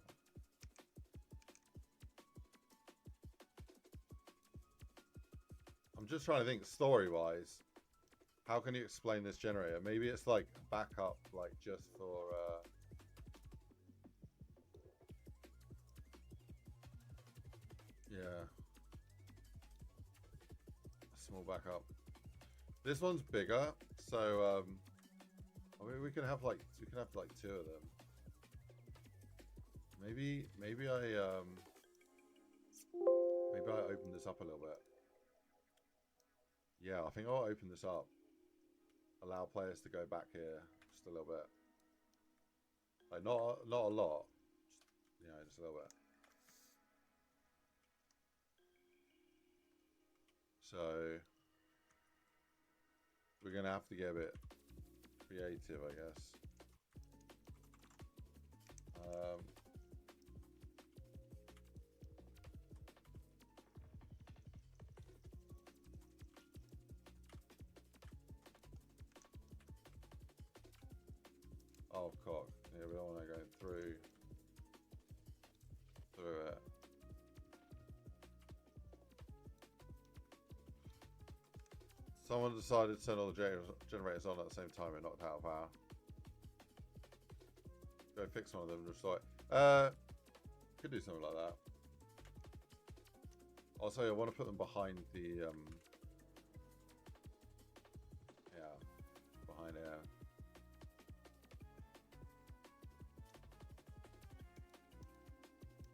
I'm just trying to think story-wise. How can you explain this generator? Maybe it's like backup, like just for yeah, a small backup. This one's bigger, so I mean we can have like two of them. Maybe I open this up a little bit. Yeah, I think I'll open this up. Allow players to go back here just a little bit. Like not a lot. Just, you know, just a little bit. So we're gonna have to get a bit creative, I guess. Oh, cock. Yeah, we don't want to go through it. Someone decided to turn all the generators on at the same time and knocked out of power. Go fix one of them. Just like, could do something like that. Also, I want to put them behind the, yeah, behind here.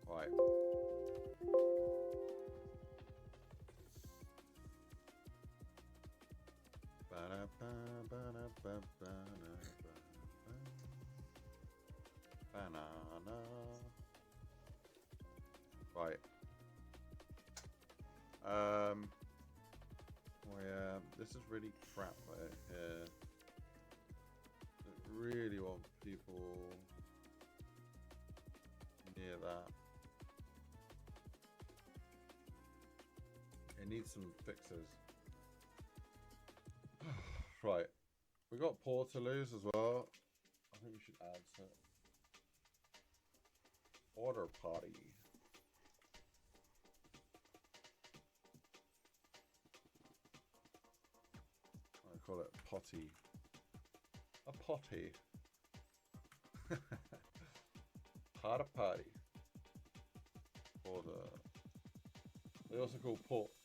Right. Banana. Right. Oh yeah, this is really crap right here. I really want people near that. It needs some fixes. Right. We got Portaloos as well. I think we should add some. Order potty. I call it potty. A potty. Pot a potty. Order. They also call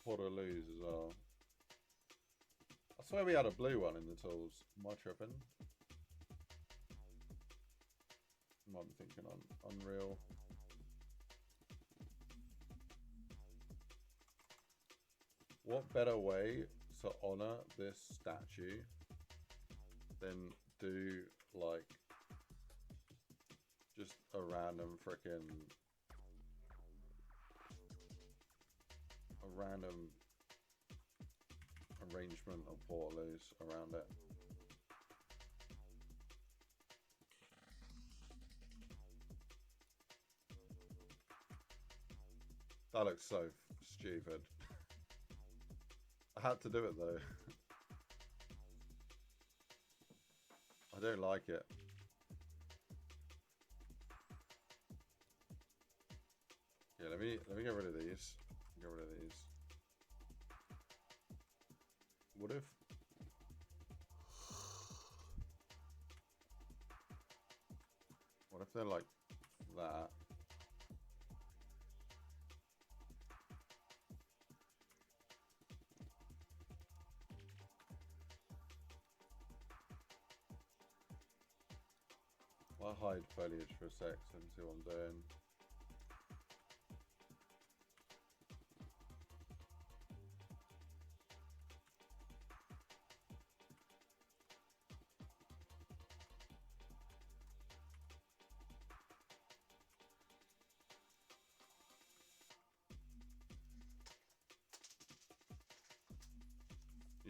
Portaloos as well. I swear we had a blue one in the tools. Am I tripping? I'm thinking on Unreal. What better way to honor this statue than do like just a random arrangement of Portaloos around it. That looks so stupid. I had to do it though. I don't like it. Yeah, let me get rid of these. Get rid of these. What if they're like that? I'll hide foliage for a sec and see what I'm doing.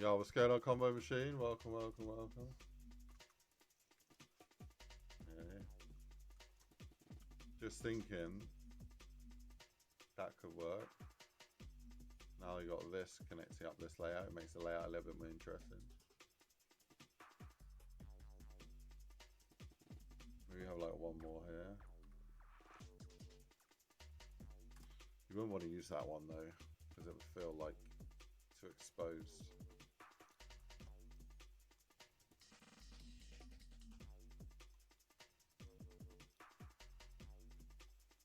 Yo, what's going on, Combo Machine? Welcome, welcome, welcome. Yeah. Just thinking that could work. Now we got this connecting up this layout. It makes the layout a little bit more interesting. We have like one more here. You wouldn't want to use that one though, because it would feel like too exposed.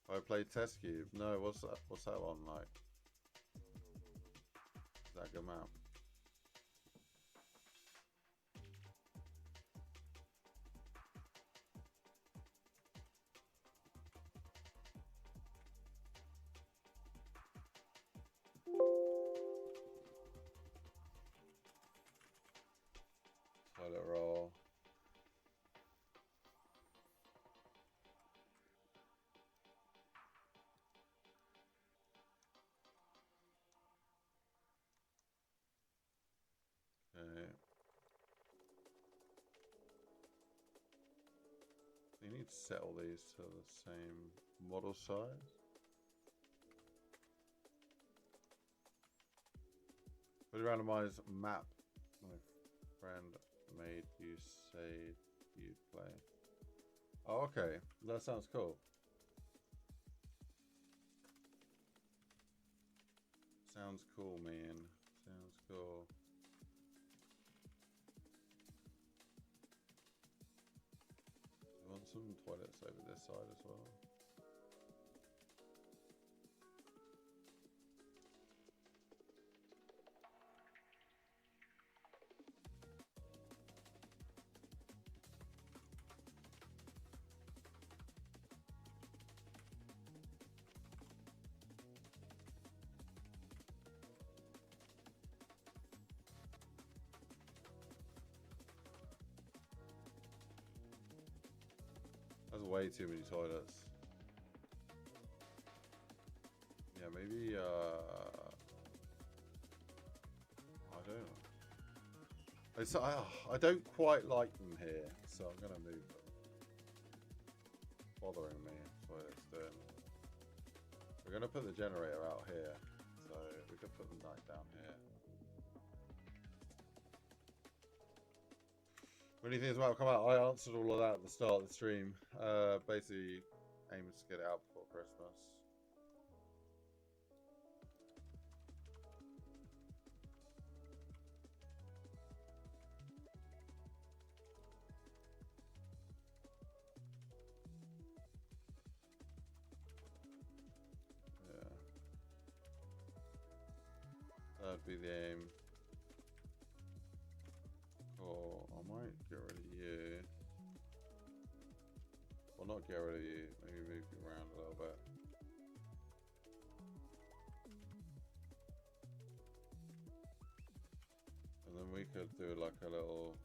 I played Test Cube. No, what's that? What's that one like? Is that a good map? Toilet roll. Okay. You need to set all these to the same model size. With a randomized map my friend made you say you'd play. Oh, okay. That sounds cool. Sounds cool, man. Sounds cool. You want some toilets over this side as well? That's way too many toilets. Yeah, maybe, I don't know. I don't quite like them here, so I'm going to move them. Bothering me, that's what it's doing. We're going to put the generator out here, so we could put them right down here. When do you think it's about to come out? I answered all of that at the start of the stream. Basically, aims to get it out before Christmas. Yeah. That'd be the aim. Cool. I might get rid of you. Well, not get rid of you. Maybe move you around a little bit. And then we could do like a little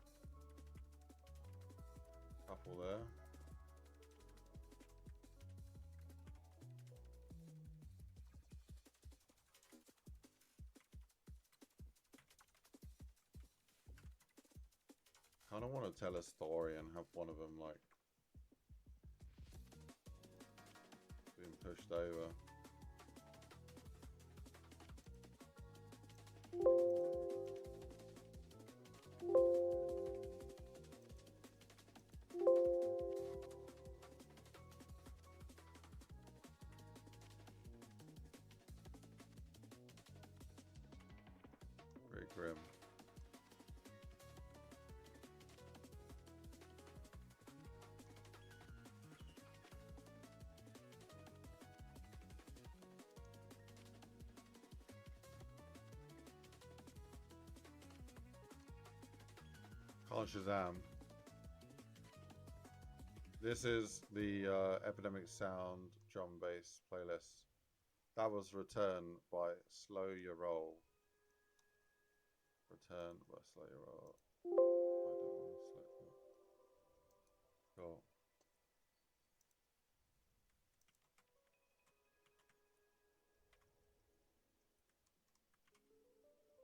couple there. Kind of want to tell a story and have one of them like being pushed over. Very grim. Can't Shazam. This is the Epidemic Sound drum bass playlist. That was returned by Slow Your Roll. Returned by Slow Your Roll. I don't want to select that. Cool.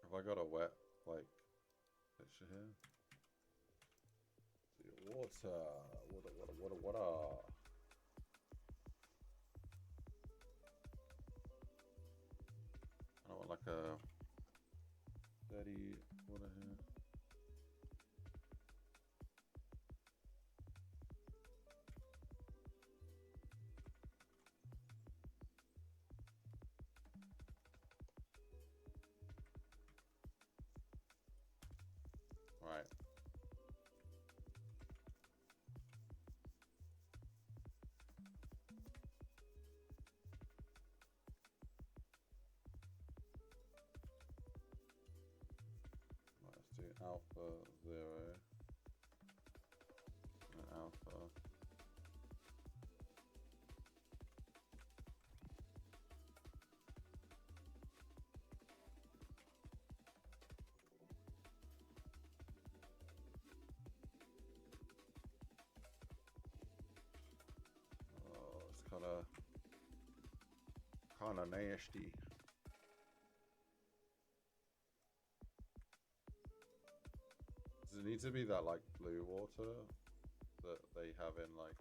Have I got a wet, like, picture here? See, water. I want like a dirty water here. Right. Let's do alpha 0 and alpha. Oh, it's kind of nasty. Does it need to be that like blue water that they have in like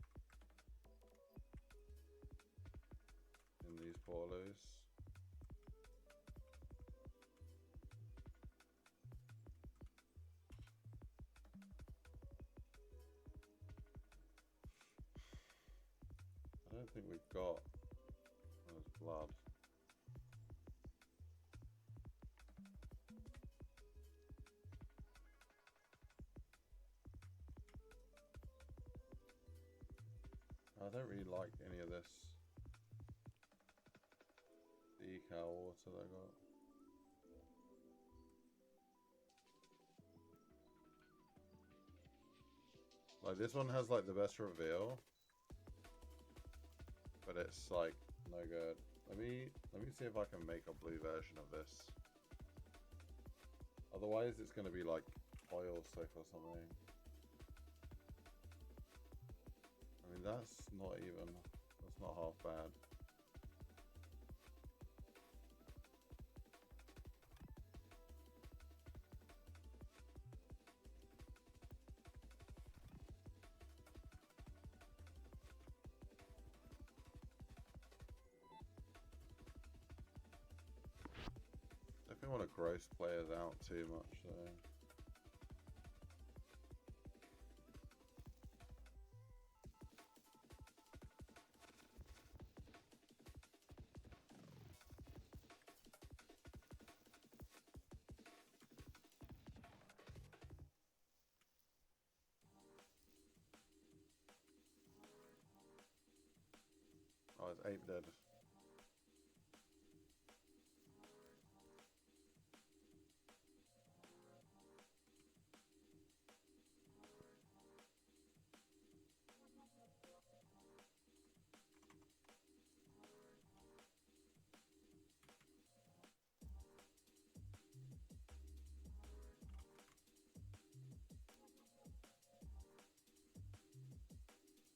in these portaloos? don't think we've got there's blood. I don't really like any of this decal water they got. Like this one has like the best reveal, but it's like no good. Let me see if I can make a blue version of this. Otherwise it's gonna be like oil slick or something. I mean that's not half bad. I don't want to gross players out too much though. Oh, it's 8 dead.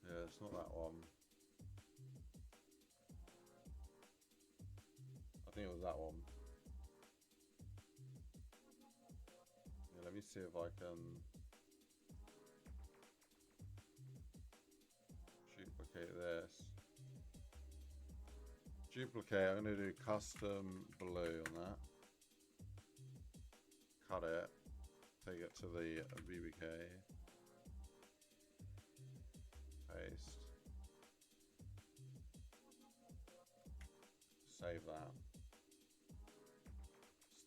Yeah, it's not that one. I think it was that one. Yeah, let me see if I can duplicate this. Duplicate, I'm going to do custom blue on that. Cut it. Take it to the BBK. Paste. Save that.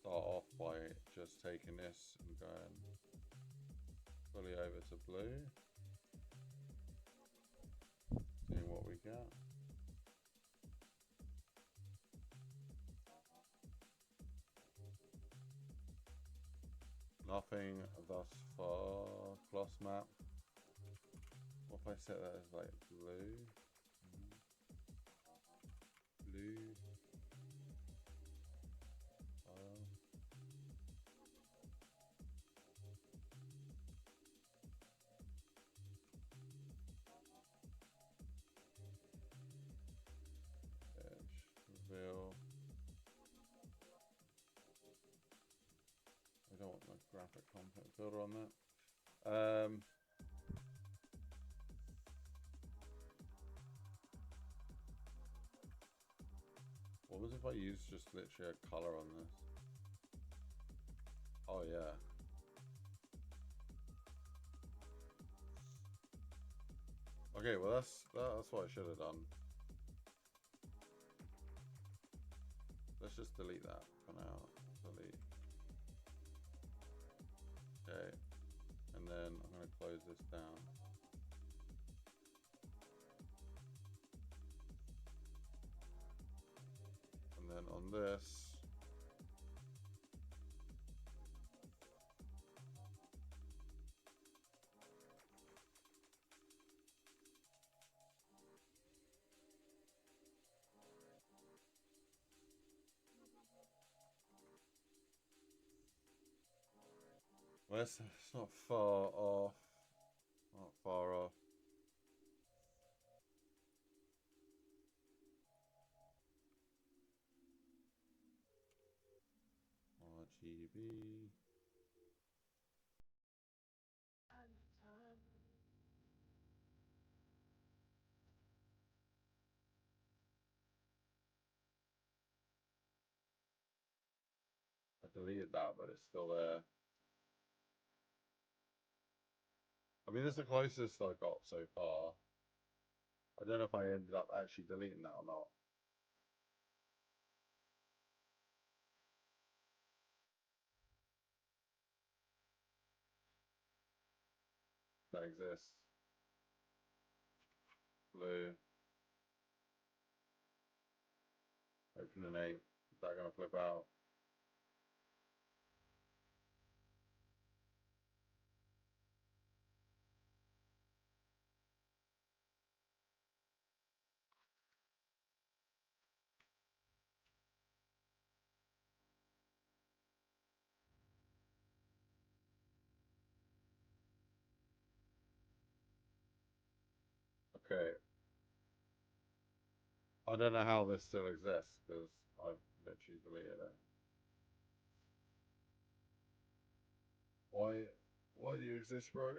Start off by just taking this and going fully over to blue. Seeing what we get. Nothing thus far. Cloth map. What if I set that as like blue? Blue. Edge. Reveal. I don't want the graphic content filter on that. What was if I used just literally a color on this? Oh yeah. Okay, well that's what I should have done. Let's just delete that for now. Delete. Okay. And then I'm going to close this down. And then on this, well, it's not far off. Not far off. RGB. I deleted that, but it's still there. I mean, this is the closest I got so far. I don't know if I ended up actually deleting that or not. That exists. Blue. Open an 8. Is that going to flip out? Okay. I don't know how this still exists because I've literally deleted it. Why do you exist, bro?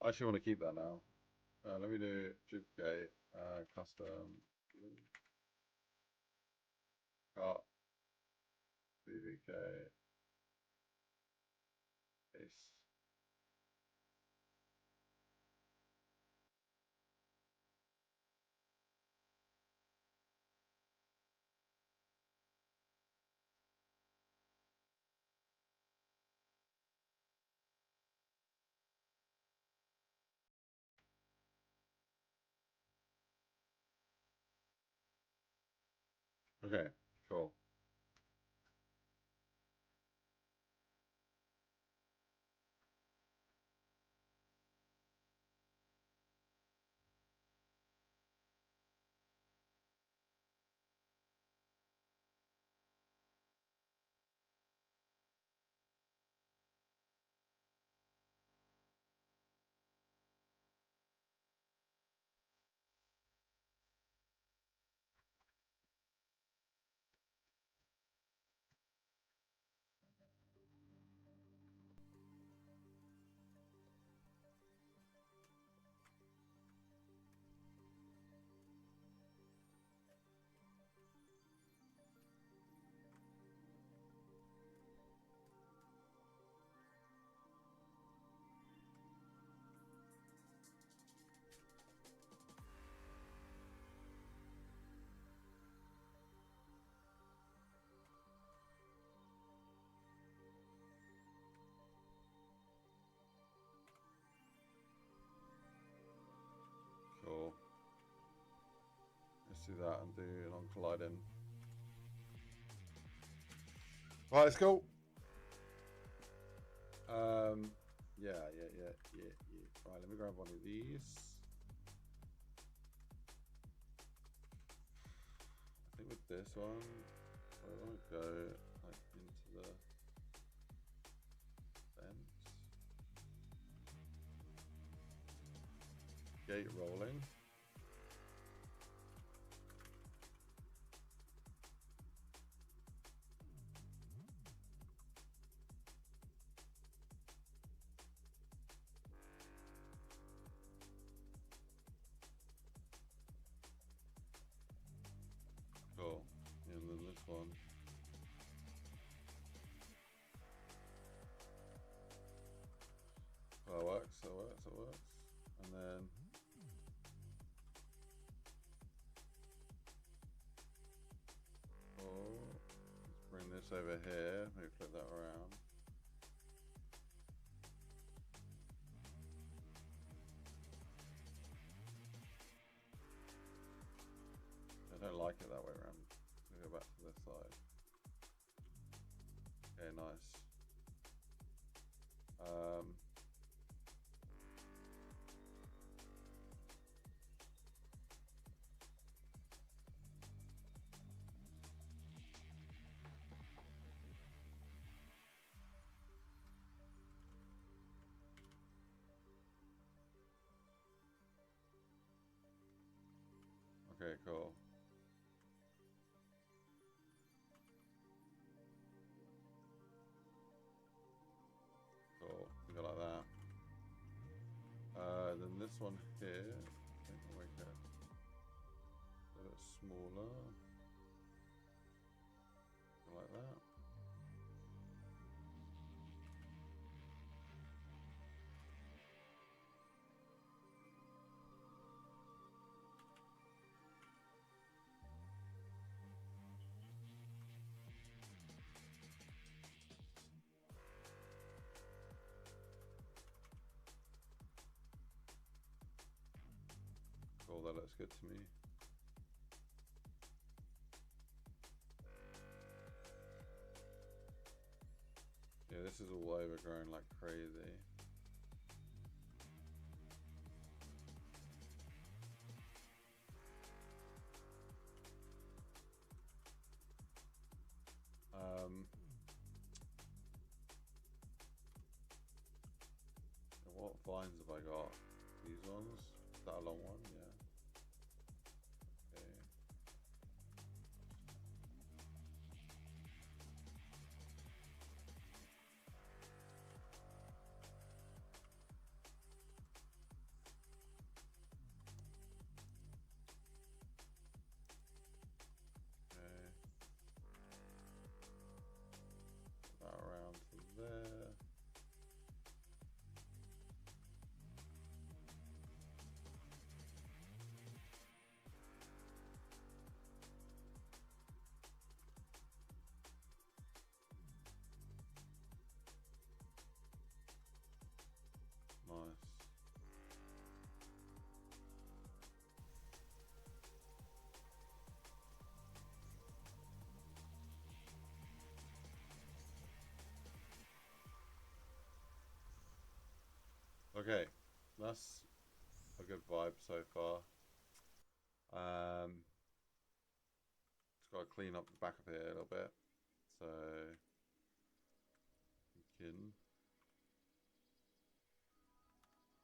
I actually want to keep that now. Let me do duplicate, custom, cut, BVK, paste. Okay, cool. Cool. Let's do that and do it on colliding. Right, let's go. Yeah. Right, let me grab one of these. I think with this one, I want to go like into the vent. Gate rolling. Cool. And then this one. That works, that works, that works. And then let's bring this over here. Maybe flip that around. I don't like it that way around. So go back to this side. Okay, nice. Okay, cool. Cool. We go like that. one here. I think I'll make it a bit smaller. Like that. Cool, that looks good to me. Yeah, this is all overgrown like crazy. What vines have I got? These ones? Is that a long one? Yeah. Okay. That around to there. Nice. Okay, that's a good vibe so far. Just got to clean up the back of here a little bit. So we can,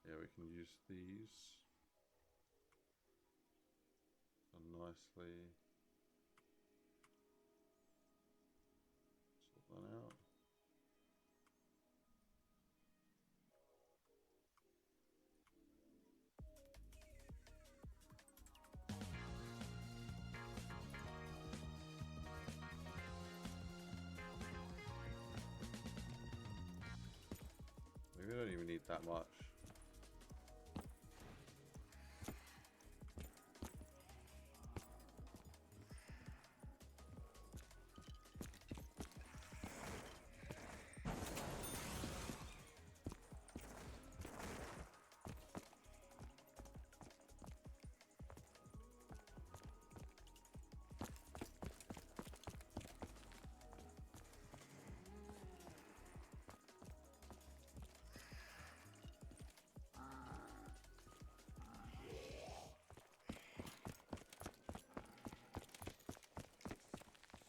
yeah, we can use these and nicely sort that out. We don't even need that much.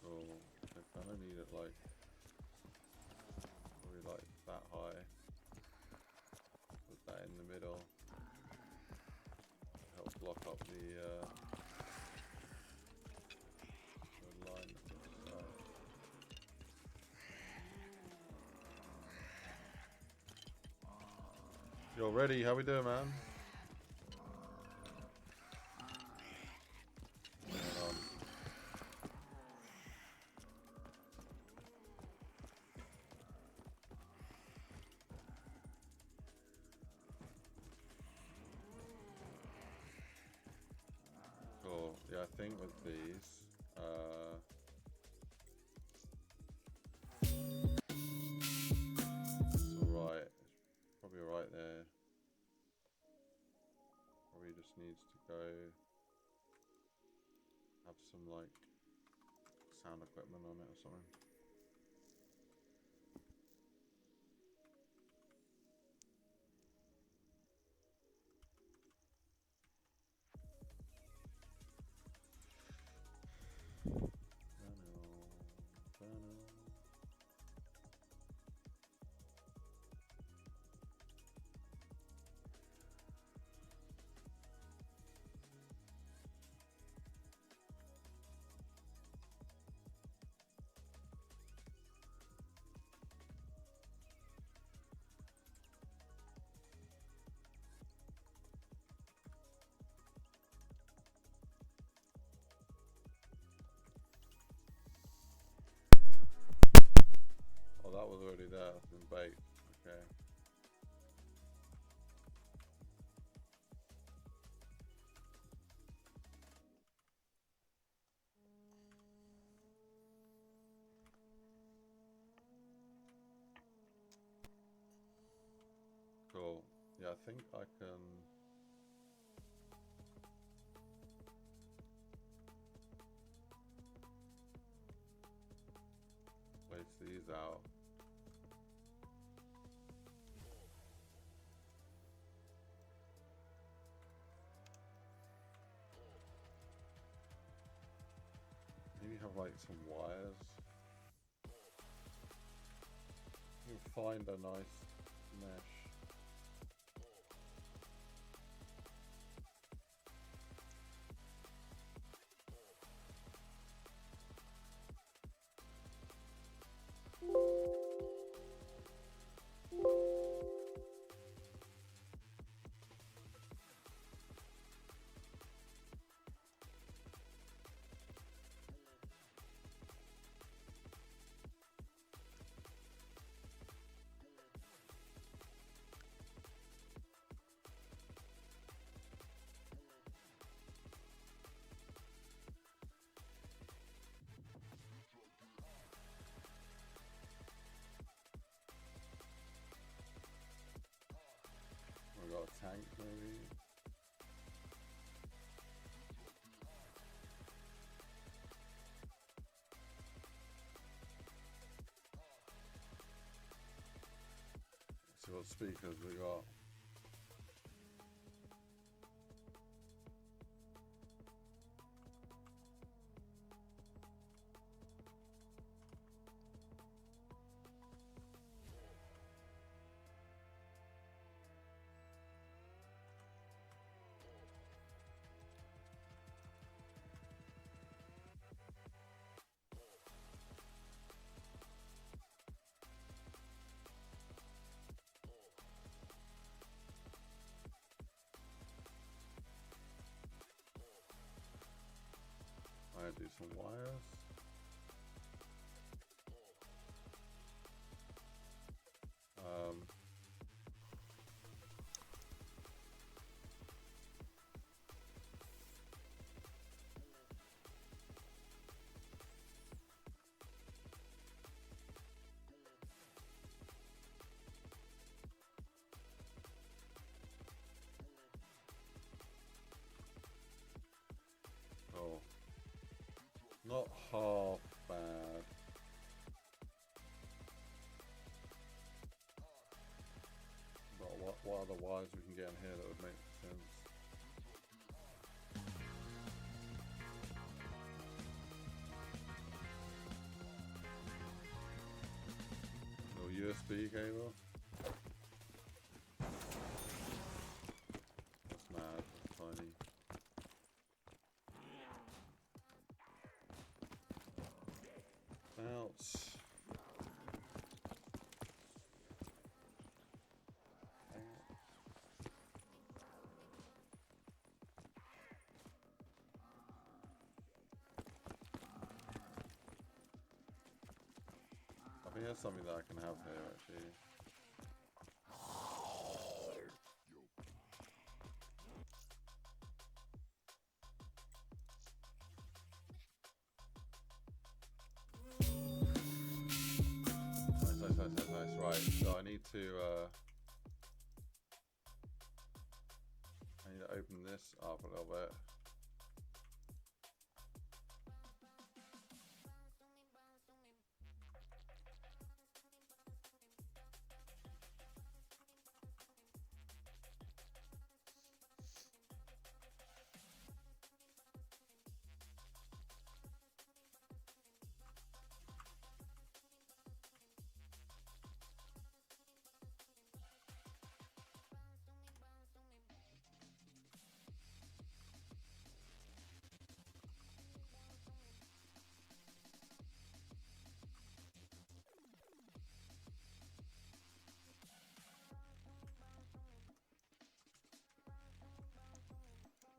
So I kind of need it like probably like that high. Put that in the middle. Help block up the line to the side. You're ready? How we doing, man? Cool. Yeah, I think with these, it's alright. It's probably alright there. Probably just needs to go have some like sound equipment on it or something. that was already there in baked. Okay. Cool. Yeah, I think I can. Place these out. Maybe have like some wires. You'll find a nice mesh. We got a tank maybe. Let's see what speakers we got. I do some wires. Oh, not half bad. But what other wires we can get in here that would make sense? Little USB cable. That's mad. That's tiny. Bounce. I think that's something that I can have here actually. Nice. Right, so I need to open this up a little bit.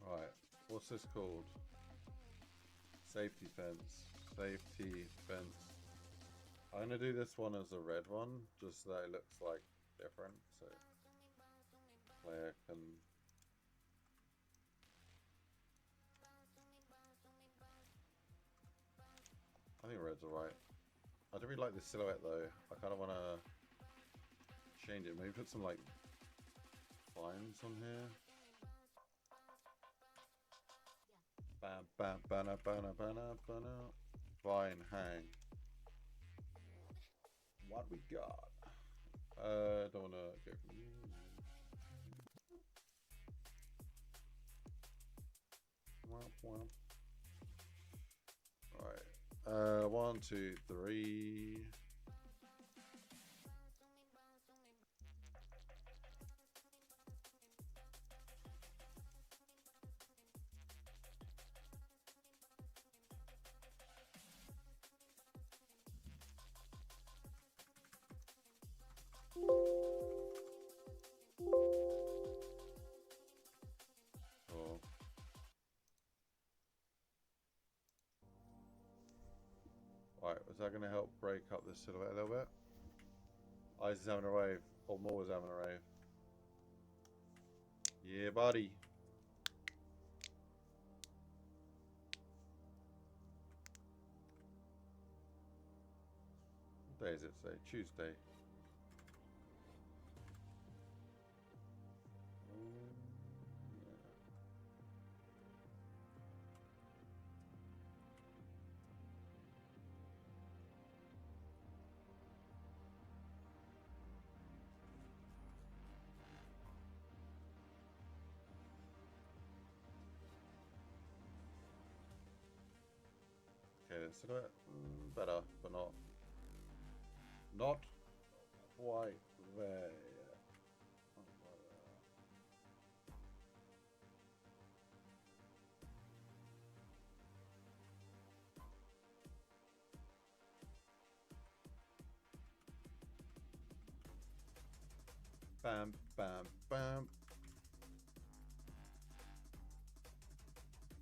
Right, what's this called? Safety fence. Safety fence. I'm gonna do this one as a red one, just so that it looks like different, so player can. I think red's alright. I don't really like this silhouette though. I kind of want to change it. Maybe put some like lines on here. Bam, bam, bana, bana, bana, bana. Vine hang. What we got? Don't wanna go from you. Womp womp. Alright. 1, 2, 3. Cool. Right, was that going to help break up the silhouette a little bit? Eyes is having a rave, or more was having a rave. Yeah, buddy. What day is it today? Tuesday. Okay, the silhouette better, but not quite there yet. Not quite there. Bam, bam, bam.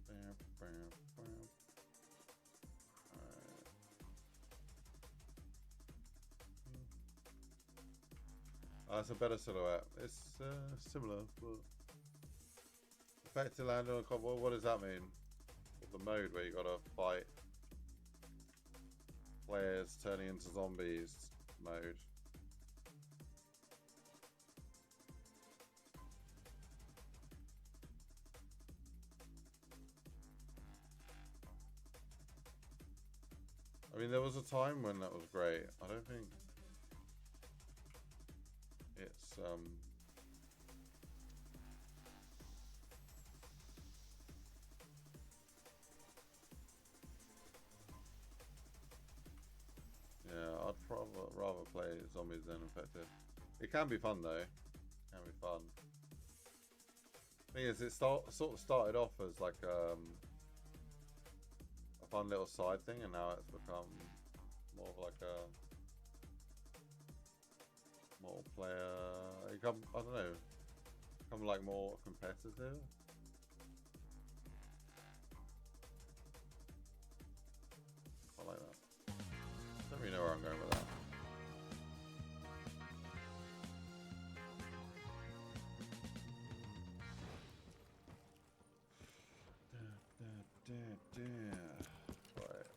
Bam, bam, bam. Alright. That's a better silhouette. It's similar, but effective land on a combo. What does that mean? Well, the mode where you gotta fight players turning into zombies mode. I mean, there was a time when that was great. I don't think it's yeah, I'd rather play zombies than infected. It can be fun though. It can be fun. Thing is, it sort of started off as like a fun little side thing, and now it's become more of like a multiplayer. I don't know, become like more competitive. I like that. Don't really know where I'm going with that. Right.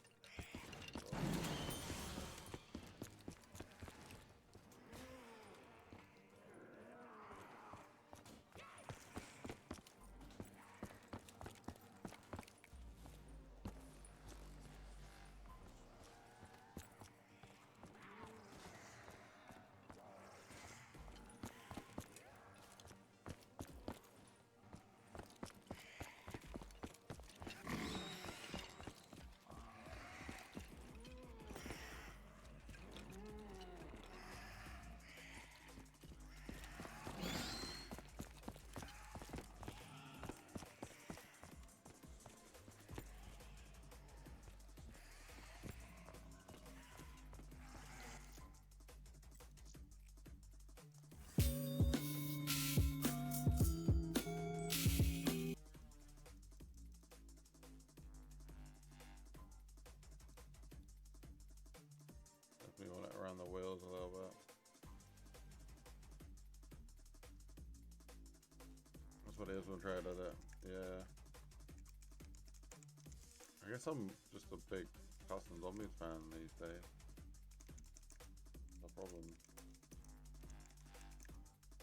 But here's one try to do it. Yeah. I guess I'm just a big custom zombies fan these days. No problem.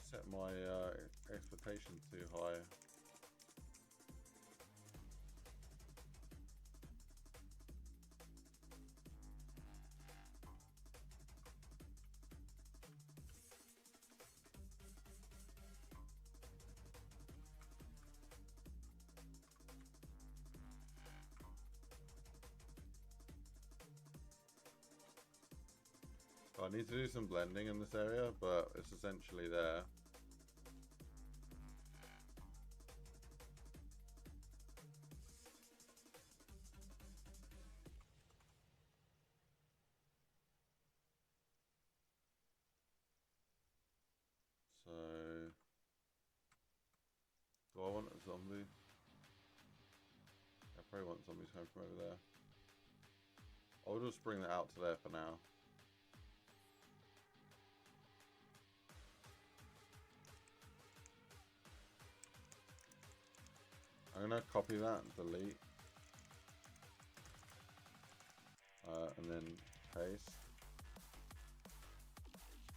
Set my expectations too high. I need to do some blending in this area, but it's essentially there. So, do I want a zombie? I probably want zombies coming from over there. I'll just bring that out to there for now. I'm gonna copy that and delete. And then paste.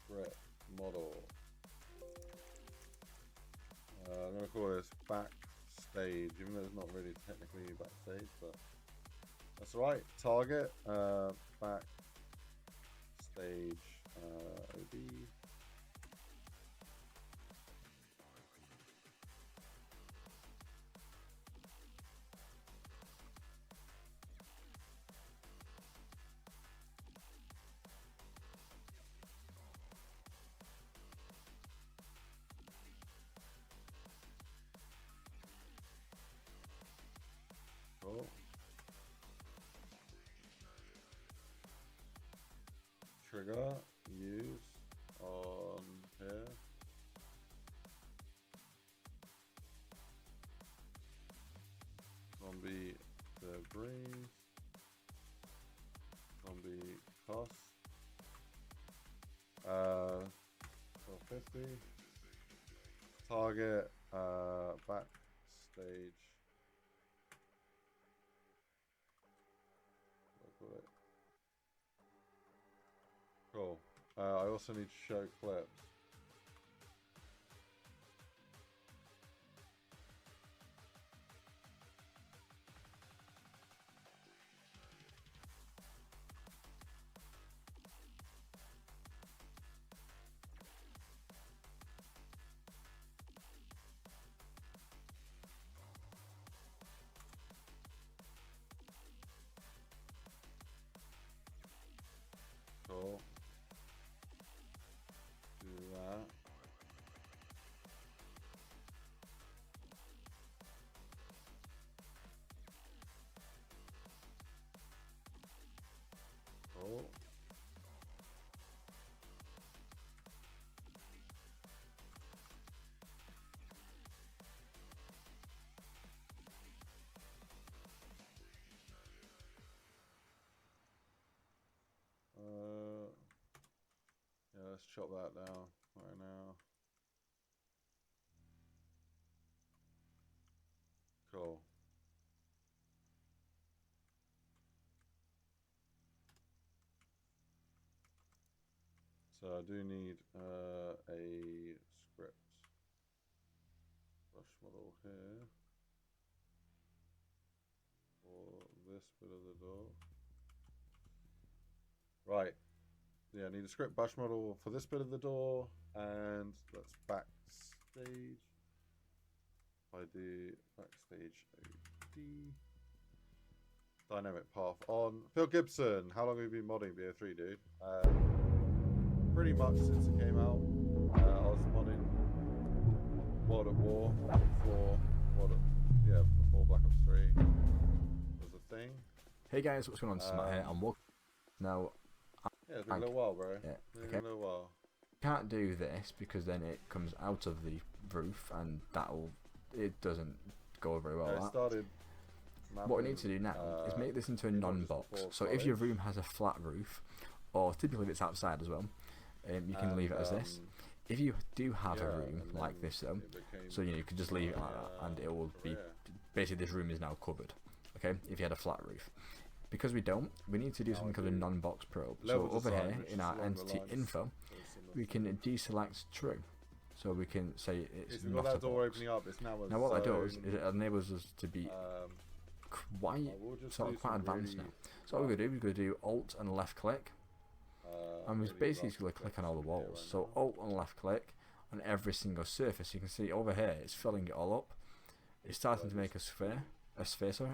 Script model. I'm gonna call this backstage, even though it's not really technically backstage, but that's right. Target backstage OD. Cool. Trigger use on here. Zombie debris. Zombie cost. 1250. Target backstage. Cool. I also need to show clips. Cool. Do that. Cool. Yeah, let's chop that down right now. Cool. So I do need a script. Brush model here. For this bit of the door. Right. Yeah, I need a script brush model for this bit of the door, and that's backstage. If I do backstage OD. Dynamic path on. Phil Gibson, how long have you been modding BO3, dude? Pretty much since it came out. I was modding World at War before before Black Ops 3 was a thing. Hey guys, what's going on? Smart here, and welcome. Now, yeah, it's been a little while, bro. Yeah, it's been a little while. Can't do this because then it comes out of the roof, and it doesn't go very well. Yeah, it started. What we need to do now is make this into a non-box. So if your room has a flat roof, or typically if it's outside as well, you can leave it as this. If you do have a room like this though, so you could just leave it like that, and it will be basically this room is now covered. Okay, if you had a flat roof. Because we don't, we need to do something called a non-box probe. So over here in our entity info, we can deselect true. So we can say it's we've not got that a door box. opening up. It's now a Now what that zone. does is it enables us to be quite quite advanced now. So what we're gonna do, we're gonna do Alt and left click, and we're basically gonna click on all the walls. So Alt and left click on every single surface. You can see over here it's filling it all up. It's starting to make a sphere, sorry,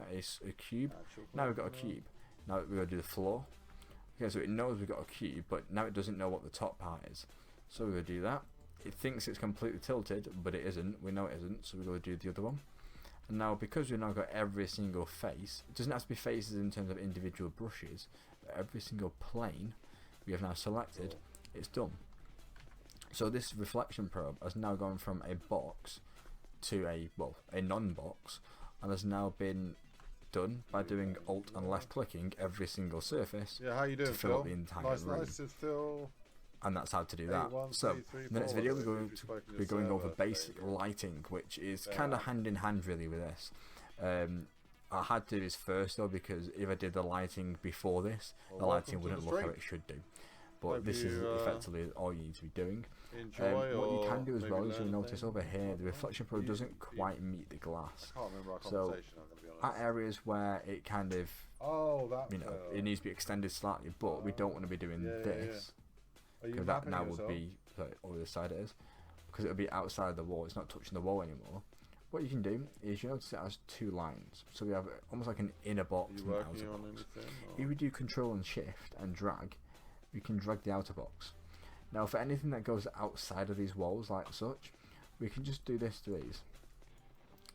a cube. Now we've got a cube. Now we're gonna do the floor. Okay, so it knows we've got a cube, but now it doesn't know what the top part is. So we're gonna do that. It thinks it's completely tilted, but it isn't. We know it isn't, so we're going to do the other one. And now, because we've now got every single face, it doesn't have to be faces in terms of individual brushes, but every single plane we have now selected, it's done. So this reflection probe has now gone from a box to a non-box, and has now been done by doing Alt and left clicking every single surface how you doing, to fill up the entire room. Nice, Phil. And that's how to do that. So, in the next video, we're going to be going over basic lighting, which is kind of hand in hand really with this. I had to do this first though, because if I did the lighting before this, the lighting wouldn't look how it should do. But this is effectively all you need to be doing. What you can do as well is you'll notice over here, the reflection probe doesn't quite meet the glass. So, at areas where it kind of, it needs to be extended slightly, but we don't want to be doing this. Because that now would be, over the side it is, because it'll be outside the wall, it's not touching the wall anymore. What you can do is you notice it has two lines, so we have almost like an inner box and an outer box. If we do Control and Shift and drag, we can drag the outer box. Now for anything that goes outside of these walls like such, we can just do this to these,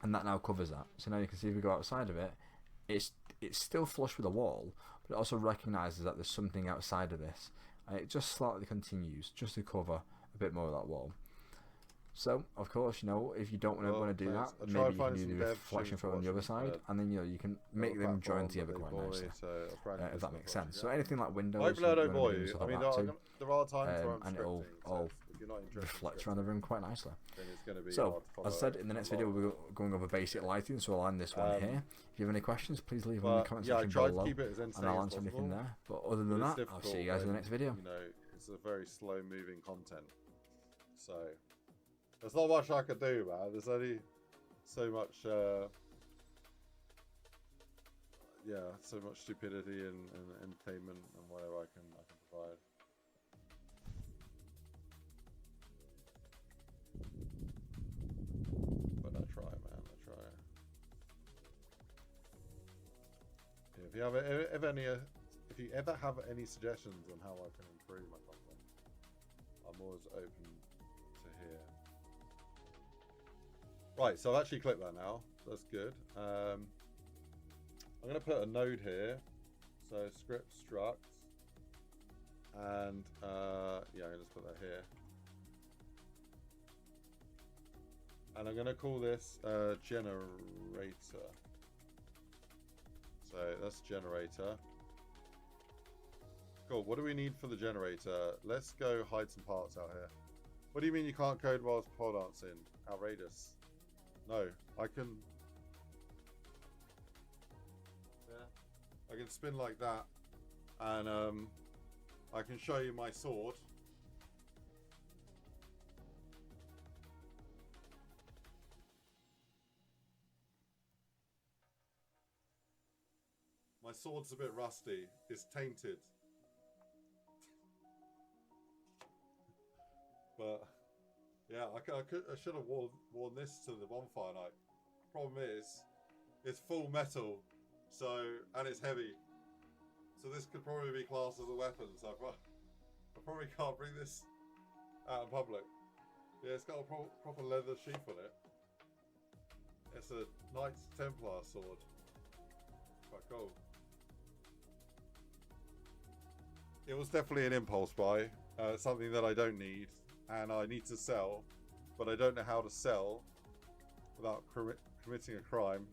and that now covers that. So now you can see if we go outside of it, it's still flush with the wall, but it also recognises that there's something outside of this. And it just slightly continues just to cover a bit more of that wall. So, of course, if you don't want to do that, maybe you can do the reflection probe on the other side, and then you can make them join together quite nicely, if that makes sense. So anything like windows, you want to do stuff like that too, and it'll all reflect around the room quite nicely. So, as I said, in the next video we're going over basic lighting, so I'll end this one here. If you have any questions, please leave them in the comment section below, and I'll answer anything there. But other than that, I'll see you guys in the next video. It's a very slow moving content, so there's not much I could do, man. There's only so much so much stupidity and entertainment and whatever I can provide. But I try, man. I try. If you ever have any suggestions on how I can improve my content, I'm always open to hear. Right, so I've actually clicked that now. So that's good. I'm going to put a node here. So script struct. And I'm going to just put that here. And I'm going to call this generator. So that's generator. Cool. What do we need for the generator? Let's go hide some parts out here. What do you mean you can't code whilst pole dancing? Outrageous. No, I can. Yeah, I can spin like that, and I can show you my sword. My sword's a bit rusty. It's tainted. But yeah, I should have worn this to the bonfire night. Problem is, it's full metal, and it's heavy. So this could probably be classed as a weapon. So I probably can't bring this out in public. Yeah, it's got a proper leather sheath on it. It's a Knights Templar sword. Quite cool. It was definitely an impulse buy. Something that I don't need. And I need to sell, but I don't know how to sell without committing a crime.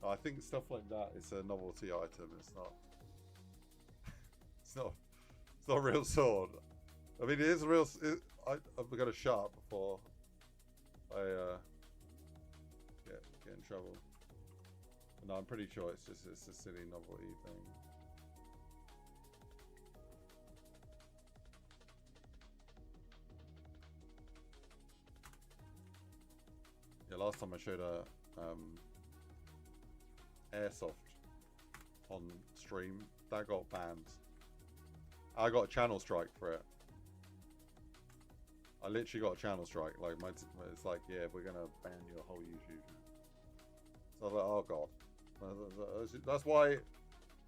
I think stuff like that is a novelty item. It's not. It's not a real sword. I mean, it is a real. I'm gonna shut up before I get in trouble. No, I'm pretty sure it's a silly novelty thing. Yeah, last time I showed a airsoft on stream, that got banned. I got a channel strike for it. I literally got a channel strike. Like it's like, yeah, we're gonna ban your whole YouTube. So I was like, oh god. That's why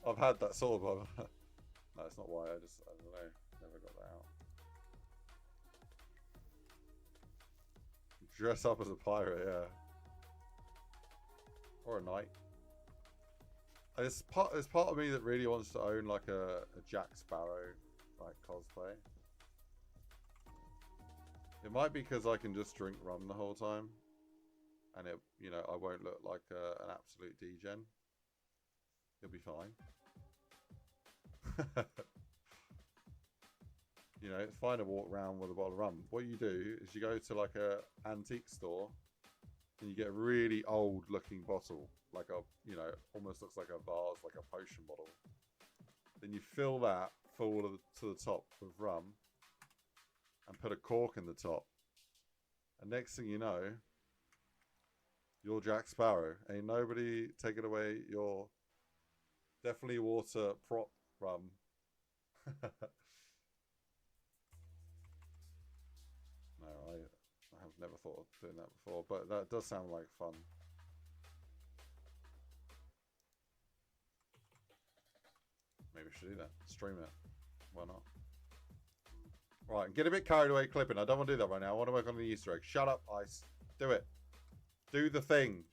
I've had that sort of. No, it's not why. I don't know. Never got that out. Dress up as a pirate, yeah. Or a knight. There's part of me that really wants to own like a Jack Sparrow like cosplay. It might be because I can just drink rum the whole time, and it, you know, I won't look like an absolute degen. It'll be fine. You know, it's fine to walk around with a bottle of rum. What you do is you go to like a antique store and you get a really old looking bottle, like a, you know, almost looks like a vase, like a potion bottle. Then you fill that full to the top with rum and put a cork in the top. And next thing you know, you're Jack Sparrow. Ain't nobody taking away your definitely water prop rum. No, I have never thought of doing that before, but that does sound like fun. Maybe we should do that. Stream it. Why not? Right, get a bit carried away clipping. I don't want to do that right now. I want to work on the Easter egg. Shut up, Ice. Do it. Do the thing.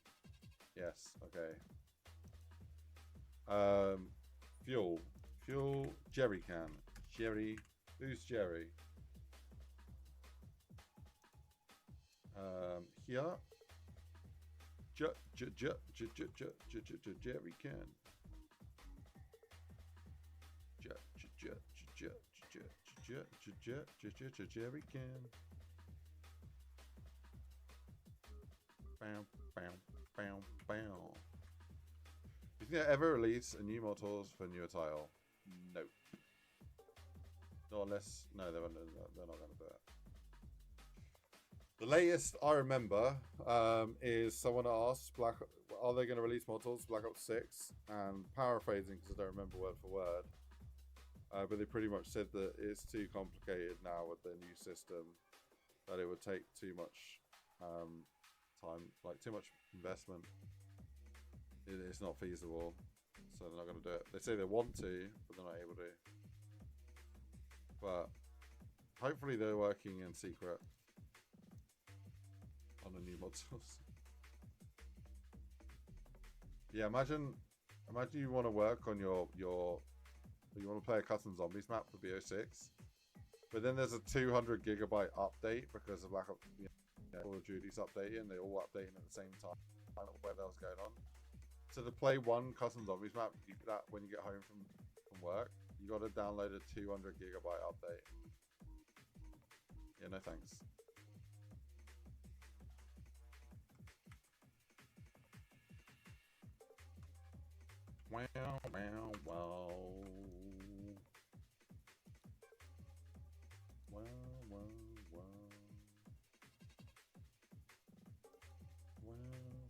Yes, okay. Fuel. Fuel. Jerry can. Jerry. Who's Jerry? Here. Jerry can. Jerry can. Bam, bam, bam, bam. You think they ever release a new Mortals for newer tile? No. Not unless, no, they're not going to do it. The latest I remember is someone asked, are they going to release Mortals Black Ops 6? And paraphrasing because I don't remember word for word. But they pretty much said that it's too complicated now with the new system, that it would take too much time, like too much investment. It's not feasible, so they're not going to do it. They say they want to, but they're not able to. But hopefully they're working in secret on the new Mortals. Yeah, imagine you want to work on you want to play a custom zombies map for BO6, but then there's a 200 gigabyte update because of lack of, you know, all the duties updating, they're all updating at the same time. I don't know what the hell's going on. So to play one custom zombies map, that when you get home from work, you got to download a 200 gigabyte update. Yeah, no thanks. Wow, wow, wow. Wow, wow, wow. Wow,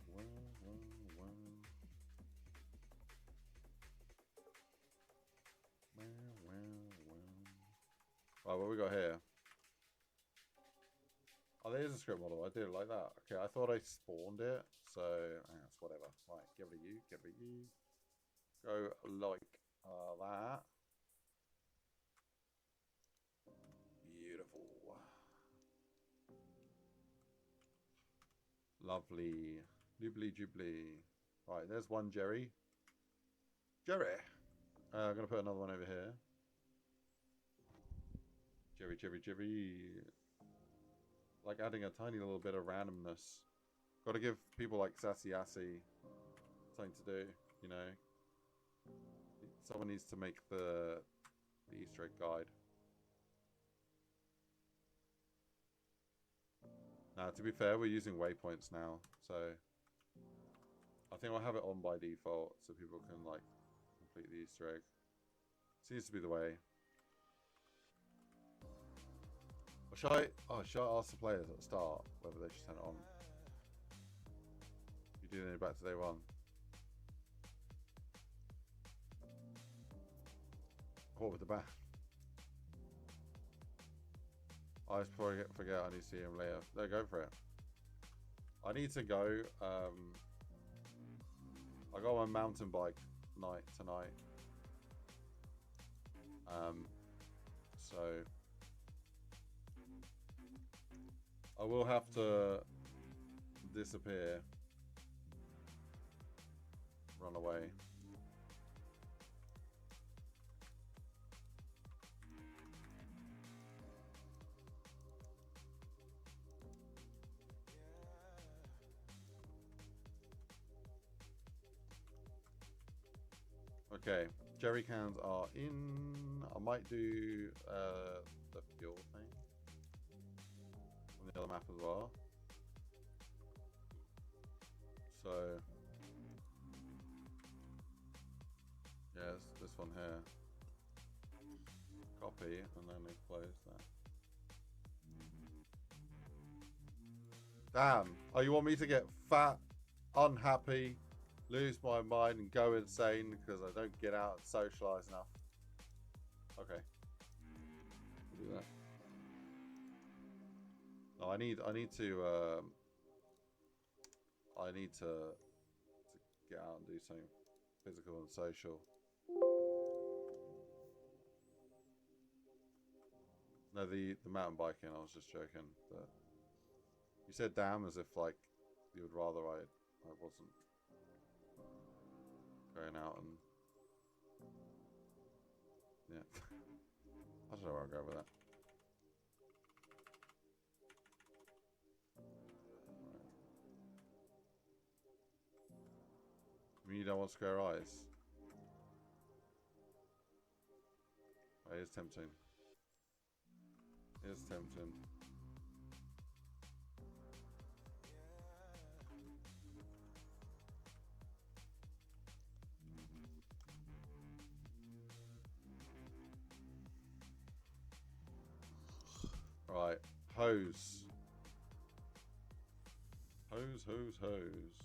wow, wow, wow. Wow, wow, wow. Right, what we got here? Oh, there's a script model. I did it like that. Okay, I thought I spawned it, so it's whatever. Right, give it a U, give it a U. Go like that. Beautiful. Lovely. Doobly doobly. Right, there's one Jerry. Jerry. I'm going to put another one over here. Jerry, Jerry, Jerry. Like adding a tiny little bit of randomness. Got to give people like Sassy Assy something to do, you know. Someone needs to make the Easter egg guide. Now, to be fair, we're using waypoints now, so I think I'll have it on by default so people can like complete the Easter egg. Seems to be the way. Or should I ask the players at the start whether they should turn it on? You do need back to day one. What with the ban? I just forget I need to see him later. No, go for it. I need to go. I got my mountain bike night tonight. So I will have to disappear, run away. Okay, jerry cans are in. I might do the fuel thing on the other map as well. So yes, this one here. Copy and then we close that. Damn! Oh, you want me to get fat, unhappy, lose my mind and go insane because I don't get out and socialize enough? Okay, we'll do that. No, I need to get out and do something physical and social. No, the mountain biking, I was just joking, but you said damn as if like you would rather I wasn't going out and yeah. I don't know where I'll go with that. I mean, you don't want square eyes. Oh, it is tempting. It is tempting. Right, hose. Hose, hose, hose.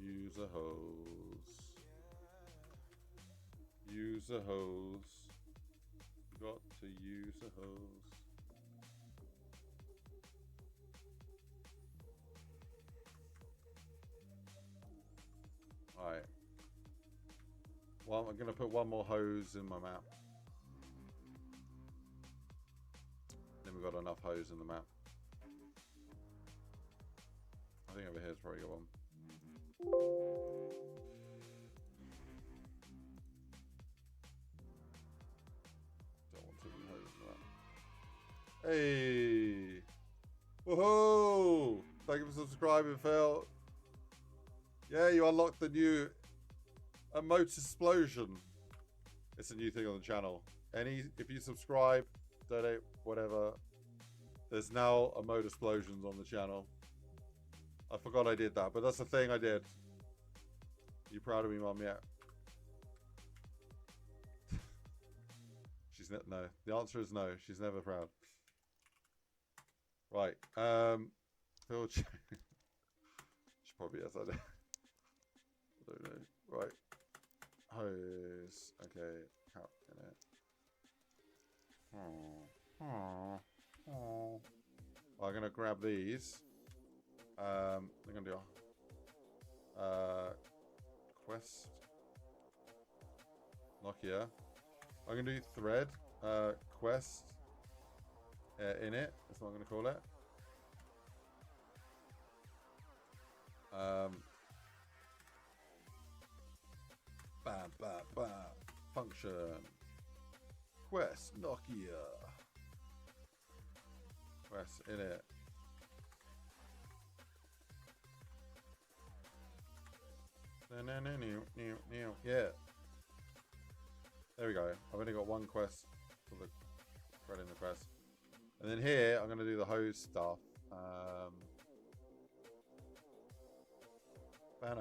Use a hose. Use a hose. Got to use a hose. Alright. Well, I'm going to put one more hose in my map. Then we've got enough hose in the map. I think over here's probably got one. Don't want too many hoses in that. Hey! Woohoo! Thank you for subscribing, Phil. Yeah, you unlocked the new emote explosion. It's a new thing on the channel. If you subscribe, donate, whatever, there's now emote explosions on the channel. I forgot I did that, but that's the thing I did. You proud of me, Mum? Yeah. No. The answer is no. She's never proud. Right. Phil. She probably is. I don't know. Right. Hose. Okay. Cap in it. I'm gonna grab these. I'm gonna do quest Nokia. I'm gonna do thread quest in it. That's what I'm gonna call it. Bam, bam, bam. Function quest Nokia. Quest in it. Yeah. There we go. I've only got one quest for the thread in the quest. And then here, I'm going to do the hose stuff. I'm going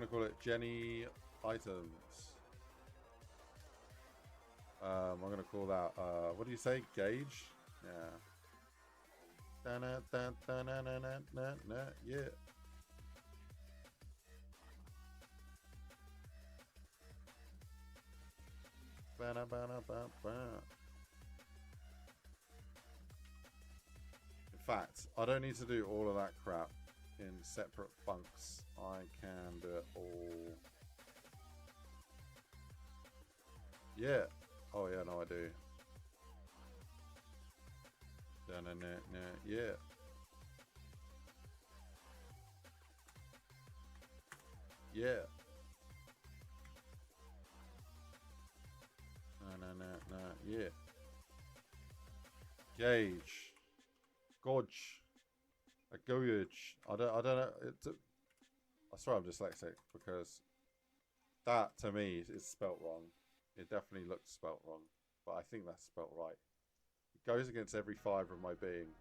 to call it Jenny Items. I'm going to call that, what do you say? Gauge? Yeah. Yeah. In fact, I don't need to do all of that crap in separate funks. I can do it all. Yeah. Oh yeah, no I do. Yeah. Yeah. Yeah. Gauge. Gauge. A gauge. I don't know. I swear I'm dyslexic because that to me is spelt wrong. It definitely looks spelt wrong, but I think that's spelt right. It goes against every fibre of my being.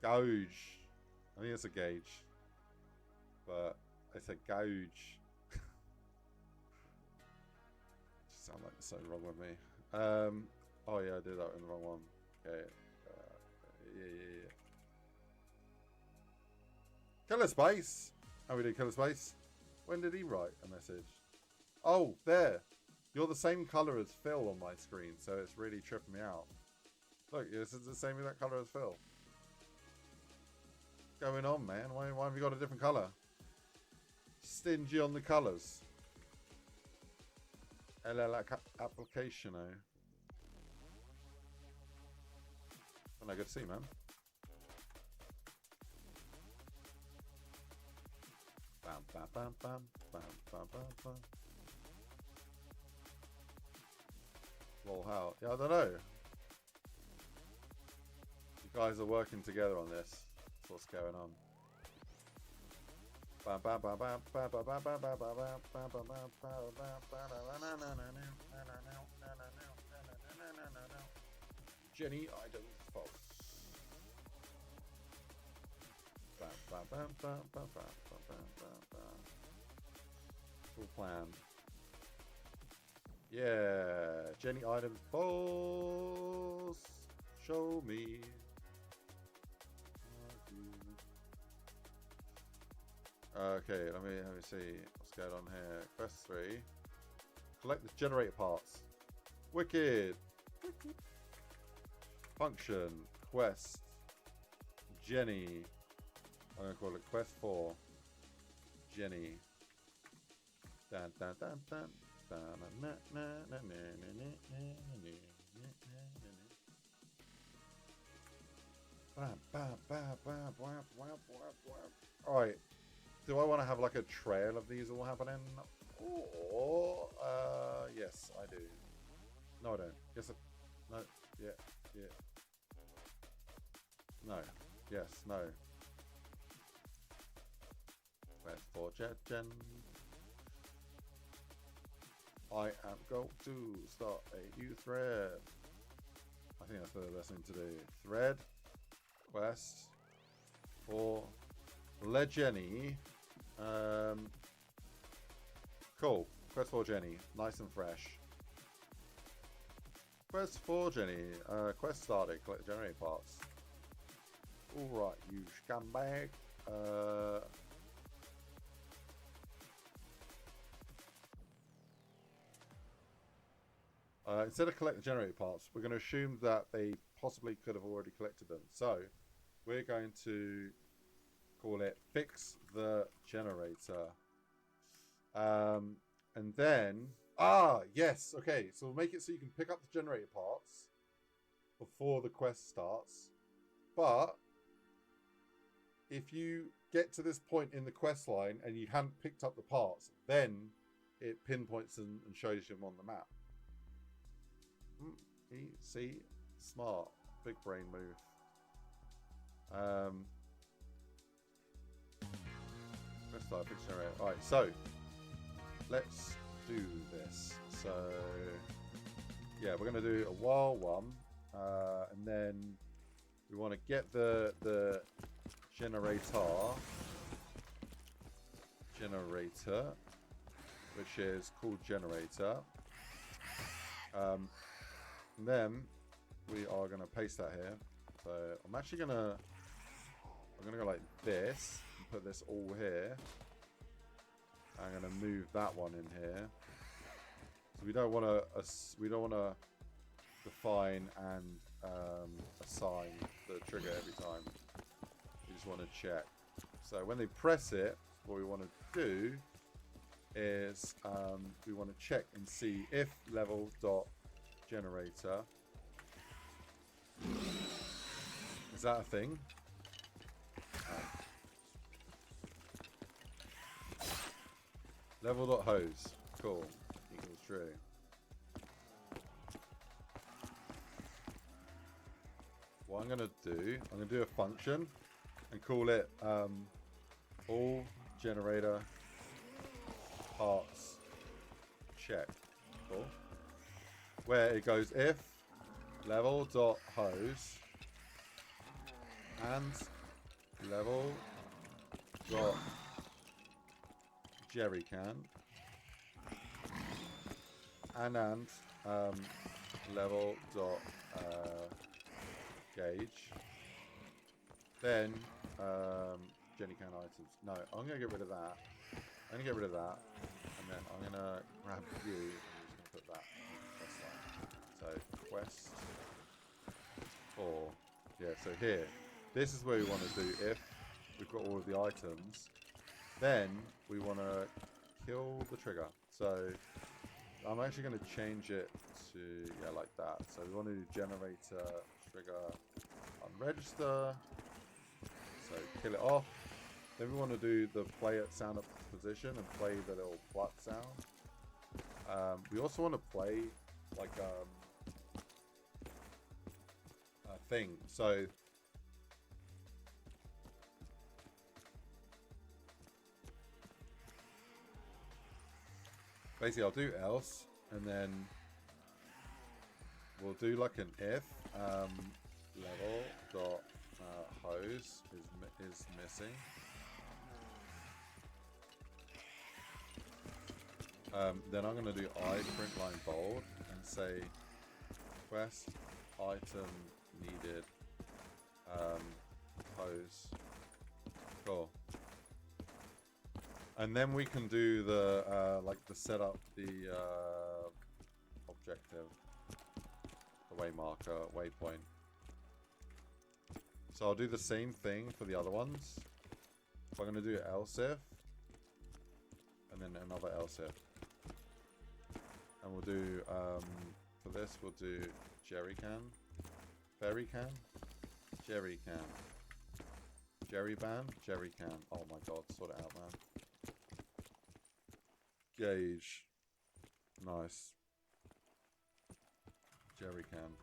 Gauge. I think it's a gauge, but it's a gauge. Sound like it's so wrong with me. Oh yeah, I did that in the wrong one. Okay. Yeah. Killer Space. How we do, Killer Space? When did he write a message? Oh, there. You're the same color as Phil on my screen, so it's really tripping me out. Look, this is the same exact color as Phil. What's going on, man? Why have you got a different color? Stingy on the colors. Application, oh. No, good to see, man. Bam, bam, bam, bam, bam, bam, bam, bam. Well, how? Yeah, I don't know. You guys are working together on this. That's what's going on. Bam, bam, bam, bam, bam, bam, bam, bam, bam, bam, bam, bam, Jenny Items false. Bam, bam, bam, bam, bam, bam, bam, bam, bam. Full plan. Yeah, Jenny Items false. Show me. Okay, let me see what's going on here. Quest 3. Collect the generator parts. Wicked. Function. Quest. Jenny. I'm gonna call it Quest 4. Jenny. Dun, dun, dun, dun. Alright. Do I want to have like a trail of these all happening? Or, yes, I do. No, I don't. Yes, no, yeah. No, yes, no. Quest for Gen. I am going to start a new thread. I think that's the best thing to do. Thread. Quest for Jenny. Cool. Quest for Jenny. Nice and fresh. Quest for Jenny. Quest started. Collect generator parts. Alright, you scumbag. Instead of collect the generator parts, we're going to assume that they possibly could have already collected them. So, we're going to call it fix the generator. And then, yes, okay. So we'll make it so you can pick up the generator parts before the quest starts. But if you get to this point in the quest line and you haven't picked up the parts, then it pinpoints and shows them on the map. See, smart, big brain move. Let's start fixing generator. Alright, so let's do this. So yeah, we're gonna do a while one, and then we want to get the generator, which is called generator. And then we are gonna paste that here. So I'm actually gonna go like this and put this all here. I'm gonna move that one in here. So we don't want to define and assign the trigger every time. We just want to check. So when they press it, what we want to do is we want to check and see if level dot generator, is that a thing? Level dot hose, cool, equals true. What I'm gonna do a function and call it all generator parts check. Cool. Where it goes if level dot hose and level dot jerry can and level dot gauge, then Jenny can items. No, I'm gonna get rid of that. I'm gonna get rid of that, and then I'm gonna grab you and I'm just gonna put that on the quest line. So quest 4. Yeah, so here. This is where we want to do if we've got all of the items. Then we want to kill the trigger. So I'm actually going to change it to, yeah, like that. So we want to do generator trigger unregister. So kill it off. Then we want to do the play at sound up position and play the little pluck sound. We also want to play like a thing. So basically I'll do else and then we'll do like an if level dot hose is missing. Then I'm going to do I print line bold and say quest item needed hose. Cool. And then we can do the like the setup, the objective, the way marker, waypoint. So I'll do the same thing for the other ones. So I'm going to do else if, and then another else if. And we'll do, for this, we'll do jerry can, berry can, jerry can, jerry ban, jerry can. Oh my god, sort it out, man. Gauge. Nice. Jerry can.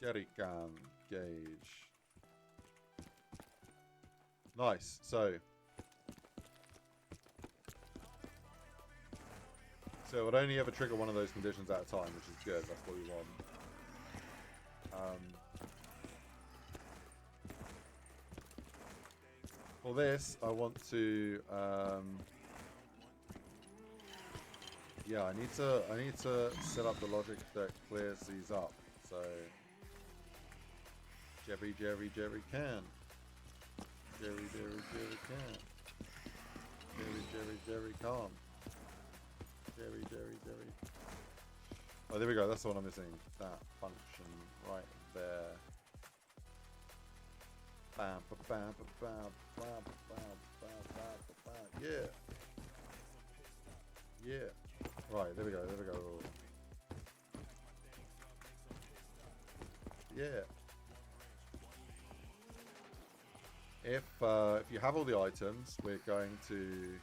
Jerry can. Gauge. Nice. So it would only ever trigger one of those conditions at a time, which is good. That's what we want. For this, I want to, yeah, I need to set up the logic that clears these up. So, Jerry can. Jerry can. Jerry can't. Jerry. Oh, there we go. That's the one I'm missing. That function right there. Bam, bam, bam, bam, bam, bam, bam, bam. Yeah. Yeah. Right, there we go. Yeah. If you have all the items, we're going to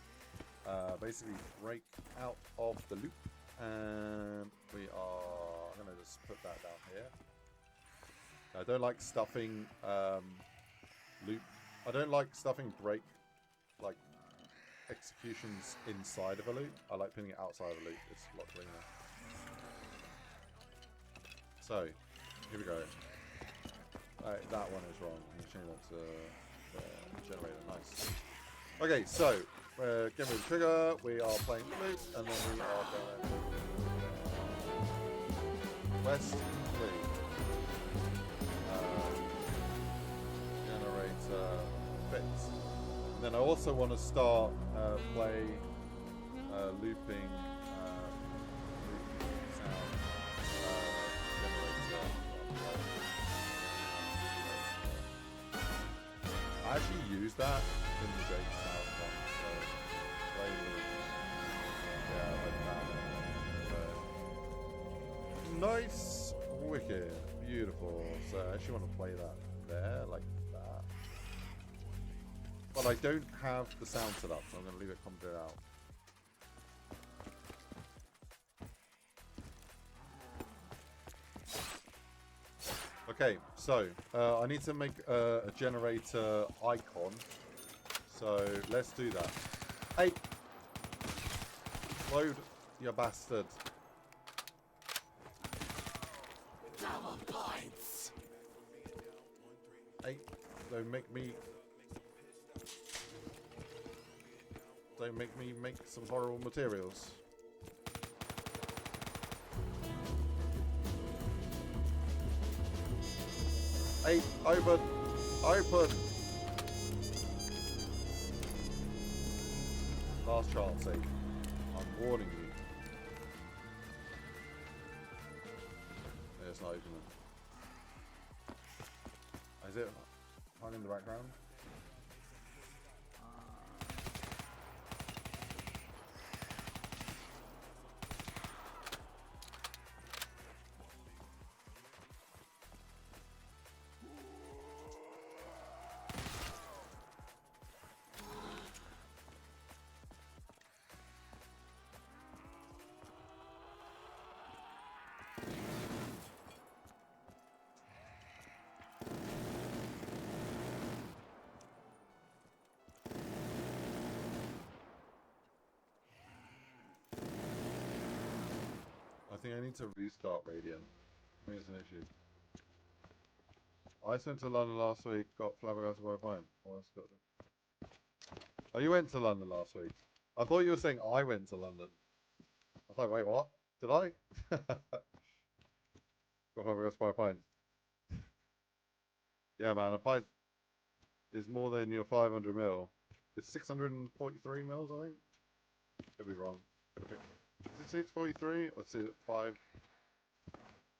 basically break out of the loop, and I'm gonna just put that down here. I don't like stuffing loop. I don't like stuffing break like executions inside of a loop. I like pinning it outside of a loop. It's a lot cleaner. So, here we go. That one is wrong. I'm change that to generator. Nice. Okay, so get rid of the trigger. We are playing the loop, and then we are going west 3. Generator fix. And then I also want to start play looping sound generator. I actually use that in the Jake sound one, so play loop. Yeah, like that. Nice, wicked, beautiful. So I actually want to play that there, like that. But I don't have the sound set up, so I'm going to leave it come out. Okay, so I need to make a generator icon. So let's do that. Hey! Load, you bastard. Double points. Hey, don't make me make some horrible materials. Hey, open! Open! Last chance, sake. I'm warning you. It's not opening. Is it on in the background? I think I need to restart Radiant. I think it's an issue. I went to London last week, got flabbergasted by a fine. Oh, you went to London last week? I thought you were saying I went to London. I was like, wait, what? Did I? Got flabbergasted by a fine. Yeah, man, a pint is more than your 500 mil. It's 643 mils, I think. Could be wrong. Is it 643 or is it 5?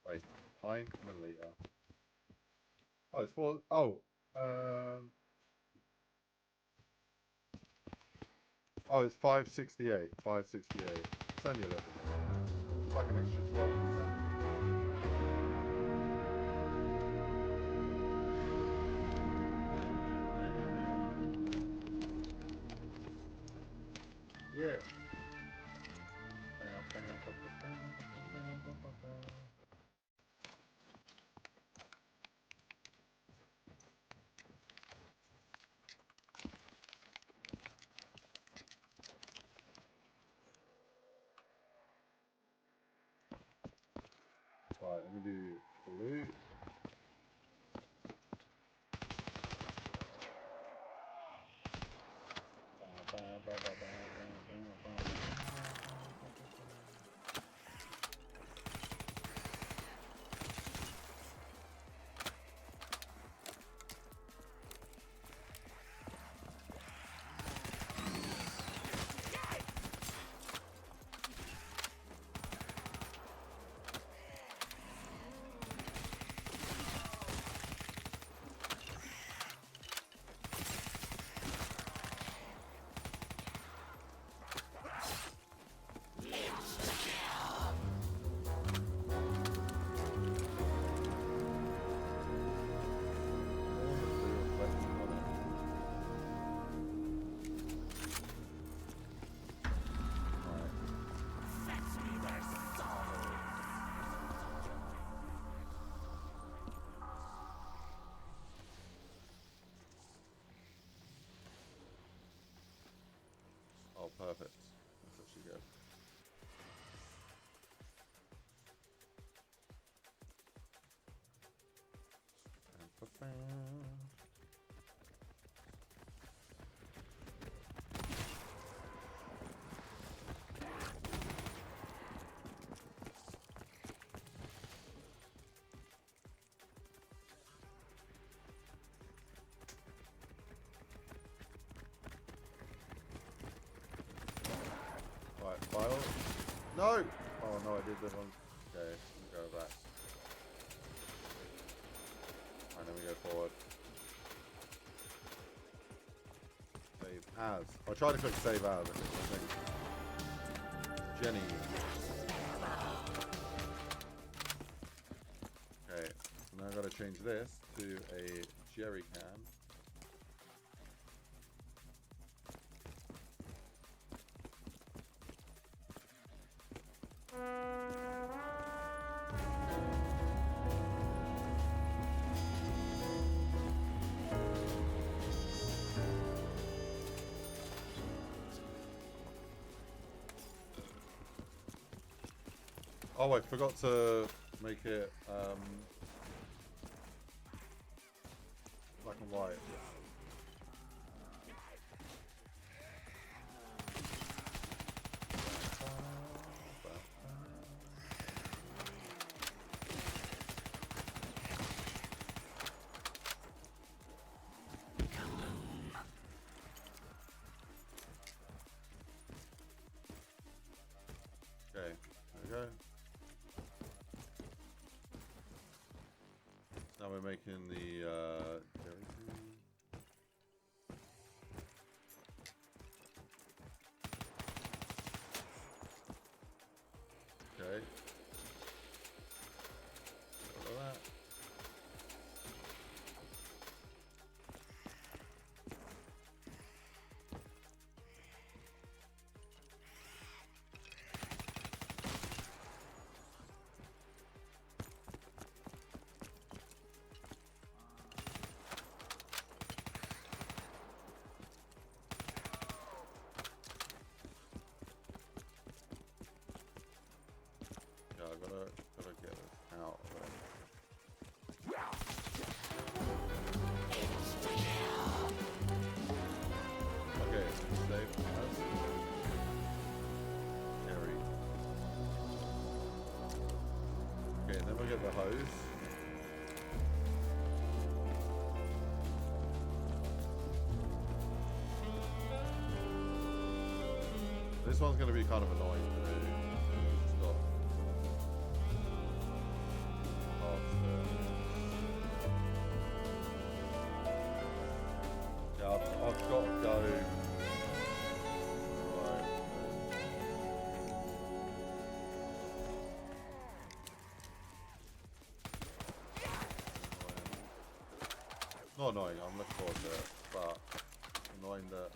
Wait, pint milliliter. Oh, it's 4. Oh, oh, it's 568. 568. It's only 11. It's like an extra 12%. Yeah. Right, let me do blue. perfect. That's actually good. Right, file. No! Oh no, I did the wrong. Okay, we go back. And then we go forward. Save as. I'll try to click save as. I think. Jenny. Okay, so now I've got to change this to a jerry can. Oh, I forgot to make it black and white. Okay, there we go. Now we're making the okay. All of that. Yeah, I gotta get this out of it. Okay, save as. Carry. Okay, and then we'll get the hose. This one's gonna be kind of annoying to do. It's got yeah, I've got to go. Right. Not annoying, I'm looking forward to it, but annoying that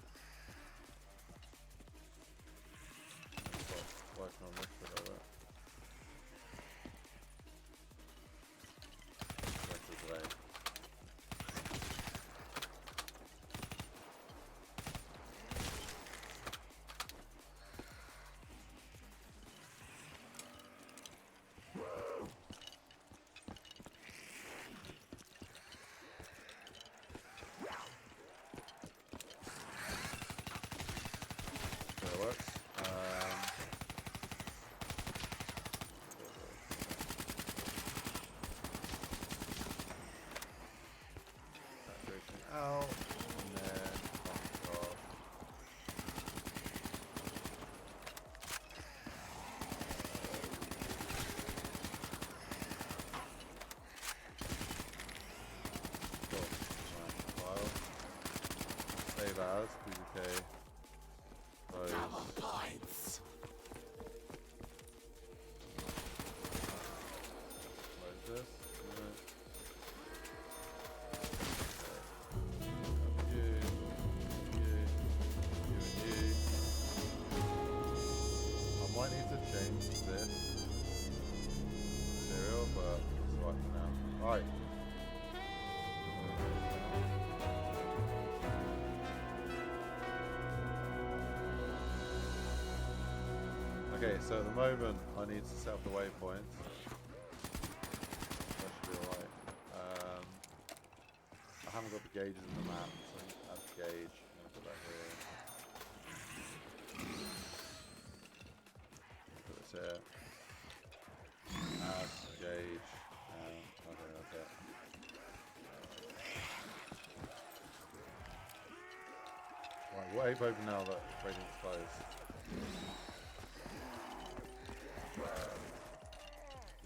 I'm working on this a little bit. Rest of the day. So it works. Saturation out, and then I've got cool. Right, file. Save as, PVK. Points. Close this. I might need to change this material, but it's right for now. Right. Okay, so at the moment I need to set up the waypoints. That should be alright. I haven't got the gauges in the map, so I need to add the gauge. I'm gonna put that here. Put this here. Add the gauge. Okay, that's it. Right, wave open now that radiant's closed.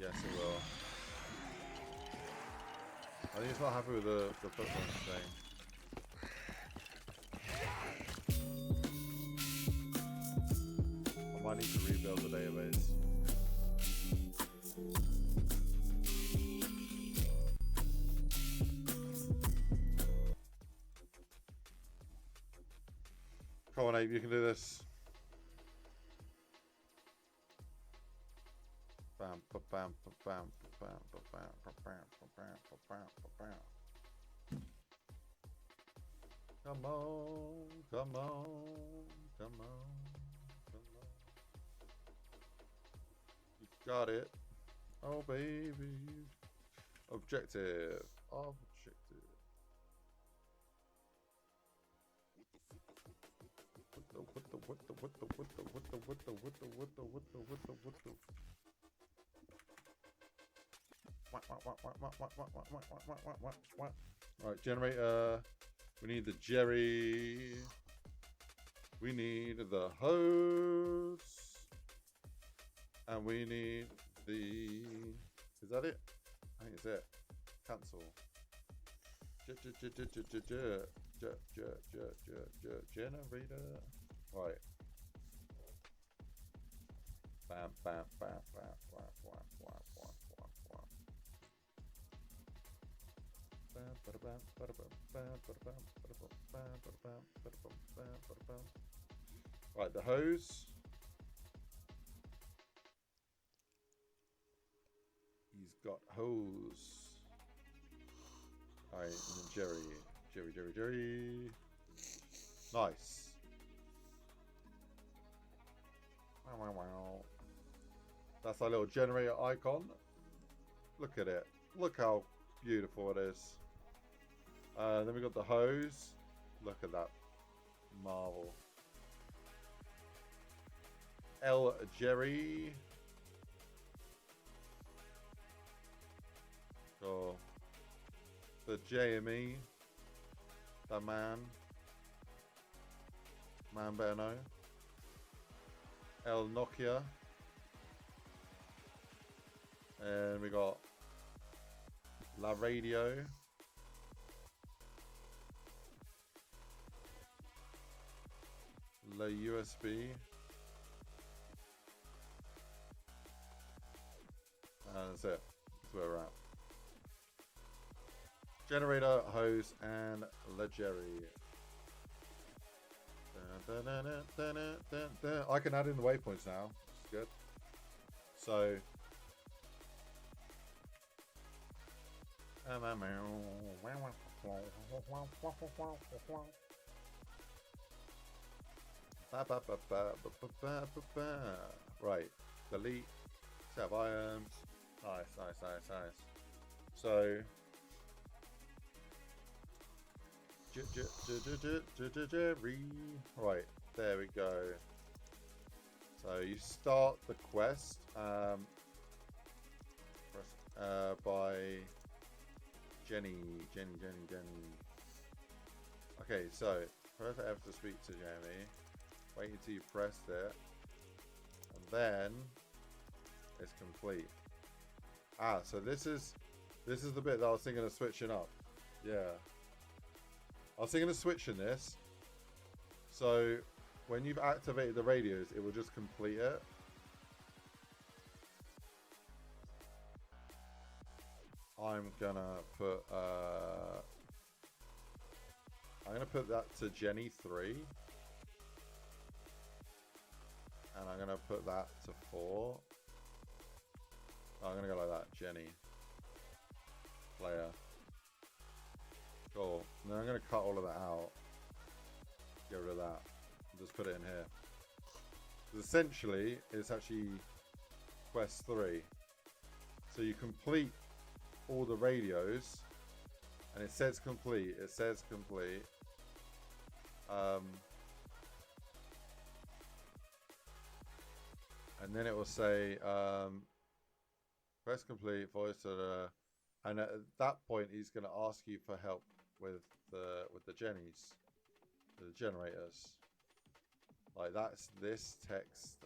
Yes, it will. I think it's not happy with the football thing. I might need to rebuild the database. Come on, Abe, you can do this. Bam, bam, bam, bam, bam, bam, bam, bam, bam. Come on, come on, come on, come on. You got it. Oh, baby. Objective. Objective. What Right, generator. We need the Jerry. We need the hose. And we need the... Is that it? I think it's it. Cancel. Generator. Right. Bam, bam, bam, bam, bam, bam, bam, bam, bam, bam. Right, the hose. He's got hose. Alright, and then Jerry. Jerry. Nice. Wow. That's our little generator icon. Look at it. Look how beautiful it is. Then we got the hose. Look at that marvel. El Jerry. Cool. The JME. The man. Man better know. El Nokia. And we got La Radio. La USB. And that's it. That's where we're at. Generator, hose, and La Jerry. I can add in the waypoints now. It's good. So right, delete, set of items. Nice. So right, there we go. So you start the quest by Jenny. Okay, so first I have to speak to Jamie. Wait until you pressed it, and then it's complete. So this is the bit that I was thinking of switching up. Yeah. I was thinking of switching this, so when you've activated the radios, it will just complete it. I'm gonna put that to Jenny 3, and I'm gonna put that to 4. I'm gonna go like that, Jenny, player. Cool. And then I'm going to cut all of that out. Get rid of that. And just put it in here. Because essentially, it's actually quest 3. So you complete all the radios, and it says complete. It says complete. And then it will say quest complete, voice, and at that point he's going to ask you for help with the jennies, the generators. Like that's this text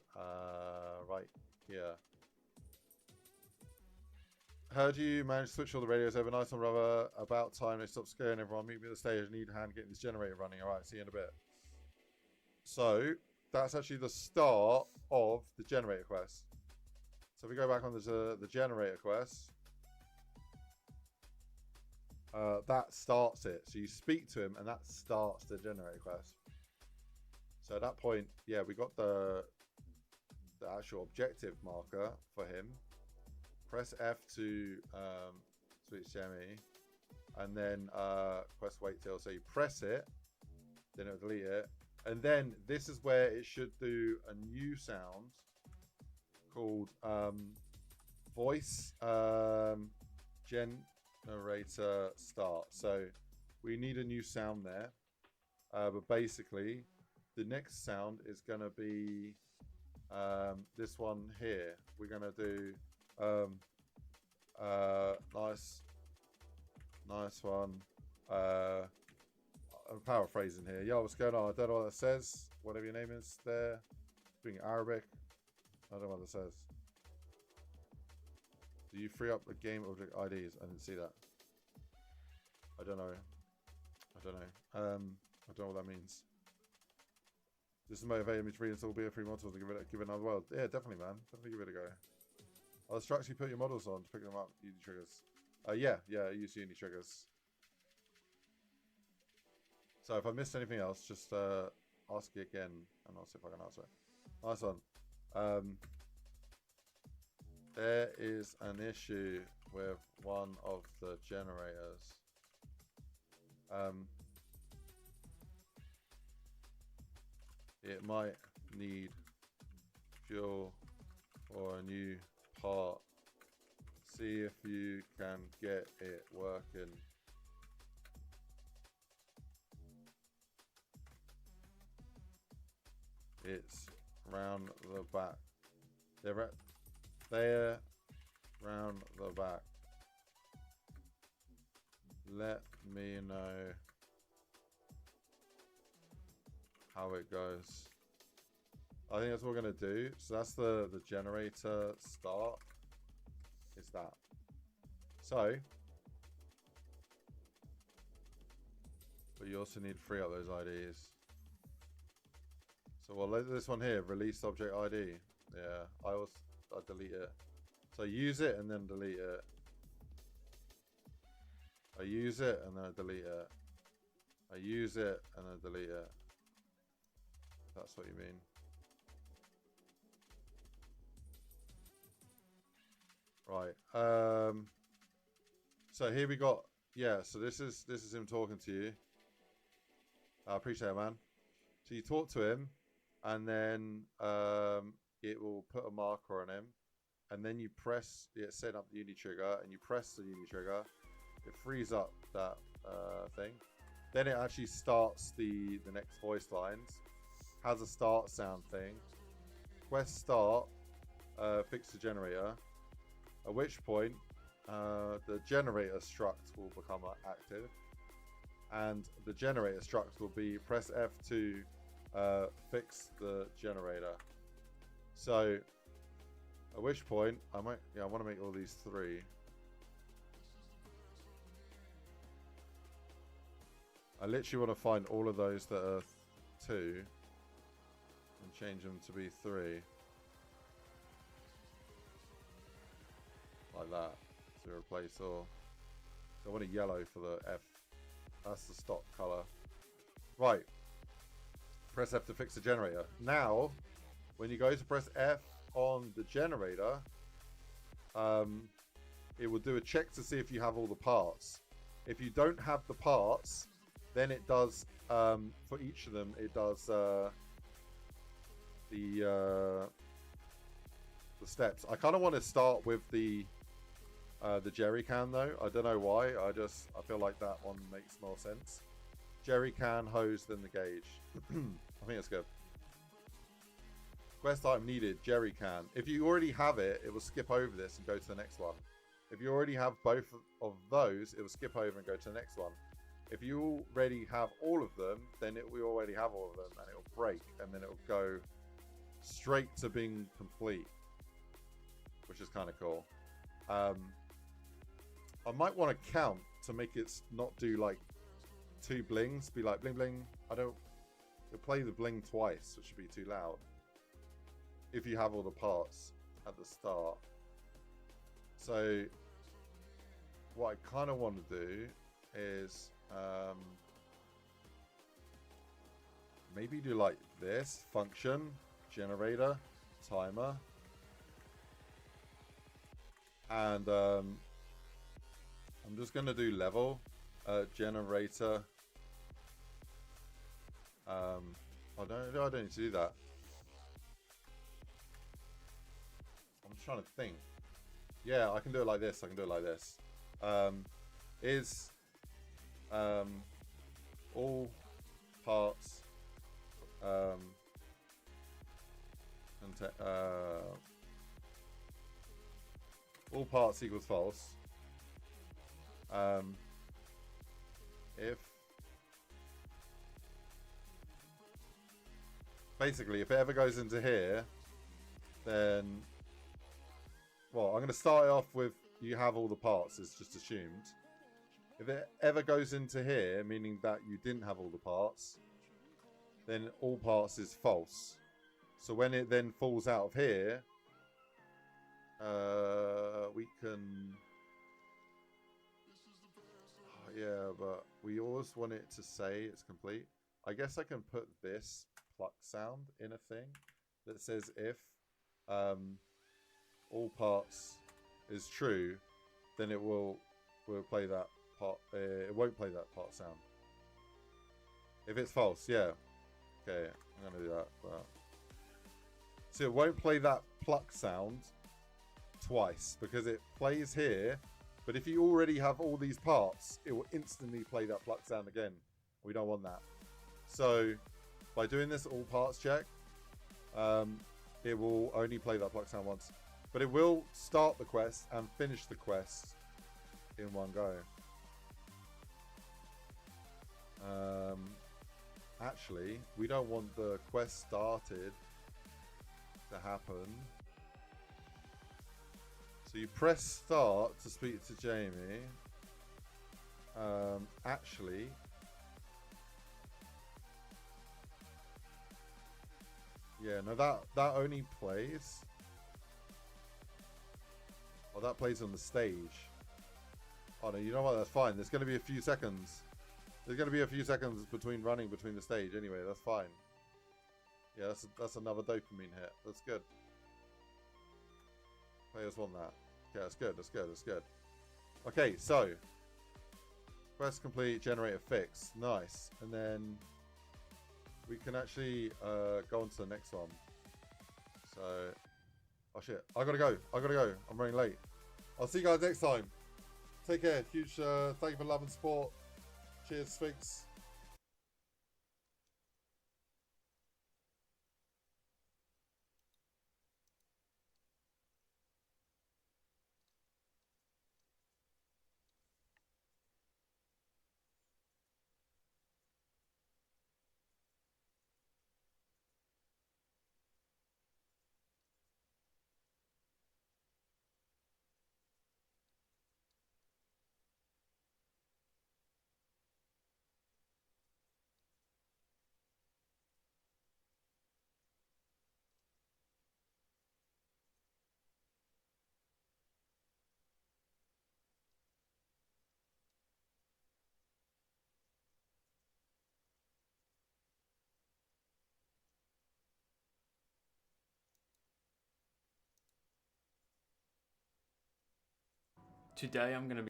right here. Heard you managed to switch all the radios over. Nice one, brother. About time they stop scaring everyone. Meet me at the stage. I need a hand getting this generator running. All right, see you in a bit. So that's actually the start of the generator quest. So if we go back on the generator quest, that starts it. So you speak to him, and that starts the generator quest. So at that point, yeah, we got the actual objective marker for him. Press F to switch Jemmy, and then quest wait till. So you press it, then it'll delete it, and then this is where it should do a new sound called voice generator start. So we need a new sound there, but basically the next sound is going to be this one here. We're going to do nice one. I'm paraphrasing here. Yo, what's going on? I don't know what that says. Whatever your name is there. Speaking Arabic. I don't know what that says. Do you free up the game object IDs? I didn't see that. I don't know. I don't know what that means. This is motivating me to reinstall BO3 modules and give it another whirl. Yeah, definitely, man. Definitely give it a go. I'll actually put your models on to pick them up. Uni triggers. Yeah, I use uni triggers. So if I missed anything else, just ask it again, and I'll see if I can answer it. Nice one. There is an issue with one of the generators. It might need fuel or a new part. See if you can get it working. It's round the back. They're round the back. Let me know how it goes. I think that's what we're gonna do. So that's the generator start. Is that. So but you also need to free up those IDs. So we'll let this one here, release object ID. Yeah, I delete it. So use it and then delete it. I use it and then I delete it. I use it and then delete it. If that's what you mean. Right. So here we got, yeah, so this is him talking to you. I appreciate it, man. So you talk to him, and then it will put a marker on him, and then you press, set up the uni trigger, and you press the uni trigger. It frees up that thing. Then it actually starts the next voice lines. Has a start sound thing. Quest start, fix the generator. At which point, the generator struct will become active, and the generator struct will be press F to fix the generator. So, at which point, I want to make all these 3. I literally want to find all of those that are 2 and change them to be 3. Like that. To replace all. So I want a yellow for the F. That's the stock color. Right. Press F to fix the generator. Now, when you go to press F on the generator, it will do a check to see if you have all the parts. If you don't have the parts, then it does, for each of them, it does the steps. I kind of want to start with the jerry can though. I don't know why. I feel like that one makes more sense. Jerry can, hose, then the gauge. I think it's good. Quest item needed, jerry can. If you already have it, it will skip over this and go to the next one. If you already have both of those, it will skip over and go to the next one. If you already have all of them, then we already have all of them, and it will break, and then it will go straight to being complete, which is kind of cool. I might want to count to make it not do like 2 blings, be like bling bling. It'll play the bling twice, which should be too loud. If you have all the parts at the start. So what I kind of want to do is maybe do like this: function, generator, timer, and I'm just gonna do level, generator. I don't need to do that. I'm just trying to think. Yeah, I can do it like this. I can do it like this. Is all parts all parts equals false. If basically if it ever goes into here, then well, I'm going to start it off with you have all the parts, it's just assumed. If it ever goes into here, meaning that you didn't have all the parts, then all parts is false. So when it then falls out of here, we can... Oh, yeah, but we always want it to say it's complete. I guess I can put this pluck sound in a thing that says if all parts is true, then it will play that part. It won't play that part sound. If it's false, yeah. Okay, I'm gonna do that. But... So it won't play that pluck sound twice because it plays here. But if you already have all these parts, it will instantly play that pluck sound again. We don't want that. So by doing this all parts check, it will only play that pluck sound once. But it will start the quest and finish the quest in one go. Actually, we don't want the quest started to happen. So you press start to speak to Jamie. Actually, yeah, no, that only plays. Oh, that plays on the stage. Oh no, you know what? That's fine. There's going to be a few seconds. There's going to be a few seconds between running between the stage. Anyway, that's fine. Yeah, that's another dopamine hit. That's good. Players want that. Okay, that's good. That's good. That's good. Okay, so quest complete. Generator fix. Nice. And then we can actually go on to the next one. So. Oh shit, I gotta go. I'm running late. I'll see you guys next time. Take care. Huge thank you for love and support. Cheers, Sphinx. Today I'm going to be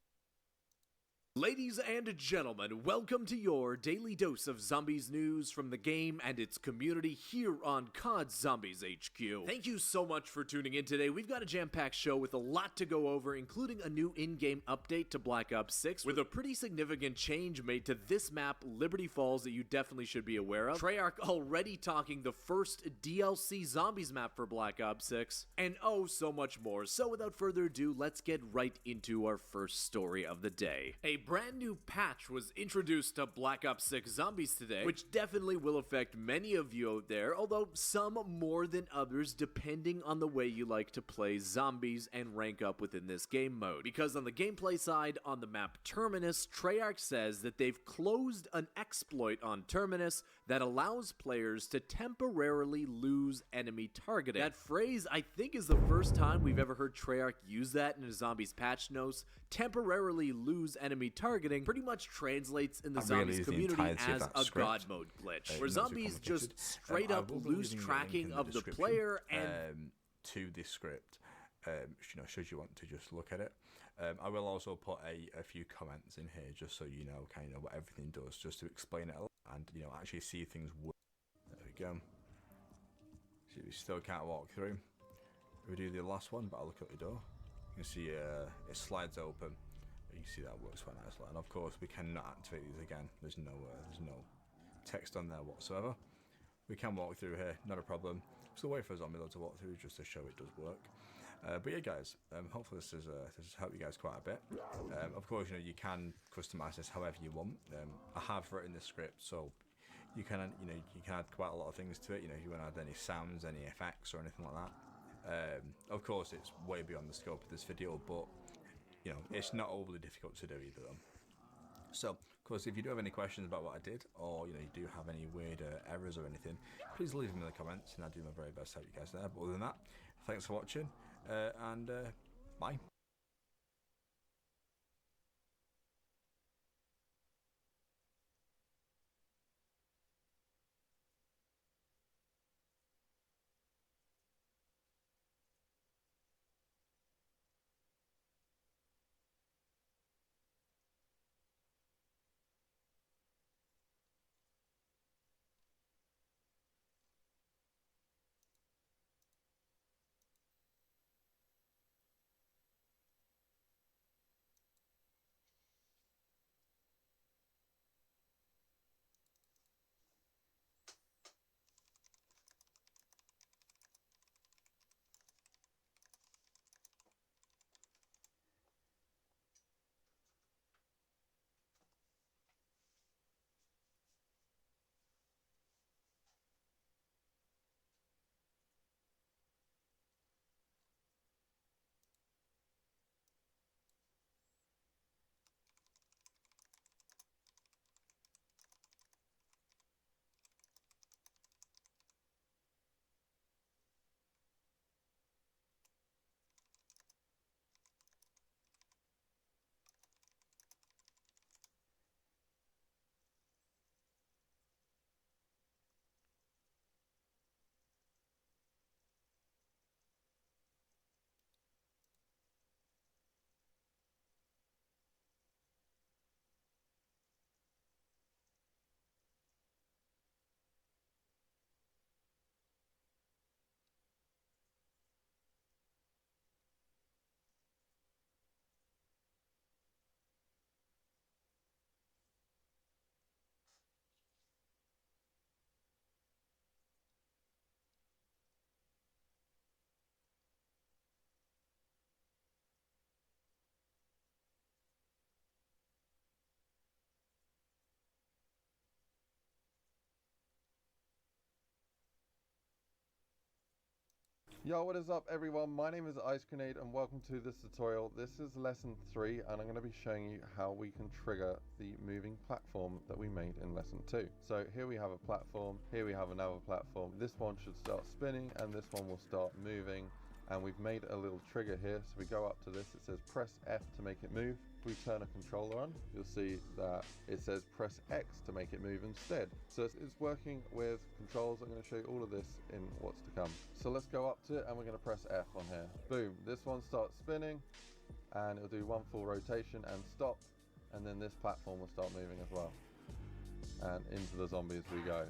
Ladies and gentlemen, welcome to your daily dose of zombies news from the game and its community here on COD Zombies HQ. Thank you so much for tuning in today. We've got a jam-packed show with a lot to go over, including a new in-game update to Black Ops 6 with a pretty significant change made to this map, Liberty Falls, that you definitely should be aware of. Treyarch already talking the first DLC zombies map for Black Ops 6, and oh so much more. So without further ado, let's get right into our first story of the day. A brand new patch was introduced to Black Ops 6 Zombies today, which definitely will affect many of you out there, although some more than others depending on the way you like to play zombies and rank up within this game mode. Because on the gameplay side, on the map Terminus, Treyarch says that they've closed an exploit on Terminus that allows players to temporarily lose enemy targeting. That phrase, I think, is the first time we've ever heard Treyarch use that in a Zombies patch notes. Temporarily lose enemy targeting pretty much translates in the zombies community as a god mode glitch, where zombies just straight up lose tracking of the player and to this script, should you want to just look at it. I will also put a few comments in here just so you know kind of what everything does, just to explain it a lot and actually see things work. There we go. See, we still can't walk through. We do the last one, but I'll look at the door. You can see it slides open. You can see that works quite nicely, and of course we cannot activate these again. There's no text on there whatsoever. We can walk through here, not a problem. Still wait for a zombie though to walk through just to show it does work. But yeah, guys, hopefully this has helped you guys quite a bit. Of course, you can customize this however you want. I have written the script, so you can add quite a lot of things to it. If you want to add any sounds, any effects, or anything like that. Of course, it's way beyond the scope of this video, but it's not overly difficult to do either though. So, of course, if you do have any questions about what I did, or you do have any weird errors or anything, please leave them in the comments, and I'll do my very best to help you guys there. But other than that, thanks for watching, and bye. Yo, what is up everyone? My name is Ice Grenade and welcome to this tutorial. This is lesson 3 and I'm going to be showing you how we can trigger the moving platform that we made in lesson 2. So here we have a platform, here we have another platform. This one should start spinning and this one will start moving, and we've made a little trigger here. So we go up to this, it says press F to make it move. If we turn a controller on, you'll see that it says press X to make it move instead. So it's working with controls. I'm going to show you all of this in what's to come. So let's go up to it and we're going to press F on here. Boom, this one starts spinning and it'll do one full rotation and stop. and then this platform will start moving as well. And into the zombies we go.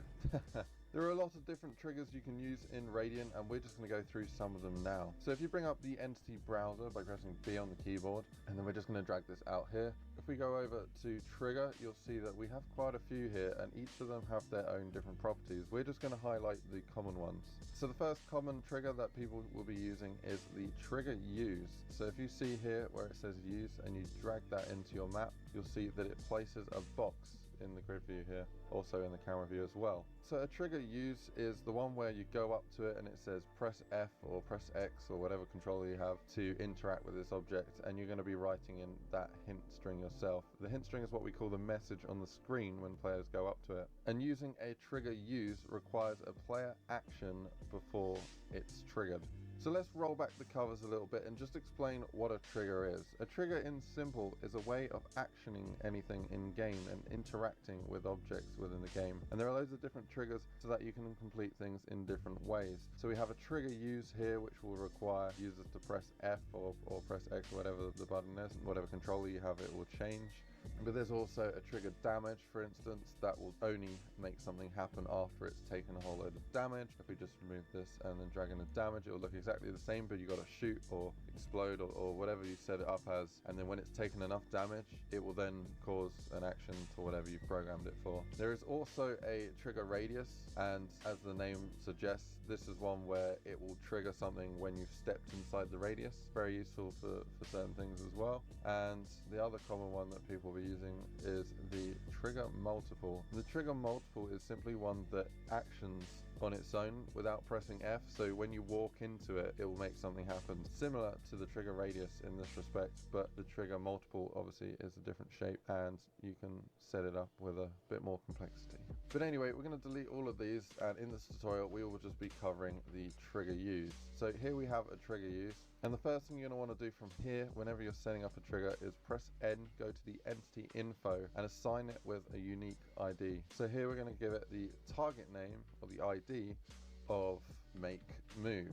There are a lot of different triggers you can use in Radiant, and we're just going to go through some of them now. So if you bring up the entity browser by pressing B on the keyboard, and then we're just going to drag this out here. If we go over to trigger, you'll see that we have quite a few here, and each of them have their own different properties. We're just going to highlight the common ones. So the first common trigger that people will be using is the trigger use. So if you see here where it says use and you drag that into your map, you'll see that it places a box in the grid view here, also in the camera view as well. So a trigger use is the one where you go up to it and it says press F or press X or whatever controller you have to interact with this object, and you're going to be writing in that hint string yourself. The hint string is what we call the message on the screen when players go up to it. And using a trigger use requires a player action before it's triggered. So let's roll back the covers a little bit and just explain what a trigger is. A trigger in simple is a way of actioning anything in game and interacting with objects within the game. And there are loads of different triggers so that you can complete things in different ways. So we have a trigger use here, which will require users to press F or press X, whatever the button is, whatever controller you have, it will change. But there's also a trigger damage, for instance, that will only make something happen after it's taken a whole load of damage. If we just remove this and then drag in the damage, it will look exactly the same, but you got to shoot or explode or whatever you set it up as. And then when it's taken enough damage, it will then cause an action to whatever you've programmed it for. There is also a trigger radius, and as the name suggests, this is one where it will trigger something when you've stepped inside the radius. Very useful for certain things as well. And the other common one that people will be using is the trigger multiple. The trigger multiple is simply one that actions on its own without pressing F, so when you walk into it, it will make something happen. Similar to the trigger radius in this respect, but the trigger multiple obviously is a different shape and you can set it up with a bit more complexity. But anyway, we're going to delete all of these, and in this tutorial we will just be covering the trigger use. So here we have a trigger use, and the first thing you're going to want to do from here whenever you're setting up a trigger is press N, go to the entity info and assign it with a unique ID. So here we're going to give it the target name or the ID of make move.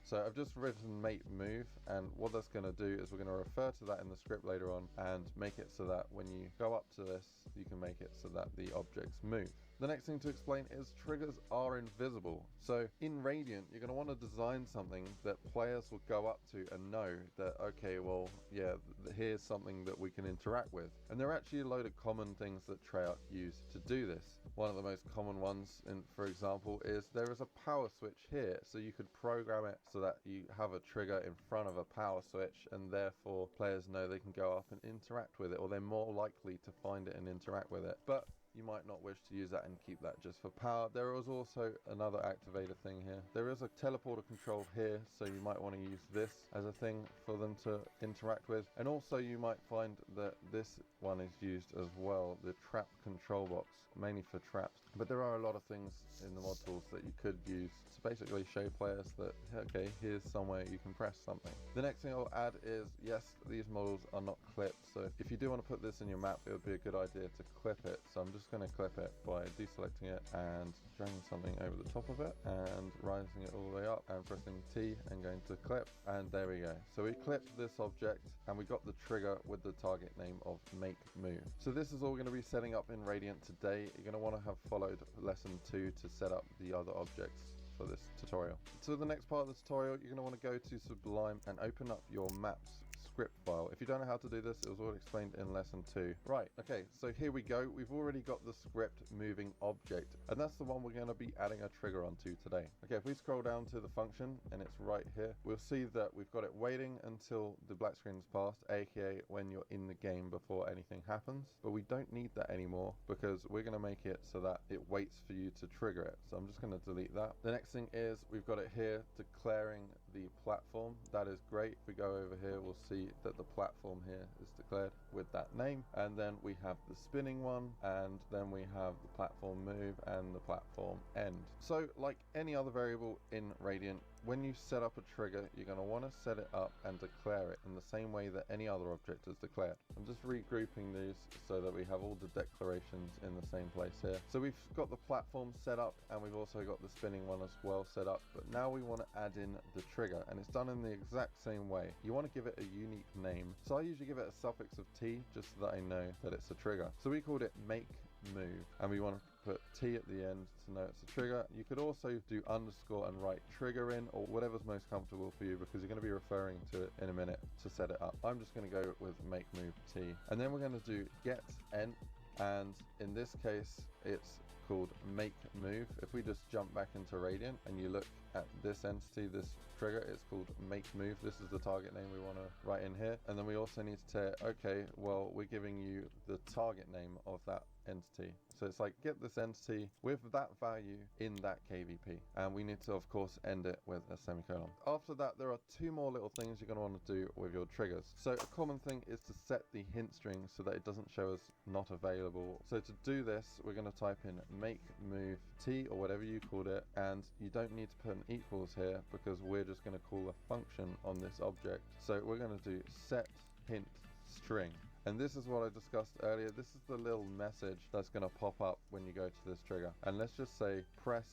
So I've just written make move, and what that's going to do is we're going to refer to that in the script later on and make it so that when you go up to this, you can make it so that the objects move. The next thing to explain is triggers are invisible. So in Radiant, you're going to want to design something that players will go up to and know that, okay, well, yeah, here's something that we can interact with. And there are actually a load of common things that Treyarch use to do this. One of the most common ones, for example, is there is a power switch here. So you could program it so that you have a trigger in front of a power switch, and therefore players know they can go up and interact with it, or they're more likely to find it and interact with it. But you might not wish to use that and keep that just for power. There is also another activator thing here. There is a teleporter control here, so you might want to use this as a thing for them to interact with. And also you might find that this one is used as well, the trap control box, mainly for traps. But there are a lot of things in the mod tools that you could use to basically show players that, okay, here's somewhere you can press something. The next thing I'll add is, yes, these models are not clipped, so if you do want to put this in your map, it would be a good idea to clip it. So I'm just going to clip it by deselecting it and dragging something over the top of it and rising it all the way up and pressing T and going to clip, and there we go. So we clipped this object and we got the trigger with the target name of make move. So this is all going to be setting up in Radiant today. You're going to want to have followed lesson 2 to set up the other objects for this tutorial. So the next part of the tutorial, you're going to want to go to Sublime and open up your maps script file. If you don't know how to do this, it was all explained in lesson 2. Right, okay, so here we go. We've already got the script moving object, and that's the one we're going to be adding a trigger onto today. Okay, if we scroll down to the function, and it's right here, we'll see that we've got it waiting until the black screen is passed, aka when you're in the game before anything happens. But we don't need that anymore because we're going to make it so that it waits for you to trigger it. So I'm just going to delete that. The next thing is we've got it here declaring the platform. That is great. If we go over here, we'll see that the platform here is declared with that name, and then we have the spinning one, and then we have the platform move and the platform end. So like any other variable in Radiant, when you set up a trigger, you're going to want to set it up and declare it in the same way that any other object is declared. I'm just regrouping these so that we have all the declarations in the same place here. So we've got the platform set up, and we've also got the spinning one as well set up, but now we want to add in the trigger, and it's done in the exact same way. You want to give it a unique unique name. So I usually give it a suffix of T just so that I know that it's a trigger. So we called it make move, and we want to put T at the end to know it's a trigger. You could also do underscore and write trigger in, or whatever's most comfortable for you, because you're going to be referring to it in a minute to set it up. I'm just going to go with make move T, and then we're going to do get ent, and in this case it's called make move. If we just jump back into Radiant and you look at this entity, this trigger, it's called make move. This is the target name we want to write in here, and then we also need to tell, okay, well, we're giving you the target name of that entity. So it's like, get this entity with that value in that KVP, and we need to of course end it with a semicolon. After that, there are two more little things you're going to want to do with your triggers. So a common thing is to set the hint string so that it doesn't show as not available. So to do this, we're going to type in make move T, or whatever you called it, and you don't need to put an equals here because we're just going to call a function on this object. So we're going to do set hint string. And this is what I discussed earlier. This is the little message that's going to pop up when you go to this trigger. And let's just say press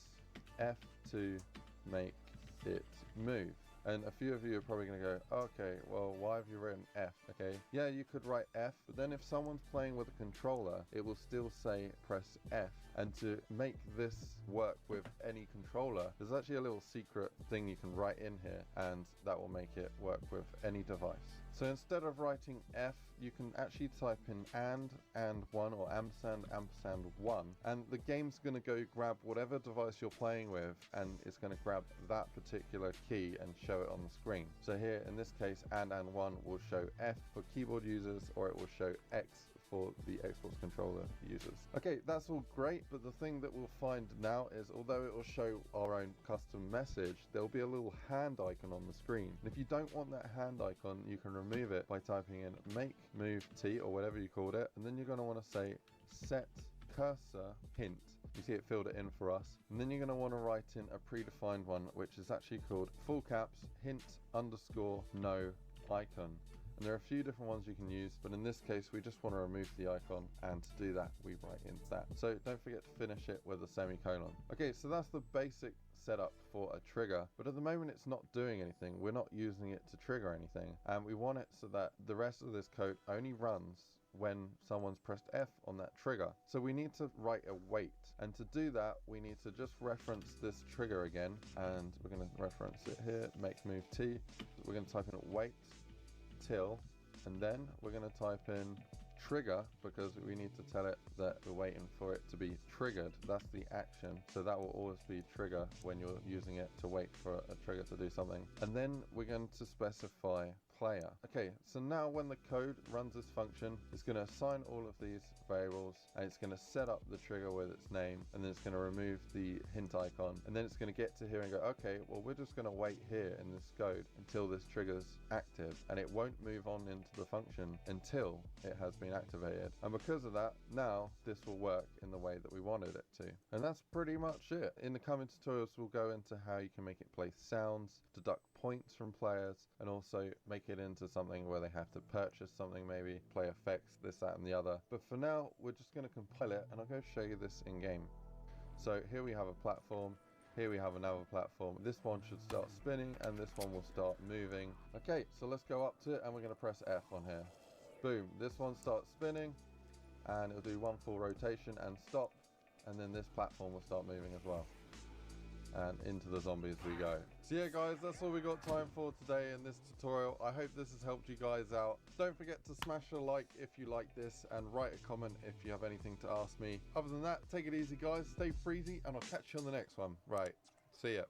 F to make it move. And a few of you are probably going to go, okay, well, why have you written F? Okay, yeah, you could write F, but then if someone's playing with a controller, it will still say press F. And to make this work with any controller, there's actually a little secret thing you can write in here, and that will make it work with any device. So instead of writing F, you can actually type in and one, or ampersand 1, and the game's going to go grab whatever device you're playing with, and it's going to grab that particular key and show it on the screen. So here in this case, and 1 will show F for keyboard users, or it will show X for the Xbox controller users. Okay, that's all great, but the thing that we'll find now is, although it will show our own custom message, there'll be a little hand icon on the screen. And if you don't want that hand icon, you can remove it by typing in make move T, or whatever you called it, and then you're going to want to say set cursor hint. You see it filled it in for us, and then you're going to want to write in a predefined one, which is actually called full caps hint underscore no icon. And there are a few different ones you can use, but in this case we just want to remove the icon, and to do that we write in that. So don't forget to finish it with a semicolon. Okay, so that's the basic setup for a trigger, but at the moment it's not doing anything. We're not using it to trigger anything, and we want it so that the rest of this code only runs when someone's pressed F on that trigger. So we need to write a wait, and to do that we need to just reference this trigger again, and we're going to reference it here, make move T. We're going to type in wait till, and then we're going to type in trigger, because we need to tell it that we're waiting for it to be triggered. That's the action, so that will always be trigger when you're using it to wait for a trigger to do something. And then we're going to specify player. Okay, so now when the code runs this function, it's going to assign all of these variables, and it's going to set up the trigger with its name, and then it's going to remove the hint icon, and then it's going to get to here and go, okay, well, we're just going to wait here in this code until this trigger's active, and it won't move on into the function until it has been activated. And because of that, now this will work in the way that we wanted it to. And that's pretty much it. In the coming tutorials, we'll go into how you can make it play sounds, deduct points from players, and also make it into something where they have to purchase something, maybe play effects, this, that, and the other. But for now, we're just going to compile it, and I'll go show you this in game. So here we have a platform, here we have another platform. This one should start spinning, and this one will start moving. Okay, so let's go up to it, and we're going to press F on here. Boom, this one starts spinning, and it'll do one full rotation and stop, and then this platform will start moving as well. And into the zombies we go. So yeah guys, that's all we got time for today in this tutorial. I hope this has helped you guys out. Don't forget to smash a like if you like this, and write a comment if you have anything to ask me. Other than that, take it easy guys, stay freezy, and I'll catch you on the next one. Right, see ya.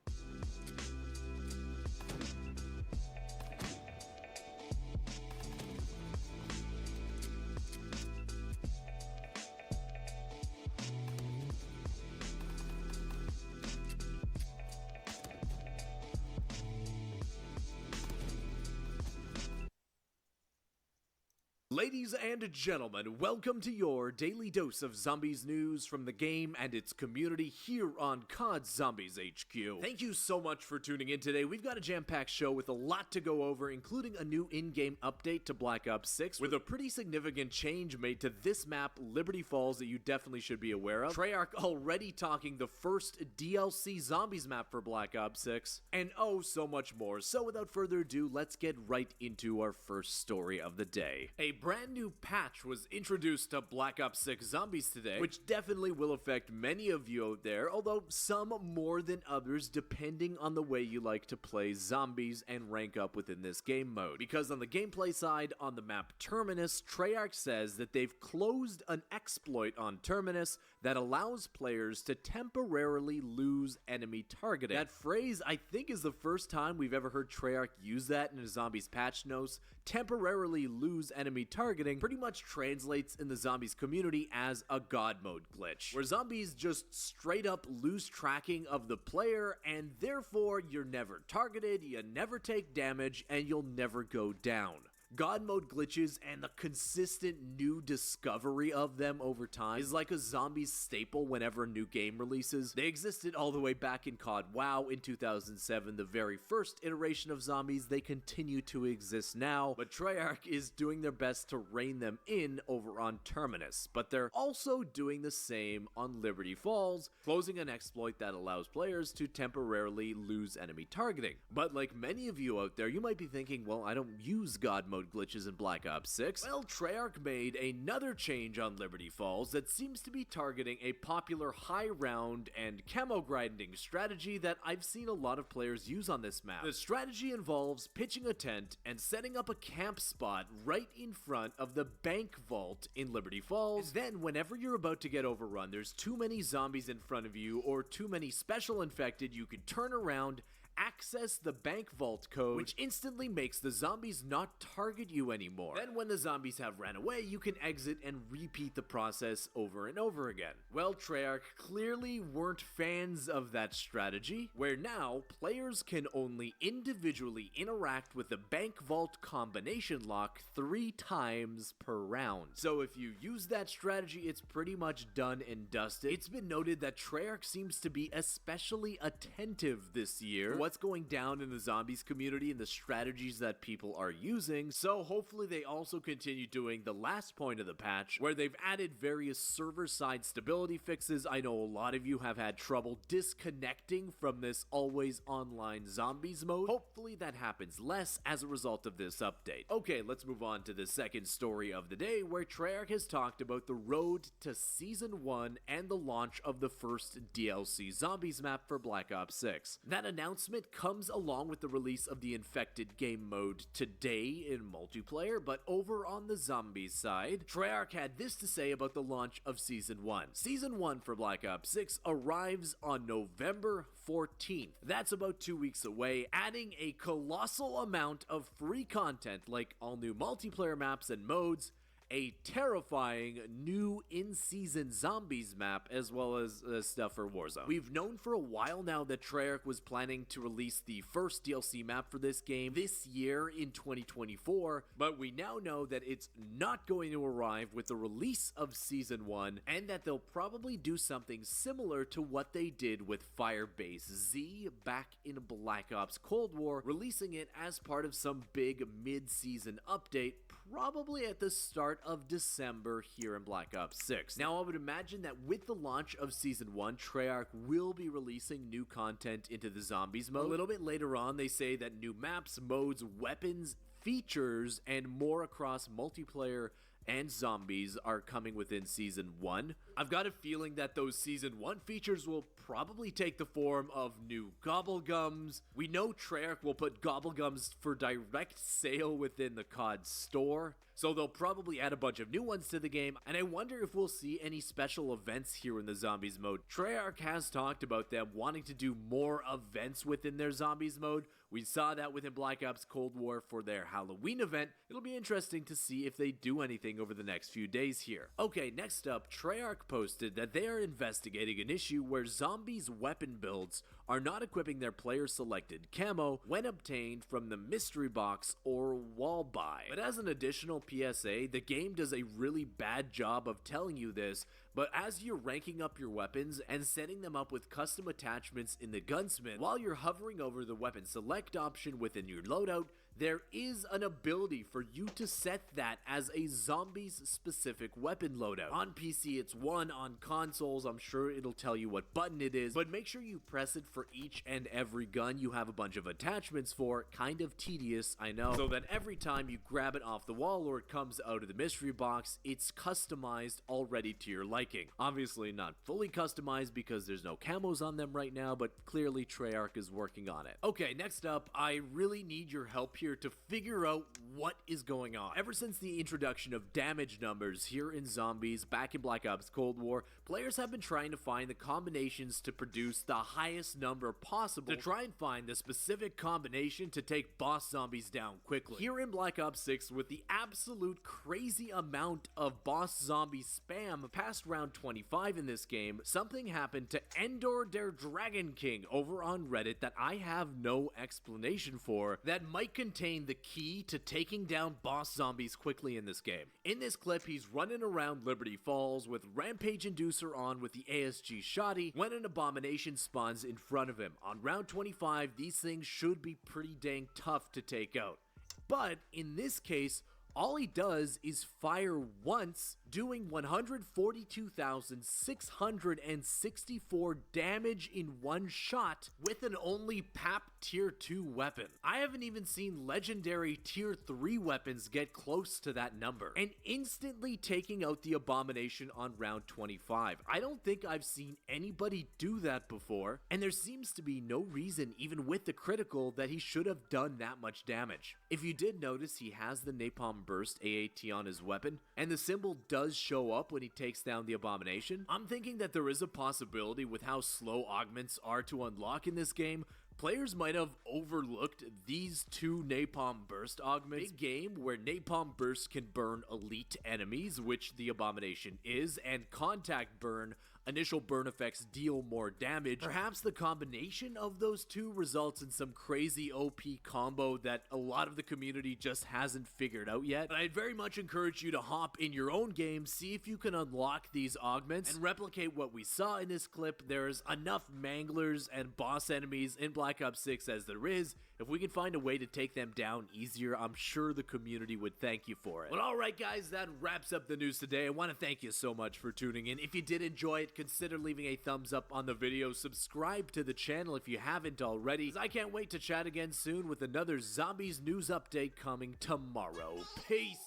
Ladies and gentlemen, welcome to your daily dose of zombies news from the game and its community here on COD Zombies HQ. Thank you so much for tuning in today. We've got a jam-packed show with a lot to go over, including a new in-game update to Black Ops 6 with a pretty significant change made to this map, Liberty Falls, that you definitely should be aware of. Treyarch already talking the first DLC zombies map for Black Ops 6, and oh so much more. So without further ado, let's get right into our first story of the day. A brand new patch was introduced to Black Ops 6 Zombies today, which definitely will affect many of you out there, although some more than others depending on the way you like to play zombies and rank up within this game mode. Because on the gameplay side, on the map Terminus, Treyarch says that they've closed an exploit on Terminus that allows players to temporarily lose enemy targeting. That phrase, I think, is the first time we've ever heard Treyarch use that in a Zombies patch notes. Temporarily lose enemy targeting pretty much translates in the Zombies community as a God mode glitch, where zombies just straight up lose tracking of the player, and therefore you're never targeted, you never take damage, and you'll never go down. God mode glitches and the consistent new discovery of them over time is like a zombies staple whenever a new game releases. They existed all the way back in COD WoW in 2007, the very first iteration of zombies. They continue to exist now, but Treyarch is doing their best to rein them in over on Terminus. But they're also doing the same on Liberty Falls, closing an exploit that allows players to temporarily lose enemy targeting. But like many of you out there, you might be thinking, well, I don't use God mode glitches in Black Ops 6. Well, Treyarch made another change on Liberty Falls that seems to be targeting a popular high round and camo grinding strategy that I've seen a lot of players use on this map. The strategy involves pitching a tent and setting up a camp spot right in front of the bank vault in Liberty Falls. And then whenever you're about to get overrun, there's too many zombies in front of you or too many special infected, you can turn around, access the bank vault code, which instantly makes the zombies not target you anymore. Then when the zombies have ran away, you can exit and repeat the process over and over again. Well, Treyarch clearly weren't fans of that strategy, where now players can only individually interact with the bank vault combination lock 3 times per round. So if you use that strategy, it's pretty much done and dusted. It's been noted that Treyarch seems to be especially attentive this year what's going down in the zombies community and the strategies that people are using, so hopefully they also continue doing the last point of the patch, where they've added various server-side stability fixes. I know a lot of you have had trouble disconnecting from this always online zombies mode. Hopefully that happens less as a result of this update. Okay, let's move on to the second story of the day, where Treyarch has talked about the road to Season 1 and the launch of the first DLC zombies map for Black Ops 6. That announcement comes along with the release of the Infected game mode today in multiplayer, but over on the zombies side, Treyarch had this to say about the launch of Season 1. Season 1 for Black Ops 6 arrives on November 14th. That's about 2 weeks away, adding a colossal amount of free content like all new multiplayer maps and modes, a terrifying new in-season zombies map, as well as stuff for Warzone. We've known for a while now that Treyarch was planning to release the first DLC map for this game this year in 2024, but we now know that it's not going to arrive with the release of Season 1, and that they'll probably do something similar to what they did with Firebase Z back in Black Ops Cold War, releasing it as part of some big mid-season update, probably at the start of December here in Black Ops 6. Now, I would imagine that with the launch of Season 1, Treyarch will be releasing new content into the Zombies mode. A little bit later on, they say that new maps, modes, weapons, features, and more across multiplayer and zombies are coming within Season 1. I've got a feeling that those Season 1 features will probably take the form of new gobblegums. We know Treyarch will put gobblegums for direct sale within the COD store, so they'll probably add a bunch of new ones to the game, and I wonder if we'll see any special events here in the Zombies mode. Treyarch has talked about them wanting to do more events within their Zombies mode. We saw that within Black Ops Cold War for their Halloween event. It'll be interesting to see if they do anything over the next few days here. Okay, next up, Treyarch Treyarch posted that they are investigating an issue where zombies' weapon builds are not equipping their player-selected camo when obtained from the mystery box or wall buy. But as an additional PSA, the game does a really bad job of telling you this, but as you're ranking up your weapons and setting them up with custom attachments in the gunsmith, while you're hovering over the weapon select option within your loadout, there is an ability for you to set that as a zombies specific weapon loadout. On PC it's 1, on consoles I'm sure it'll tell you what button it is, but make sure you press it for each and every gun you have a bunch of attachments for. Kind of tedious, I know, so that every time you grab it off the wall or it comes out of the mystery box, it's customized already to your liking. Obviously not fully customized because there's no camos on them right now, but clearly Treyarch is working on it. Okay, next up, I really need your help here to figure out what is going on. Ever since the introduction of damage numbers here in Zombies back in Black Ops Cold War, players have been trying to find the combinations to produce the highest number possible to try and find the specific combination to take boss zombies down quickly. Here in Black Ops 6, with the absolute crazy amount of boss zombie spam past round 25 in this game, something happened to Endor der Dragon King over on Reddit that I have no explanation for that might contain the key to taking down boss zombies quickly in this game. In this clip, he's running around Liberty Falls with Rampage Inducer on with the ASG Shoddy when an abomination spawns in front of him. On round 25, these things should be pretty dang tough to take out. But in this case, all he does is fire once, doing 142,664 damage in one shot with an only PAP tier 2 weapon. I haven't even seen legendary tier 3 weapons get close to that number, and instantly taking out the abomination on round 25. I don't think I've seen anybody do that before, and there seems to be no reason, even with the critical, that he should have done that much damage. If you did notice, he has the Napalm Burst AAT on his weapon, and the symbol does show up when he takes down the abomination. I'm thinking that there is a possibility with how slow augments are to unlock in this game, players might have overlooked these 2 Napalm Burst augments. Big game where Napalm Burst can burn elite enemies, which the abomination is, and contact burn, initial burn effects deal more damage. Perhaps the combination of those 2 results in some crazy OP combo that a lot of the community just hasn't figured out yet. But I'd very much encourage you to hop in your own game, see if you can unlock these augments and replicate what we saw in this clip. There's enough manglers and boss enemies in Black Ops 6 as there is. If we can find a way to take them down easier, I'm sure the community would thank you for it. But alright guys, that wraps up the news today. I want to thank you so much for tuning in. If you did enjoy it, consider leaving a thumbs up on the video. Subscribe to the channel if you haven't already, as I can't wait to chat again soon with another Zombies news update coming tomorrow. Peace!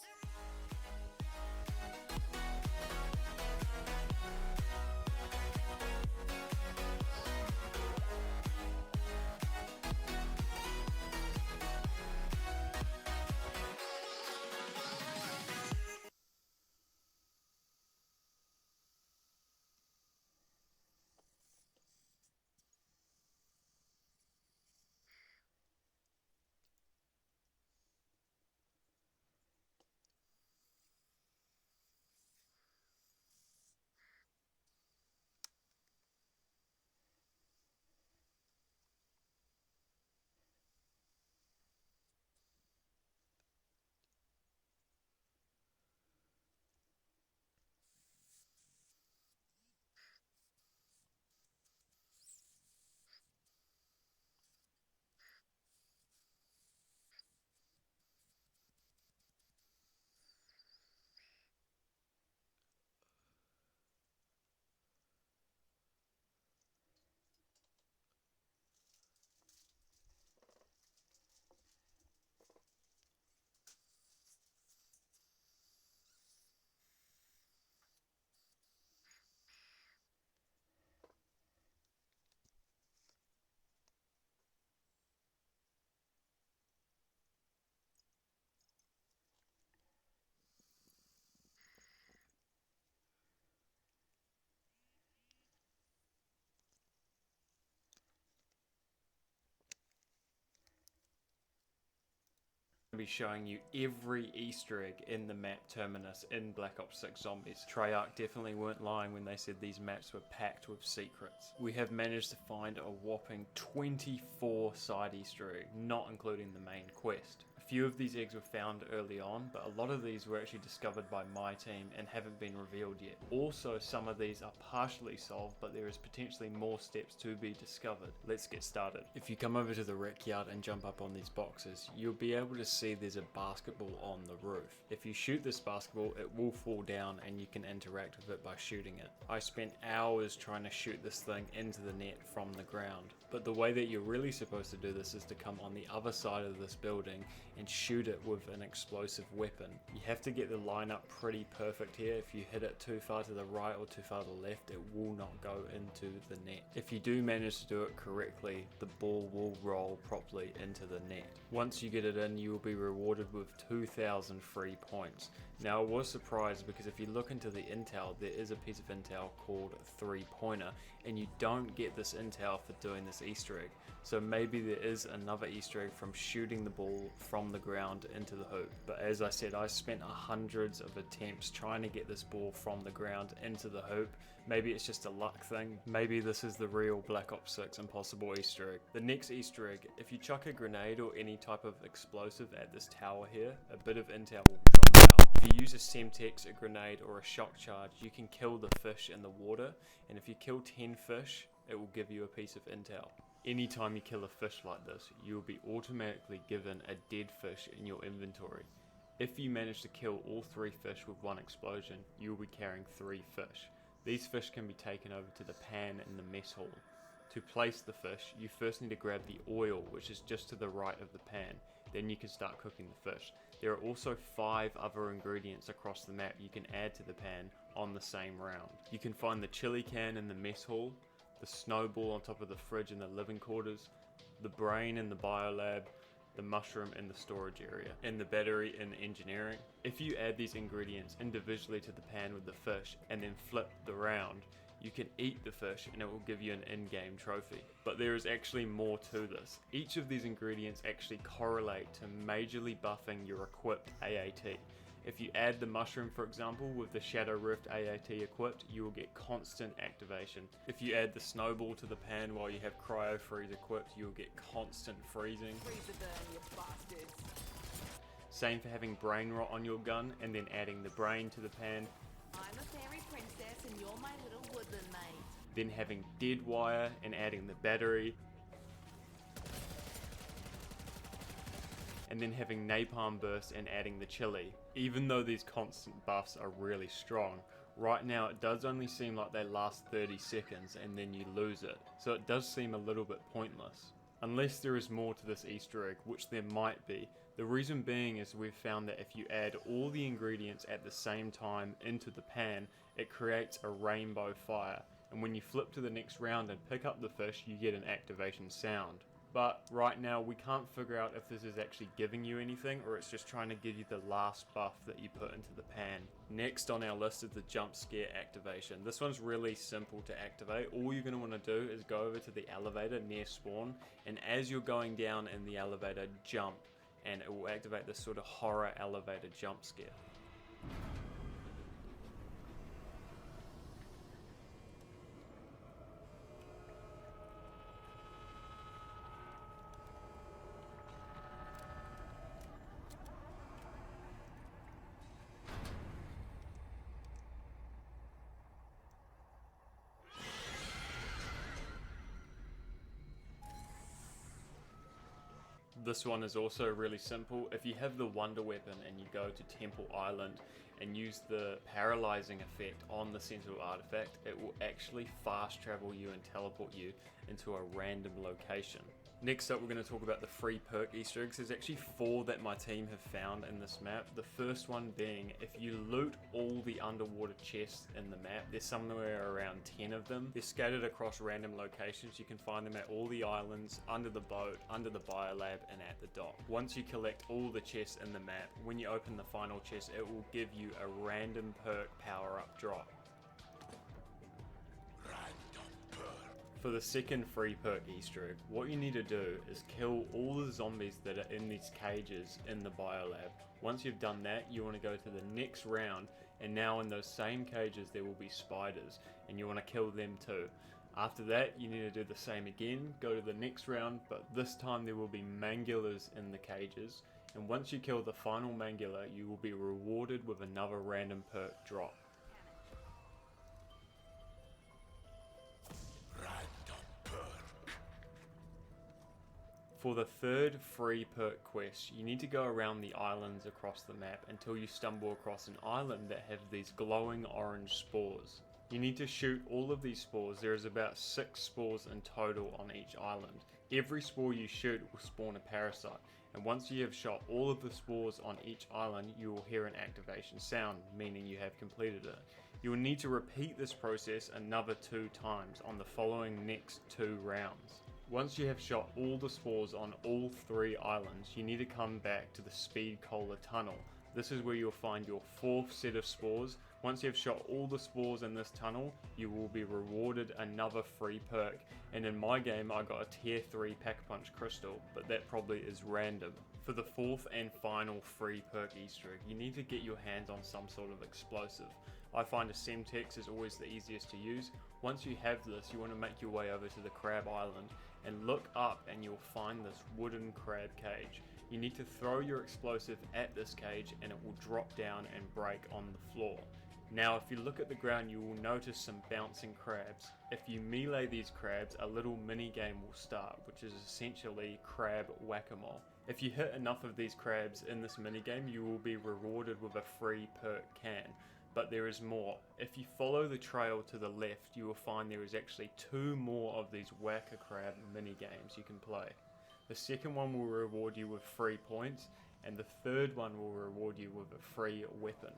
be showing you every Easter egg in the map Terminus in Black Ops 6 Zombies. Treyarch definitely weren't lying when they said these maps were packed with secrets. We have managed to find a whopping 24 side Easter eggs, not including the main quest. A few of these eggs were found early on, but a lot of these were actually discovered by my team and haven't been revealed yet. Also, some of these are partially solved, but there is potentially more steps to be discovered. Let's get started. If you come over to the rec yard and jump up on these boxes, you'll be able to see there's a basketball on the roof. If you shoot this basketball, it will fall down and you can interact with it by shooting it. I spent hours trying to shoot this thing into the net from the ground, but the way that you're really supposed to do this is to come on the other side of this building and shoot it with an explosive weapon. You have to get the lineup pretty perfect here. If you hit it too far to the right or too far to the left, it will not go into the net. If you do manage to do it correctly, the ball will roll properly into the net. Once you get it in, you will be rewarded with 2,000 free points. Now, I was surprised because if you look into the intel, there is a piece of intel called 3-pointer, and you don't get this intel for doing this Easter egg. So maybe there is another Easter egg from shooting the ball from the ground into the hoop. But as I said, I spent hundreds of attempts trying to get this ball from the ground into the hoop. Maybe it's just a luck thing. Maybe this is the real Black Ops 6 impossible Easter egg. The next Easter egg, if you chuck a grenade or any type of explosive at this tower here, a bit of intel will drop out. If you use a Semtex, a grenade, or a shock charge, you can kill the fish in the water, and if you kill 10 fish, it will give you a piece of intel. Anytime you kill a fish like this, you will be automatically given a dead fish in your inventory. If you manage to kill all 3 fish with one explosion, you will be carrying 3 fish. These fish can be taken over to the pan in the mess hall. To place the fish, you first need to grab the oil, which is just to the right of the pan. Then you can start cooking the fish. There are also 5 other ingredients across the map you can add to the pan on the same round. You can find the chili can in the mess hall, the snowball on top of the fridge in the living quarters, the brain in the biolab, the mushroom in the storage area, and the battery in engineering. If you add these ingredients individually to the pan with the fish and then flip the round, you can eat the fish and it will give you an in-game trophy. But there is actually more to this. Each of these ingredients actually correlate to majorly buffing your equipped AAT. If you add the mushroom, for example, with the Shadow Rift AAT equipped, you will get constant activation. If you add the snowball to the pan while you have cryo freeze equipped, you will get constant freezing. Same for having brain rot on your gun and then adding the brain to the pan. I'm a fairy princess and you're my little woodland mate. Then having dead wire and adding the battery. And then having napalm burst and adding the chili. Even though these constant buffs are really strong, right now it does only seem like they last 30 seconds and then you lose it. So it does seem a little bit pointless. Unless there is more to this Easter egg, which there might be. The reason being is we've found that if you add all the ingredients at the same time into the pan, it creates a rainbow fire. And when you flip to the next round and pick up the fish, you get an activation sound. But right now we can't figure out if this is actually giving you anything or it's just trying to give you the last buff that you put into the pan. Next on our list is the jump scare activation. This one's really simple to activate. All you're going to want to do is go over to the elevator near spawn, and as you're going down in the elevator, jump, and it will activate this sort of horror elevator jump scare. This one is also really simple. If you have the Wonder Weapon and you go to Temple Island and use the paralyzing effect on the Sentinel artifact, it will actually fast travel you and teleport you into a random location. Next up, we're going to talk about the free perk Easter eggs. There's actually 4 that my team have found in this map. The first one being, if you loot all the underwater chests in the map, there's somewhere around 10 of them. They're scattered across random locations. You can find them at all the islands, under the boat, under the biolab, and at the dock. Once you collect all the chests in the map, when you open the final chest, it will give you a random perk power-up drop. For the second free perk Easter egg, what you need to do is kill all the zombies that are in these cages in the biolab. Once you've done that, you want to go to the next round, and now in those same cages there will be spiders, and you want to kill them too. After that, you need to do the same again, go to the next round, but this time there will be mangulas in the cages, and once you kill the final mangula, you will be rewarded with another random perk drop. For the third free perk quest, you need to go around the islands across the map until you stumble across an island that have these glowing orange spores. You need to shoot all of these spores. There is about 6 spores in total on each island. Every spore you shoot will spawn a parasite, and once you have shot all of the spores on each island, you will hear an activation sound, meaning you have completed it. You will need to repeat this process another 2 times on the following next 2 rounds. Once you have shot all the spores on all 3 islands, you need to come back to the Speed Cola Tunnel. This is where you'll find your 4th set of spores. Once you have shot all the spores in this tunnel, you will be rewarded another free perk. And in my game, I got a tier 3 Pack-a-Punch crystal, but that probably is random. For the 4th and final free perk Easter egg, you need to get your hands on some sort of explosive. I find a Semtex is always the easiest to use. Once you have this, you want to make your way over to the Crab Island and look up, and you'll find this wooden crab cage. You need to throw your explosive at this cage and it will drop down and break on the floor. Now if you look at the ground, you will notice some bouncing crabs. If you melee these crabs, a little mini game will start, which is essentially crab whack-a-mole. If you hit enough of these crabs in this minigame, you will be rewarded with a free perk can. But there is more. If you follow the trail to the left, you will find there is actually 2 more of these whack-a-crab mini-games you can play. The second one will reward you with free points, and the third one will reward you with a free weapon.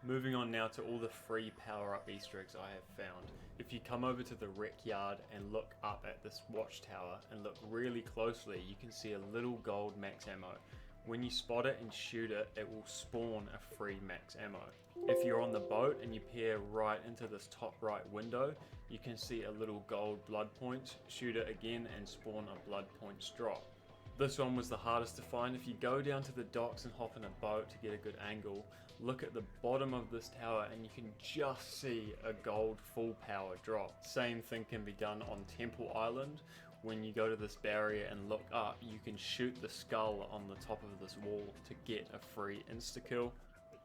Moving on now to all the free power-up Easter eggs I have found. If you come over to the rec yard and look up at this watchtower and look really closely, you can see a little gold max ammo. When you spot it and shoot it, it will spawn a free max ammo. If you're on the boat and you peer right into this top right window, you can see a little gold blood points. Shoot it again and spawn a blood points drop. This one was the hardest to find. If you go down to the docks and hop in a boat to get a good angle, look at the bottom of this tower and you can just see a gold full power drop. Same thing can be done on Temple Island. When you go to this barrier and look up, you can shoot the skull on the top of this wall to get a free insta-kill.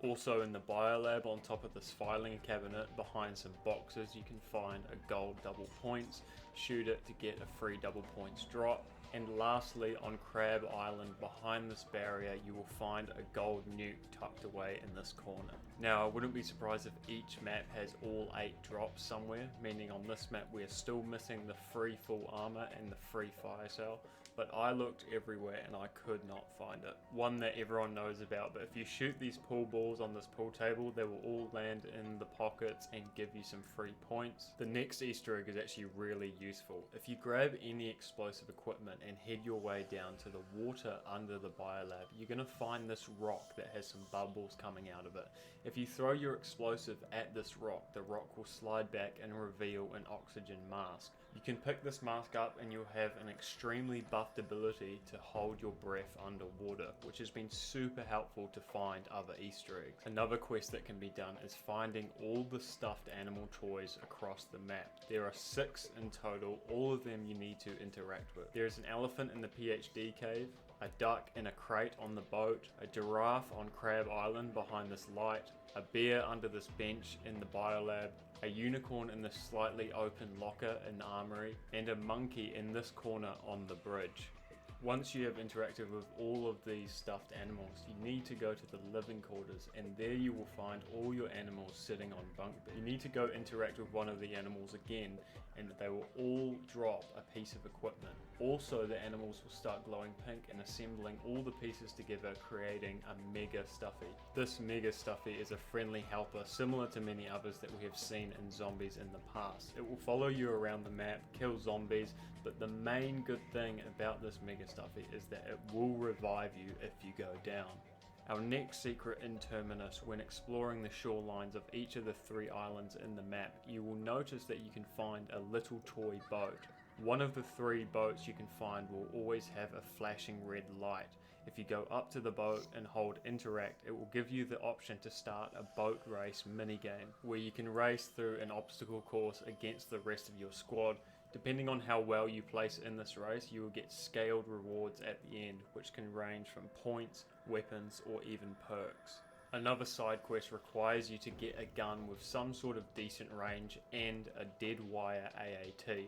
Also in the biolab, on top of this filing cabinet behind some boxes, you can find a gold double points. Shoot it to get a free double points drop. And lastly, on Crab Island behind this barrier, you will find a gold nuke tucked away in this corner. Now, I wouldn't be surprised if each map has all 8 drops somewhere, meaning on this map we are still missing the free full armor and the free fire cell, but I looked everywhere and I could not find it. One that everyone knows about, but if you shoot these pool balls on this pool table, they will all land in the pockets and give you some free points. The next Easter egg is actually really useful. If you grab any explosive equipment and head your way down to the water under the biolab, you're going to find this rock that has some bubbles coming out of it. If you throw your explosive at this rock, the rock will slide back and reveal an oxygen mask. You can pick this mask up and you'll have an extremely buffed ability to hold your breath underwater, which has been super helpful to find other Easter eggs. Another quest that can be done is finding all the stuffed animal toys across the map. There are 6 in total, all of them you need to interact with. There is an elephant in the PhD cave, a duck in a crate on the boat, a giraffe on Crab Island behind this light, a bear under this bench in the biolab, a unicorn in this slightly open locker in the armory, and a monkey in this corner on the bridge. Once you have interacted with all of these stuffed animals, you need to go to the living quarters, and there you will find all your animals sitting on bunk beds. You need to go interact with one of the animals again, and they will all drop a piece of equipment. Also, the animals will start glowing pink and assembling all the pieces together, creating a Mega Stuffy. This Mega Stuffy is a friendly helper, similar to many others that we have seen in zombies in the past. It will follow you around the map, kill zombies, but the main good thing about this Mega Stuffy is that it will revive you if you go down. Our next secret in Terminus, when exploring the shorelines of each of the 3 islands in the map, you will notice that you can find a little toy boat. One of the 3 boats you can find will always have a flashing red light. If you go up to the boat and hold interact, it will give you the option to start a boat race minigame, where you can race through an obstacle course against the rest of your squad. Depending on how well you place in this race, you will get scaled rewards at the end, which can range from points, weapons, or even perks. Another side quest requires you to get a gun with some sort of decent range and a dead wire AAT.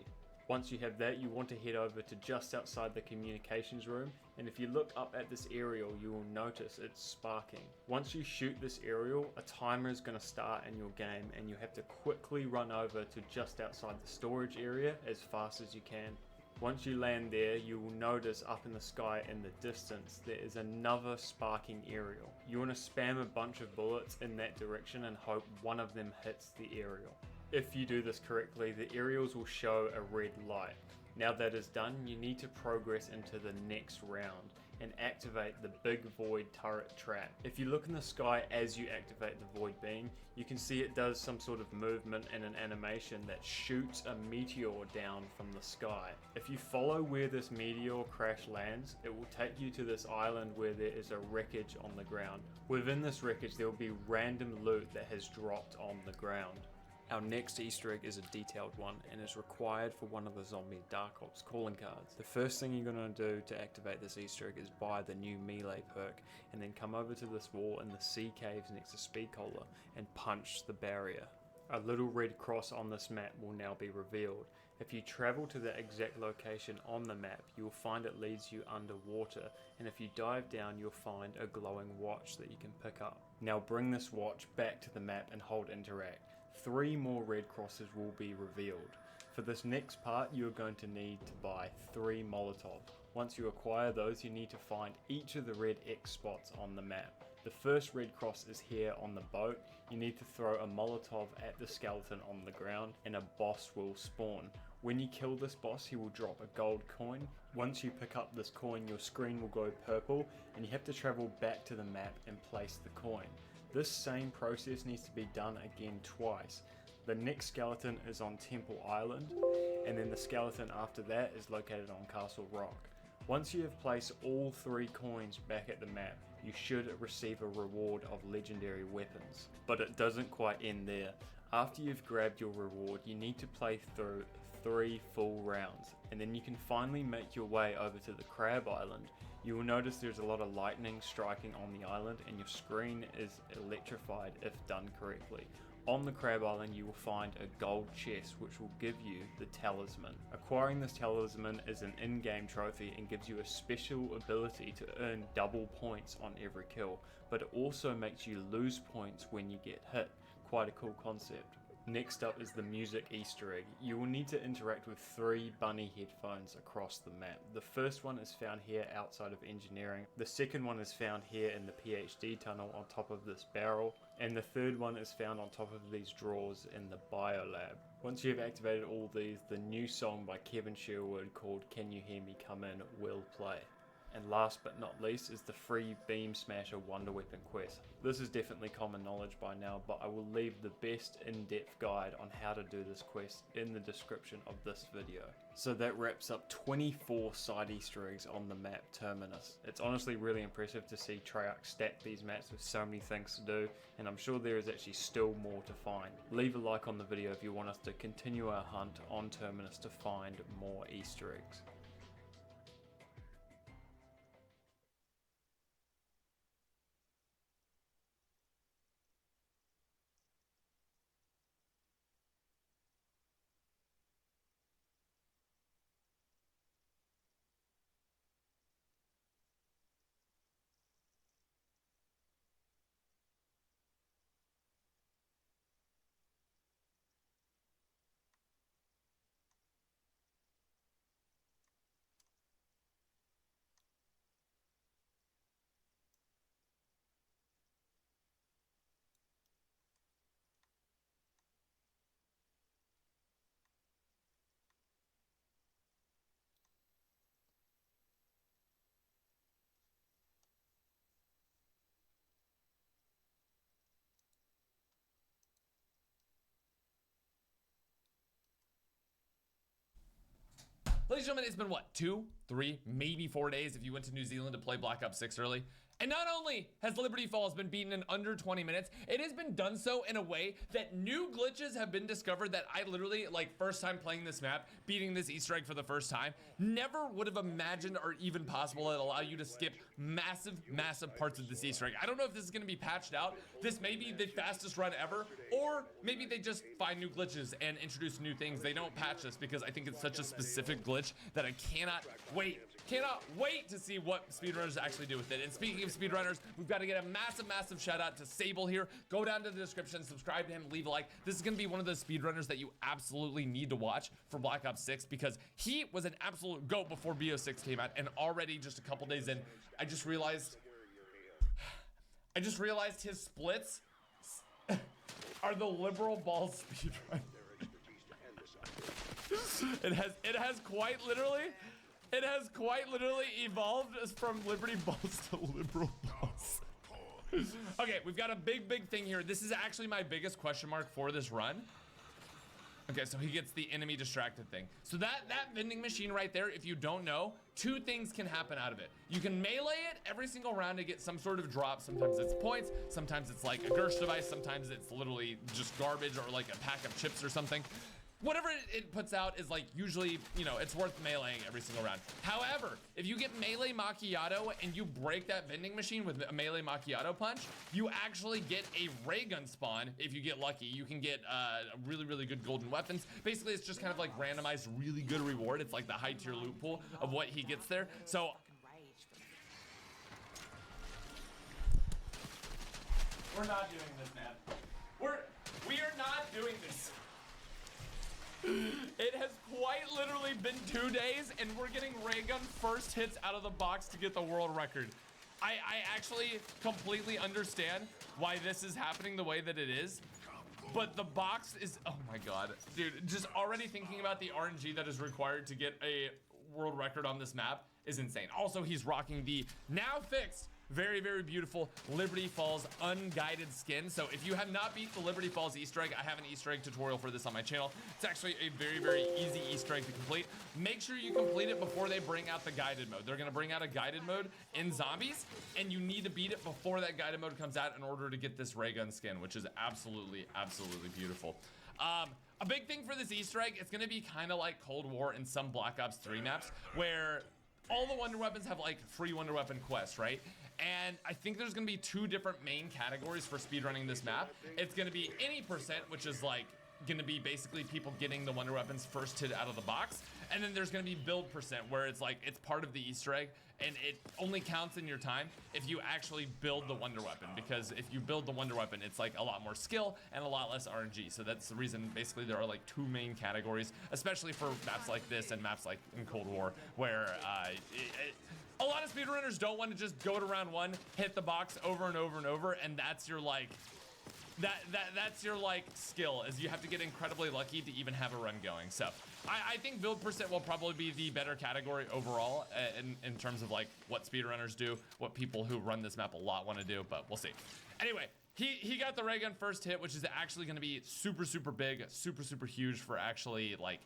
Once you have that, you want to head over to just outside the communications room, and if you look up at this aerial, you will notice it's sparking. Once you shoot this aerial, a timer is going to start in your game, and you have to quickly run over to just outside the storage area as fast as you can. Once you land there, you will notice up in the sky in the distance there is another sparking aerial. You want to spam a bunch of bullets in that direction and hope one of them hits the aerial. If you do this correctly, the aerials will show a red light. Now that is done, you need to progress into the next round and activate the big void turret trap. If you look in the sky as you activate the void beam, you can see it does some sort of movement and an animation that shoots a meteor down from the sky. If you follow where this meteor crash lands, it will take you to this island where there is a wreckage on the ground. Within this wreckage there will be random loot that has dropped on the ground. Our next Easter egg is a detailed one and is required for one of the zombie Dark Ops calling cards. The first thing you're going to do to activate this Easter egg is buy the new melee perk and then come over to this wall in the sea caves next to Speed Cola and punch the barrier. A little red cross on this map will now be revealed. If you travel to the exact location on the map, you will find it leads you underwater, and if you dive down you'll find a glowing watch that you can pick up. Now bring this watch back to the map and hold interact. 3 more red crosses will be revealed. For this next part, you are going to need to buy 3 Molotov. Once you acquire those, you need to find each of the red X spots on the map. The first red cross is here on the boat. You need to throw a Molotov at the skeleton on the ground and a boss will spawn. When you kill this boss, he will drop a gold coin. Once you pick up this coin, your screen will go purple and you have to travel back to the map and place the coin. This same process needs to be done again twice. The next skeleton is on Temple Island, and then the skeleton after that is located on Castle Rock. Once you have placed all 3 coins back at the map, you should receive a reward of legendary weapons. But it doesn't quite end there. After you've grabbed your reward, you need to play through 3 full rounds, and then you can finally make your way over to the Crab Island. You will notice there's a lot of lightning striking on the island and your screen is electrified if done correctly. On the Crab Island you will find a gold chest which will give you the talisman. Acquiring this talisman is an in-game trophy and gives you a special ability to earn double points on every kill, but it also makes you lose points when you get hit. Quite a cool concept. Next up is the music Easter egg. You will need to interact with 3 bunny headphones across the map. The first one is found here outside of engineering. The second one is found here in the PhD tunnel on top of this barrel. And the third one is found on top of these drawers in the biolab. Once you have activated all these, the new song by Kevin Sherwood called Can You Hear Me Come In will play. And last but not least is the free Beam Smasher Wonder Weapon quest. This is definitely common knowledge by now, but I will leave the best in-depth guide on how to do this quest in the description of this video. So that wraps up 24 side Easter eggs on the map Terminus. It's honestly really impressive to see Treyarch stack these maps with so many things to do, and I'm sure there is actually still more to find. Leave a like on the video if you want us to continue our hunt on Terminus to find more Easter eggs. Ladies and gentlemen, it's been what, 2, 3, maybe 4 days if you went to New Zealand to play Black Ops 6 early. And not only has Liberty Falls been beaten in under 20 minutes, it has been done so in a way that new glitches have been discovered that I literally, like, first time playing this map, beating this Easter egg for the first time, never would have imagined or even possible that allow you to skip massive, massive parts of this Easter egg. I don't know if this is gonna be patched out. This may be the fastest run ever, or maybe they just find new glitches and introduce new things. They don't patch this because I think it's such a specific glitch that I cannot wait to see what speedrunners actually do with it. And speaking of speedrunners, we've got to get a massive, massive shout out to Sable here. Go down to the description, subscribe to him, leave a like. This is going to be one of those speedrunners that you absolutely need to watch for Black Ops 6 because he was an absolute GOAT before BO6 came out, and already just a couple days in, I just realized his splits are the liberal balls speedrun. It has quite literally evolved from Liberty Balls to liberal balls. Okay, we've got a big thing here. This is actually my biggest question mark for this run. Okay, so he gets the enemy distracted thing. So that vending machine right there, if you don't know, 2 things can happen out of it. You can melee it every single round to get some sort of drop. Sometimes it's points, sometimes it's like a Gersh device, sometimes it's literally just garbage or like a pack of chips or something. Whatever it puts out is like usually, you know, it's worth meleeing every single round. However, if you get melee macchiato and you break that vending machine with a melee macchiato punch, you actually get a ray gun spawn. If you get lucky, you can get really good golden weapons. Basically, it's just kind of like randomized, really good reward. It's like the high tier loot pool of what he gets there. So we're not doing this, man. We are not doing this. It has quite literally been 2 days and we're getting ray gun first hits out of the box to get the world record. I actually completely understand why this is happening the way that it is, but the box is, oh my god, dude, just already thinking about the RNG that is required to get a world record on this map is insane. Also, he's rocking the now fixed, very beautiful Liberty Falls unguided skin. So if you have not beat the Liberty Falls Easter egg, I have an Easter egg tutorial for this on my channel. It's actually a very easy Easter egg to complete. Make sure you complete it before they bring out the guided mode. They're gonna bring out a guided mode in Zombies, and you need to beat it before that guided mode comes out in order to get this ray gun skin, which is absolutely beautiful. A big thing for this Easter egg, it's gonna be kind of like Cold War in some Black Ops 3 maps, where all the wonder weapons have like free wonder weapon quests, right? And I think there's gonna be 2 different main categories for speedrunning this map. It's gonna be any percent, which is like gonna be basically people getting the wonder weapons first hit out of the box. And then there's gonna be build percent, where it's like, it's part of the Easter egg and it only counts in your time if you actually build the wonder weapon. Because if you build the wonder weapon, it's like a lot more skill and a lot less RNG. So that's the reason basically there are like 2 main categories, especially for maps like this and maps like in Cold War, where a lot of speedrunners don't want to just go to round 1, hit the box over and over, and that's your like, that's your like skill, is you have to get incredibly lucky to even have a run going. So I think build percent will probably be the better category overall in terms of like what speedrunners do, what people who run this map a lot want to do, but we'll see. Anyway, he got the ray gun first hit, which is actually going to be super big, super huge for actually like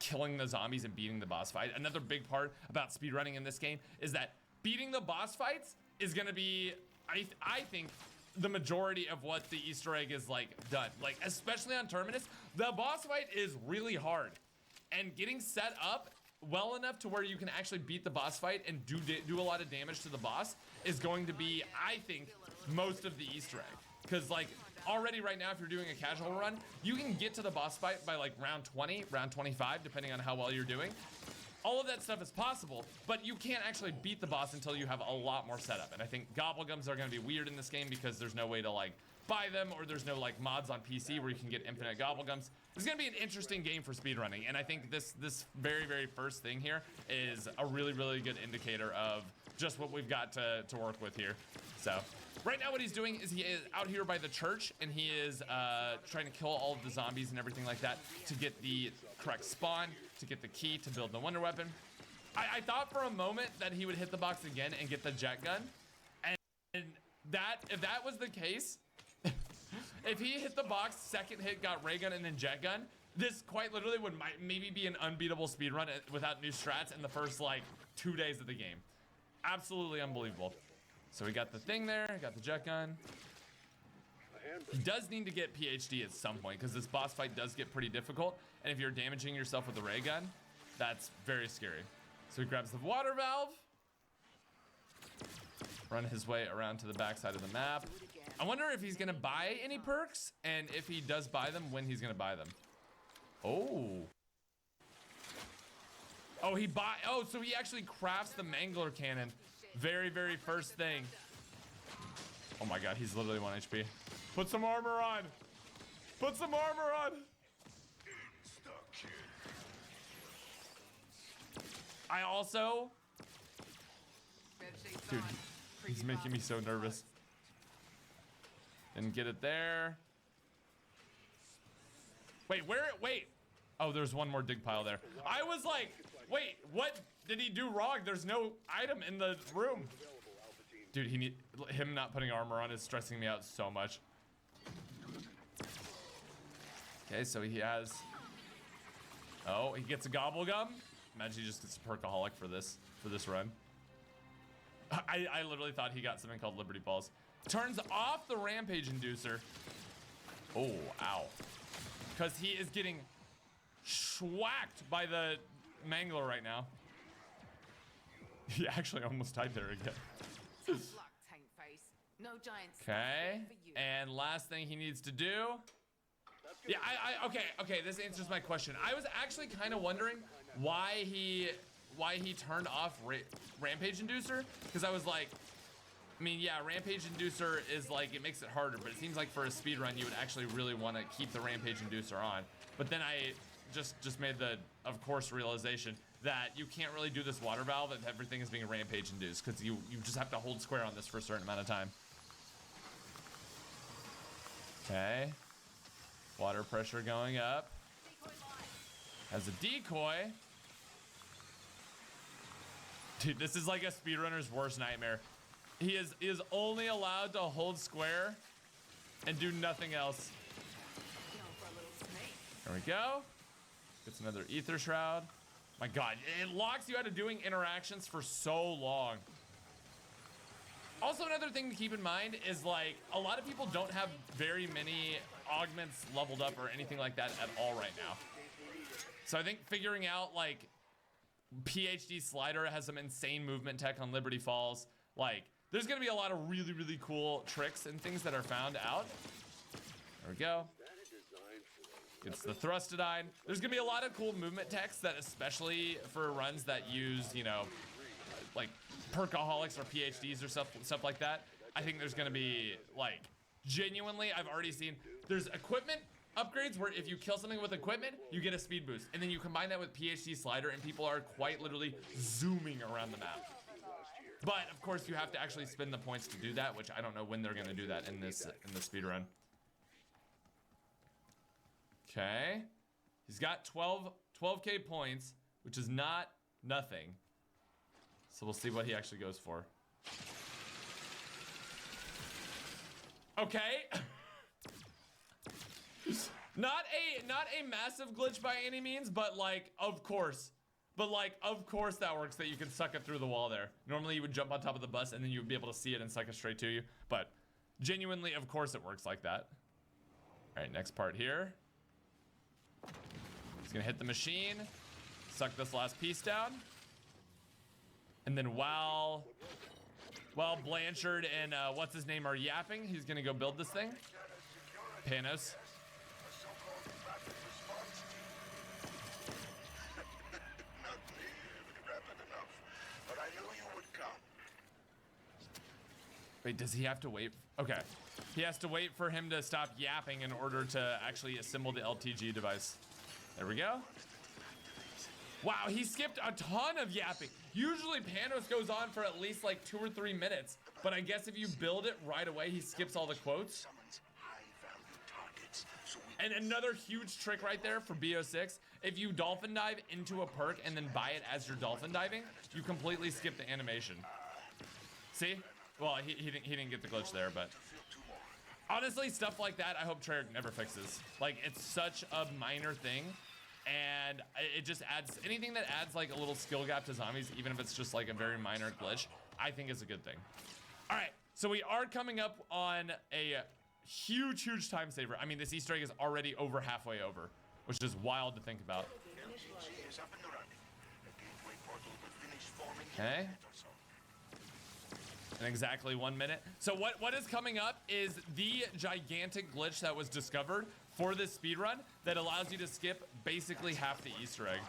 killing the zombies and beating the boss fight. Another big part about speedrunning in this game is that beating the boss fights is going to be, I think, the majority of what the Easter egg is like done. Like, especially on Terminus, the boss fight is really hard, and getting set up well enough to where you can actually beat the boss fight and do a lot of damage to the boss is going to be, I think, most of the Easter egg. Because like already right now, if you're doing a casual run, you can get to the boss fight by like round 20, round 25, depending on how well you're doing. All of that stuff is possible, but you can't actually beat the boss until you have a lot more setup. And I think gobblegums are gonna be weird in this game because there's no way to like buy them, or there's no like mods on PC where you can get infinite gobblegums. It's gonna be an interesting game for speedrunning, and I think this very first thing here is a really good indicator of just what we've got to work with here. So right now what he's doing is he is out here by the church, and he is trying to kill all of the zombies and everything like that to get the correct spawn, to get the key to build the wonder weapon. I thought for a moment that he would hit the box again and get the jet gun, and if that was the case, if he hit the box, second hit, got ray gun and then jet gun, This quite literally would maybe be an unbeatable speedrun without new strats in the first like 2 days of the game. Absolutely unbelievable. So we got the thing there, got the jet gun. He does need to get PhD at some point because this boss fight does get pretty difficult. And if you're damaging yourself with a ray gun, that's very scary. So he grabs the water valve. Run his way around to the backside of the map. I wonder if he's gonna buy any perks, and if he does buy them, when he's gonna buy them. Oh. Oh, so he actually crafts the Mangler cannon. Very, very first thing. Oh my god, he's literally 1 HP. Put some armor on. Put some armor on. I also... Dude, he's making me so nervous. Didn't get it there. Wait. Oh, there's one more dig pile there. I was like, wait, what did he do wrong? There's no item in the room. Dude, him not putting armor on is stressing me out so much. Okay, so he has... Oh, he gets a gobble gum. Imagine he just gets a perkaholic for this run. I literally thought he got something called Liberty Balls. Turns off the rampage inducer. Oh, ow. Because he is getting schwacked by the Mangler right now. He actually almost died there again. Okay, and last thing he needs to do. Yeah, okay, this answers my question. I was actually kind of wondering why he turned off Rampage Inducer, because I was like, I mean, yeah, Rampage Inducer is like, it makes it harder, but it seems like for a speed run, you would actually really want to keep the Rampage Inducer on. But then I just made the, of course, realization that you can't really do this water valve if everything is being Rampage induced, because you just have to hold square on this for a certain amount of time. Okay. Water pressure going up. Has a decoy. Dude, this is like a speedrunner's worst nightmare. He is only allowed to hold square and do nothing else. There we go. Gets another ether shroud. My god, it locks you out of doing interactions for so long. Also, another thing to keep in mind is, like, a lot of people don't have very many augments leveled up or anything like that at all right now. So I think figuring out, like, PhD Slider has some insane movement tech on Liberty Falls. Like, there's gonna be a lot of really, really cool tricks and things that are found out. There we go. It's the Thrustodine. There's gonna be a lot of cool movement techs that, especially for runs that use, you know, like perkaholics or PhDs or stuff like that. I think there's gonna be, like, genuinely, I've already seen, there's equipment upgrades where if you kill something with equipment, you get a speed boost. And then you combine that with PhD Slider and people are quite literally zooming around the map. But of course you have to actually spend the points to do that, which I don't know when they're gonna do that in this speed run. Okay. He's got 12K points, which is not nothing. So we'll see what he actually goes for. Okay. Not a massive glitch by any means, but like, of course. But like, of course that works, that you can suck it through the wall there. Normally you would jump on top of the bus and then you would be able to see it and suck it straight to you. But genuinely, of course it works like that. All right, next part here. He's gonna hit the machine, suck this last piece down. And then while Blanchard and what's his name are yapping, he's gonna go build this thing. Panos. Wait, does he have to wait? Okay. He has to wait for him to stop yapping in order to actually assemble the LTG device. There we go. Wow, he skipped a ton of yapping. Usually Panos goes on for at least like 2 or 3 minutes, but I guess if you build it right away, he skips all the quotes. And another huge trick right there for BO6, if you dolphin dive into a perk and then buy it as you're dolphin diving, you completely skip the animation. See? Well, he didn't get the glitch there, but Honestly, stuff like that, I hope Treyarch never fixes. Like, it's such a minor thing, and it just adds, anything that adds like a little skill gap to zombies, even if it's just like a very minor glitch, I think is a good thing. All right, so we are coming up on a huge time saver. I mean, this Easter egg is already over halfway over, which is wild to think about. Okay. In exactly 1 minute. So what is coming up is the gigantic glitch that was discovered for this speedrun that allows you to skip basically half the Easter egg.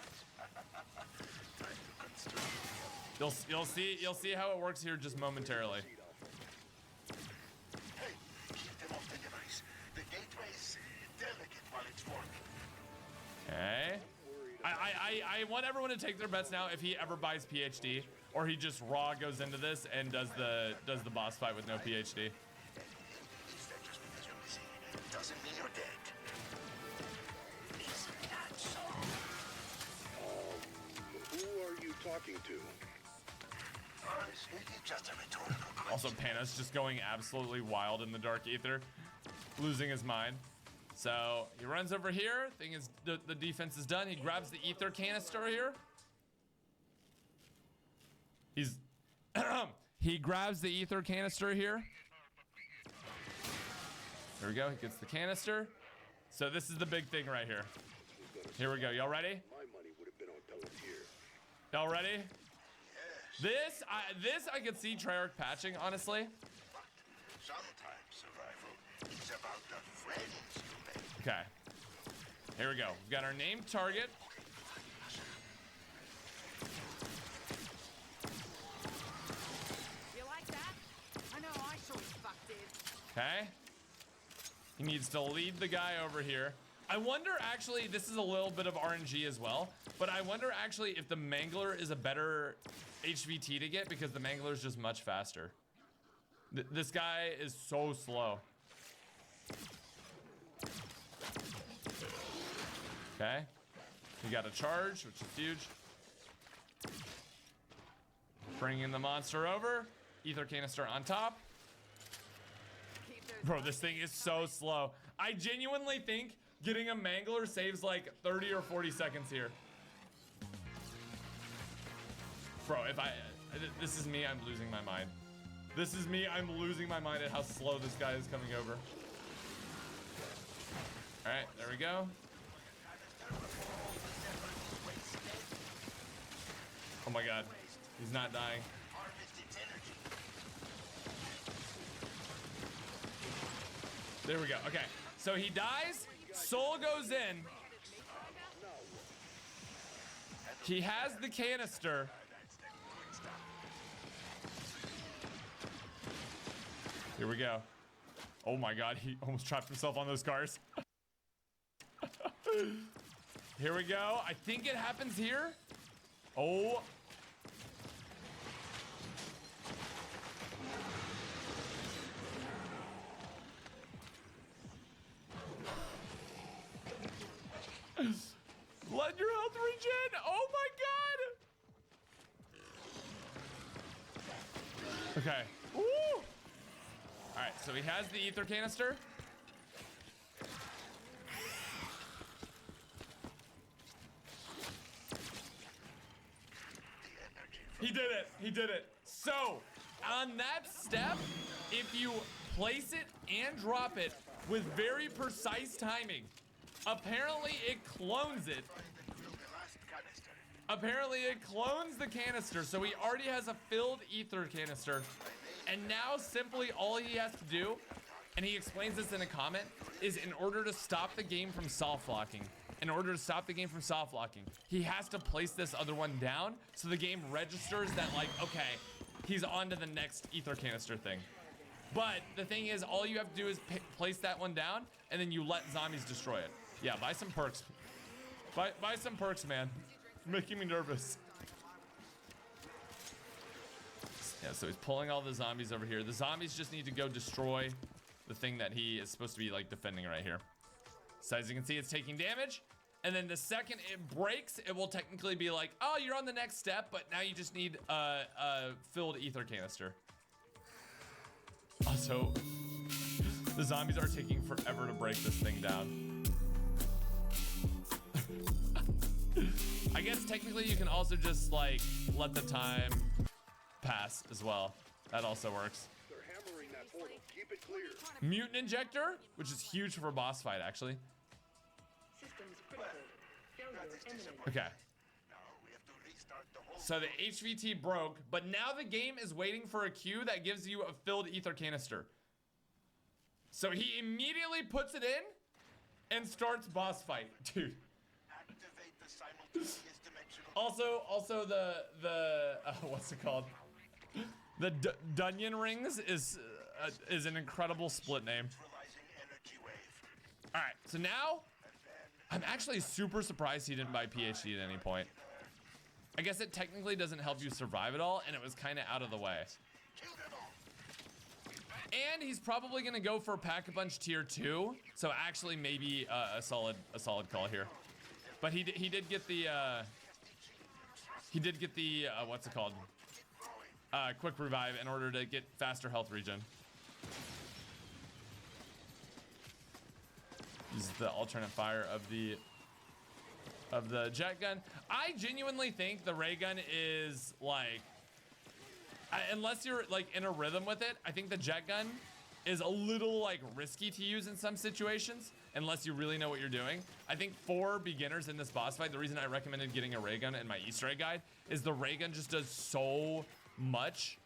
You'll see how it works here just momentarily. Okay. I want everyone to take their bets now if he ever buys PhD, or he just raw goes into this and does the boss fight with no PhD. Doesn't mean you're dead. Isn't that so? Who are you talking to? Honestly, it's just a rhetorical question. Also, Panos just going absolutely wild in the dark ether, losing his mind. So he runs over here. Thing is, the defense is done. He grabs the ether canister here. He grabs the ether canister here. There we go. He gets the canister. So this is the big thing right here. Here we go. Y'all ready? Y'all ready? This I could see Treyarch patching, honestly. Sometimes survival is about the friends you make. Okay. Here we go. We've got our named target. You like that? I know I sure as fuck did. Okay. He needs to lead the guy over here. I wonder, actually, this is a little bit of RNG as well, but I wonder actually if the Mangler is a better HVT to get, because the Mangler is just much faster. This guy is so slow. Okay. We got a charge, which is huge. Bringing the monster over. Ether canister on top. Bro, this thing is so slow. I genuinely think getting a Mangler saves like 30 or 40 seconds here. Bro, this is me, I'm losing my mind. This is me, I'm losing my mind at how slow this guy is coming over. All right, there we go. Oh my God, he's not dying. There we go, okay. So he dies, soul goes in. He has the canister. Here we go. Oh my God, he almost trapped himself on those cars. Here we go. I think it happens here. Oh. Let your health regen. Oh my God. Okay. Woo. All right, so he has the ether canister. He did it. He did it. So, on that step, if you place it and drop it with very precise timing, apparently it clones it. Apparently it clones the canister, so he already has a filled ether canister. And now simply all he has to do, and he explains this in a comment, is in order to stop the game from soft locking, he has to place this other one down so the game registers that, like, okay, he's on to the next ether canister thing. But the thing is, all you have to do is place that one down, and then you let zombies destroy it. Yeah, buy some perks. Buy some perks, man. You're making me nervous. Yeah, so he's pulling all the zombies over here. The zombies just need to go destroy the thing that he is supposed to be, like, defending right here. So as you can see, it's taking damage. And then the second it breaks, it will technically be like, oh, you're on the next step, but now you just need a filled ether canister. Also, The zombies are taking forever to break this thing down. I guess technically you can also just like let the time pass as well. That also works. They're hammering that portal. Keep it clear. Mutant injector, which is huge for a boss fight actually. Okay. So the HVT broke, but now the game is waiting for a cue that gives you a filled ether canister. So he immediately puts it in and starts boss fight, dude. Also the what's it called? The Dunyan Rings is an incredible split name. All right, so now I'm actually super surprised he didn't buy PhD at any point. I guess it technically doesn't help you survive at all, and it was kind of out of the way. And he's probably gonna go for Pack-a-Punch tier 2, so actually maybe a solid call here. But he did get the what's it called? Quick revive in order to get faster health regen. This is the alternate fire of the jet gun. I genuinely think the ray gun is like, unless you're like in a rhythm with it, I think the jet gun is a little like risky to use in some situations unless you really know what you're doing. I think for beginners in this boss fight, the reason I recommended getting a ray gun in my Easter egg guide is the ray gun just does so much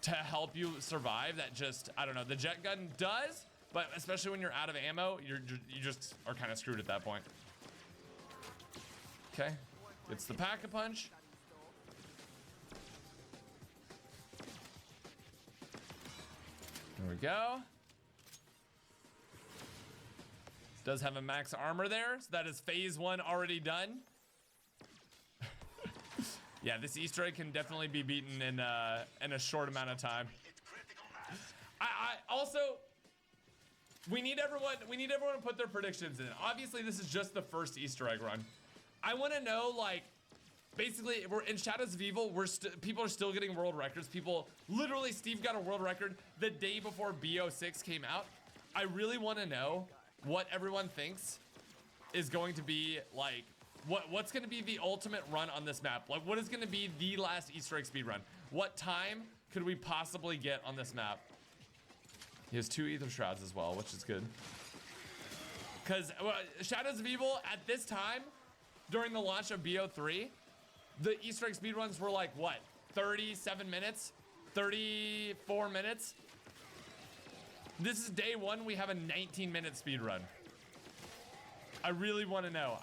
to help you survive that just, I don't know, the jet gun does, but especially when you're out of ammo, you just are kind of screwed at that point. Okay, it's the Pack-a-Punch. There we go. Does have a max armor there, so that is phase 1 already done. Yeah, this Easter egg can definitely be beaten in a short amount of time. I also, we need everyone to put their predictions in. Obviously, this is just the first Easter egg run. I want to know, like, basically, we're in Shadows of Evil. People are still getting world records. Literally, Steve got a world record the day before BO3 came out. I really want to know what everyone thinks is going to be like. What's going to be the ultimate run on this map? Like, what is going to be the last Easter egg speed run? What time could we possibly get on this map? He has 2 ether shrouds as well, which is good. Because Shadows of Evil at this time, during the launch of BO3, the Easter egg speedruns were like, what, 37 minutes? 34 minutes? This is day 1, we have a 19-minute speedrun. I really want to know.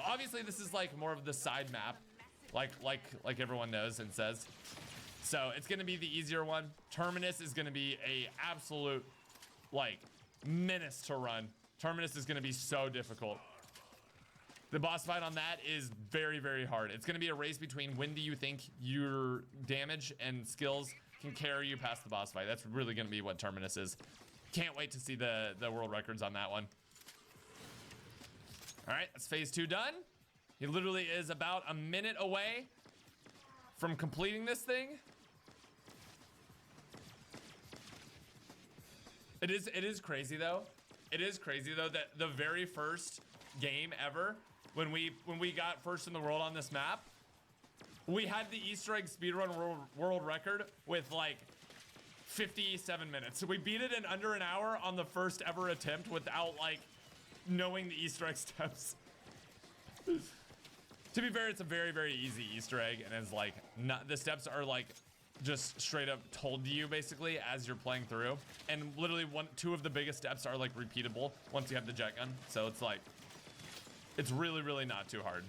Obviously, this is like more of the side map, like everyone knows and says. So it's gonna be the easier one. Terminus is gonna be a absolute like menace to run. Terminus is gonna be so difficult. The boss fight on that is very, very hard. It's gonna be a race between when do you think your damage and skills can carry you past the boss fight. That's really gonna be what Terminus is. Can't wait to see the world records on that one. All right, that's phase 2 done. He literally is about a minute away from completing this thing. It is crazy though. It is crazy though that the very first game ever, when we got first in the world on this map, we had the Easter egg speedrun world record with like 57 minutes. So we beat it in under an hour on the first ever attempt without like knowing the Easter egg steps. To be fair, it's a very, very easy Easter egg, and it's like the steps are like just straight up told to you basically as you're playing through, and literally 2 of the biggest steps are like repeatable once you have the jet gun. So it's like, it's really, really not too hard.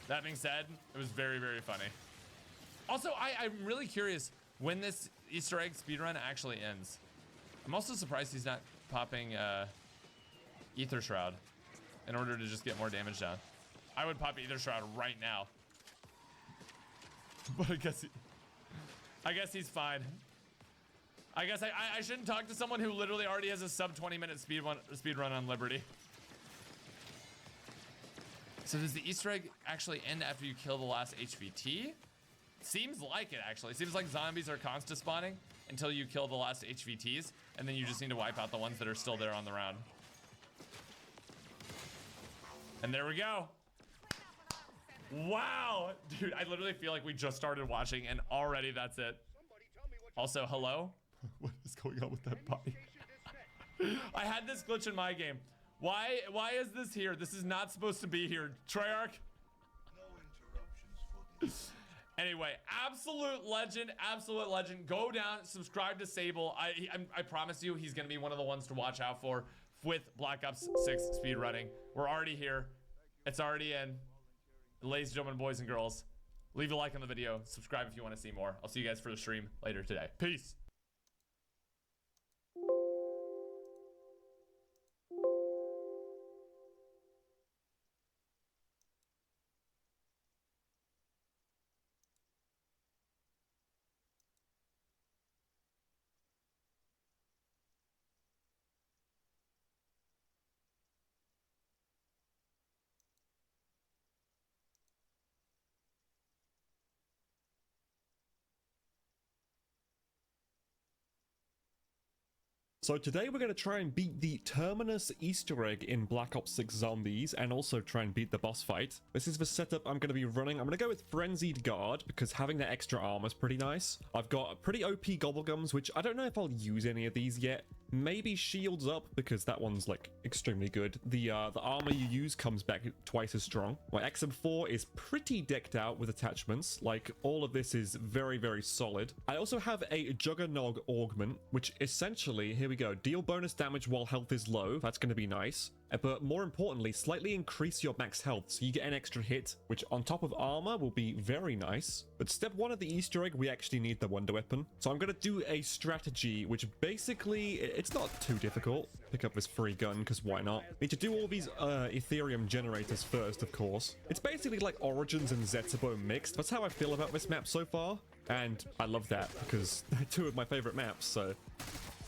That being said, it was very, very funny. Also, I'm really curious when this Easter egg speedrun actually ends. I'm also surprised he's not popping Ether Shroud in order to just get more damage down. I would pop Ether Shroud right now. But I guess he's fine. I guess I shouldn't talk to someone who literally already has a sub 20-minute speed run on Liberty. So does the Easter egg actually end after you kill the last HVT? Seems like it actually. Seems like zombies are constant spawning. until you kill the last HVTs, and then you just need to wipe out the ones that are still there on the round. And there we go. Wow, dude, I literally feel like we just started watching and already that's it. Also, hello? What is going on with that body? I had this glitch in my game. Why is this here? This is not supposed to be here. Treyarch. Anyway, absolute legend, absolute legend. Go down, subscribe to Sable. I promise you, he's gonna be one of the ones to watch out for with Black Ops 6 speedrunning. We're already here. It's already in. Ladies and gentlemen, boys and girls, leave a like on the video. Subscribe if you want to see more. I'll see you guys for the stream later today. Peace. So today we're going to try and beat the Terminus Easter egg in Black Ops 6 Zombies and also try and beat the boss fight. This is the setup I'm going to be running. I'm going to go with Frenzied Guard because having that extra armor is pretty nice. I've got pretty OP Gobblegums, which I don't know if I'll use any of these yet. Maybe Shields Up because that one's like extremely good. The armor you use comes back twice as strong. My XM4 is pretty decked out with attachments. Like all of this is very, very solid. I also have a Juggernog Augment, which essentially, here we go, deal bonus damage while health is low. That's going to be nice. But more importantly, slightly increase your max health so you get an extra hit, which on top of armor will be very nice. But step 1 of the Easter egg, we actually need the Wonder Weapon. So I'm going to do a strategy, which basically, it's not too difficult. Pick up this free gun, because why not? Need to do all these Ethereum generators first, of course. It's basically like Origins and Zetsubo mixed. That's how I feel about this map so far. And I love that, because they're two of my favorite maps, so...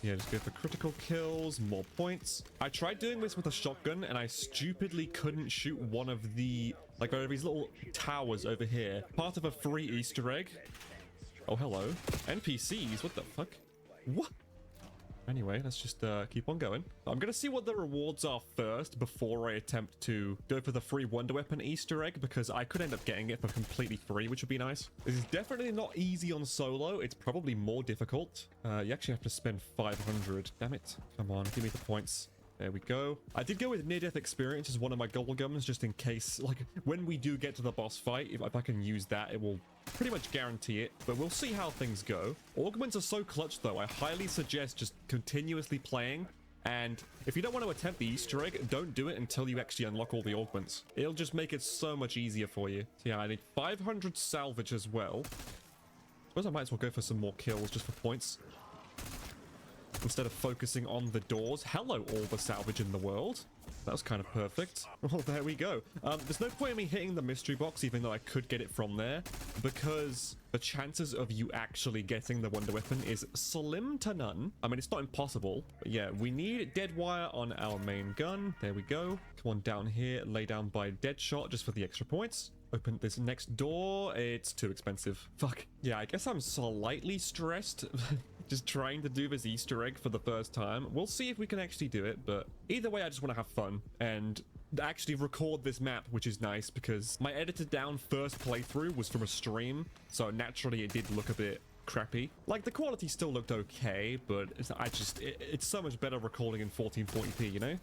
yeah, just go for critical kills, more points. I tried doing this with a shotgun and I stupidly couldn't shoot one of the, like, there are these little towers over here. Part of a free Easter egg. Oh, hello. NPCs, what the fuck? What? Anyway, let's just keep on going. I'm gonna see what the rewards are first before I attempt to go for the free Wonder Weapon Easter egg, because I could end up getting it for completely free, which would be nice. This is definitely not easy on solo. It's probably more difficult. You actually have to spend 500. Damn it. Come on, give me the points. There we go. I did go with near-death experience as one of my Gobblegums, just in case, like, when we do get to the boss fight, if I can use that, it will pretty much guarantee it, but we'll see how things go. Augments are so clutch, though. I highly suggest just continuously playing, and if you don't want to attempt the Easter egg, don't do it until you actually unlock all the augments. It'll just make it so much easier for you. So yeah, I need 500 salvage as well. I suppose I might as well go for some more kills just for points, instead of focusing on the doors. Hello, all the salvage in the world. That was kind of perfect. Well, there we go. There's no point in me hitting the mystery box, even though I could get it from there, because the chances of you actually getting the Wonder Weapon is slim to none. I mean, it's not impossible, but yeah, we need dead wire on our main gun. There we go. Come on down here, lay down by Deadshot just for the extra points. Open this next door. It's too expensive. Fuck. Yeah, I guess I'm slightly stressed. Just trying to do this Easter egg for the first time. We'll see if we can actually do it, but either way, I just want to have fun and actually record this map, which is nice because my edited down first playthrough was from a stream, so naturally it did look a bit crappy. Like, the quality still looked okay, but it's so much better recording in 1440p, you know?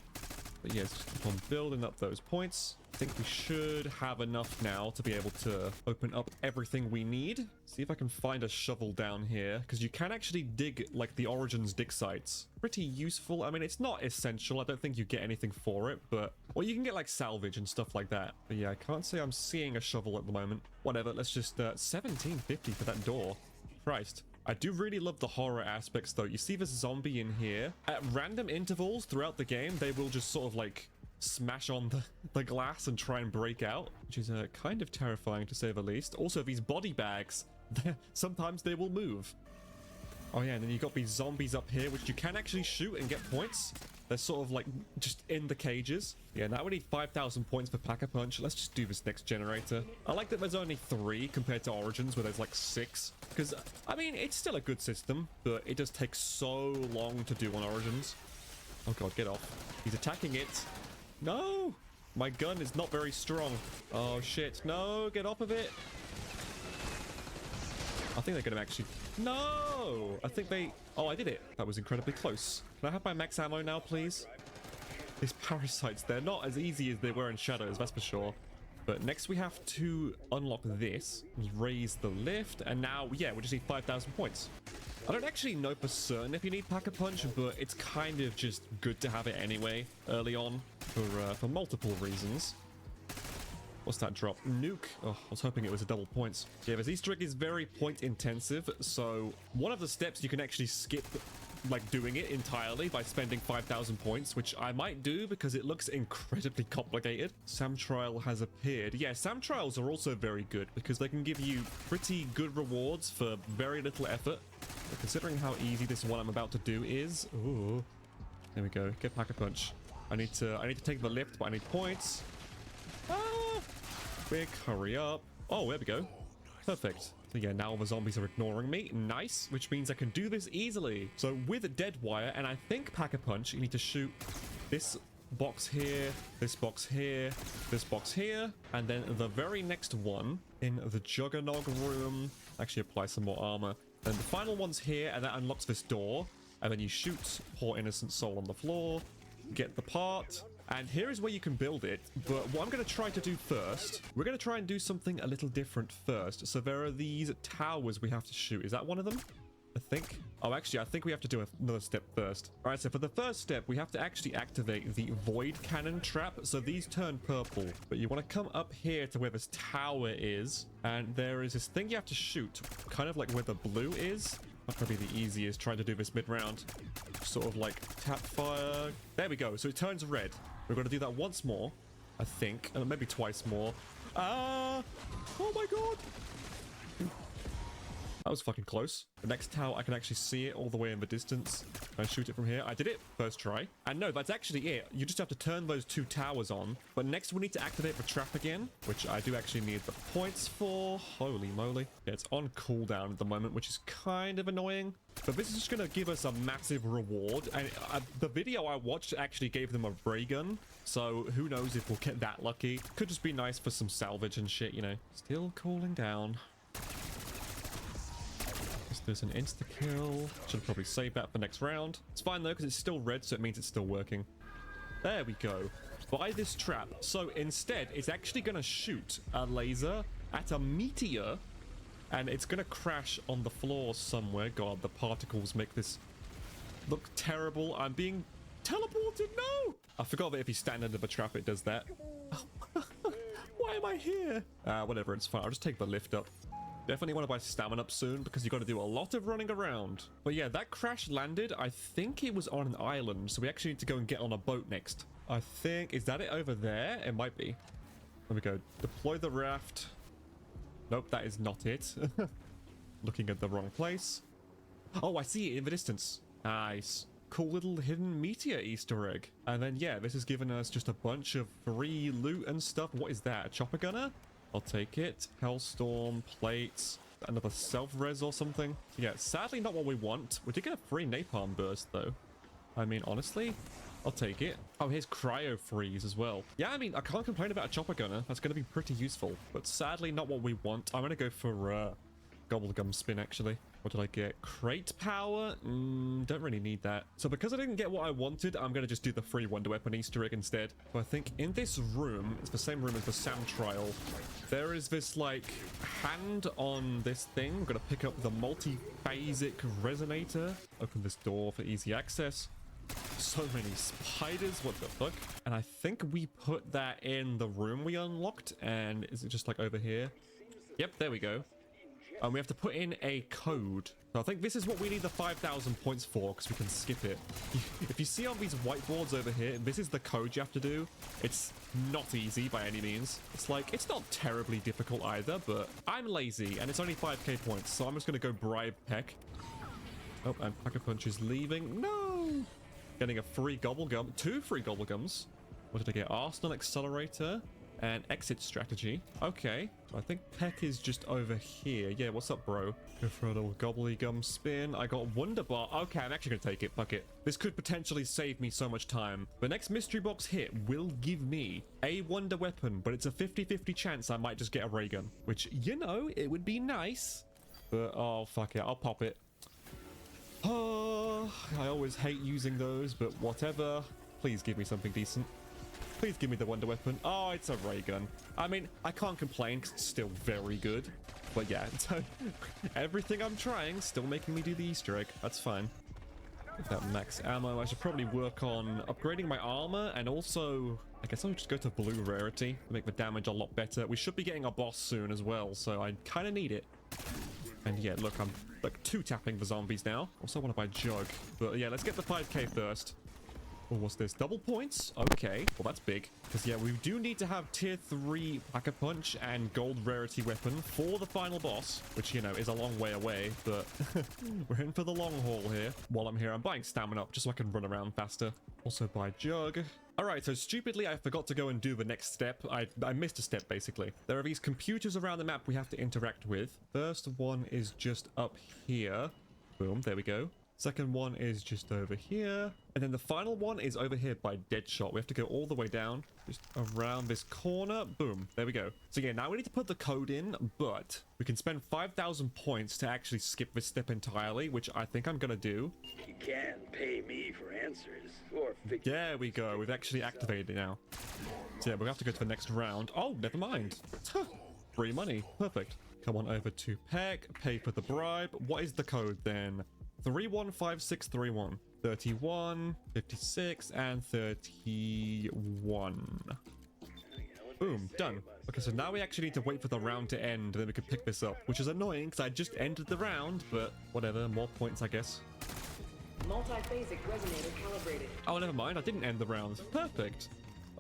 But yes, just keep on building up those points. I think we should have enough now to be able to open up everything we need. See if I can find a shovel down here, because you can actually dig, like, the Origins dig sites. Pretty useful. I mean, it's not essential. I don't think you get anything for it, but... well, you can get, like, salvage and stuff like that. But yeah, I can't say I'm seeing a shovel at the moment. Whatever, let's just... $17.50 for that door. Christ. I do really love the horror aspects, though. You see this zombie in here. At random intervals throughout the game, they will just sort of, like, smash on the glass and try and break out, which is kind of terrifying, to say the least. Also, these body bags, sometimes they will move. Oh, yeah, and then you've got these zombies up here, which you can actually shoot and get points. They're sort of like just in the cages. Yeah, now we need 5,000 points for Pack-a-Punch. Let's just do this next generator. I like that there's only 3 compared to Origins where there's like 6. Because, I mean, it's still a good system, but it does take so long to do on Origins. Oh god, get off. He's attacking it. No! My gun is not very strong. Oh shit, no, get off of it. I think they're gonna actually... No! I think they... Oh, I did it. That was incredibly close. Can I have my max ammo now, please? These parasites, they're not as easy as they were in Shadows, that's for sure. But next we have to unlock this, raise the lift, and now, yeah, we just need 5,000 points. I don't actually know for certain if you need Pack-a-Punch, but it's kind of just good to have it anyway, early on, for multiple reasons. What's that drop? Nuke. Oh, I was hoping it was a double points. Yeah, this Easter egg is very point intensive, so one of the steps you can actually skip, like, doing it entirely by spending 5,000 points, which I might do because it looks incredibly complicated. Sam Trial has appeared. Yeah, Sam Trials are also very good because they can give you pretty good rewards for very little effort. But considering how easy this one I'm about to do is, ooh, there we go. Get Pack-a-Punch. I need to take the lift, but I need points. Ah! Quick, hurry up. Oh, there we go. Perfect. So yeah, now the zombies are ignoring me. Nice, which means I can do this easily. So with a dead wire, and I think Pack-a-Punch, you need to shoot this box here, this box here, this box here, and then the very next one in the Juggernog room. Actually apply some more armor. Then the final one's here, and that unlocks this door. And then you shoot poor innocent soul on the floor, get the part. And here is where you can build it, but what I'm going to try to do first, we're going to try and do something a little different first. So there are these towers we have to shoot. Is that one of them? I think. Oh, actually, I think we have to do another step first. All right, so for the first step, we have to actually activate the void cannon trap. So these turn purple, but you want to come up here to where this tower is. And there is this thing you have to shoot, kind of like where the blue is. That's probably the easiest, trying to do this mid-round. Sort of like tap fire. There we go. So it turns red. We're going to do that once more, I think. Maybe twice more. Ah! Oh my god! That was fucking close. The next tower, I can actually see it all the way in the distance. Can I shoot it from here? I did it. First try. And no, that's actually it. You just have to turn those 2 towers on. But next we need to activate the trap again, which I do actually need the points for. Holy moly. Yeah, it's on cooldown at the moment, which is kind of annoying. But this is just going to give us a massive reward. And the video I watched actually gave them a ray gun. So who knows if we'll get that lucky. Could just be nice for some salvage and shit, you know. Still cooling down. There's an insta-kill. Should probably save that for next round. It's fine though, because it's still red, so it means it's still working. There we go. Buy this trap. So instead, it's actually going to shoot a laser at a meteor, and it's going to crash on the floor somewhere. God, the particles make this look terrible. I'm being teleported. No! I forgot that if you stand under the trap, it does that. Why am I here? Whatever, it's fine. I'll just take the lift up. Definitely want to buy stamina up soon because you got to do a lot of running around. But yeah, that crash landed. I think it was on an island, so we actually need to go and get on a boat next. I think, is that it over there? It might be. There we go. Deploy the raft. Nope, that is not it. Looking at the wrong place. Oh, I see it in the distance. Nice. Cool little hidden meteor Easter egg. And then yeah, this has given us just a bunch of free loot and stuff. What is that? A chopper gunner? I'll take it. Hellstorm, plates, another self-res or something. Yeah, sadly not what we want. We did get a free napalm burst though. I mean, honestly, I'll take it. Oh, here's cryo freeze as well. Yeah, I mean, I can't complain about a chopper gunner. That's going to be pretty useful, but sadly not what we want. I'm going to go for gobblegum spin actually. What did I get? Crate power? Don't really need that. So because I didn't get what I wanted, I'm going to just do the free wonder weapon Easter egg instead. So I think in this room, it's the same room as the Sam trial. There is this like hand on this thing. I'm going to pick up the multi-phasic resonator. Open this door for easy access. So many spiders, what the fuck? And I think we put that in the room we unlocked. And is it just like over here? Yep, there we go. And we have to put in a code. So I think this is what we need the 5,000 points for, because we can skip it. If you see on these whiteboards over here, this is the code you have to do. It's not easy by any means. It's like, it's not terribly difficult either, but I'm lazy and it's only 5k points. So I'm just going to go bribe Peck. Oh, and Pack-a-Punch is leaving. No! Getting a free Gobblegum, 2 free Gobblegums. What did I get? Arsenal Accelerator and Exit Strategy. Okay, I think Peck is just over here. Yeah, what's up, bro? Go for a little Gobblegum spin. I got Wonder Bar. Okay, I'm actually gonna take it. Fuck it. This could potentially save me so much time. The next mystery box hit will give me a Wonder Weapon, but it's a 50-50 chance I might just get a ray gun, which, you know, it would be nice. But, oh, fuck it. I'll pop it. Oh, I always hate using those, but whatever. Please give me something decent. Please give me the Wonder Weapon. Oh, it's a ray gun. I mean, I can't complain because it's still very good. But yeah, so everything I'm trying still making me do the Easter egg. That's fine. With that max ammo, I should probably work on upgrading my armor, and also, I guess I'll just go to blue rarity to make the damage a lot better. We should be getting a boss soon as well, so I kind of need it. And yeah, look, I'm like 2-tapping the zombies now. Also want to buy Jug. But yeah, let's get the 5k first. Oh, what's this? Double points? Okay. Well, that's big. Because, yeah, we do need to have tier 3 Pack-a-Punch and gold rarity weapon for the final boss, which, you know, is a long way away, but we're in for the long haul here. While I'm here, I'm buying stamina up just so I can run around faster. Also buy Jug. All right, so stupidly, I forgot to go and do the next step. I missed a step, basically. There are these computers around the map we have to interact with. First one is just up here. Boom, there we go. Second one is just over here. And then the final one is over here by Deadshot. We have to go all the way down, just around this corner. Boom. There we go. So yeah, now we need to put the code in, but we can spend 5,000 points to actually skip this step entirely, which I think I'm going to do. You can't pay me for answers or There we go. We've actually activated it now. So yeah, we'll have to go to the next round. Oh, never mind. Free money. Perfect. Come on over to Peck. Pay for the bribe. What is the code then? 315631. 31, 56, and 31. Boom, done. Okay, so now we actually need to wait for the round to end, and then we can pick this up, which is annoying because I just ended the round, but whatever, more points, I guess. Multi-phasic resonator calibrated. Oh, never mind, I didn't end the round. Perfect.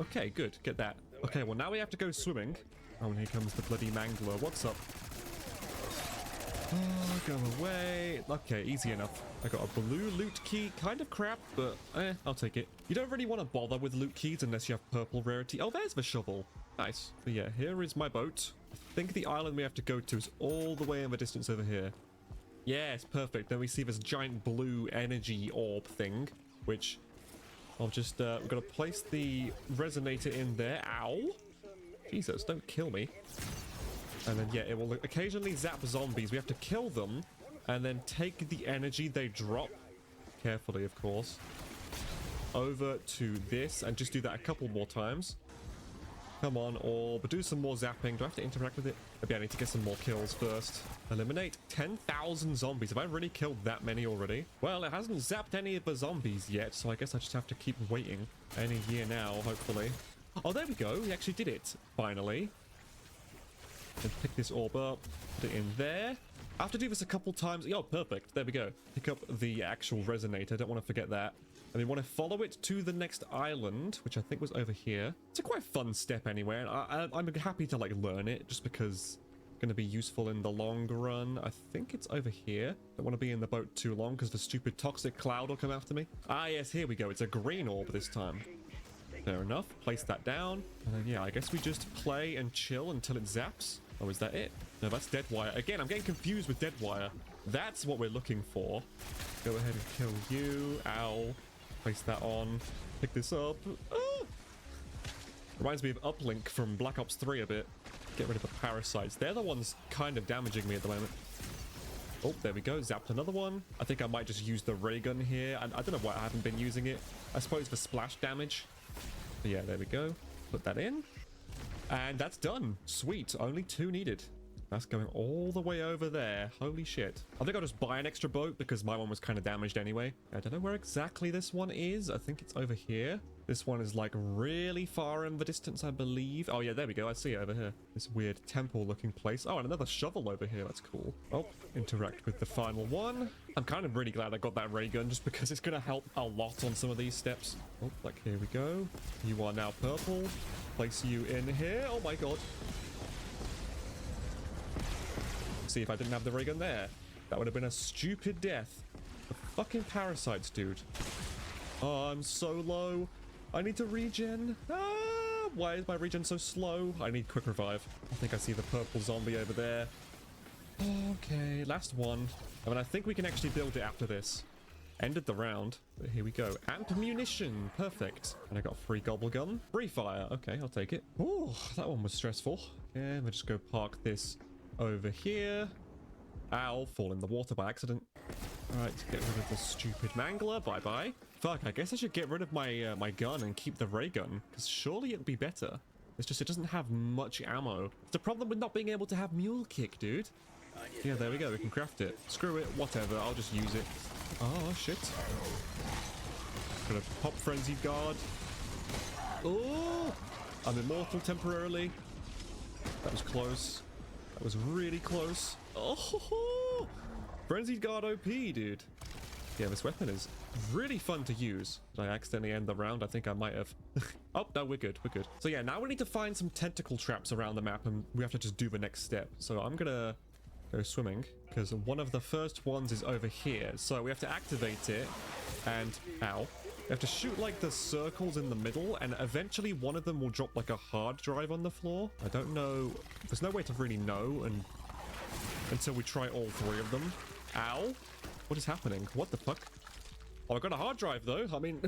Okay, good, get that. Okay, well now we have to go swimming. Oh, and here comes the bloody Mangler. What's up? Oh, go away. Okay, easy enough. I got a blue loot key. Kind of crap, but I'll take it. You don't really want to bother with loot keys unless you have purple rarity. Oh, there's the shovel. Nice. So yeah, here is my boat. I think the island we have to go to is all the way in the distance over here. Yes, perfect. Then we see this giant blue energy orb thing, which I'll just, we're going to place the resonator in there. Ow. Jesus, don't kill me. And then, yeah, it will occasionally zap zombies. We have to kill them and then take the energy they drop, carefully, of course, over to this and just do that a couple more times. Come on, orb. Do some more zapping. Do I have to interact with it? Maybe I need to get some more kills first. Eliminate 10,000 zombies. Have I really killed that many already? Well, it hasn't zapped any of the zombies yet, so I guess I just have to keep waiting. Any year now, hopefully. Oh, there we go. We actually did it, finally. Let's pick this orb up, put it in there. I have to do this a couple times. Oh, perfect. There we go. Pick up the actual resonator. Don't want to forget that. And we want to follow it to the next island, which I think was over here. It's a quite fun step anyway. And I'm happy to, like, learn it just because it's going to be useful in the long run. I think it's over here. Don't want to be in the boat too long because the stupid toxic cloud will come after me. Ah, yes, here we go. It's a green orb this time. Fair enough. Place that down. And then, yeah, I guess we just play and chill until it zaps. Oh, is that it? No, that's dead wire. Again, I'm getting confused with dead wire. That's what we're looking for. Go ahead and kill you. Ow. Place that on. Pick this up. Ah! Reminds me of Uplink from Black Ops 3 a bit. Get rid of the parasites. They're the ones kind of damaging me at the moment. Oh, there we go. Zapped another one. I think I might just use the ray gun here. I don't know why I haven't been using it. I suppose for splash damage. But yeah, there we go. Put that in. And that's done. Sweet. Only 2 needed. That's going all the way over there. Holy shit. I think I'll just buy an extra boat because my one was kind of damaged anyway. I don't know where exactly this one is. I think it's over here. This one is like really far in the distance, I believe. Oh yeah, there we go. I see it over here. This weird temple looking place. Oh, and another shovel over here. That's cool. Oh, interact with the final one. I'm kind of really glad I got that ray gun just because it's going to help a lot on some of these steps. Oh, like here we go. You are now purple. Place you in here. Oh my god. See if I didn't have the ray gun there. That would have been a stupid death. The fucking parasites, dude. Oh, I'm so low. I need to regen. Ah, why is my regen so slow? I need quick revive. I think I see the purple zombie over there. Okay, last one. I mean, I think we can actually build it after this. Ended the round, but here we go. Amp munition, perfect. And I got free gobble gun. Free fire, okay, I'll take it. Oh, that one was stressful. Yeah, we'll just go park this over here. Ow, fall in the water by accident. All right, get rid of the stupid mangler, bye-bye. Fuck, I guess I should get rid of my my gun and keep the ray gun, because surely it'd be better. It's just it doesn't have much ammo. It's a problem with not being able to have mule kick, dude. Yeah, there we go, we can craft it. Screw it, whatever, I'll just use it. Oh, shit. Gonna pop Frenzied Guard. Oh! I'm immortal temporarily. That was close. That was really close. Oh! Frenzied Guard OP, dude. Yeah, this weapon is really fun to use. Did I accidentally end the round? I think I might have. Oh, no, we're good, we're good. So yeah, now we need to find some tentacle traps around the map, and we have to just do the next step. So I'm gonna go swimming, because one of the first ones is over here. So we have to activate it, and ow. We have to shoot like the circles in the middle, and eventually one of them will drop like a hard drive on the floor. I don't know. There's no way to really know until we try all three of them. Ow. What is happening? What the fuck? Oh, I got a hard drive though. I mean,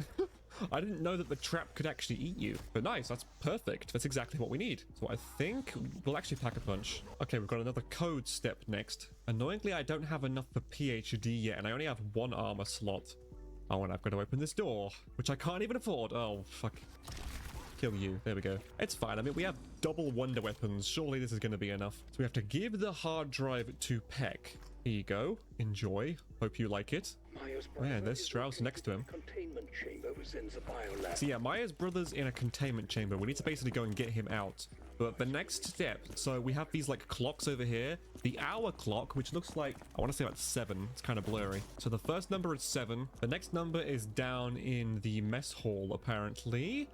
I didn't know that the trap could actually eat you. But nice, that's perfect. That's exactly what we need. So I think we'll actually pack a punch. Okay, we've got another code step next. Annoyingly, I don't have enough for PhD yet, and I only have one armor slot. Oh, and I've got to open this door, which I can't even afford. Oh, fuck. Kill you. There we go. It's fine. I mean, we have double wonder weapons. Surely this is going to be enough. So we have to give the hard drive to Peck. Here you go. Enjoy. Hope you like it. Man, there's Strauss next to him. Containment chamber within the biolab. So yeah, Maya's brother's in a containment chamber. We need to basically go and get him out. But the next step, so we have these like clocks over here. The hour clock, which looks like, I want to say about 7. It's kind of blurry. So the first number is 7. The next number is down in the mess hall, apparently.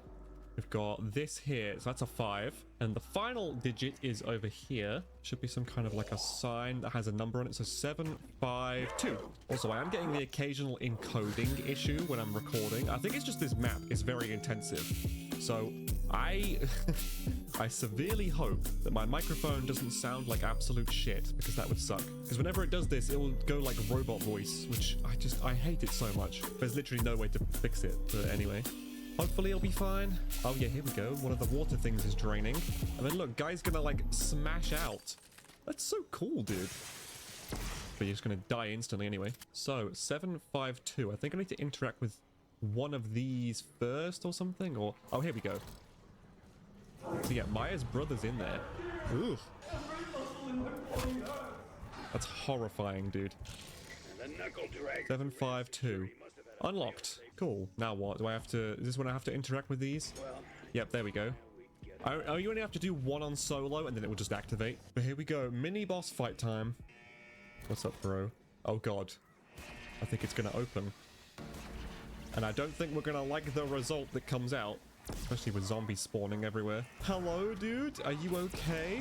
We've got this here, so that's a 5. And the final digit is over here. Should be some kind of like a sign that has a number on it. So 752. Also, I am getting the occasional encoding issue when I'm recording. I think it's just this map is very intensive. So I severely hope that my microphone doesn't sound like absolute shit, because that would suck. Because whenever it does this, it will go like robot voice, which I hate it so much. There's literally no way to fix it. But anyway. Hopefully it'll be fine. Oh yeah, here we go. One of the water things is draining. And then look, guy's gonna like smash out. That's so cool, dude. But you're just gonna die instantly anyway. So 752. I think I need to interact with one of these first or something. Or oh, here we go. So yeah, Maya's brother's in there. Ooh. That's horrifying, dude. 752. Unlocked. Cool. Now what? Do I have to... Is this when I have to interact with these? Yep, there we go. Oh, you only have to do one on solo and then it will just activate. But here we go. Mini boss fight time. What's up, bro? Oh, God. I think it's going to open. And I don't think we're going to like the result that comes out. Especially with zombies spawning everywhere. Hello, dude? Are you okay?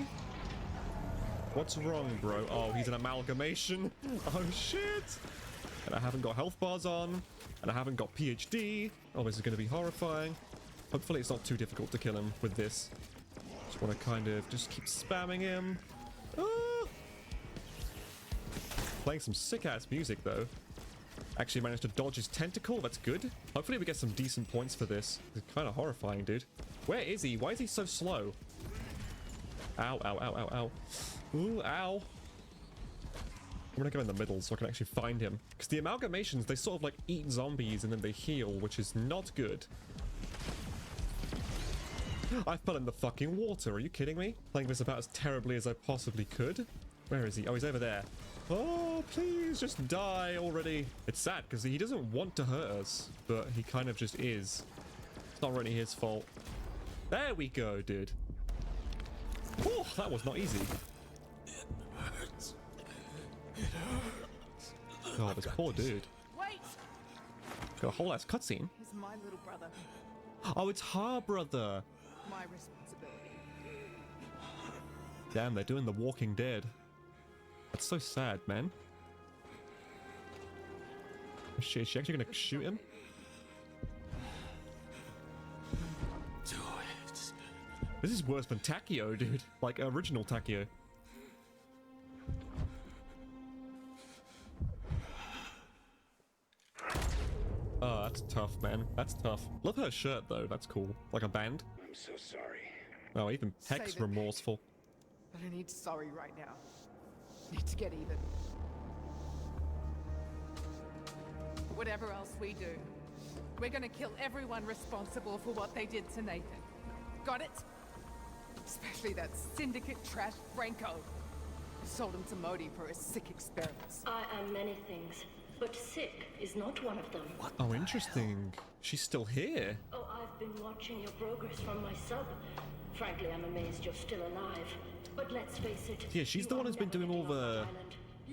What's wrong, bro? Oh, he's an amalgamation. Oh, shit. And I haven't got health bars on. And I haven't got PhD. Oh, this is going to be horrifying. Hopefully it's not too difficult to kill him with this. Just want to kind of just keep spamming him. Ah! Playing some sick-ass music, though. Actually managed to dodge his tentacle. That's good. Hopefully we get some decent points for this. It's kind of horrifying, dude. Where is he? Why is he so slow? Ow, ow, ow, ow, ow. Ooh, ow. I'm gonna go in the middle so I can actually find him. Because the amalgamations, they sort of like eat zombies and then they heal, which is not good. I fell in the fucking water. Are you kidding me? Playing this about as terribly as I possibly could. Where is he? Oh, he's over there. Oh, please just die already. It's sad because he doesn't want to hurt us, but he kind of just is. It's not really his fault. There we go, dude. Oh, that was not easy. Oh, this poor dude. Wait! Got a whole ass cutscene. He's my little brother. Oh, it's her brother. My responsibility. Damn, they're doing The Walking Dead. That's so sad, man. Oh, shit, is she actually gonna shoot him? This is worse than Takio, dude. Like, original Takio. Oh, that's tough, man. That's tough. Love her shirt, though. That's cool. Like a band. I'm so sorry. Oh, even Peck's Save it. remorseful. I don't need sorry right now. Need to get even. Whatever else we do, we're gonna kill everyone responsible for what they did to Nathan. Got it? Especially that syndicate trash Franco. Sold him to Modi for his sick experiments. I am many things, but sick is not one of them. What? Oh, interesting. She's still here. Oh, I've been watching your progress from my sub. Frankly, I'm amazed you're still alive. But let's face it. Yeah, she's the one who's been doing all the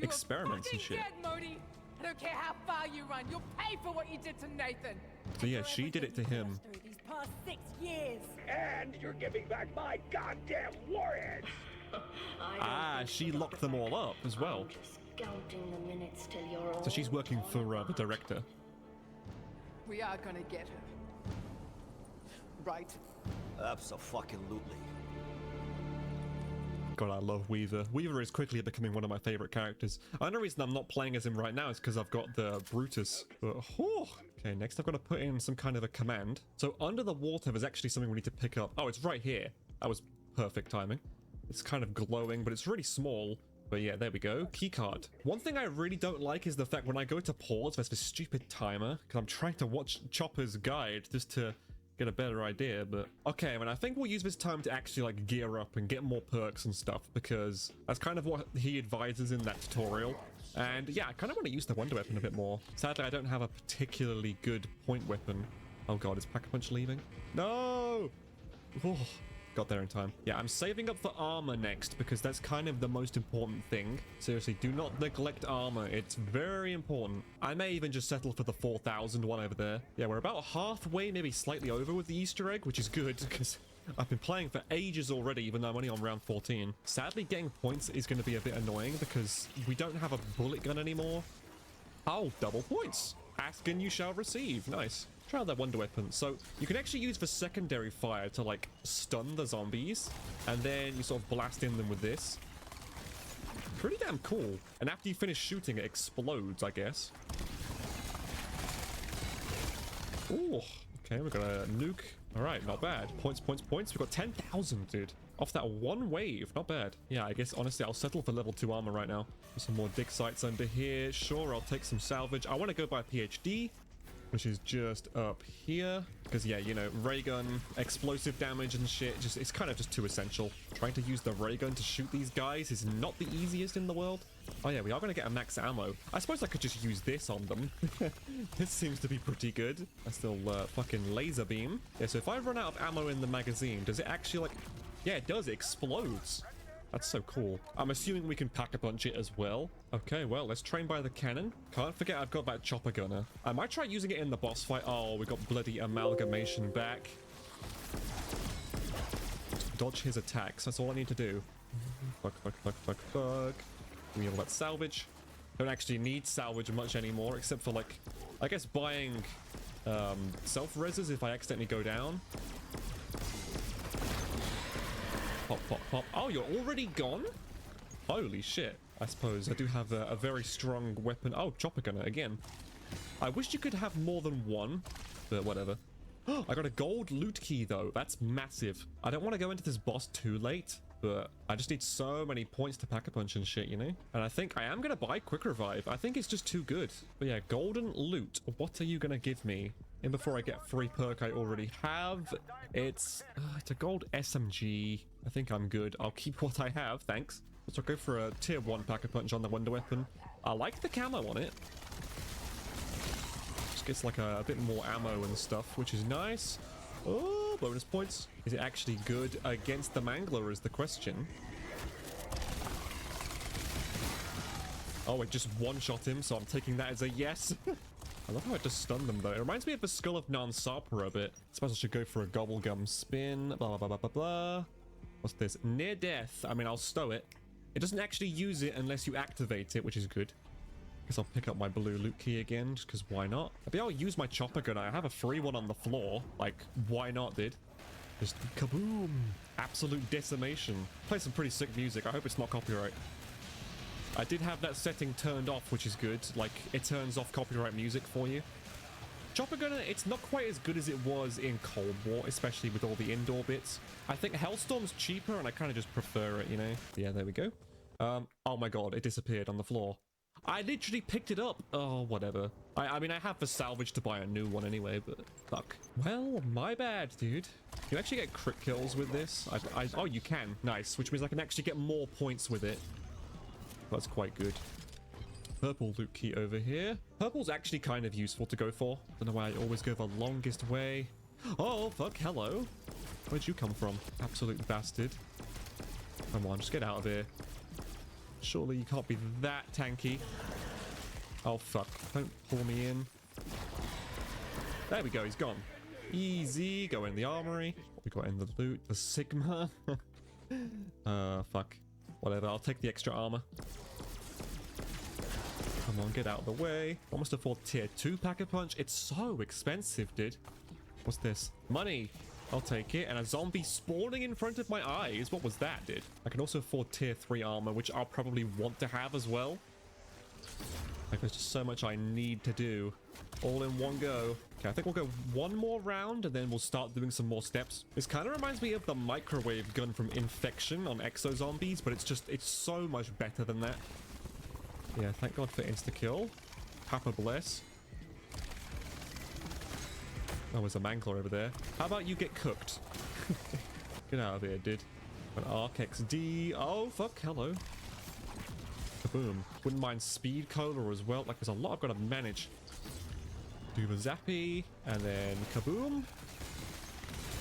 experiments and shit. Dead, Modi. I don't care how far you run. You'll pay for what you did to Nathan. So yeah, she did it to him. These past 6 years. And you're giving back my goddamn warheads. Ah, she locked them all up as well. Counting the minutes till you're all So she's working for the director. We are gonna get her. Right? Abso-fucking-lutely. God, I love Weaver. Weaver is quickly becoming one of my favorite characters. Another reason I'm not playing as him right now is because I've got the Brutus. Okay, next I've got to put in some kind of a command. So under the water, there's actually something we need to pick up. Oh, it's right here. That was perfect timing. It's kind of glowing, but it's really small. But yeah, there we go. Keycard. One thing I really don't like is the fact when I go to pause, there's this stupid timer, because I'm trying to watch Chopper's guide just to get a better idea, but okay, I mean, I think we'll use this time to actually like gear up and get more perks and stuff, because that's kind of what he advises in that tutorial. And yeah, I kind of want to use the Wonder Weapon a bit more. Sadly, I don't have a particularly good point weapon. Oh god, is Pack-a-Punch leaving? No! Oh, got there in time. Yeah, I'm saving up for armor next, because that's kind of the most important thing. Seriously, do not neglect armor. It's very important. I may even just settle for the 4,000 one over there. Yeah, we're about halfway, maybe slightly over with the Easter egg, which is good, because I've been playing for ages already, even though I'm only on round 14. Sadly, getting points is going to be a bit annoying, because we don't have a bullet gun anymore. Oh, double points. Ask and you shall receive. Nice. Try out that Wonder Weapon. So you can actually use the secondary fire to like stun the zombies, and then you sort of blast in them with this. Pretty damn cool. And after you finish shooting, it explodes, I guess. Oh, okay, we've got a nuke. All right, not bad. Points, points, points. We've got 10,000, dude. Off that one wave, not bad. Yeah, I guess honestly, I'll settle for level 2 armor right now. Some more dig sites under here. Sure, I'll take some salvage. I want to go by PhD, which is just up here, because yeah, you know, ray gun, explosive damage and shit, just it's kind of just too essential. Trying to use the ray gun to shoot these guys is not the easiest in the world. Oh yeah, we are going to get a max ammo. I suppose I could just use this on them. This seems to be pretty good. I still fucking laser beam. Yeah, so if I run out of ammo in the magazine, does it actually like... Yeah, it does. It explodes. That's so cool. I'm assuming we can pack-a-punch it as well. Okay, well, let's train by the cannon. Can't forget I've got that chopper gunner. I might try using it in the boss fight. Oh, we got bloody amalgamation back. Just dodge his attacks. That's all I need to do. Fuck, fuck, fuck, fuck, fuck. We have that salvage. Don't actually need salvage much anymore, except for, like, I guess buying self-reses if I accidentally go down. Pop, pop, pop. Oh, you're already gone? Holy shit. I suppose I do have a very strong weapon. Oh, chopper gunner again. I wish you could have more than one, but whatever. I got a gold loot key though. That's massive. I don't want to go into this boss too late, but I just need so many points to pack-a-punch and shit, you know? And I think I am going to buy quick revive. I think it's just too good. But yeah, golden loot. What are you going to give me? And before I get free perk I already have, it's a gold SMG. I think I'm good. I'll keep what I have, thanks. So I'll go for a tier 1 pack-a-punch on the Wonder Weapon. I like the camo on it. Just gets like a bit more ammo and stuff, which is nice. Oh, bonus points. Is it actually good against the Mangler is the question. Oh, it just one-shot him, so I'm taking that as a yes. I love how it just stunned them, though. It reminds me of the Skull of Nansapra a bit. I suppose I should go for a Gobblegum spin. Blah, blah, blah, blah, blah, blah. What's this? Near death. I mean, I'll stow it. It doesn't actually use it unless you activate it, which is good. Guess I'll pick up my blue loot key again, just because why not? Maybe I'll use my chopper gun. I have a free one on the floor. Like, why not, dude? Just kaboom. Absolute decimation. Play some pretty sick music. I hope it's not copyright. I did have that setting turned off, which is good. Like, it turns off copyright music for you. Chopper Gunner, it's not quite as good as it was in Cold War, especially with all the indoor bits. I think Hellstorm's cheaper, and I kind of just prefer it, you know? Yeah, there we go. Oh my god, it disappeared on the floor. I literally picked it up. Oh, whatever. I mean, I have the salvage to buy a new one anyway, but fuck. Well, my bad, dude. You actually get crit kills with this. Oh, you can. Nice. Which means I can actually get more points with it. That's quite good. Purple loot key over here. Purple's actually kind of useful to go for. Don't know why I always go the longest way. Oh, fuck. Hello. Where'd you come from? Absolute bastard. Come on, just get out of here. Surely you can't be that tanky. Oh, fuck. Don't pull me in. There we go. He's gone. Easy. Go in the armory. What we got in the loot? The Sigma. Fuck. Whatever. I'll take the extra armor. Come on, get out of the way. Almost afford tier 2 Pack-a-Punch. It's so expensive, dude. What's this? Money. I'll take it. And a zombie spawning in front of my eyes. What was that, dude? I can also afford tier 3 armor, which I'll probably want to have as well. Like, there's just so much I need to do. All in one go. Okay, I think we'll go one more round, and then we'll start doing some more steps. This kind of reminds me of the microwave gun from Infection on Exo Zombies, but it's so much better than that. Yeah, thank God for insta-kill. Papa bless. Oh, there's a Mangler over there. How about you get cooked? Get out of here, dude. An Arc XD. Oh, fuck. Hello. Kaboom. Wouldn't mind Speed Cola as well. Like, there's a lot I've got to manage. Do the Zappy. And then kaboom.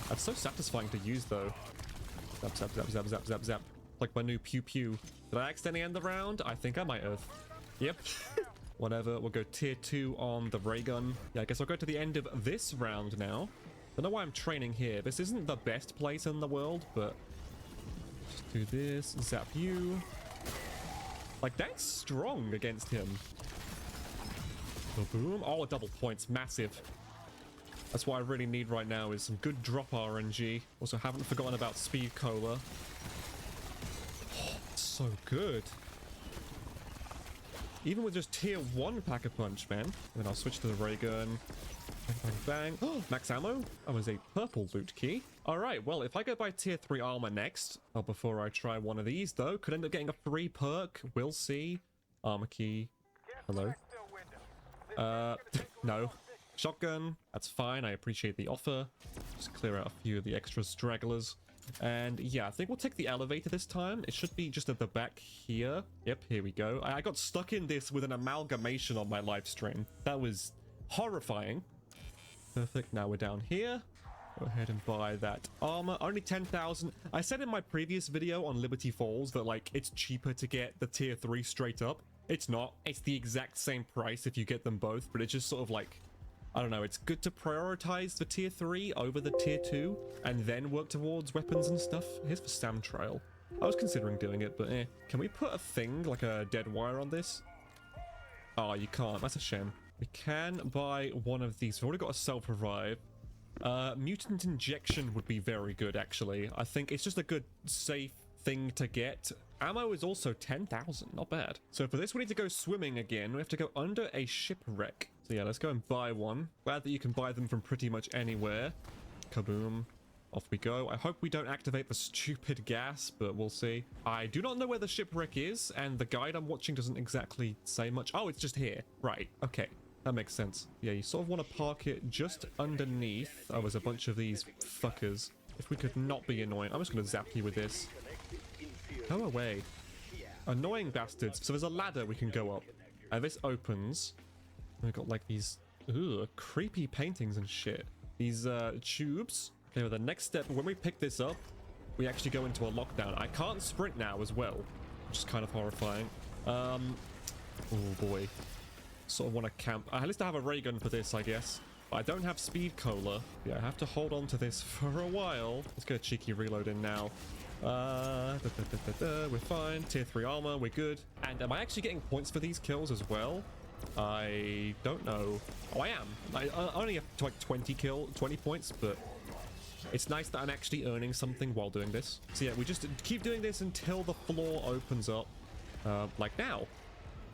That's so satisfying to use, though. Zap, zap, zap, zap, zap, zap, zap. Like my new pew pew. Did I accidentally end the round? I think I might have. Yep. Whatever. We'll go tier 2 on the ray gun. Yeah, I guess I'll go to the end of this round now. Don't know why I'm training here. This isn't the best place in the world, but just do this. Zap you. Like, that's strong against him. Boom. Oh, double points. Massive. That's what I really need right now is some good drop RNG. Also, haven't forgotten about Speed Cola. Oh, it's so good. Even with just tier 1 Pack-a-Punch, man. And then I'll switch to the ray gun. Bang, bang, bang. Oh, max ammo. That was a purple loot key. All right, well, if I go buy tier 3 armor next, before I try one of these, though, could end up getting a free perk. We'll see. Armor key. Hello. No. Shotgun. That's fine. I appreciate the offer. Just clear out a few of the extra stragglers. And yeah, I think we'll take the elevator this time. It should be just at the back here. Yep, here we go. I got stuck in this with an amalgamation on my live stream. That was horrifying. Perfect. Now we're down here. Go ahead and buy that armor. Only 10,000. I said in my previous video on Liberty Falls that, like, it's cheaper to get the tier 3 straight up. It's not. It's the exact same price if you get them both, but it's just sort of like, I don't know, it's good to prioritize the tier 3 over the tier 2 and then work towards weapons and stuff. Here's the Sam Trail. I was considering doing it, but Can we put a thing, like a dead wire on this? Oh, you can't. That's a shame. We can buy one of these. We've already got a self-revive. Mutant injection would be very good, actually. I think it's just a good, safe thing to get. Ammo is also 10,000. Not bad. So for this, we need to go swimming again. We have to go under a shipwreck. So yeah, let's go and buy one. Glad that you can buy them from pretty much anywhere. Kaboom. Off we go. I hope we don't activate the stupid gas, but we'll see. I do not know where the shipwreck is, and the guide I'm watching doesn't exactly say much. Oh, it's just here. Right. Okay. That makes sense. Yeah, you sort of want to park it just underneath. Oh, there's a bunch of these fuckers. If we could not be annoying. I'm just going to zap you with this. Go away. Annoying bastards. So there's a ladder we can go up. And this opens. We've got like these creepy paintings and shit. These tubes. Okay, well, the next step, when we pick this up, we actually go into a lockdown. I can't sprint now as well, which is kind of horrifying. Oh boy. Sort of want to camp. At least I have a ray gun for this, I guess. But I don't have speed cola. Yeah, I have to hold on to this for a while. Let's get a cheeky reload in now. We're fine. Tier 3 armor, we're good. And am I actually getting points for these kills as well? I don't know. Oh, I am. I only have like 20 points, but It's nice that I'm actually earning something while doing this. So yeah, we just keep doing this until the floor opens up, like now.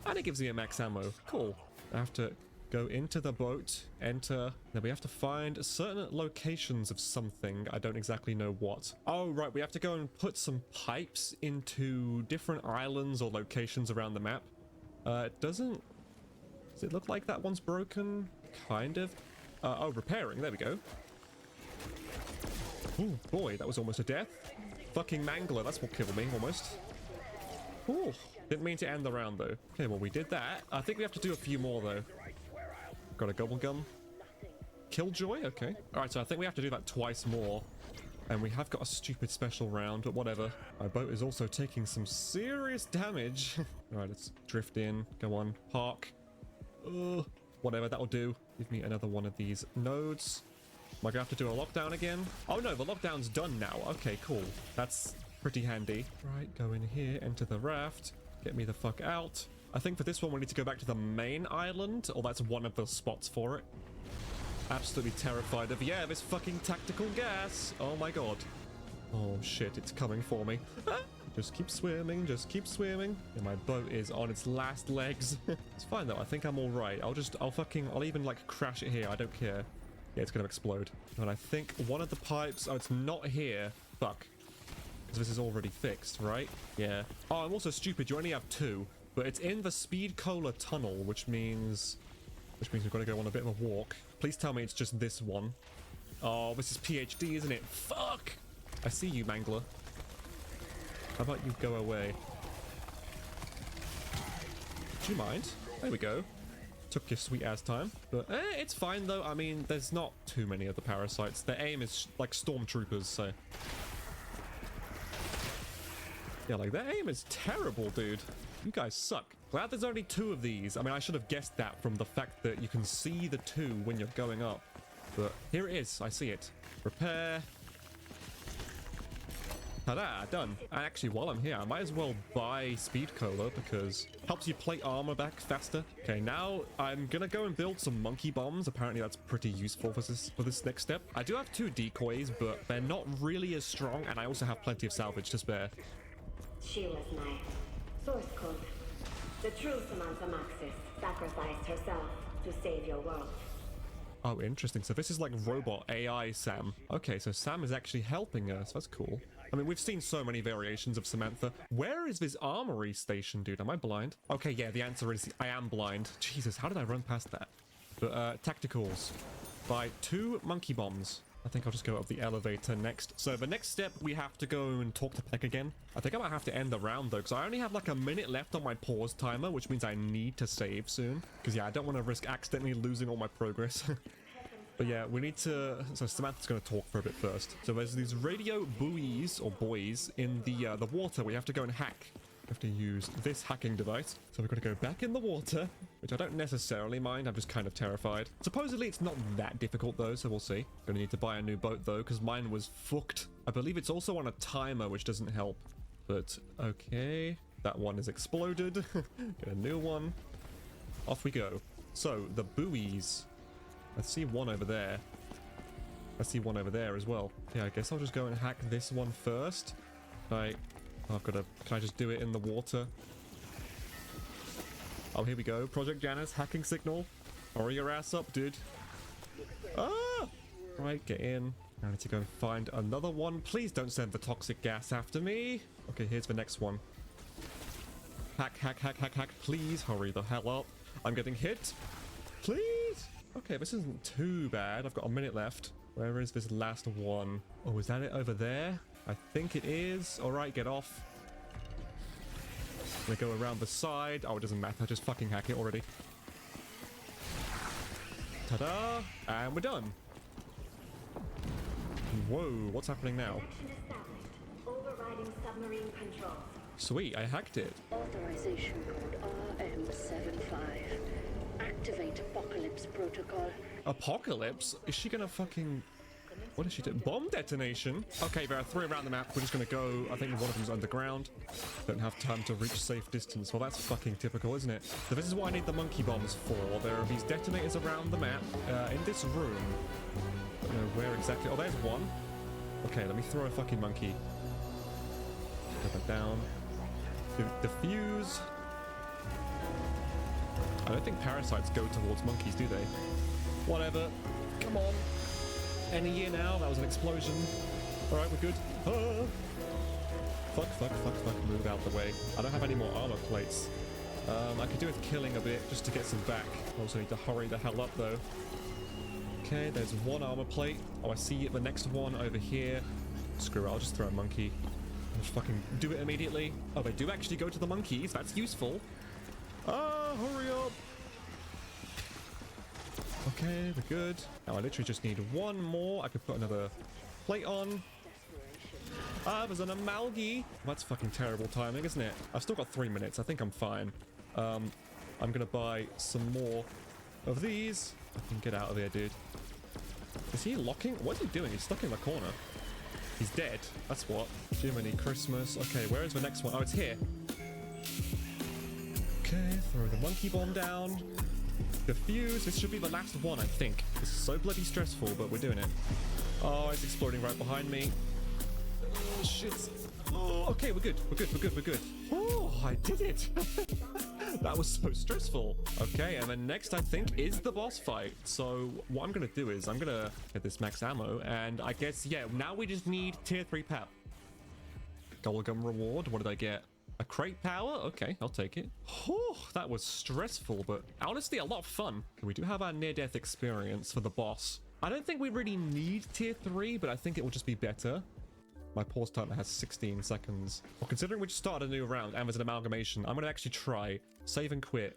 And it gives me a max ammo. Cool. I have to go into the boat, enter. Then we have to find certain locations of something. I don't exactly know what. Oh, right. We have to go and put some pipes into different islands or locations around the map. It doesn't... Does it look like that one's broken? Kind of. Oh, repairing. There we go. Oh, boy. That was almost a death. Fucking mangler. That's what killed me, almost. Ooh. Didn't mean to end the round, though. Okay, well, we did that. I think we have to do a few more, though. Got a gobble gum. Killjoy? Okay. Alright, so I think we have to do that twice more. And we have got a stupid special round, but whatever. My boat is also taking some serious damage. Alright, let's drift in. Go on. Park. Whatever, that'll do. Give me another one of these nodes. Am I gonna have to do a lockdown again? Oh no, the lockdown's done now. Okay, cool. That's pretty handy. Right, go in here, enter the raft. Get me the fuck out. I think for this one we need to go back to the main island, or that's one of the spots for it. Absolutely terrified of, yeah, this fucking tactical gas. Oh my god. Oh shit, it's coming for me. Just keep swimming, just keep swimming. And my boat is on its last legs. It's fine though, I think I'm alright. I'll even like crash it here, I don't care. Yeah, it's gonna explode. And I think one of the pipes, oh, it's not here. Fuck. Because this is already fixed, right? Yeah. Oh, I'm also stupid, you only have two. But it's in the Speed Cola tunnel, which means we've got to go on a bit of a walk. Please tell me it's just this one. Oh, this is PhD, isn't it? Fuck! I see you, Mangler. How about you go away? Do you mind? There we go. Took your sweet ass time. But, it's fine though. I mean, there's not too many of the parasites. Their aim is like stormtroopers, so... Yeah, like, their aim is terrible, dude. You guys suck. Glad there's only two of these. I mean, I should have guessed that from the fact that you can see the two when you're going up. But here it is. I see it. Repair. Ta-da, done. And actually, while I'm here, I might as well buy Speed Cola because it helps you plate armor back faster. Okay, now I'm gonna go and build some monkey bombs. Apparently, that's pretty useful for this next step. I do have two decoys, but they're not really as strong, and I also have plenty of salvage to spare. Sheila's knife. Source code. The true Samantha Maxis sacrificed herself to save your world. Oh, interesting. So this is like robot AI Sam. Okay, so Sam is actually helping us. That's cool. I mean, we've seen so many variations of Samantha. Where is this armory station, dude? Am I blind? Okay, yeah, the answer is I am blind. Jesus, how did I run past that? But, tacticals. Buy 2 monkey bombs. I think I'll just go up the elevator next. So the next step, we have to go and talk to Peck again. I think I might have to end the round though, because I only have like a minute left on my pause timer, which means I need to save soon. Because yeah, I don't want to risk accidentally losing all my progress. But yeah, we need to... So Samantha's going to talk for a bit first. So there's these radio buoys, or buoys, in the water. We have to go and hack. We have to use this hacking device. So we've got to go back in the water, which I don't necessarily mind. I'm just kind of terrified. Supposedly it's not that difficult though, so we'll see. Gonna need to buy a new boat though, because mine was fucked. I believe it's also on a timer, which doesn't help. But okay, that one is exploded. Get a new one. Off we go. So the buoys. I see one over there. I see one over there as well. Yeah, I guess I'll just go and hack this one first. Like, oh, I've got to... Can I just do it in the water? Oh, here we go. Project Janice, hacking signal. Hurry your ass up, dude. Ah! Right, get in. I need to go and find another one. Please don't send the toxic gas after me. Okay, here's the next one. Hack, hack, hack, hack, hack. Please hurry the hell up. I'm getting hit. Please. Okay, this isn't too bad. I've got a minute left. Where is this last one? Oh, is that it over there? I think it is. All right, get off. I'm gonna go around the side. Oh, it doesn't matter. Just fucking hack it already. Ta-da! And we're done. Whoa, what's happening now? Overriding submarine control. Sweet, I hacked it. Authorization code RM75. Activate Apocalypse Protocol. Apocalypse? Is she gonna fucking... What is she doing? Bomb detonation? Okay, there are 3 around the map. We're just gonna go... I think one of them's underground. Don't have time to reach safe distance. Well, that's fucking typical, isn't it? So this is what I need the monkey bombs for. There are these detonators around the map. In this room. I don't know where exactly... Oh, there's one. Okay, let me throw a fucking monkey. Put that down. Diffuse. I don't think parasites go towards monkeys, do they? Whatever. Come on. Any year now. That was an explosion. Alright, we're good. Ah. Fuck. Move out the way. I don't have any more armor plates. I could do with killing a bit just to get some back. I also need to hurry the hell up though. Okay, there's one armor plate. Oh, I see the next one over here. Screw it, I'll just throw a monkey. I'll just fucking do it immediately. Oh, they do actually go to the monkeys. That's useful. Ah, hurry up. Okay, we're good. Now I literally just need one more. I could put another plate on. Ah, there's an amalgi. That's fucking terrible timing, isn't it? I've still got 3 minutes. I think I'm fine. I'm gonna buy some more of these. I can get out of here, dude. Is he locking? What is he doing? He's stuck in the corner. He's dead. That's what. Jiminy Christmas. Okay, where is the next one? Oh, it's here. Okay, throw the monkey bomb down. Defuse. This should be the last one, I think. This is so bloody stressful, but we're doing it. Oh, it's exploding right behind me. Oh, shit. Oh, okay, we're good. We're good. Oh, I did it. That was so stressful. Okay, and then next, I think, is the boss fight. So what I'm going to do is I'm going to get this max ammo. And I guess, yeah, now we just need tier 3 pep. Goldgum reward. What did I get? A crate power? Okay, I'll take it. Oh, that was stressful, but honestly, a lot of fun. We do have our near-death experience for the boss. I don't think we really need tier 3, but I think it will just be better. My pause timer has 16 seconds. Well, considering we just started a new round and there's an amalgamation, I'm going to actually try. Save and quit.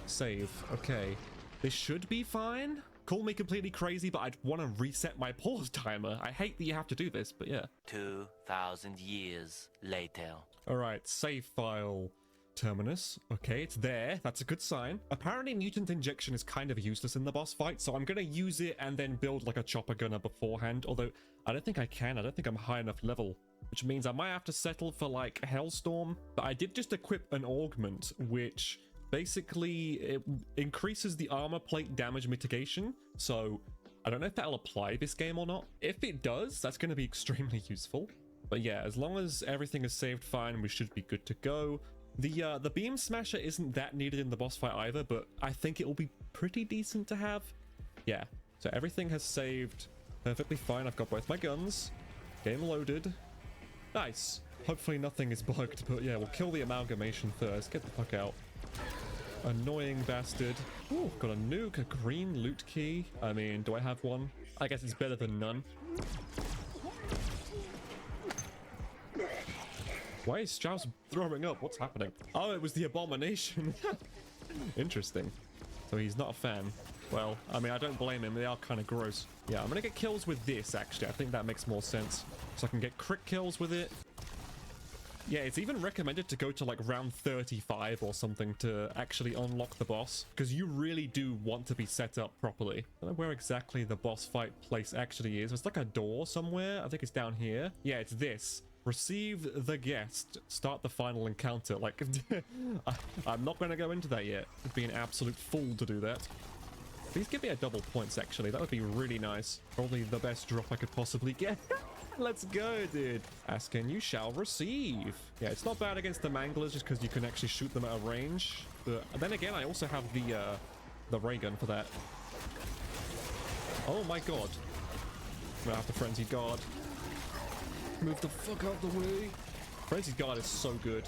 Save. Okay. This should be fine. Call me completely crazy, but I'd want to reset my pause timer. I hate that you have to do this, but yeah. 2,000 years later. All right, save file. Terminus. Okay, it's there. That's a good sign. Apparently, mutant injection is kind of useless in the boss fight, so I'm going to use it and then build like a chopper gunner beforehand, although I don't think I can. I don't think I'm high enough level, which means I might have to settle for like Hellstorm. But I did just equip an augment, which basically it increases the armor plate damage mitigation, so I don't know if that'll apply this game or not. If it does, that's going to be extremely useful. But yeah, as long as everything is saved fine, we should be good to go. The beam smasher isn't that needed in the boss fight either, but I think it will be pretty decent to have. Yeah, so everything has saved perfectly fine. I've got both my guns. Game loaded. Nice. Hopefully nothing is bugged, but yeah, we'll kill the amalgamation first. Get the fuck out. Annoying bastard. Ooh, got a nuke, a green loot key. I mean, do I have one? I guess it's better than none. Why is Strauss throwing up? What's happening? Oh, it was the abomination. Interesting. So he's not a fan. Well, I mean, I don't blame him. They are kind of gross. Yeah, I'm going to get kills with this, actually. I think that makes more sense. So I can get crit kills with it. Yeah, it's even recommended to go to like round 35 or something to actually unlock the boss, because you really do want to be set up properly. I don't know where exactly the boss fight place actually is. It's like a door somewhere. I think it's down here. Yeah, it's this. Receive the guest. Start the final encounter. Like, I'm not going to go into that yet. It'd be an absolute fool to do that. Please give me a double points, actually. That would be really nice. Probably the best drop I could possibly get. Let's go, dude. Ask and you shall receive. Yeah, it's not bad against the manglers just because you can actually shoot them at a range. But then again, I also have the ray gun for that. Oh my god. I'm gonna have to frenzied guard. Move the fuck out the way. Frenzied guard is so good.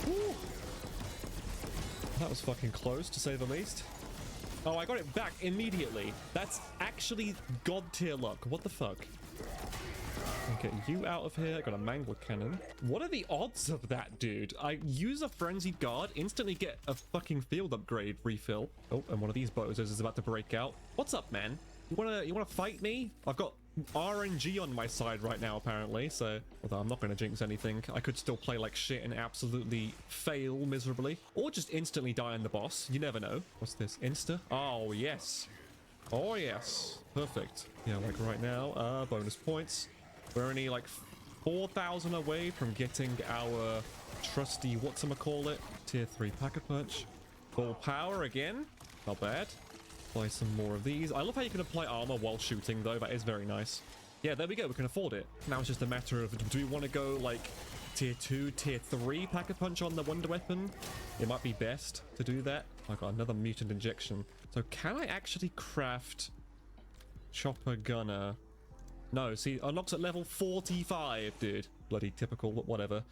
Woo. That was fucking close, to say the least. Oh, I got it back immediately. That's actually god tier luck. What the fuck? Get you out of here. I got a mangler cannon. What are the odds of that, dude? I use a frenzied guard, instantly get a fucking field upgrade refill. Oh, and one of these bozos is about to break out. What's up, man? You wanna fight me? I've got RNG on my side right now, apparently, so although I'm not going to jinx anything, I could still play like shit and absolutely fail miserably, or just instantly die in the boss. You never know. What's this? Insta? Oh yes. Oh yes. Perfect. Yeah, like right now, bonus points. We're only like 4,000 away from getting our trusty whatchamacallit tier 3 pack-a-punch. Full power again. Not bad. Apply some more of these. I love how you can apply armor while shooting, though. That is very nice. Yeah, there we go. We can afford it. Now it's just a matter of, do we want to go, like, tier 2, tier 3 Pack-a-Punch on the Wonder Weapon? It might be best to do that. I got another mutant injection. So can I actually craft Chopper Gunner? No, see, unlocks at level 45, dude. Bloody typical, but whatever.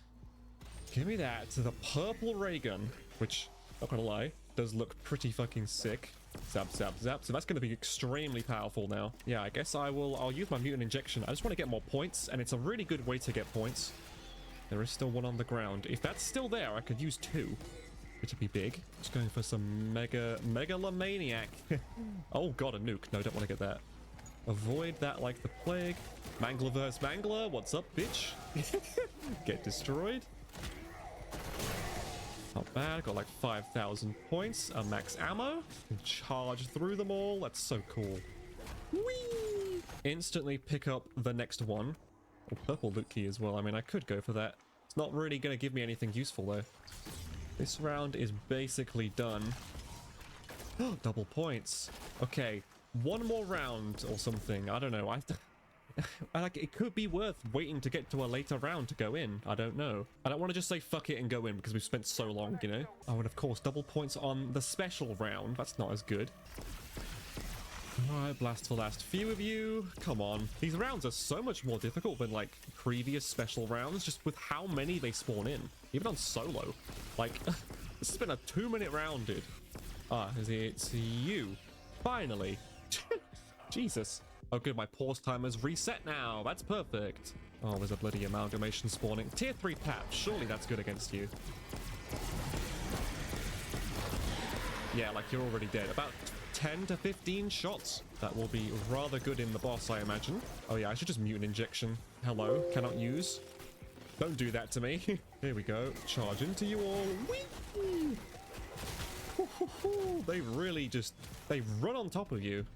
Give me that. The purple ray gun, which, not gonna lie, does look pretty fucking sick. Zap, zap, zap. So that's going to be extremely powerful now. Yeah, I guess I'll use my mutant injection. I just want to get more points, and it's a really good way to get points. There is still one on the ground. If that's still there, I could use 2, which would be big. Just going for some megalomaniac. Oh god, a nuke. No, don't want to get that. Avoid that like the plague. Mangler vs. Mangler. What's up, bitch? Get destroyed. Not bad. Got like 5,000 points. A max ammo. Can charge through them all. That's so cool. Whee! Instantly pick up the next one. Oh, purple loot key as well. I mean, I could go for that. It's not really going to give me anything useful, though. This round is basically done. Double points. Okay. One more round or something. I don't know. Like, it could be worth waiting to get to a later round to go in. I don't know. I don't want to just say fuck it and go in because we've spent so long, you know? Oh, and of course, double points on the special round. That's not as good. Alright, blast for last few of you. Come on. These rounds are so much more difficult than, like, previous special rounds, just with how many they spawn in. Even on solo. Like, this has been a 2-minute round, dude. Ah, it's you. Finally. Jesus. Oh good, my pause timer's reset now. That's perfect. Oh, there's a bloody amalgamation spawning. Tier 3 Pap. Surely that's good against you. Yeah, like you're already dead. About 10 to 15 shots. That will be rather good in the boss, I imagine. Oh yeah, I should just mutant injection. Hello, cannot use. Don't do that to me. Here we go. Charge into you all. Whee! They really just... They run on top of you.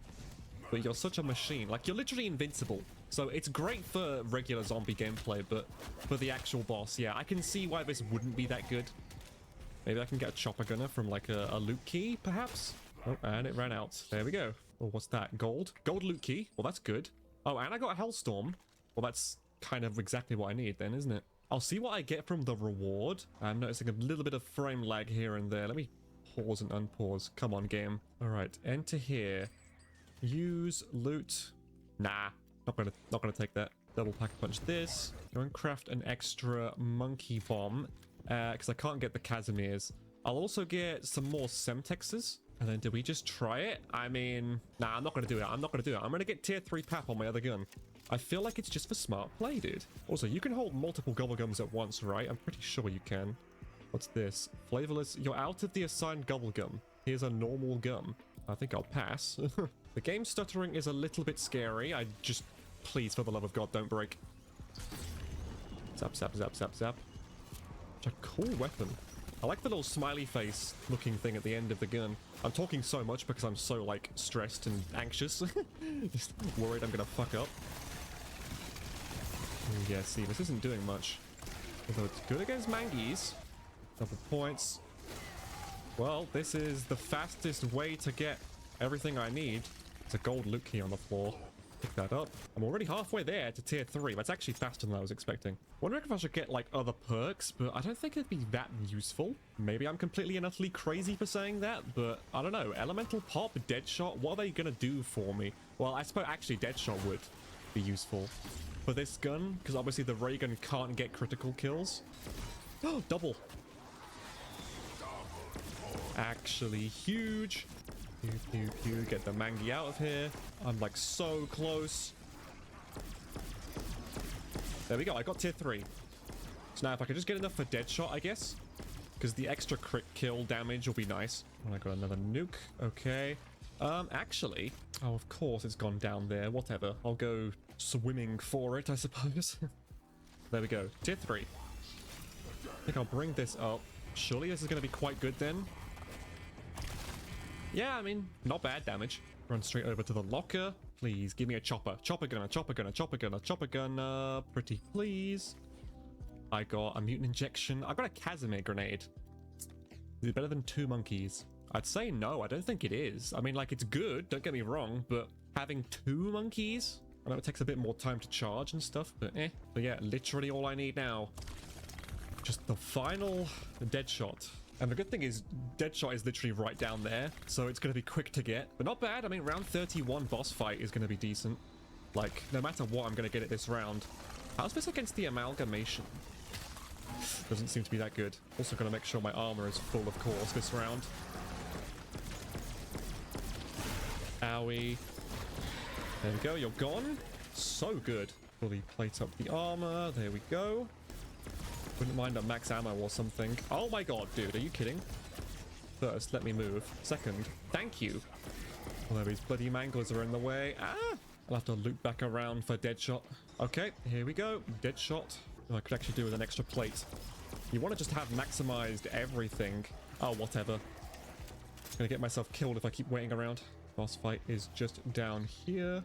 But you're such a machine. Like, you're literally invincible. So it's great for regular zombie gameplay, but for the actual boss, yeah, I can see why this wouldn't be that good. Maybe I can get a chopper gunner from, like, a loot key, perhaps? Oh, and it ran out. There we go. Oh, what's that? Gold? Gold loot key? Well, that's good. Oh, and I got a Hellstorm. Well, that's kind of exactly what I need then, isn't it? I'll see what I get from the reward. I'm noticing a little bit of frame lag here and there. Let me pause and unpause. Come on, game. All right, enter here. Use loot. Nah, not gonna take that. Double pack punch this. Go and craft an extra monkey bomb, because I can't get the Casimirs. I'll also get some more Semtexes. And then do we just try it? I mean, nah, I'm not gonna do it. I'm not gonna do it. I'm gonna get tier 3 Pap on my other gun. I feel like it's just for smart play, dude. Also, you can hold multiple Gobblegums at once, right? I'm pretty sure you can. What's this? Flavorless. You're out of the assigned Gobblegum. Here's a normal gum. I think I'll pass. The game stuttering is a little bit scary. I just... Please, for the love of God, don't break. Zap, zap, zap, zap, zap. Such a cool weapon. I like the little smiley face looking thing at the end of the gun. I'm talking so much because I'm so, like, stressed and anxious. Just worried I'm gonna fuck up. Ooh, yeah, see, this isn't doing much. Although it's good against Mangies. Double points. Well, this is the fastest way to get everything I need. It's a gold loot key on the floor. Pick that up. I'm already halfway there to tier 3. That's actually faster than I was expecting. Wondering if I should get, like, other perks, but I don't think it'd be that useful. Maybe I'm completely and utterly crazy for saying that, but I don't know. Elemental Pop, Deadshot, what are they gonna do for me? Well, I suppose actually Deadshot would be useful for this gun, because obviously the ray gun can't get critical kills. Oh, double. Actually huge. Pew, pew, pew. Get the Mangi out of here. I'm like so close. There we go. I got tier 3. So now if I could just get enough for Deadshot, I guess. Because the extra crit kill damage will be nice. And I got another nuke. Okay. Actually. Oh, of course it's gone down there. Whatever. I'll go swimming for it, I suppose. There we go. Tier 3. I think I'll bring this up. Surely this is going to be quite good then. Yeah, I mean, not bad damage. Run straight over to the locker. Please, give me a chopper. Chopper gunner, chopper gunner, chopper gunner, chopper gunner. Pretty please. I got a mutant injection. I got a Casimir grenade. Is it better than 2 monkeys? I'd say no, I don't think it is. I mean, like, it's good, don't get me wrong, but having 2 monkeys? I know it takes a bit more time to charge and stuff, but eh. But yeah, literally all I need now. Just the final dead shot. And the good thing is, Deadshot is literally right down there, so it's going to be quick to get. But not bad. I mean, round 31 boss fight is going to be decent. Like, no matter what, I'm going to get it this round. How's this against the amalgamation? Doesn't seem to be that good. Also going to make sure my armor is full, of course, this round. Owie. There we go, you're gone. So good. Fully plate up the armor. There we go. Wouldn't mind a max ammo or something. Oh my god, dude, are you kidding? First, let me move. Second, thank you. Although these bloody manglers are in the way. Ah! I'll have to loop back around for Deadshot. Okay, here we go. Deadshot. I could actually do with an extra plate. You want to just have maximized everything. Oh, whatever. Gonna get myself killed if I keep waiting around. Boss fight is just down here.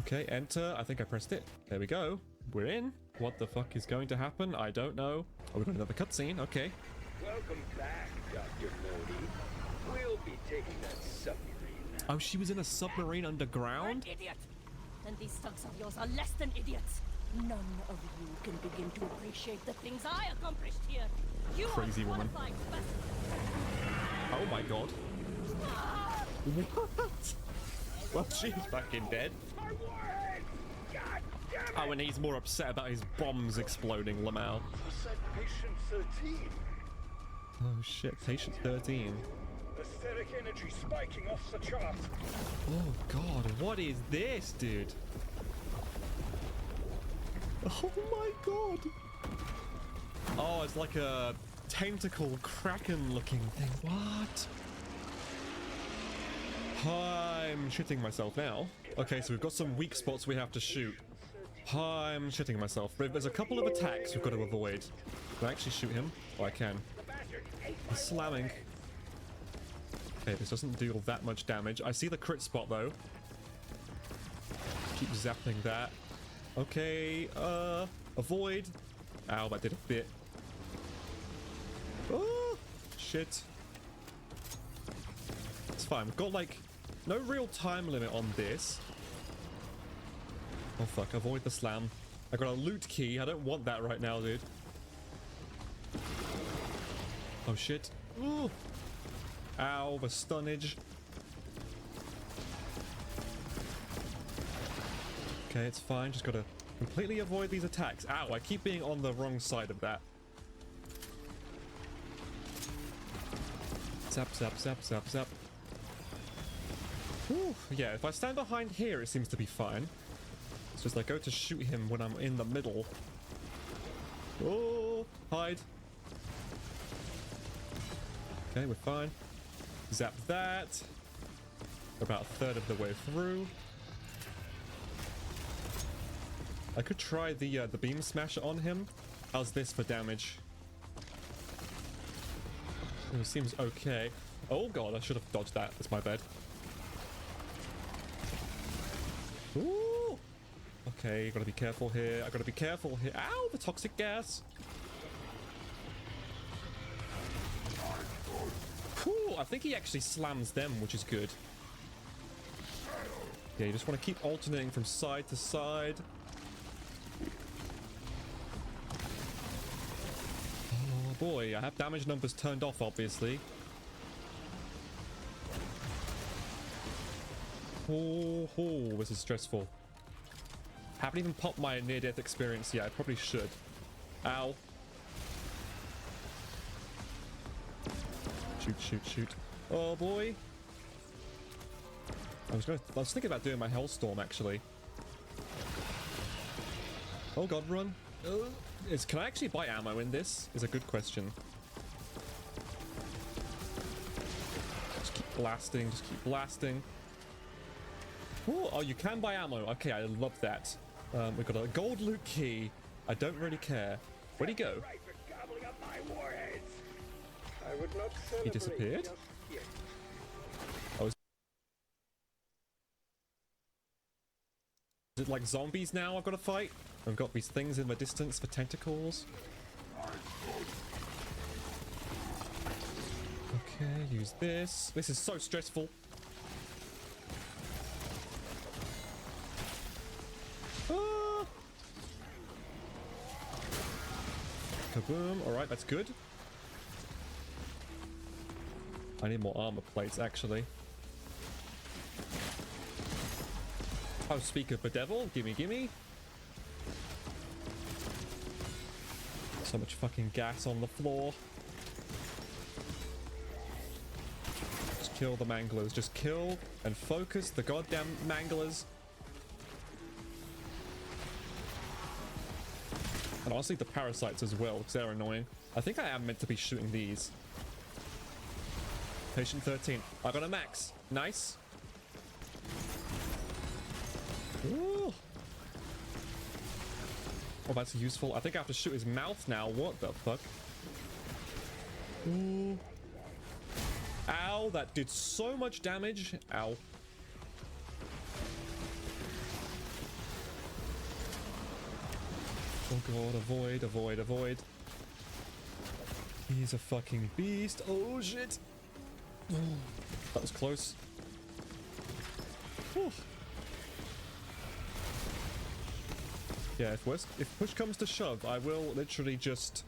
Okay, enter. I think I pressed it. There we go. We're in. What the fuck is going to happen? I don't know. Oh, we've got another cutscene. Okay. Welcome back, Dr. Morty. We'll be taking that submarine. Oh, she was in a submarine underground? You're an idiot! And these thugs of yours are less than idiots. None of you can begin to appreciate the things I accomplished here. You Crazy are woman. qualified specimens. Oh my god. What? Well, she's fucking dead. Oh, and he's more upset about his bombs exploding, Lamau. Patient 13. Oh shit, patient 13. Aesthetic energy spiking off the chart. Oh god, what is this, dude? Oh my god. Oh, it's like a tentacle kraken looking thing. What? I'm shitting myself now. Okay, so we've got some weak spots we have to shoot. I'm shitting myself. There's a couple of attacks we've got to avoid. Can I actually shoot him? Oh, I can. He's slamming. Okay, this doesn't do all that much damage. I see the crit spot, though. Keep zapping that. Okay, avoid. Ow, that did a bit. Oh, shit. It's fine. We've got, like, no real time limit on this. Oh fuck, avoid the slam. I got a loot key. I don't want that right now, dude. Oh shit. Ooh. Ow, the stunnage. Okay, it's fine. Just gotta completely avoid these attacks. Ow, I keep being on the wrong side of that. Zap, zap, zap, zap, zap. Ooh, yeah, if I stand behind here, it seems to be fine. It's just I go to shoot him when I'm in the middle. Oh, hide. Okay, we're fine. Zap that. We're about a third of the way through. I could try the beam smasher on him. How's this for damage? It seems okay. Oh god, I should have dodged that. That's my bad. Ooh. Okay, gotta be careful here. I gotta be careful here. Ow, the toxic gas. Cool. I think he actually slams them, which is good. Yeah, you just want to keep alternating from side to side. Oh boy, I have damage numbers turned off, obviously. Oh, this is stressful. Haven't even popped my near-death experience yet. I probably should. Ow. Shoot, shoot, shoot. Oh boy. I was thinking about doing my Hellstorm actually. Oh god, run. Can I actually buy ammo in this? Is a good question. Just keep blasting, just keep blasting. Ooh, oh, you can buy ammo. Okay, I love that. We've got a gold loot key. I don't really care. Where'd he go? He disappeared? Oh, is it like zombies now I've got to fight? I've got these things in the distance for tentacles. Okay, use this. This is so stressful. Ah! Kaboom. Alright, that's good. I need more armor plates, actually. Oh, speak of bedevil. Gimme, gimme. So much fucking gas on the floor. Just kill the manglers. Just kill and focus the goddamn manglers. And honestly, the parasites as well, because they're annoying. I think I am meant to be shooting these. Patient 13. I got a max. Nice. Ooh. Oh, that's useful. I think I have to shoot his mouth now. What the fuck? Ooh. Ow, that did so much damage. Ow. Oh god, avoid, avoid, avoid. He's a fucking beast. Oh shit. That was close. Whew. Yeah, if push comes to shove, I will literally just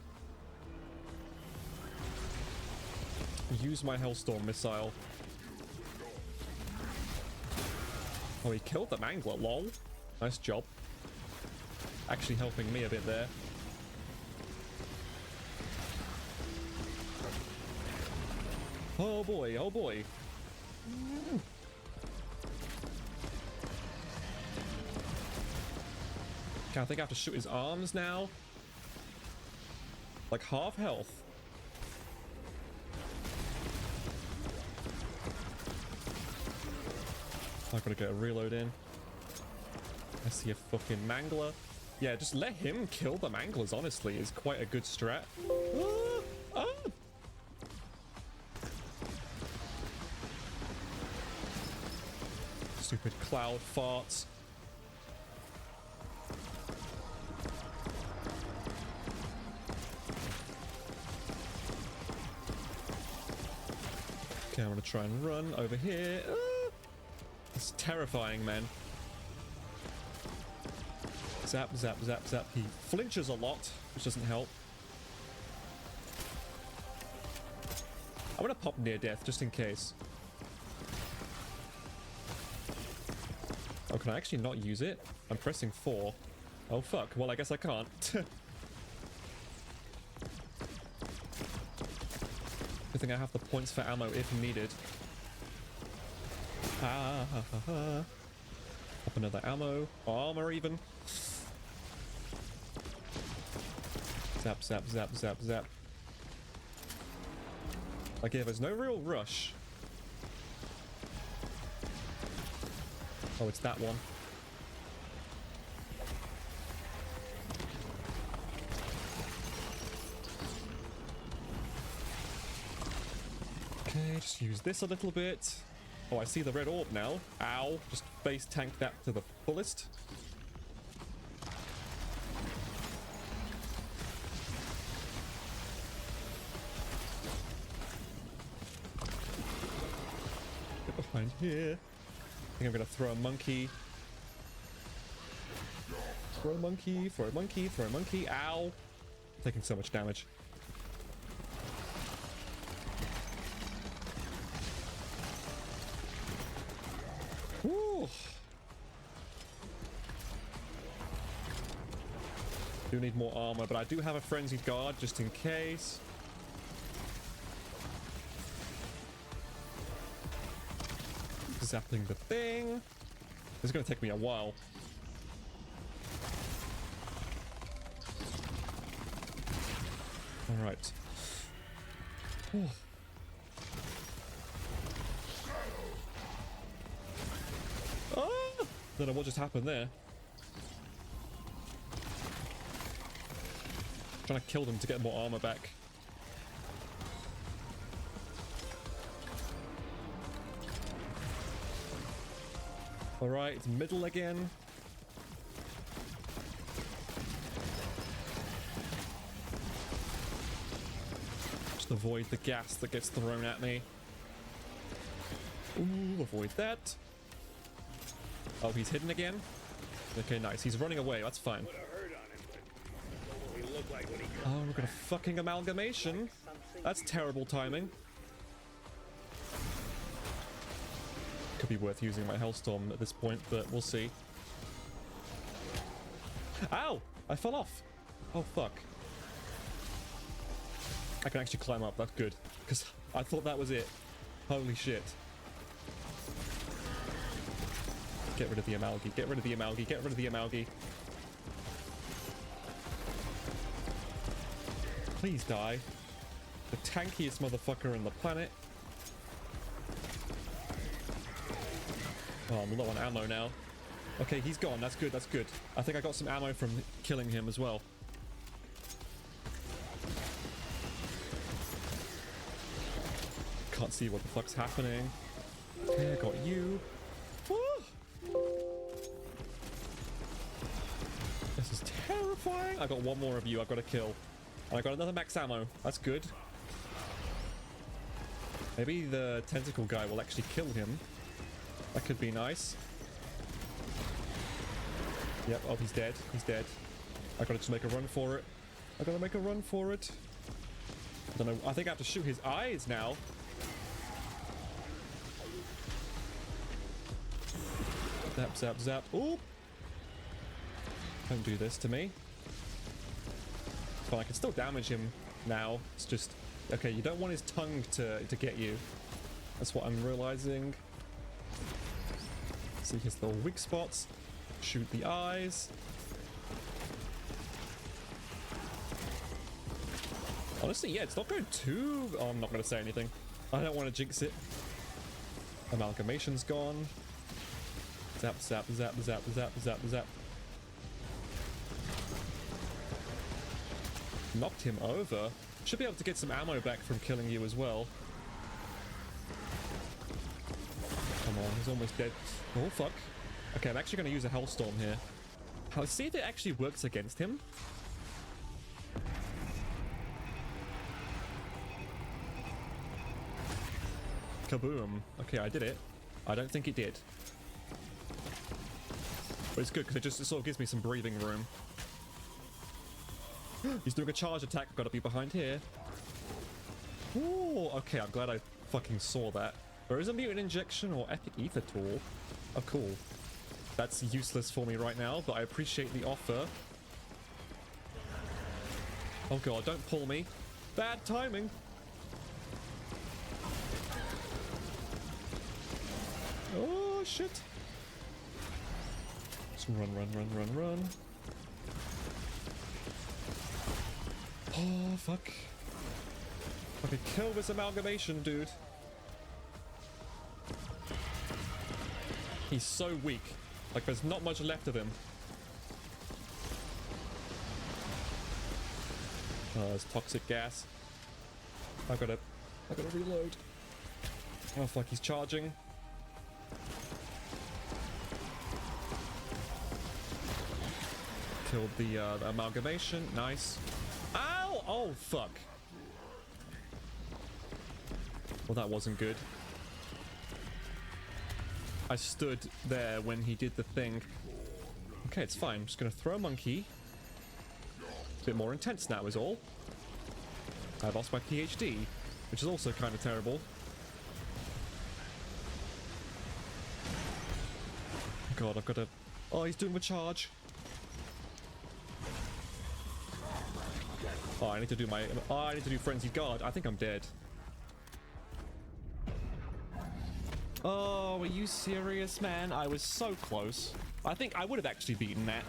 use my Hellstorm missile. Oh, he killed the Mangler, lol. Nice job. Actually helping me a bit there. Oh boy, oh boy. Okay, I think I have to shoot his arms now. Like half health. I've got to get a reload in. I see a fucking Mangler. Yeah, just let him kill the Manglers, honestly, is quite a good strat. Ah! Ah! Stupid cloud farts. Okay, I'm gonna try and run over here. Ah! It's terrifying, man. Zap, zap, zap, zap. He flinches a lot, which doesn't help. I'm gonna pop near death just in case. Oh, can I actually not use it? I'm pressing 4. Oh fuck, well I guess I can't. Good thing I have the points for ammo if needed. Ha ha ha ha. Pop another ammo. Armor even. Zap, zap, zap, zap, zap. Like, yeah, there's no real rush. Oh, it's that one. Okay, just use this a little bit. Oh, I see the red orb now. Ow. Just base tank that to the fullest. Get behind here. I think I'm gonna throw a monkey. Throw a monkey, throw a monkey, throw a monkey. Ow. Taking so much damage. Woo. Do need more armor, but I do have a frenzied guard just in case. Zapping the thing. This is going to take me a while. All right. Whew. Ah! Don't know what just happened there. Trying to kill them to get more armor back. All right, it's middle again. Just to avoid the gas that gets thrown at me. Ooh, avoid that. Oh, he's hidden again? Okay, nice. He's running away. That's fine. Oh, we're gonna fucking amalgamation. That's terrible timing. Could be worth using my Hellstorm at this point, but we'll see. Ow! I fell off. Oh, fuck. I can actually climb up. That's good. Because I thought that was it. Holy shit. Get rid of the Amalgi. Get rid of the Amalgi. Get rid of the Amalgi. Please die. The tankiest motherfucker on the planet. Oh, I'm low on ammo now. Okay, he's gone. That's good. That's good. I think I got some ammo from killing him as well. Can't see what the fuck's happening. Okay, I got you. Woo! This is terrifying. I got one more of you I've got to kill. And I got another max ammo. That's good. Maybe the tentacle guy will actually kill him. That could be nice. Yep, oh, he's dead. He's dead. I gotta just make a run for it. I gotta make a run for it. I don't know. I think I have to shoot his eyes now. Zap, zap, zap. Ooh! Don't do this to me. But I can still damage him now. It's just... Okay, you don't want his tongue to get you. That's what I'm realizing. See his little weak spots. Shoot the eyes. Honestly, yeah, it's not going too... Oh, I'm not going to say anything. I don't want to jinx it. Amalgamation's gone. Zap, zap, zap, zap, zap, zap, zap. Knocked him over. Should be able to get some ammo back from killing you as well. Come on, he's almost dead. Oh, fuck. Okay, I'm actually going to use a Hellstorm here. Let's see if it actually works against him. Kaboom. Okay, I did it. I don't think it did. But it's good because it sort of gives me some breathing room. He's doing a charge attack. I've got to be behind here. Ooh, okay, I'm glad I fucking saw that. There is a mutant injection or epic ether tool. Oh, cool. That's useless for me right now, but I appreciate the offer. Oh god, don't pull me. Bad timing. Oh, shit. Just run, run, run, run, run. Oh, fuck. I could kill this amalgamation, dude. He's so weak. Like, there's not much left of him. Oh, there's toxic gas. I gotta reload. Oh, fuck, he's charging. Killed the amalgamation. Nice. Ow! Oh, fuck. Well, that wasn't good. I stood there when he did the thing. Okay, it's fine. I'm just gonna throw a monkey. A bit more intense now is all. I lost my PhD, which is also kind of terrible. God, I've got to... Oh, he's doing the charge. Oh, I need to do my... Oh, I need to do Frenzied Guard. I think I'm dead. Oh, are you serious, man? I was so close. I think I would have actually beaten that.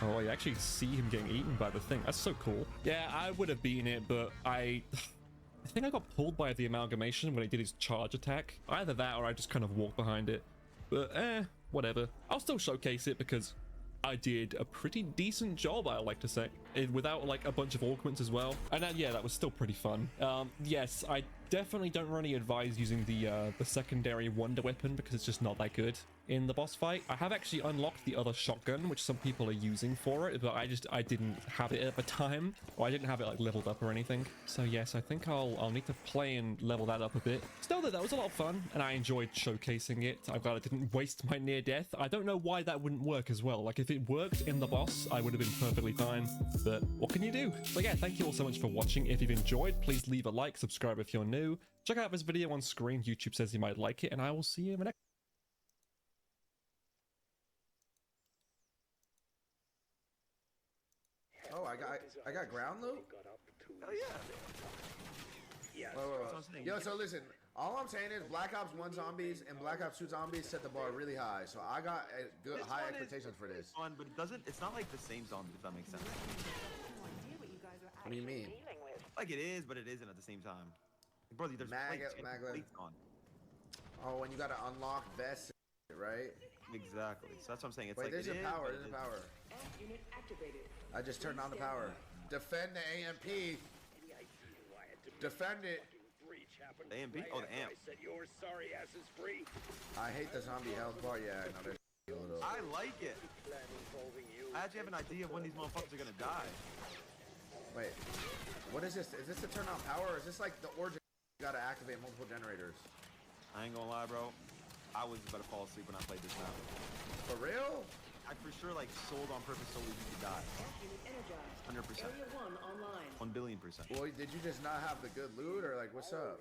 Oh, you actually see him getting eaten by the thing. That's so cool. Yeah, I would have beaten it, but I think I got pulled by the amalgamation when he did his charge attack. Either that or I just kind of walked behind it. But, whatever. I'll still showcase it because I did a pretty decent job, I like to say, without like a bunch of augments as well. And yeah, that was still pretty fun. Yes, I Definitely don't really advise using the secondary wonder weapon because it's just not that good in the boss fight. I have actually unlocked the other shotgun, which some people are using for it, but I didn't have it at the time, or I didn't have it like leveled up or anything. So yes, I think I'll need to play and level that up a bit. Still though, that was a lot of fun and I enjoyed showcasing it. I'm glad I didn't waste my near death. I don't know why that wouldn't work as well. Like if it worked in the boss, I would have been perfectly fine, but what can you do? So yeah, thank you all so much for watching. If you've enjoyed, please leave a like, subscribe if you're new. Check out this video on screen. YouTube says you might like it, and I will see you in the next. Oh, I got ground loot? Hell yeah. Yeah, yo, so listen, all I'm saying is Black Ops 1 zombies and Black Ops 2 zombies set the bar really high, so I got good high expectations for this. Fun, but it's not like the same zombie, if that makes sense. What do you mean? Like it is, but it isn't at the same time. Bro, there's plates on. Oh, and you gotta unlock vests, right? Exactly. So that's what I'm saying. It's wait, like there's a power. There's a power. Unit activated. I just turned on the power. Defend the AMP. Defend it. The AMP? Oh, the AMP. I hate the zombie health bar. Yeah, I know. There's a little. I like it. I actually have an idea of when these motherfuckers are gonna die. Wait, what is this? Is this to turn on power, or is this like the origin? You gotta activate multiple generators. I ain't gonna lie, bro. I was about to fall asleep when I played this map. For real? I for sure like sold on purpose so we could die. 100%. 1 billion %. Boy, did you just not have the good loot, or like what's up?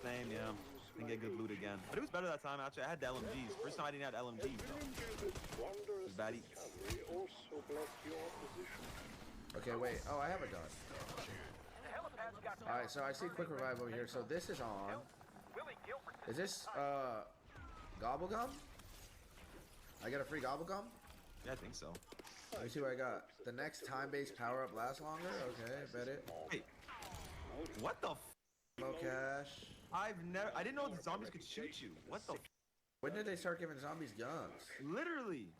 Same, yeah. Didn't get good loot again, but it was better that time. Actually, I had the LMGs. First time I didn't have LMGs. It was bad eats. Okay, wait. Oh, I have a gun. Alright, so I see quick revive over here. So this is on. Is this gobblegum? I get a free gobblegum? Yeah, I think so. Let me see what I got. The next time-based power-up lasts longer? Okay, bet it. Wait. What the Low cash. I didn't know the zombies could shoot you. What the when did they start giving zombies guns? Literally.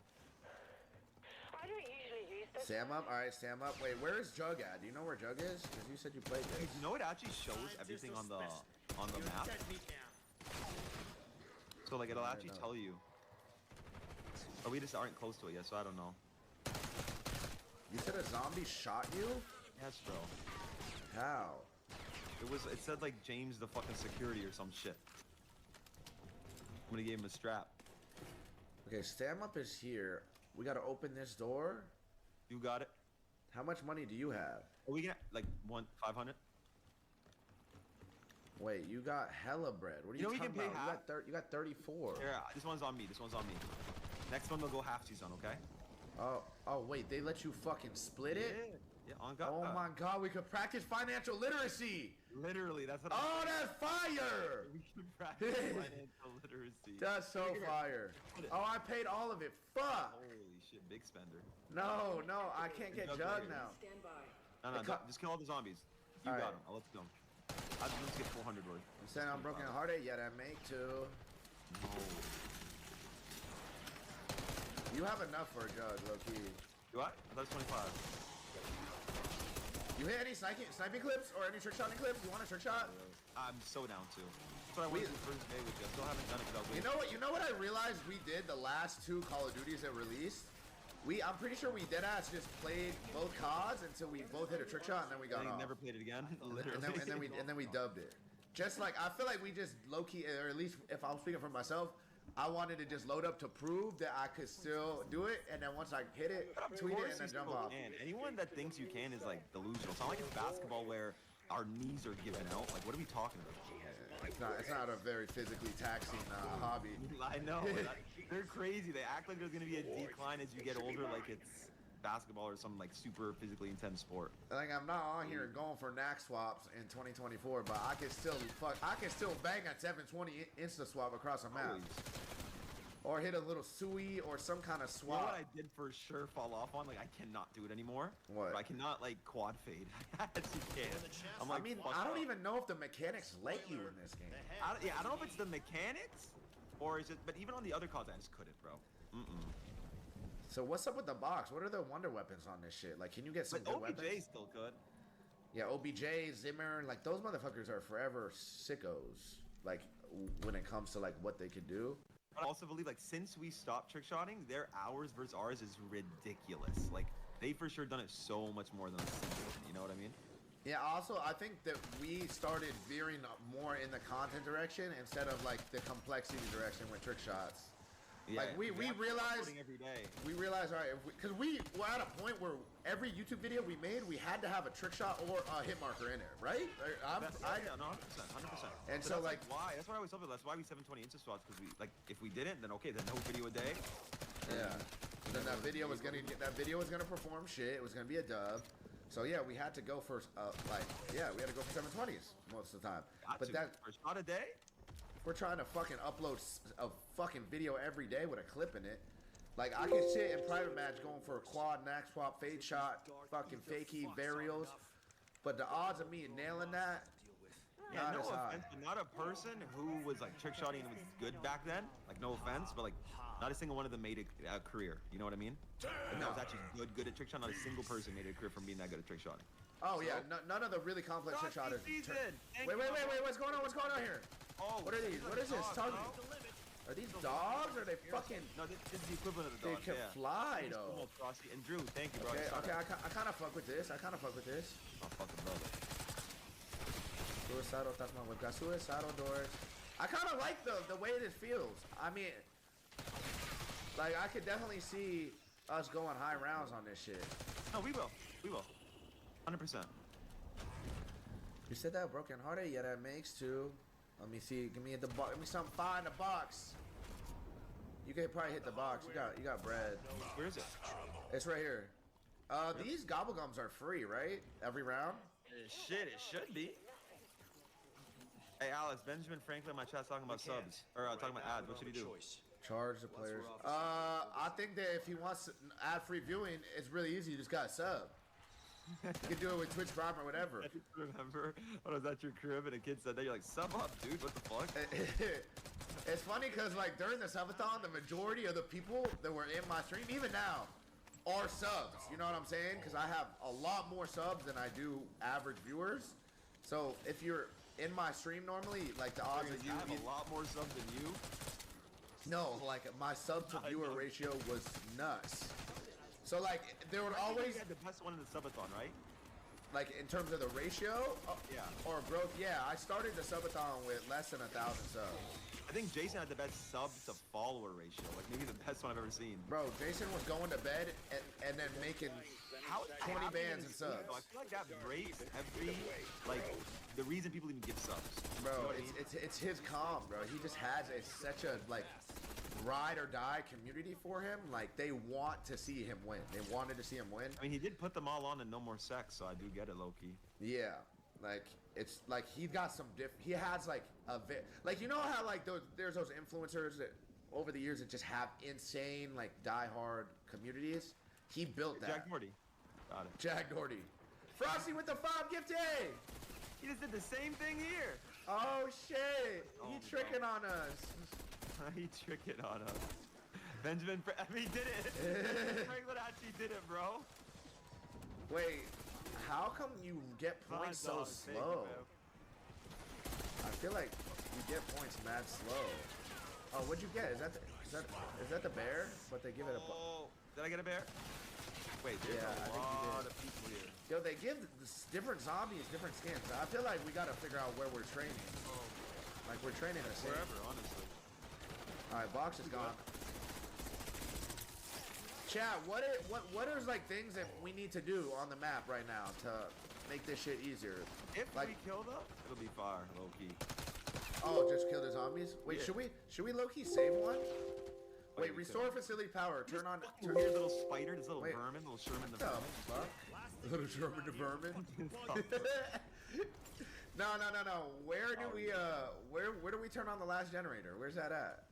Sam up? Alright, Sam up. Wait, where is Jug at? Do you know where Jug is? Because you said you played this. Hey, you know it actually shows everything on the map? So like it'll actually tell you. But we just aren't close to it yet, so I don't know. You said a zombie shot you? Yes, bro. How? It said like James the fucking security or some shit. I'm gonna give him a strap. Okay, Stam up is here. We gotta open this door. You got it. How much money do you have? Are we gonna like 500? Wait, you got hella bread. What are you talking about? You got 34. Here, this one's on me. This one's on me. Next one will go half season, okay? Oh wait, they let you fucking split it? Yeah, on God. Oh my God, we could practice financial literacy. Literally, that's what. Oh, that's fire! We should practice financial literacy. That's so fire. Oh, I paid all of it. Fuck. Holy shit, big spender. No, I can't get Jug now. No, just kill all the zombies. You got them. I'll let you go. I just get 400 worth. You saying I'm broken hearted? Yeah, that make too. No. You have enough for a Jug, low key. Do I? I thought it was 25. You hit any sniping clips or any trick shotting clips? You want a trick shot? I'm so down to. That's what I wanted to do first day with you. I still haven't done it because I was You know what I realized we did the last 2 Call of Duties that released? I'm pretty sure we deadass just played both CODs until we both hit a trick shot and then we got off. Never played it again. Literally. And then we dubbed it. Just like I feel like we just low key, or at least if I'm speaking for myself, I wanted to just load up to prove that I could still do it, and then once I hit it, tweet it, and then jump off. Anyone that thinks you can is like delusional. It's not like it's basketball where our knees are given out. Like, what are we talking about? It's not a very physically taxing hobby. I know. They're crazy. They act like there's gonna be a decline as you get older, like it's basketball or some like super physically intense sport. Like I'm not on here going for knack swaps in 2024, but I can still bang a 720 insta swap across a map. Or hit a little sui or some kind of swap. You know what I did for sure fall off on? Like I cannot do it anymore. What? I cannot like quad fade. As you can. I don't even know if the mechanics let you in this game. I don't know if it's the mechanics or is it. But even on the other CODs, I just couldn't, bro. So what's up with the box? What are the wonder weapons on this shit? Like, can you get some good weapons? OPJ's still good. Yeah, OBJ, Zimmer, like those motherfuckers are forever sickos. Like when it comes to like what they could do. I also believe like since we stopped trick shotting, their hours versus ours is ridiculous. Like they for sure done it so much more than us. You know what I mean? Yeah. Also, I think that we started veering more in the content direction instead of like the complexity direction with trick shots. Yeah, like we realized every day. We realized, all right, because we were at a point where every YouTube video we made, we had to have a trick shot or a hit marker in it, right? Yeah, no, 100%. And so like why? That's why I always tell people. That's why we 720 insta swaps, because we like if we didn't, then okay, then no video a day. Yeah. Then that video was gonna perform shit. It was gonna be a dub. So yeah, we had to go for we had to go for 720s most of the time. But that for a shot a day. We're trying to fucking upload a fucking video every day with a clip in it. Like I can sit in private match going for a quad, knack swap, fade shot, fucking fakie, varials, but the odds of me nailing that, yeah, not no as high. offense, but not a person who was like trick shotting and was good back then. Like no offense, but like not a single one of them made a career. You know what I mean? Like, that was actually good at trick shotting. Not a single person made a career from being that good at trick shotting. Oh yeah, none of the really complex trick shotters. Wait, what's going on? What's going on here? Oh, what are these? What is this? Tell me. Are these dogs? Or are they fucking? No, this is the equivalent of the dogs. They can fly though. And Drew, thank you, bro. Okay, I kind of fuck with this. Oh, fucking brother. Suicidal, that's my whip. Got suicidal doors. I kind of like the way this feels. I mean, like I could definitely see us going high rounds on this shit. No, we will. 100%. You said that broken hearted? Yeah, that makes two. Let me see. Give me something fine in the box. You can probably hit the box. You got bread. Where is it? It's right here. These gobblegums are free, right? Every round. Shit, it should be. Hey Alex, Benjamin Franklin in my chat's talking about subs or talking about ads. What should he do? Charge the players. I think that if he wants ad-free viewing, it's really easy. You just got to sub. You can do it with Twitch Prime or whatever. I remember when I was at your crib and a kid said that, you're like, sub up, dude, what the fuck? It's funny because like during the subathon, the majority of the people that were in my stream, even now, are subs. You know what I'm saying? Because I have a lot more subs than I do average viewers. So if you're in my stream normally, like the odds of you have a lot more subs than you. No, like my sub to viewer ratio was nuts. So like there would always you had the best one in the subathon, right? Like in terms of the ratio, yeah, or growth. Yeah, I started the subathon with less than 1,000 subs. I think Jason had the best sub to follower ratio, like maybe the best one I've ever seen. Bro, Jason was going to bed and then making 20 bands and subs. I feel like that breaks every the reason people even give subs. Bro, you know it's his comp, bro. He just has such a like ride or die community for him. Like they want to see him win. They wanted to see him win. I mean, he did put them all on and no more sex, so I do get it, low key. Yeah, like it's like he got some he has like like you know how like there's those influencers that over the years that just have insane like die-hard communities. He built that. Jack Doherty. Got it. Jack Doherty. Frosty with the 5 gifted. He just did the same thing here. Oh shit! He tricking on us. He tricking on us. Benjamin, he did it. Franklin actually did it, bro. Wait, how come you get points so slow? I feel like you get points mad slow. Oh, what'd you get? Is that the bear? But they give it a. Oh, did I get a bear? Wait, there's a lot of people here. Yo, they give different zombies different skins. I feel like we gotta figure out where we're training. Like we're training the same. Wherever, honestly. All right, box is gone. Chat, what are like things that we need to do on the map right now to make this shit easier? If we kill them, it'll be fire, low key. Oh, just kill the zombies? Wait, yeah. should we low key save one? Wait, restore facility power. Turn on. Weird little spider, this little vermin, little Sherman the vermin. Little Sherman the vermin. No. Where do we turn on the last generator? Where's that at?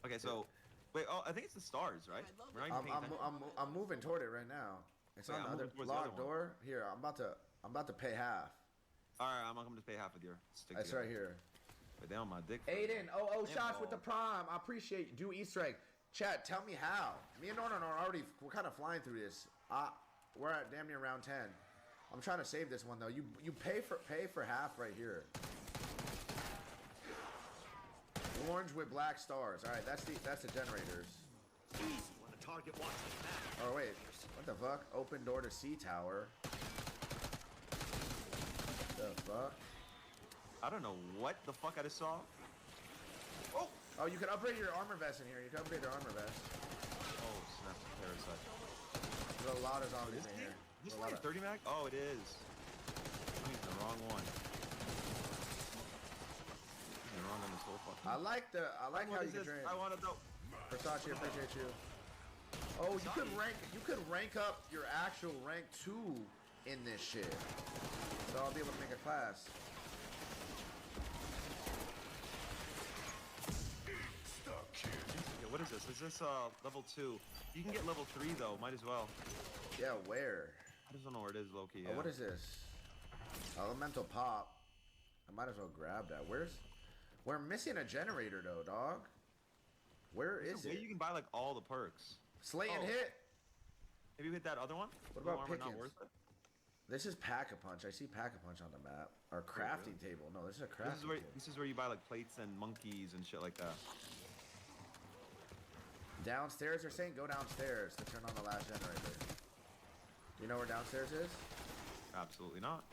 Okay, so wait. Oh, I think it's the stars, right? We're not even paying attention. I'm moving toward it right now. It's on the other locked door. Here, I'm about to pay half. All right, I'm gonna just pay half with your stick. That's right here. But they on my dick. Aiden, shots with the prime. I appreciate you. Do Easter egg. Chat, tell me how. Me and Norton we're kind of flying through this. We're at damn near round 10. I'm trying to save this one though. You pay for half right here. Orange with black stars. All right, that's the generators. Easy when the target watches the map. Oh wait, what the fuck? Open door to C tower. What the fuck? I don't know what the fuck I just saw. Oh, you can upgrade your armor vest in here. You can upgrade your armor vest. Oh, snap! Parasite. There's a lot of zombies in here. This one 30 mag? Oh, it is. I'm using the wrong one. The wrong one this whole fucking. I like how you can train. I want to know. Versace, appreciate you. Oh, you could rank up your actual rank 2 in this shit. So I'll be able to make a class. What is this? Is this level 2? You can get level 3 though. Might as well. Yeah, where? I just don't know where it is, Loki. Oh, what is this? Elemental pop. I might as well grab that. We're missing a generator though, dog. Where is it? You can buy like all the perks. Slay and hit. Have you hit that other one? What about Armor not Pickens? worth it? This is Pack-a-Punch. I see Pack-a-Punch on the map. Or crafting table. No, this is a crafting table. This is where you buy like plates and monkeys and shit like that. Downstairs, they're saying go downstairs to turn on the last generator. You know where downstairs is? Absolutely not.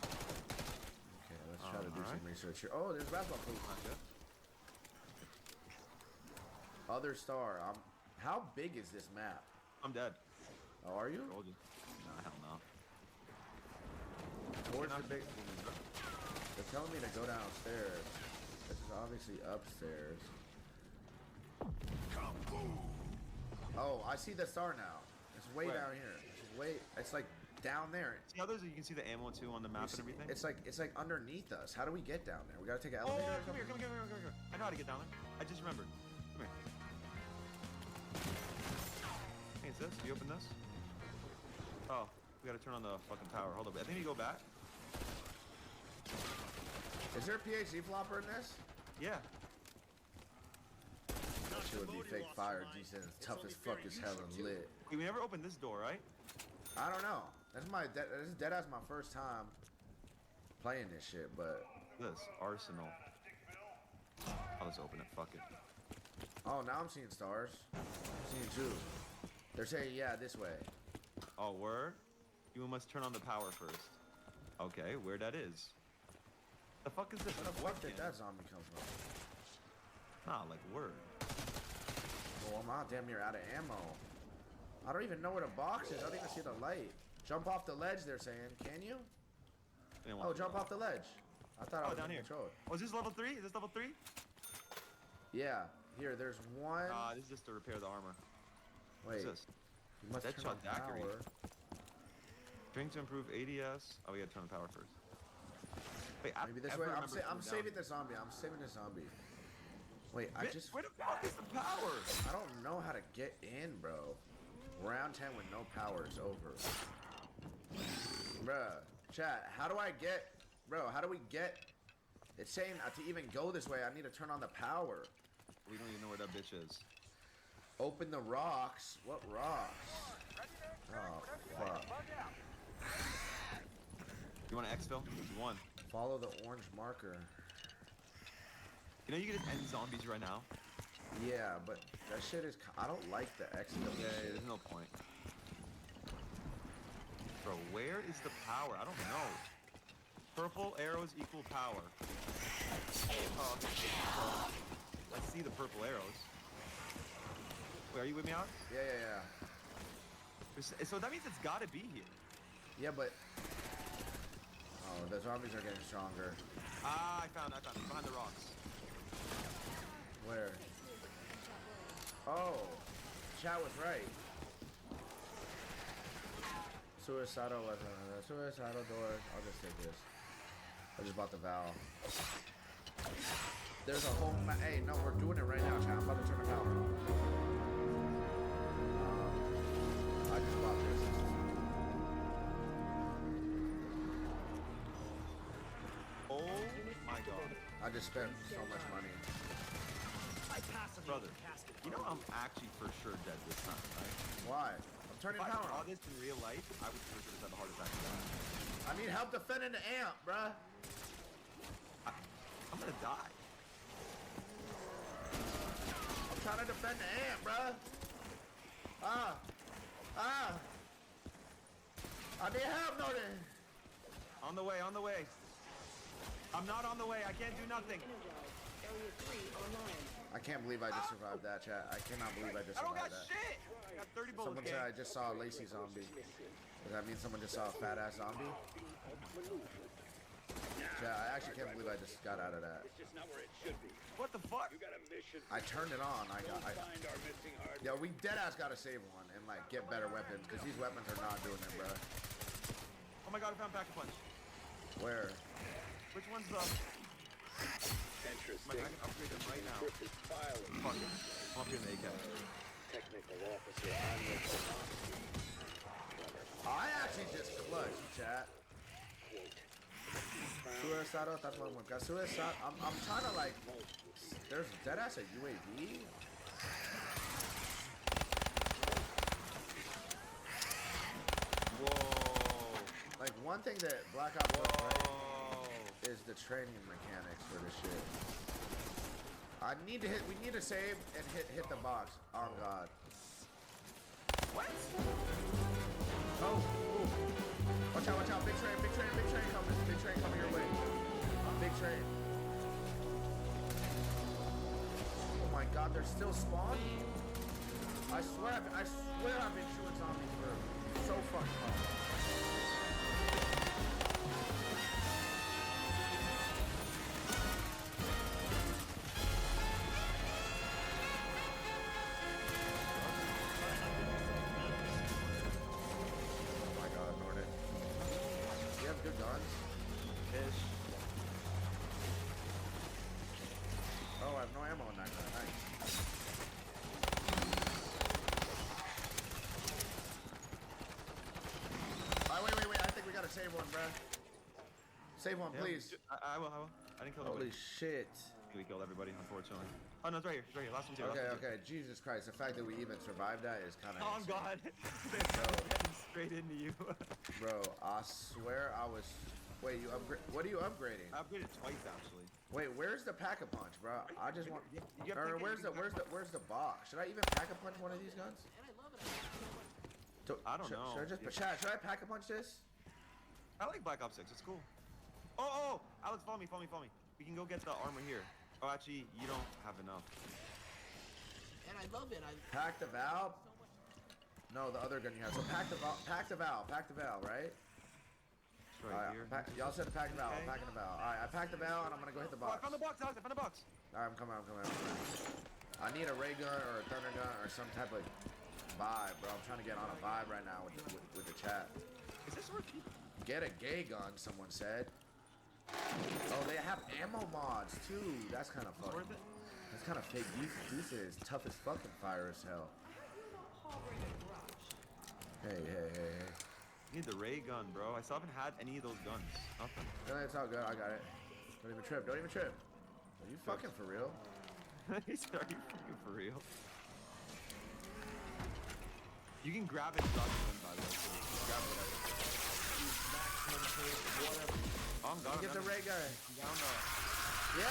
Okay, let's try to do some research here. Oh, there's basketball hoop. Other star. How big is this map? I'm dead. Oh, are you? Told you. No, hell no. Towards the big. They're telling me to go downstairs. This is obviously upstairs. Oh, I see the star now. It's way down here. It's like down there. See others? You can see the ammo too on the map and everything. It's like underneath us. How do we get down there? We gotta take an Oh, elevator. come here. I know how to get down there. I just remembered. Come here. Hey, it's this. You open this? Oh, we gotta turn on the fucking power. Hold up. I think you go back. Is there a PhD flopper in this? Yeah. That shit would be fake fire, decent, tough as fuck as hell and lit. We never opened this door, right? I don't know. This is dead as my first time playing this shit, but this arsenal. I'll just open it. Fuck it. Oh, now I'm seeing stars. I'm seeing 2. They're saying yeah, this way. Oh, word? You must turn on the power first. Okay, where that is? The fuck is this? Where the fuck did that zombie come from? Nah, like word. Well, I'm damn near out of ammo. I don't even know where the box is. I don't even see the light. Jump off the ledge, they're saying. Can you? Oh, jump off the ledge. I thought I was down here. Controlled. Oh, is this level 3? Is this level 3? Yeah. Here, there's one. This is just to repair the armor. Wait. What's this? You must turn on daiquiri. power. Drink to improve ADS. Oh, we gotta turn the power first. Wait, maybe this way. I'm saving the zombie. I'm saving the zombie. Wait, where the fuck is the power? I don't know how to get in, bro. Round 10 with no power is over. Bruh, chat, how do I get... Bro, how do we get... It's saying to even go this way, I need to turn on the power. We don't even know where that bitch is. Open the rocks. What rocks? Oh, fuck. You want to exfil? You won. Follow the orange marker. You know you can just end zombies right now? Yeah, but that shit is... I don't like the exfil. Yeah, there's no point. Bro, where is the power? I don't know. Purple arrows equal power. Oh, I see the purple arrows. Wait, are you with me, Alex? Yeah. So that means it's gotta be here. Yeah, but... Oh, the zombies are getting stronger. Ah, I found it. Behind the rocks. Where? Oh, chat was right. Suicidal weapon. Suicidal door. I'll just take this. I just bought the valve. There's a whole... Hey, no, we're doing it right now, chat. I'm about to turn the power. I just bought this. Oh my god. I just spent so much money. Brother, you know I'm actually for sure dead this time, right? Why? turning if I power saw on. this in real life, I would for sure just have a heart attack. I need help defending the amp, bruh. I'm gonna die. I'm trying to defend the amp, bruh. I need help, Norton. On the way, on the way. I'm not on the way. I can't do nothing. Area 3 online. I can't believe I just survived that, chat. I cannot believe I just I don't survived got that. shit. I got 30 bullets. Someone said I just saw a lacy zombie. Does that mean someone just saw a fat ass zombie? Yeah, I actually can't believe I just got out of that. It's just not where it should be. What the fuck? You got a mission. I turned it on. Find our missing hardware. Yo, we dead ass gotta save one and like get better weapons because these weapons are not doing it, bro. Oh my god, I found Pack-a-Punch. Where? Which one's the... Interesting. I can upgrade them right now. Encrypted file. Fuck it. I'm up here in the AK. Technical officer on I actually just clutched, chat. Suicide, that's one more. Got suicide. I'm trying to like. There's dead ass a UAV. Whoa. Like one thing that Black Ops does right is the training mechanics for this shit. I need to hit. We need to save and hit the box. Oh god. What? Oh. Ooh. Watch out! Watch out! Big train! Big train! Big train coming! Big train coming your way! Big train! Oh my god! They're still spawning! I swear I've been shooting zombies for so fucking long. Good guns. Fish. Oh, I have no ammo in that gun. Nice. Wait. I think we gotta save one, bruh. Save one, Yeah, please. I will. I didn't kill nobody. Holy shit. We killed everybody, unfortunately. Oh, no, it's right here. It's right here. Last one's here. Okay. Jesus Christ. The fact that we even survived that is kind of Oh, God. They're heading straight into you. Bro, I swear I was... Wait, you upgrade? What are you upgrading? I upgraded twice, actually. Wait, where's the pack-a-punch, bro? I just want... Or where's the box? Should I even pack-a-punch one of these guns? I don't know. Should I pack-a-punch this? I like Black Ops 6. It's cool. Oh, Alex, follow me. We can go get the armor here. Oh, actually, you don't have enough. And I love it. Pack the valve? No, the other gun you have. So pack the valve, right? Right here. Y'all said to pack the valve. I'm packing the valve. Alright, I packed the valve and I'm gonna go hit the box. I found the box, Alex. I found the box. Alright, I'm coming. I need a ray gun or a thunder gun or some type of vibe, bro. I'm trying to get on a vibe right now with the chat. Is this worth it? Get a gay gun, someone said. Oh, they have ammo mods too. That's kind of fun. That's kind of fake. This is tough as fucking fire as hell. Hey. You need the ray gun, bro. I still haven't had any of those guns. Nothing. It's all good. I got it. Don't even trip. Are you fucking for real? Are you fucking for real? You can grab it, by the way. Grab whatever. Oh, I'm done. Get the ray gun. Yeah.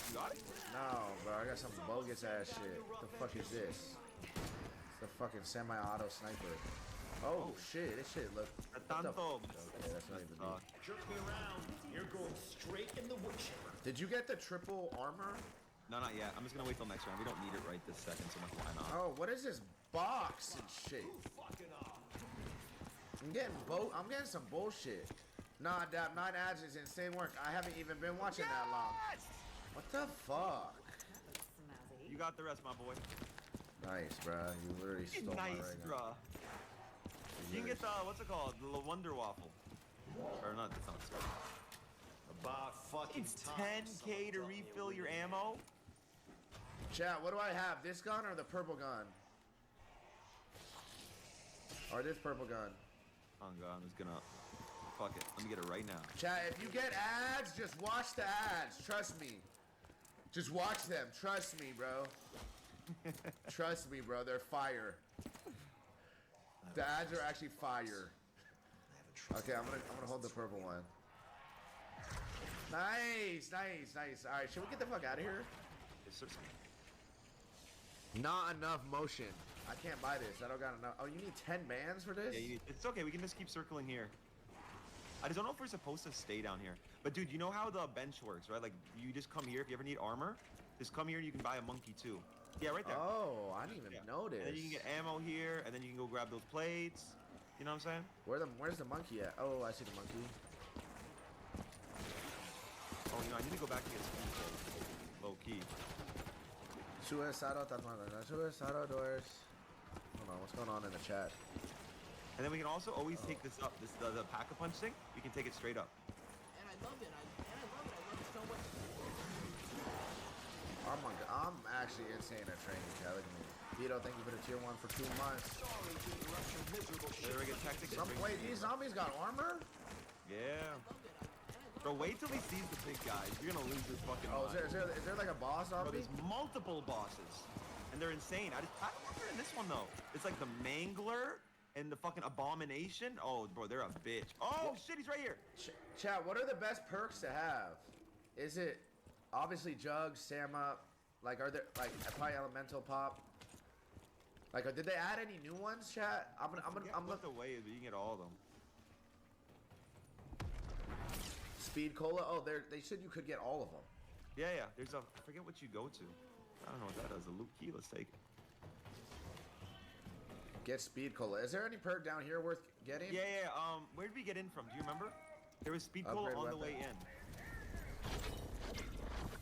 You got it? No, bro. I got some bogus ass shit. What the fuck is this? It's the fucking semi-auto sniper. Oh shit, this shit look. Okay, that's not even me. Jerk me around. You're going straight in the wood chipper. Did you get the triple armor? No, not yet. I'm just gonna wait till next round. We don't need it right this second, so why not? Oh, what is this box and shit? I'm getting some bullshit. Nah, Dap, 9 ads is insane work. I haven't even been watching that long. What the fuck? You got the rest, my boy. Nice, bruh. You literally stole my ray gun. Bruh. You can get the, what's it called? The Wonder Waffle. Or not, that's not good. About fucking It's 10K to refill your ammo? Chat, what do I have? This gun or the purple gun? Or this purple gun? Oh god, I'm just gonna... Fuck it. Let me get it right now. Chat, if you get ads, just watch the ads. Trust me. Just watch them. Trust me, bro. Trust me, bro. They're fire. The ads are actually fire. Okay, I'm gonna hold the purple one. Nice. All right, should we get the fuck out of here? Not enough motion. I can't buy this. I don't got enough. Oh, you need 10 bands for this? Yeah, it's okay. We can just keep circling here. I just don't know if we're supposed to stay down here. But dude, you know how the bench works, right? Like you just come here if you ever need armor. Just come here and you can buy a monkey too. Yeah, right there. Oh, I didn't even notice. And then you can get ammo here, and then you can go grab those plates. You know what I'm saying? Where's the monkey at? Oh, I see the monkey. Oh, you know, I need to go back and get speed. Low key. Suicidal doors. Hold on, what's going on in the chat? And then we can also always take this up. This the pack-a-punch thing. We can take it straight up. And I love it. I love it so much. I'm actually insane at training, chat. Look at me. Vito, thank you for the tier 1 for 2 months. Wait, these zombies got armor? Yeah. Bro, wait till he sees the big guys. You're gonna lose this fucking mind. Is there like a boss zombie? Bro, there's multiple bosses. And they're insane. I don't remember in this one though. It's like the Mangler and the fucking Abomination. Oh, bro, they're a bitch. Oh, shit, he's right here. Chat, what are the best perks to have? Is it obviously Jugs, Sam Up? Like, are there, like, probably Elemental Pop? Like, did they add any new ones, chat? I'm looking away, but you can get all of them. Speed Cola? Oh, they said you could get all of them. Yeah. There's I forget what you go to. I don't know what that is. A loot key. Let's take it. Get Speed Cola. Is there any perk down here worth getting? Yeah. Where did we get in from? Do you remember? There was Speed Cola on the way in.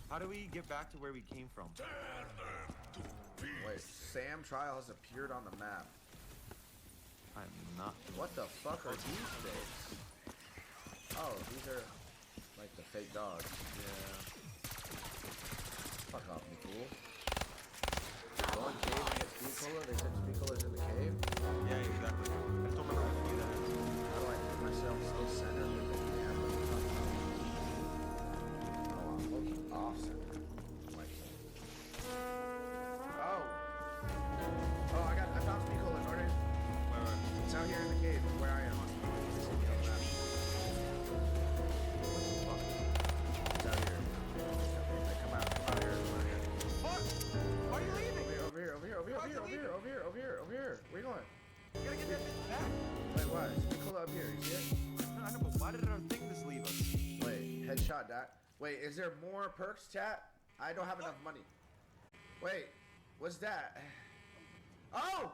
How do we get back to where we came from? Wait, Sam Trial has appeared on the map. I'm not. What the fuck are these things? Oh, these are like the fake dogs. Yeah. Fuck off, me fool. Go in cave and get Speed Cola? They said Speed Cola's in the cave? Yeah, exactly. I just don't remember what that is. How do I get myself so centered with the camera? Oh, I'm looking off center. Like, oh, I found Speed Cola, Jordan. Where? It's out here in the cave, where I am. It's out here. Come out here. Fuck! Why are you leaving? Over here. Where you going? You gotta get that bitch back. Wait, what? Speed Cola up here, you see it? I know, but why did our thing just leave us? Wait, headshot that. Wait, is there more perks, chat? I don't have enough money. Wait, what's that? Oh!